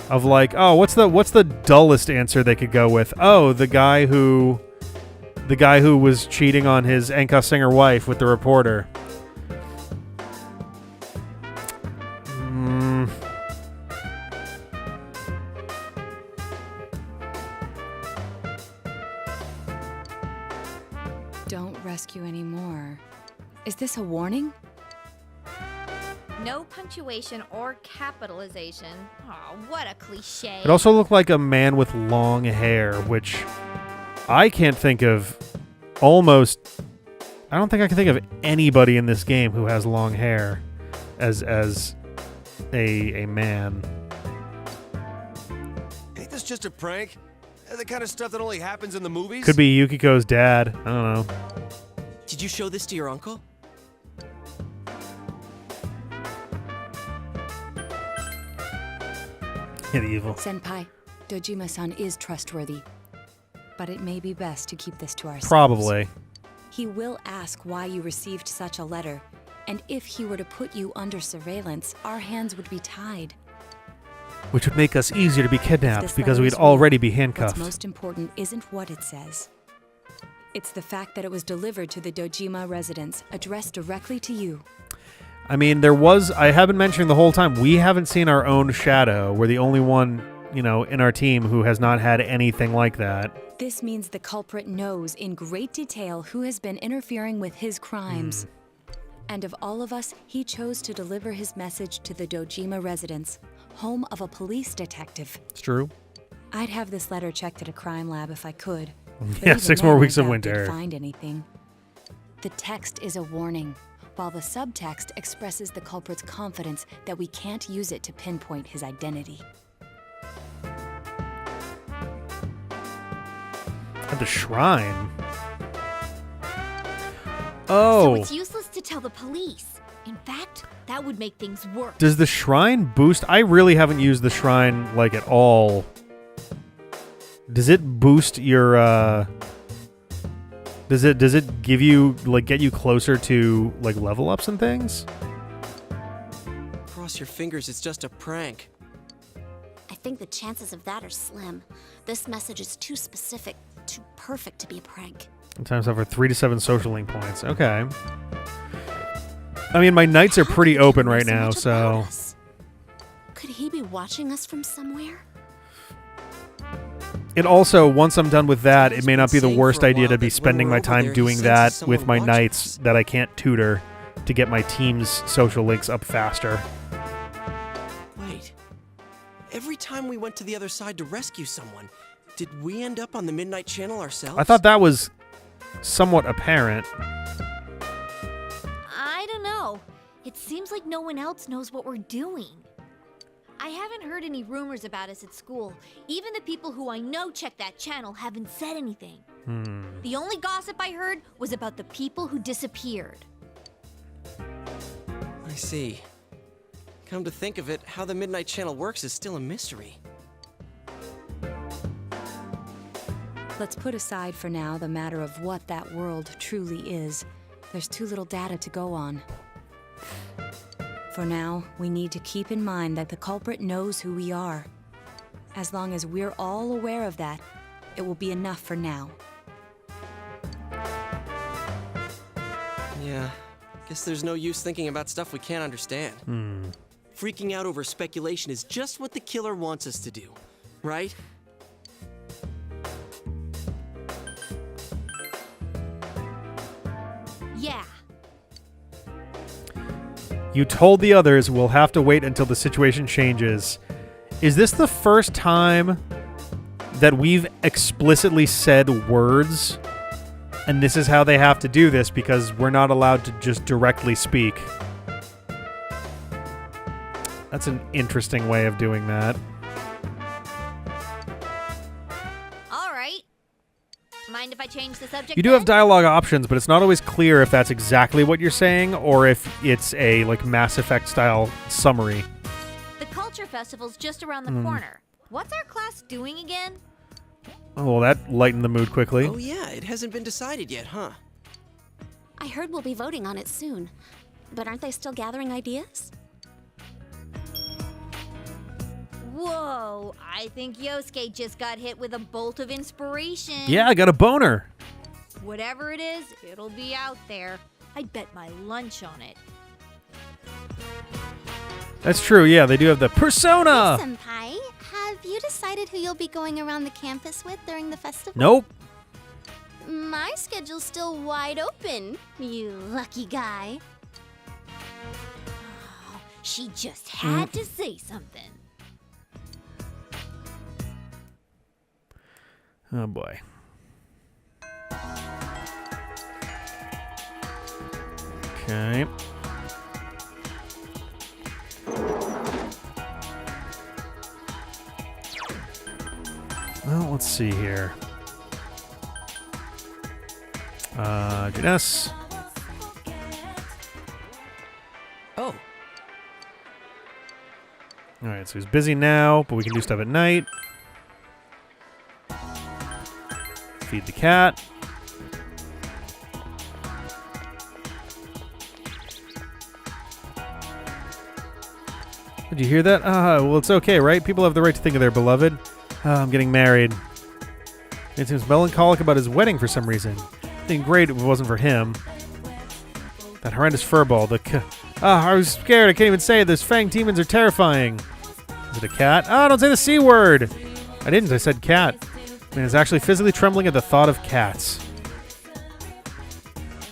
Of like, oh, what's the dullest answer they could go with? Oh, the guy who was cheating on his Enka singer wife with the reporter. Don't rescue anymore. Is this a warning? No punctuation or capitalization. Oh, what a cliche. It also looked like a man with long hair, which I can't think of almost... I don't think I can think of anybody in this game who has long hair as a man. Ain't this just a prank? The kind of stuff that only happens in the movies? Could be Yukiko's dad. I don't know. Did you show this to your uncle? Hit evil. Senpai, Dojima-san is trustworthy, but it may be best to keep this to ourselves. Probably. He will ask why you received such a letter, and if he were to put you under surveillance, our hands would be tied. Which would make us easier to be kidnapped This because letter we'd is real. already be handcuffed. What's most important isn't what it says. It's the fact that it was delivered to the Dojima residence, addressed directly to you. I mean, I have been mentioning the whole time, we haven't seen our own shadow. We're the only one, in our team who has not had anything like that. This means the culprit knows in great detail who has been interfering with his crimes. And of all of us, he chose to deliver his message to the Dojima residence, home of a police detective. It's true. I'd have this letter checked at a crime lab if I could. But Yeah, even 6 then, more I weeks of doubt winter. they'd find anything. The text is a warning, while the subtext expresses the culprit's confidence that we can't use it to pinpoint his identity. At the shrine. Oh. So it's useless to tell the police. In fact, that would make things worse. Does the shrine boost? I really haven't used the shrine at all. Does it boost your does it give you get you closer to level ups and things? Cross your fingers, it's just a prank. I think the chances of that are slim. This message is too specific, too perfect to be a prank. Sometimes over 3 to 7 social link points. Okay. I mean, my nights are pretty open right now, so... Could he be watching us from somewhere? It also, once I'm done with that, it may not be the worst idea to be spending my time doing that with my nights that I can't tutor to get my team's social links up faster. Wait. Every time we went to the other side to rescue someone, did we end up on the Midnight Channel ourselves? I thought that was somewhat apparent. I don't know. It seems like no one else knows what we're doing. I haven't heard any rumors about us at school. Even the people who I know check that channel haven't said anything. The only gossip I heard was about the people who disappeared. I see. Come to think of it, how the Midnight Channel works is still a mystery. Let's put aside for now the matter of what that world truly is. There's too little data to go on. For now, we need to keep in mind that the culprit knows who we are. As long as we're all aware of that, it will be enough for now. Yeah, guess there's no use thinking about stuff we can't understand. Freaking out over speculation is just what the killer wants us to do, right? Yeah. You told the others we'll have to wait until the situation changes. Is this the first time that we've explicitly said words And this is how they have to do this because we're not allowed to just directly speak. That's an interesting way of doing that. All right. Mind if I change the subject? You do have dialogue options, but it's not always clear if that's exactly what you're saying or if it's a like Mass Effect style summary. The culture festival's just around the corner. What's our class doing again? Oh, well, that lightened the mood quickly. Oh yeah, it hasn't been decided yet, huh? I heard we'll be voting on it soon. But aren't they still gathering ideas? Whoa, I think Yosuke just got hit with a bolt of inspiration. Yeah, I got a boner. Whatever it is, it'll be out there. I'd bet my lunch on it. That's true, yeah, they do have the persona! Senpai, have you decided who you'll be going around the campus with during the festival? Nope. My schedule's still wide open, you lucky guy. Oh, she just had to say something. Oh boy. Okay. Well, let's see here. Janess. Oh. Alright, so he's busy now, but we can do stuff at night. Feed the cat. Did you hear that? Well, it's okay, right? People have the right to think of their beloved. I'm getting married. He seems melancholic about his wedding for some reason. It'd been great if it wasn't for him. That horrendous furball. I was scared. I can't even say it. Those fanged demons are terrifying. Is it a cat? Oh, don't say the C word. I didn't. I said cat. Man is actually physically trembling at the thought of cats.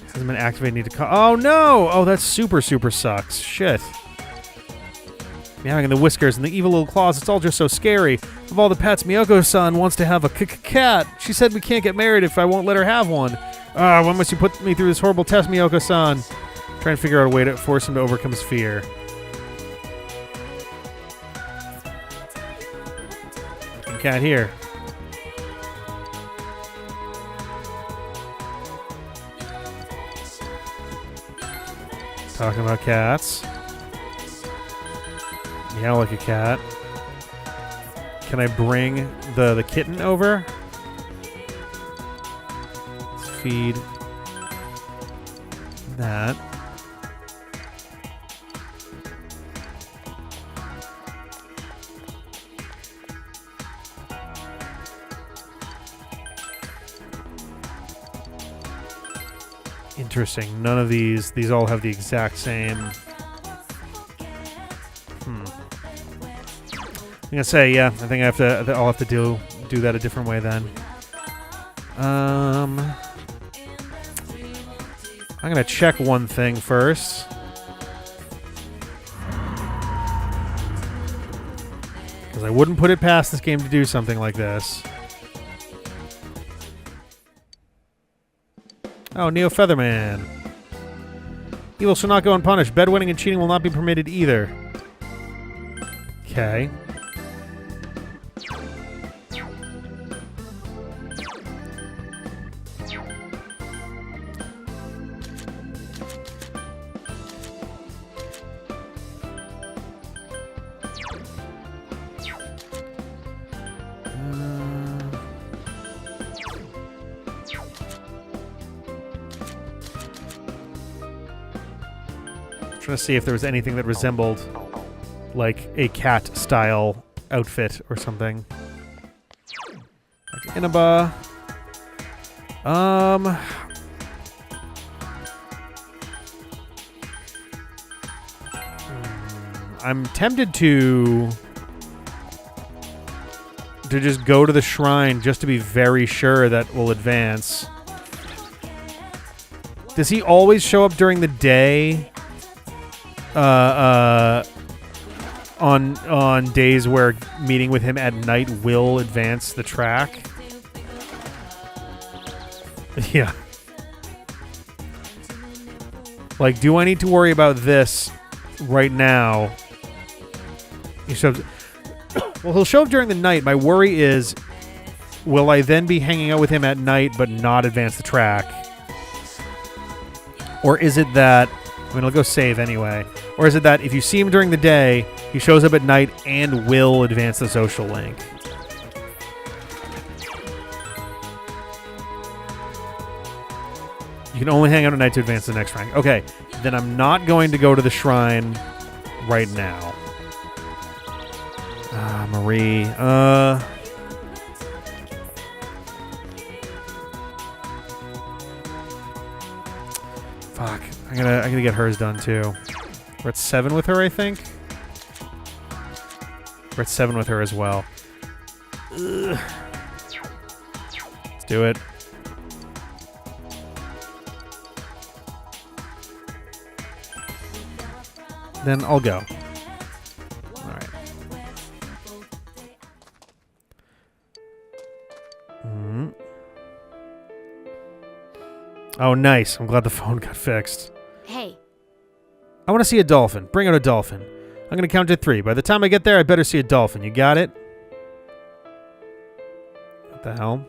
Hasn't been activated. Need to call. Oh no! Oh, that super sucks. Shit. Meowing in the whiskers and the evil little claws. It's all just so scary. Of all the pets, Miyoko-san wants to have a cat. She said we can't get married if I won't let her have one. Why must you put me through this horrible test, Miyoko-san? Trying to figure out a way to force him to overcome his fear. Cat here. Talking about cats. Yeah, like a cat. Can I bring the kitten over? Let's feed that. Interesting. None of these all have the exact same. I'm gonna say, yeah. I think I'll have to do that a different way then. I'm gonna check one thing first. Because I wouldn't put it past this game to do something like this. Oh, Neo Featherman. Evil shall not go unpunished. Bedwetting and cheating will not be permitted either. Okay. Trying to see if there was anything that resembled like a cat style outfit or something. Like Inaba. I'm tempted to just go to the shrine just to be very sure that we'll advance. Does he always show up during the day? On days where meeting with him at night will advance the track. Yeah. Like, do I need to worry about this right now? He shows. Well, he'll show up during the night. My worry is, will I then be hanging out with him at night but not advance the track? Or is it that... I mean, I'll go save anyway. Or is it that if you see him during the day, he shows up at night and will advance the social link? You can only hang out at night to advance the next rank. Okay, then I'm not going to go to the shrine right now. Marie. Fuck. I gotta get hers done too. We're at 7 with her, I think. We're at 7 with her as well. Ugh. Let's do it. Then I'll go. All right. Mm-hmm. Oh, nice. I'm glad the phone got fixed. Hey. I want to see a dolphin. Bring out a dolphin. I'm going to count to 3. By the time I get there, I better see a dolphin. You got it? What the hell?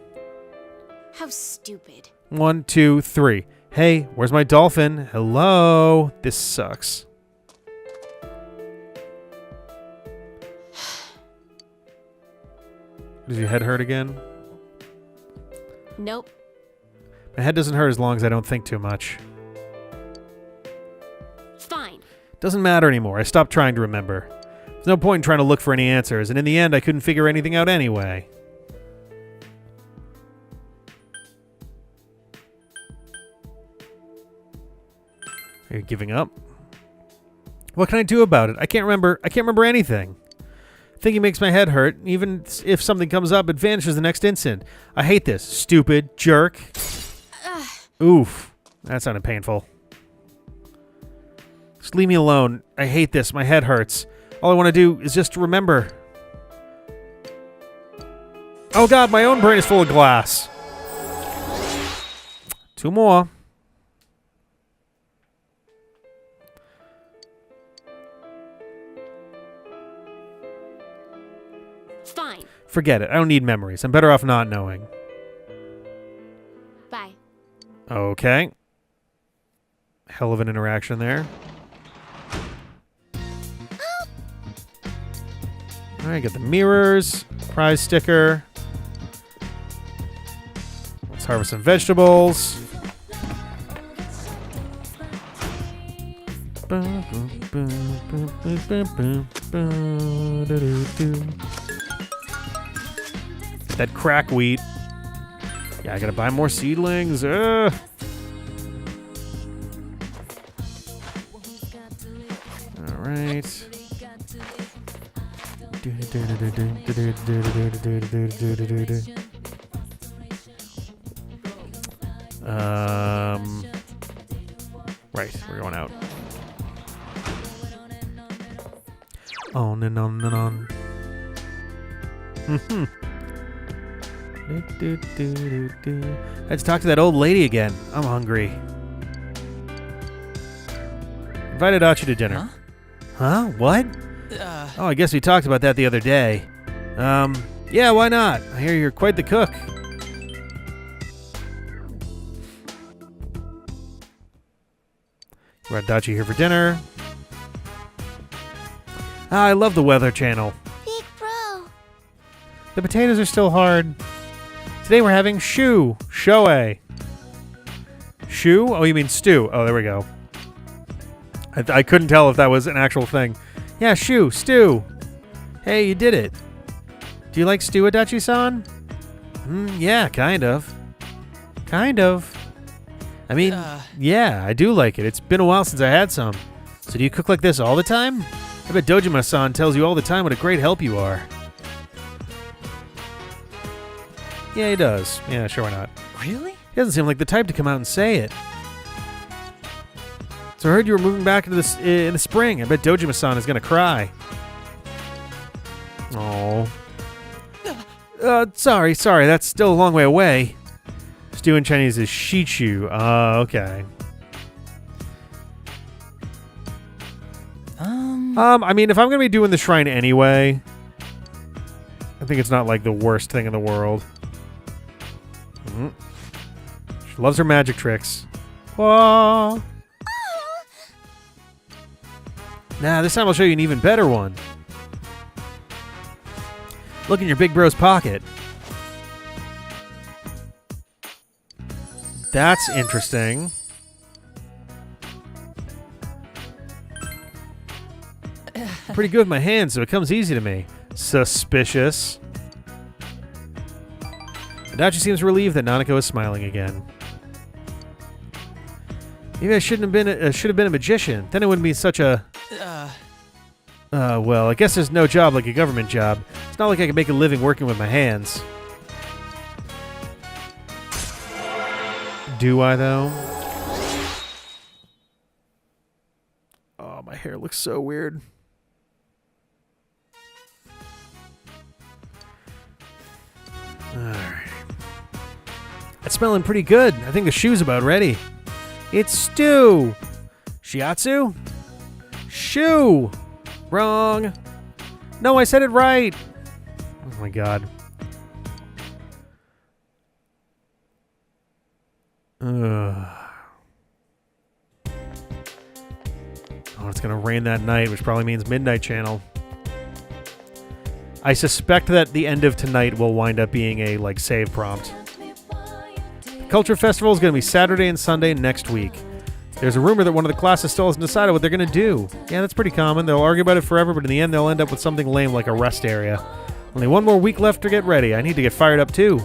How stupid. 1, 2, 3. Hey, where's my dolphin? Hello? This sucks. Does your head hurt again? Nope. My head doesn't hurt as long as I don't think too much. Fine. Doesn't matter anymore. I stopped trying to remember. There's no point in trying to look for any answers, and in the end, I couldn't figure anything out anyway. Are you giving up? What can I do about it? I can't remember anything. Thinking makes my head hurt. Even if something comes up, it vanishes the next instant. I hate this. Stupid jerk. Oof. That sounded painful. Just leave me alone. I hate this. My head hurts. All I want to do is just remember. Oh god, my own brain is full of glass. 2 more. Fine. Forget it. I don't need memories. I'm better off not knowing. Bye. Okay. Hell of an interaction there. Alright, got the mirrors. Prize sticker. Let's harvest some vegetables. That crack wheat. Yeah, I gotta buy more seedlings. All right. Right, we're going out. On and on and on. Let's talk to that old lady again. I'm hungry. Invited Archie to dinner. Huh? What? Oh, I guess we talked about that the other day. Yeah, why not? I hear you're quite the cook. Brought Dachi here for dinner. I love the Weather Channel. Big bro. The potatoes are still hard. Today we're having shoe. Shoei. Shoe? Oh, you mean stew. Oh, there we go. I couldn't tell if that was an actual thing. Yeah, shoe. Stew. Hey, you did it. Do you like stew, Adachi-san? Yeah, kind of. Kind of. I mean, yeah, I do like it. It's been a while since I had some. So do you cook like this all the time? I bet Dojima-san tells you all the time what a great help you are. Yeah, he does. Yeah, sure, why not? Really? He doesn't seem like the type to come out and say it. So I heard you were moving back into this in the spring. I bet Dojima-san is gonna cry. Oh. Sorry. That's still a long way away. Stew in Chinese is shichu. Okay. I mean, if I'm going to be doing the shrine anyway, I think it's not like the worst thing in the world. She loves her magic tricks. Whoa. Nah, this time I'll show you an even better one. Look in your big bro's pocket. That's interesting. I'm pretty good with my hands, so it comes easy to me. Suspicious. Adachi seems relieved that Nanako is smiling again. Maybe I should have been a magician. Then it wouldn't be such a... well, I guess there's no job like a government job. It's not like I can make a living working with my hands. Do I, though? Oh, my hair looks so weird. Alright. That's smelling pretty good. I think the shoe's about ready. It's stew. Shiatsu? Shoe. Wrong. No, I said it right. Oh my god. Oh, it's gonna rain that night, which probably means Midnight Channel. I suspect that the end of tonight will wind up being a, like, save prompt. The Culture Festival is gonna be Saturday and Sunday next week. There's a rumor that one of the classes still hasn't decided what they're gonna do. Yeah, that's pretty common. They'll argue about it forever, but in the end they'll end up with something lame like a rest area. Only one more week left to get ready. I need to get fired up too.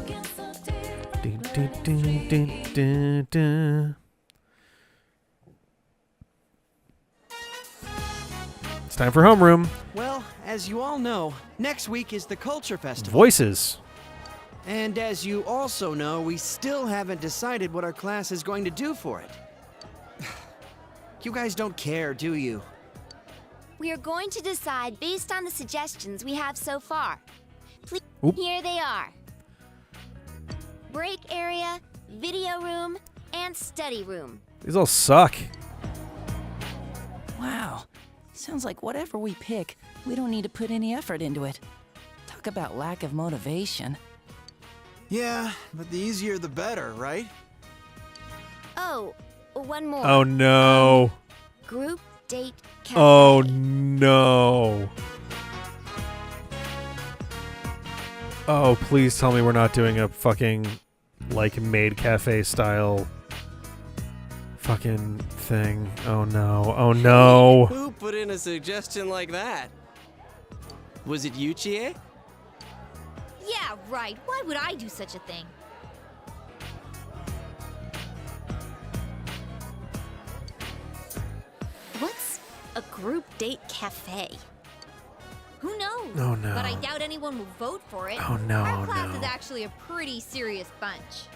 It's time for homeroom. Well, as you all know, next week is the Culture Festival. Voices. And as you also know, we still haven't decided what our class is going to do for it. You guys don't care, do you? We are going to decide based on the suggestions we have so far. Please, here they are. Break area, video room, and study room. These all suck. Wow. Sounds like whatever we pick, we don't need to put any effort into it. Talk about lack of motivation. Yeah, but the easier the better, right? Oh, one more. Oh no. Group date cafe. Oh no. Oh, please tell me we're not doing a fucking, like, maid cafe style fucking thing. Oh no. Oh no. Who put in a suggestion like that? Was it you, Chie? Yeah, right. Why would I do such a thing? What's a group date cafe? Who knows? Oh, no. But I doubt anyone will vote for it. Oh, no, Our class no. is actually a pretty serious bunch.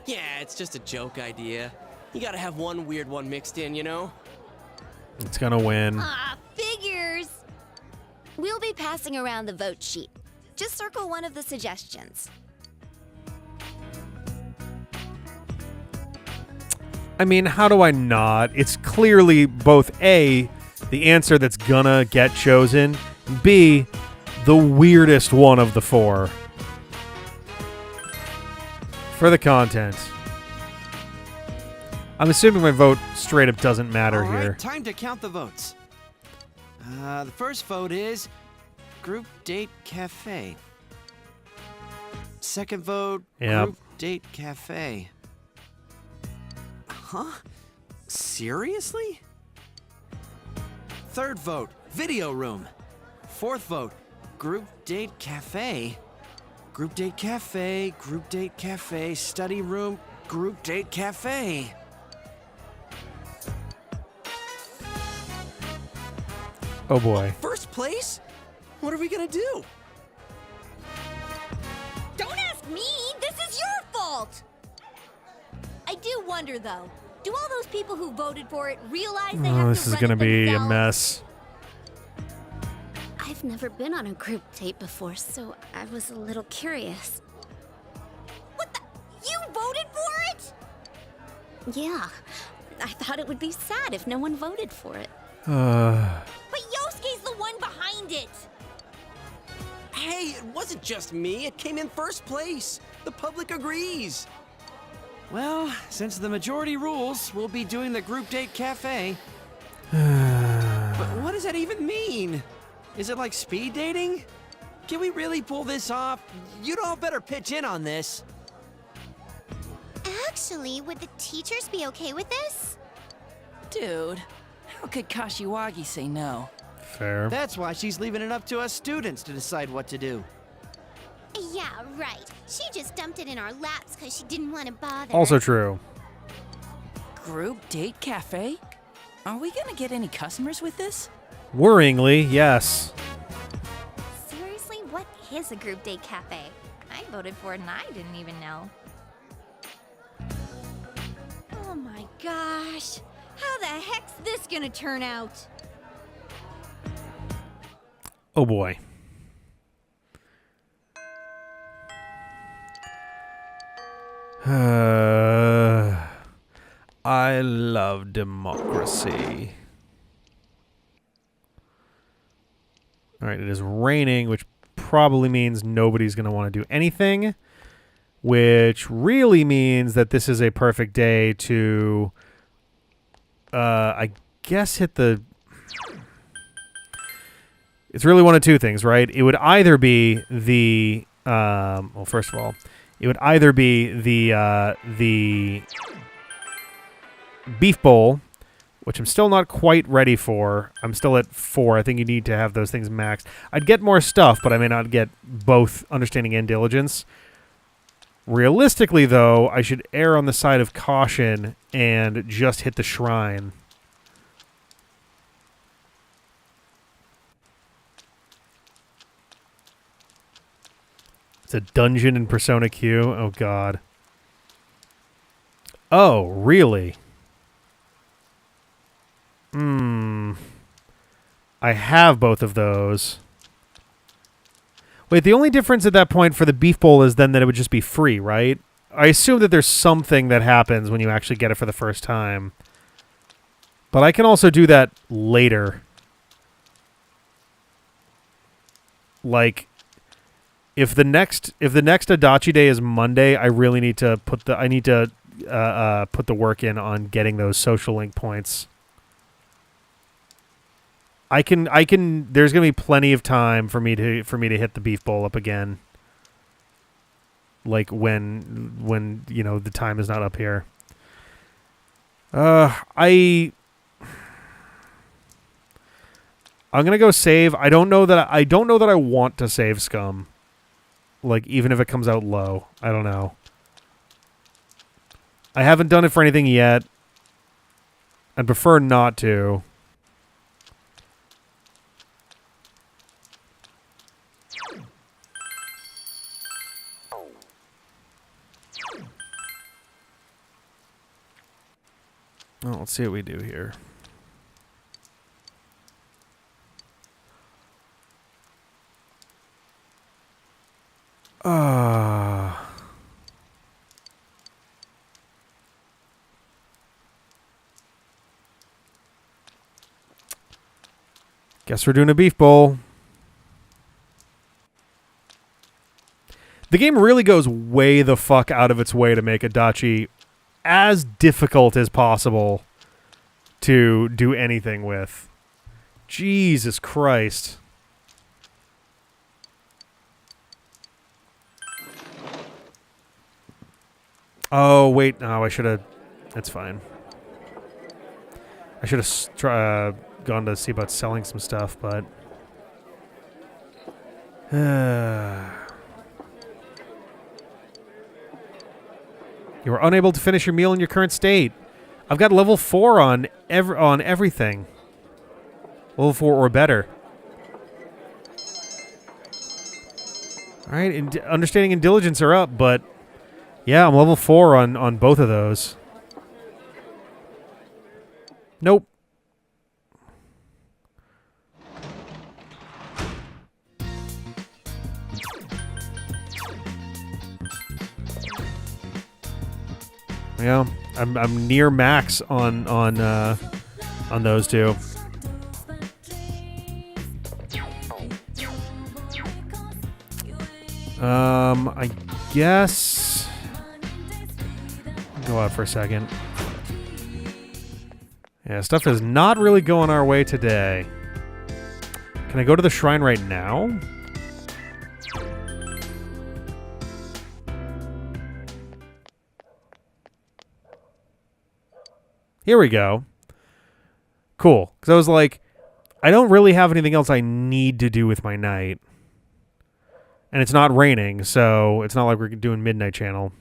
Yeah, it's just a joke idea. You gotta have one weird one mixed in, you know? It's gonna win. Ah, figures! We'll be passing around the vote sheet. Just circle one of the suggestions. I mean, how do I not? It's clearly both A, the answer that's gonna get chosen, B, the weirdest one of the four. For the content. I'm assuming my vote straight up doesn't matter All right, here. time to count the votes. The first vote is Group Date Cafe. Second vote, Yep. Group Date Cafe. Huh? Seriously? Third vote, Video Room. Fourth vote, Group Date Cafe. Group Date Cafe, Group Date Cafe, Study Room, Group Date Cafe. Oh boy. First place? What are we gonna do? Don't ask me! This is your fault! I do wonder, though. Do all those people who voted for it realize they have This to is run gonna it be a themselves? mess. I've never been on a group date before, so I was a little curious. You voted for it? Yeah, I thought it would be sad if no one voted for it. But Hey, it wasn't just me. It came in first place. The public agrees. Well, since the majority rules, we'll be doing the group date cafe. But what does that even mean? Is it like speed dating? Can we really pull this off? You'd all better pitch in on this. Actually, would the teachers be okay with this? Dude, how could Kashiwagi say no? Fair. That's why she's leaving it up to us students to decide what to do. Yeah, right. She just dumped it in our laps because she didn't want to bother. Also true. Group date cafe? Are we gonna get any customers with this? Worryingly, yes. Seriously, what is a group date cafe? I voted for it and I didn't even know. Oh my gosh. How the heck's this gonna turn out? Oh boy. I love democracy. All right, it is raining, which probably means nobody's going to want to do anything, which really means that this is a perfect day to, I guess, hit the... It's really one of two things, right? It would either be the... well, first of all, it would either be the beef bowl, which I'm still not quite ready for. I'm still at 4. I think you need to have those things maxed. I'd get more stuff, but I may not get both understanding and diligence. Realistically, though, I should err on the side of caution and just hit the shrine. It's a dungeon in Persona Q. Oh, God. Oh, really? I have both of those. Wait, the only difference at that point for the beef bowl is then that it would just be free, right? I assume that there's something that happens when you actually get it for the first time. But I can also do that later. Like, if the next Adachi Day is Monday, I really need to put the put the work in on getting those social link points. I can there's going to be plenty of time for me to hit the beef bowl up again. Like when you know the time is not up here. I'm going to go save. I don't know that I want to save Scum. Like, even if it comes out low. I don't know. I haven't done it for anything yet. I'd prefer not to. Well, let's see what we do here. Guess we're doing a beef bowl. The game really goes way the fuck out of its way to make Adachi as difficult as possible to do anything with. Jesus Christ. Oh, wait. No, I should have... That's fine. I should have gone to see about selling some stuff, but... You are unable to finish your meal in your current state. I've got level 4 on everything. Level 4 or better. All right, and understanding and diligence are up, but yeah, I'm level 4 on both of those. Nope. Yeah, I'm near max on those two. I guess... Go out for a second. Yeah, stuff is not really going our way today. Can I go to the shrine right now? Here we go. Cool. Because I was like, I don't really have anything else I need to do with my night. And it's not raining, so it's not like we're doing Midnight Channel.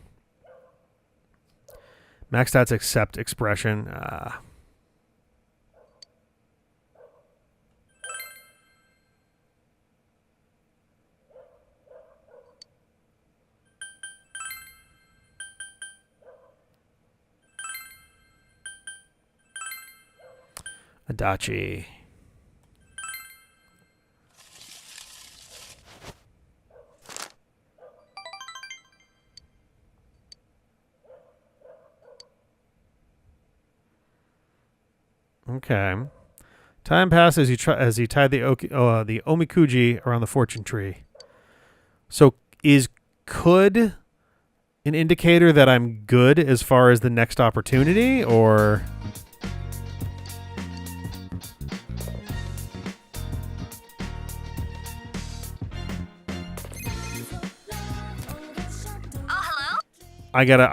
Max stats accept expression. Adachi. Okay. Time passed as he tied the omikuji around the fortune tree. So is could an indicator that I'm good as far as the next opportunity, or... I gotta,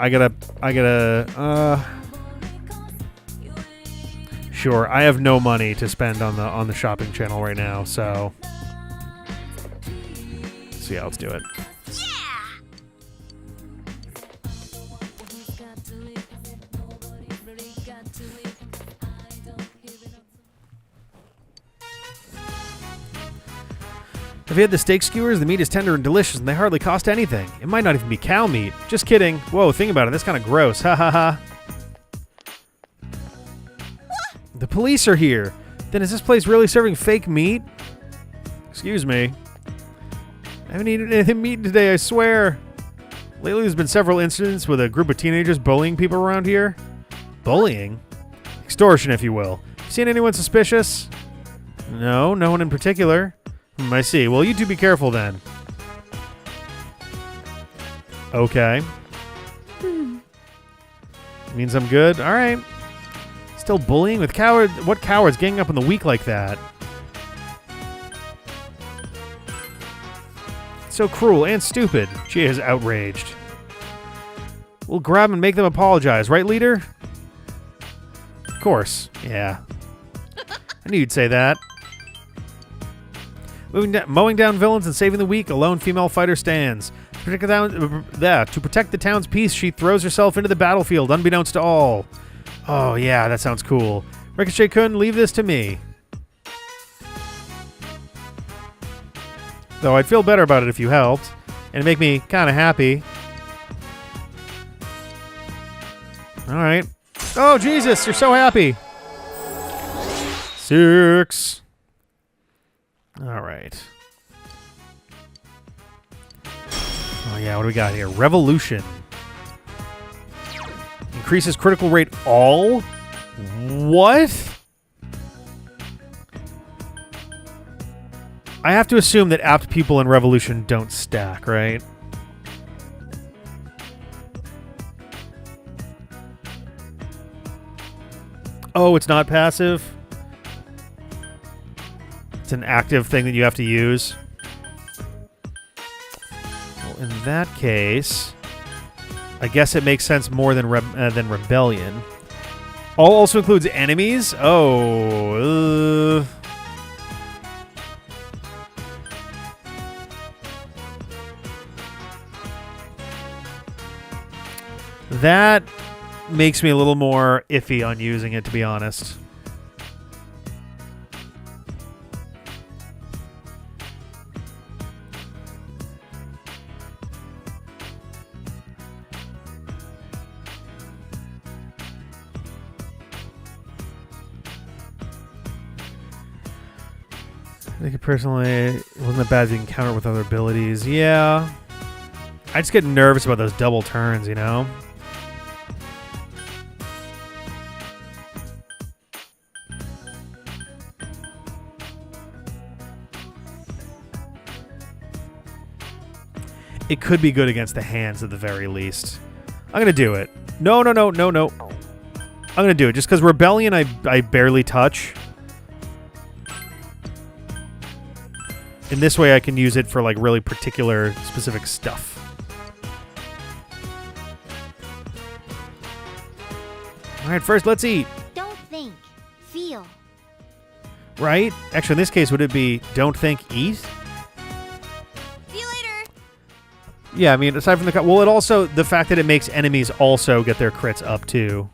sure, I have no money to spend on the shopping channel right now, so yeah, let's do it. Have you had the steak skewers? The meat is tender and delicious, and they hardly cost anything. It might not even be cow meat. Just kidding. Whoa, think about it. That's kind of gross. Ha ha ha. The police are here. Then is this place really serving fake meat? Excuse me. I haven't eaten anything meat today, I swear. Lately, there's been several incidents with a group of teenagers bullying people around here. Bullying? Extortion, if you will. Seen anyone suspicious? No, no one in particular. I see. Well, you two be careful then. Okay. Means I'm good? Alright. Still bullying with cowards? What cowards ganging up on the weak like that? So cruel and stupid. She is outraged. We'll grab and make them apologize, right, leader? Of course. Yeah. I knew you'd say that. Mowing down villains and saving the weak, a lone female fighter stands. To protect the town's peace, she throws herself into the battlefield, unbeknownst to all. Oh, yeah, that sounds cool. Ricochet-kun, leave this to me. Though I'd feel better about it if you helped, and make me kind of happy. Alright. Oh, Jesus, you're so happy. 6. All right. Oh, yeah, what do we got here? Revolution. Increases critical rate all? What? I have to assume that apt people in Revolution don't stack, right? Oh, it's not passive? It's an active thing that you have to use. Well, in that case, I guess it makes sense more than Rebellion. All also includes enemies? Oh. That makes me a little more iffy on using it, to be honest. I think it personally, it wasn't that bad if you can counter it with other abilities. Yeah. I just get nervous about those double turns, you know? it could be good against the hands at the very least. I'm going to do it. No. I'm going to do it just because Rebellion I barely touch. In this way, I can use it for like really particular, specific stuff. All right, first, let's eat. Don't think, feel. Right? Actually, in this case, would it be don't think, eat? See you later. Yeah, I mean, aside from the... Well, it also... The fact that it makes enemies also get their crits up, too.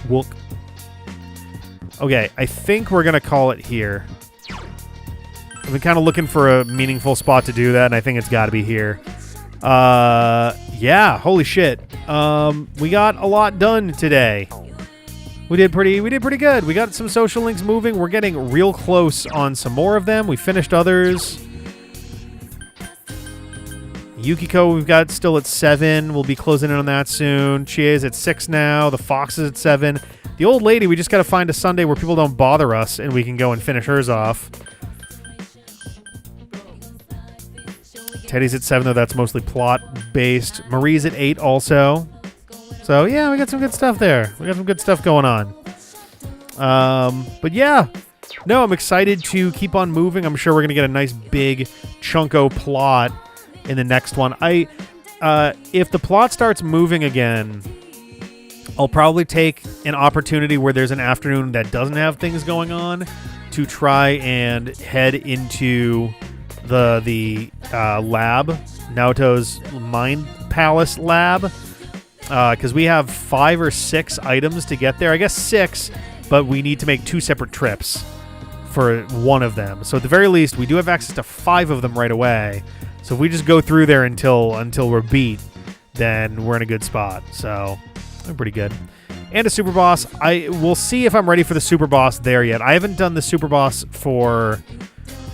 Wolk. Okay, I think we're going to call it here. I've been kind of looking for a meaningful spot to do that, and I think it's got to be here. Yeah, holy shit. We got a lot done today. We did pretty good. We got some social links moving. We're getting real close on some more of them. We finished others. Yukiko, we've got still at 7. We'll be closing in on that soon. Chie is at 6 now. The Fox is at 7. The old lady, we just got to find a Sunday where people don't bother us, and we can go and finish hers off. Teddy's at 7, though. That's mostly plot-based. Marie's at 8 also. So, yeah, we got some good stuff there. We got some good stuff going on. But, yeah. No, I'm excited to keep on moving. I'm sure we're going to get a nice big chunko plot in the next one. If the plot starts moving again, I'll probably take an opportunity where there's an afternoon that doesn't have things going on to try and head into the lab, Naoto's Mind Palace lab, because we have 5 or 6 items to get there. I guess 6, but we need to make 2 separate trips for one of them. So at the very least, we do have access to 5 of them right away. So if we just go through there until we're beat, then we're in a good spot. So we're pretty good. And a super boss. We'll see if I'm ready for the super boss there yet. I haven't done the super boss for...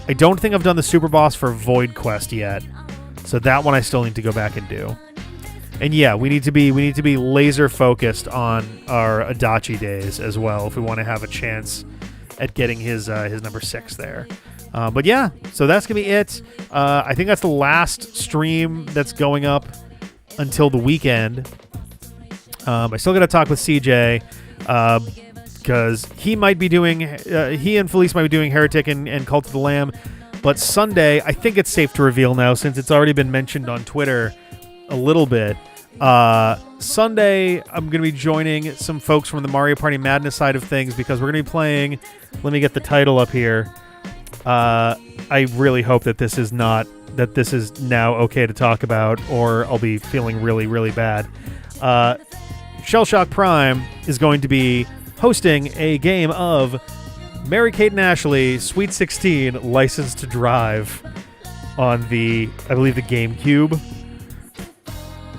I don't think I've done the super boss for Void Quest yet. So that one I still need to go back and do. And yeah, we need to be laser focused on our Adachi days as well if we want to have a chance at getting his number 6 there. But yeah, so that's going to be it. I think that's the last stream that's going up until the weekend. I still got to talk with CJ because he might be doing... he and Felice might be doing Heretic and Cult of the Lamb. But Sunday, I think it's safe to reveal now since it's already been mentioned on Twitter a little bit. Sunday, I'm going to be joining some folks from the Mario Party Madness side of things because we're going to be playing... Let me get the title up here. I really hope that this is now okay to talk about, or I'll be feeling really, really bad. Shellshock Prime is going to be hosting a game of Mary-Kate and Ashley Sweet 16 License to Drive on I believe the GameCube.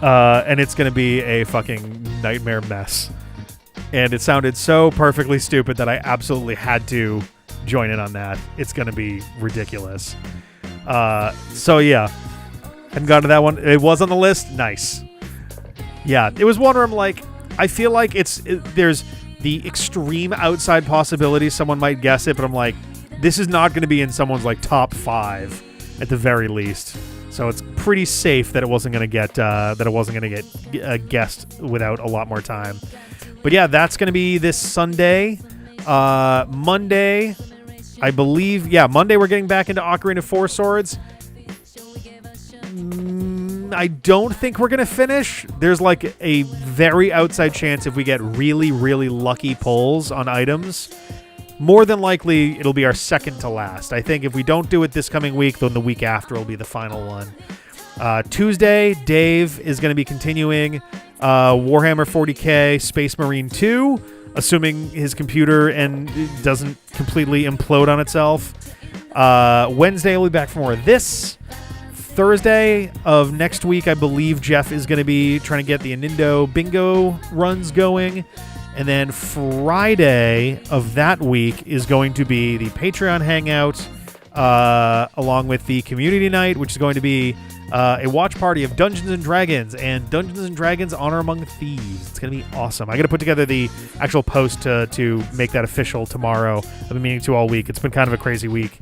And it's going to be a fucking nightmare mess. And it sounded so perfectly stupid that I absolutely had to join in on that. It's going to be ridiculous. So yeah, hadn't gotten to that one. It was on the list. Nice. Yeah, it was one where I'm like, I feel like there's the extreme outside possibility someone might guess it, but I'm like, this is not going to be in someone's like top 5 at the very least. So it's pretty safe that it wasn't going to get guessed without a lot more time. But yeah, that's going to be this Sunday. Monday, I believe. Yeah, Monday we're getting back into Ocarina of Four Swords. I don't think we're going to finish. There's like a very outside chance if we get really, really lucky pulls on items. More than likely, it'll be our second to last. I think if we don't do it this coming week, then the week after will be the final one. Tuesday, Dave is going to be continuing Warhammer 40k Space Marine 2, assuming his computer doesn't completely implode on itself. Wednesday, we'll be back for more of this. Thursday of next week, I believe Jeff is going to be trying to get the Anindo bingo runs going. And then Friday of that week is going to be the Patreon hangout, along with the community night, which is going to be a watch party of Dungeons & Dragons and Dungeons & Dragons Honor Among Thieves. It's going to be awesome. I got to put together the actual post to make that official tomorrow. I've been meaning to all week. It's been kind of a crazy week.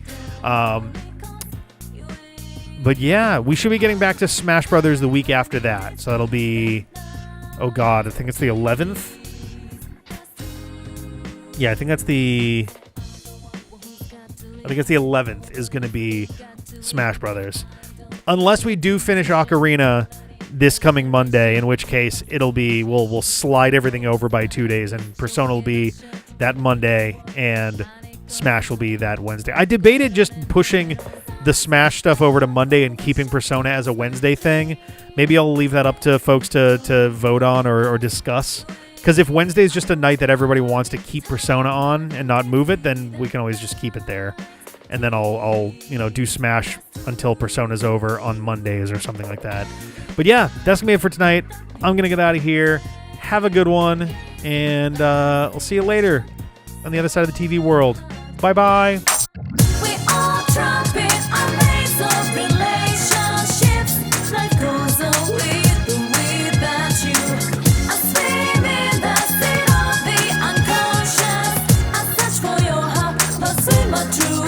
But yeah, we should be getting back to Smash Brothers the week after that. So that'll be, oh God, I think it's the 11th. Yeah, I think it's the 11th is going to be Smash Brothers. Unless we do finish Ocarina this coming Monday, in which case it'll be, we'll slide everything over by 2 days, and Persona will be that Monday and Smash will be that Wednesday. I debated just pushing the Smash stuff over to Monday and keeping Persona as a Wednesday thing. Maybe I'll leave that up to folks to vote on or discuss. Because if Wednesday is just a night that everybody wants to keep Persona on and not move it, then we can always just keep it there. And then I'll do Smash until Persona's over on Mondays or something like that. But yeah, that's going to be it for tonight. I'm going to get out of here. Have a good one. And I'll see you later on the other side of the TV world. Bye-bye. We all trumpet our ways of relationships. Life goes on with or without you. I swim in the sea of the unconscious. I search for your heart, pursue my truth.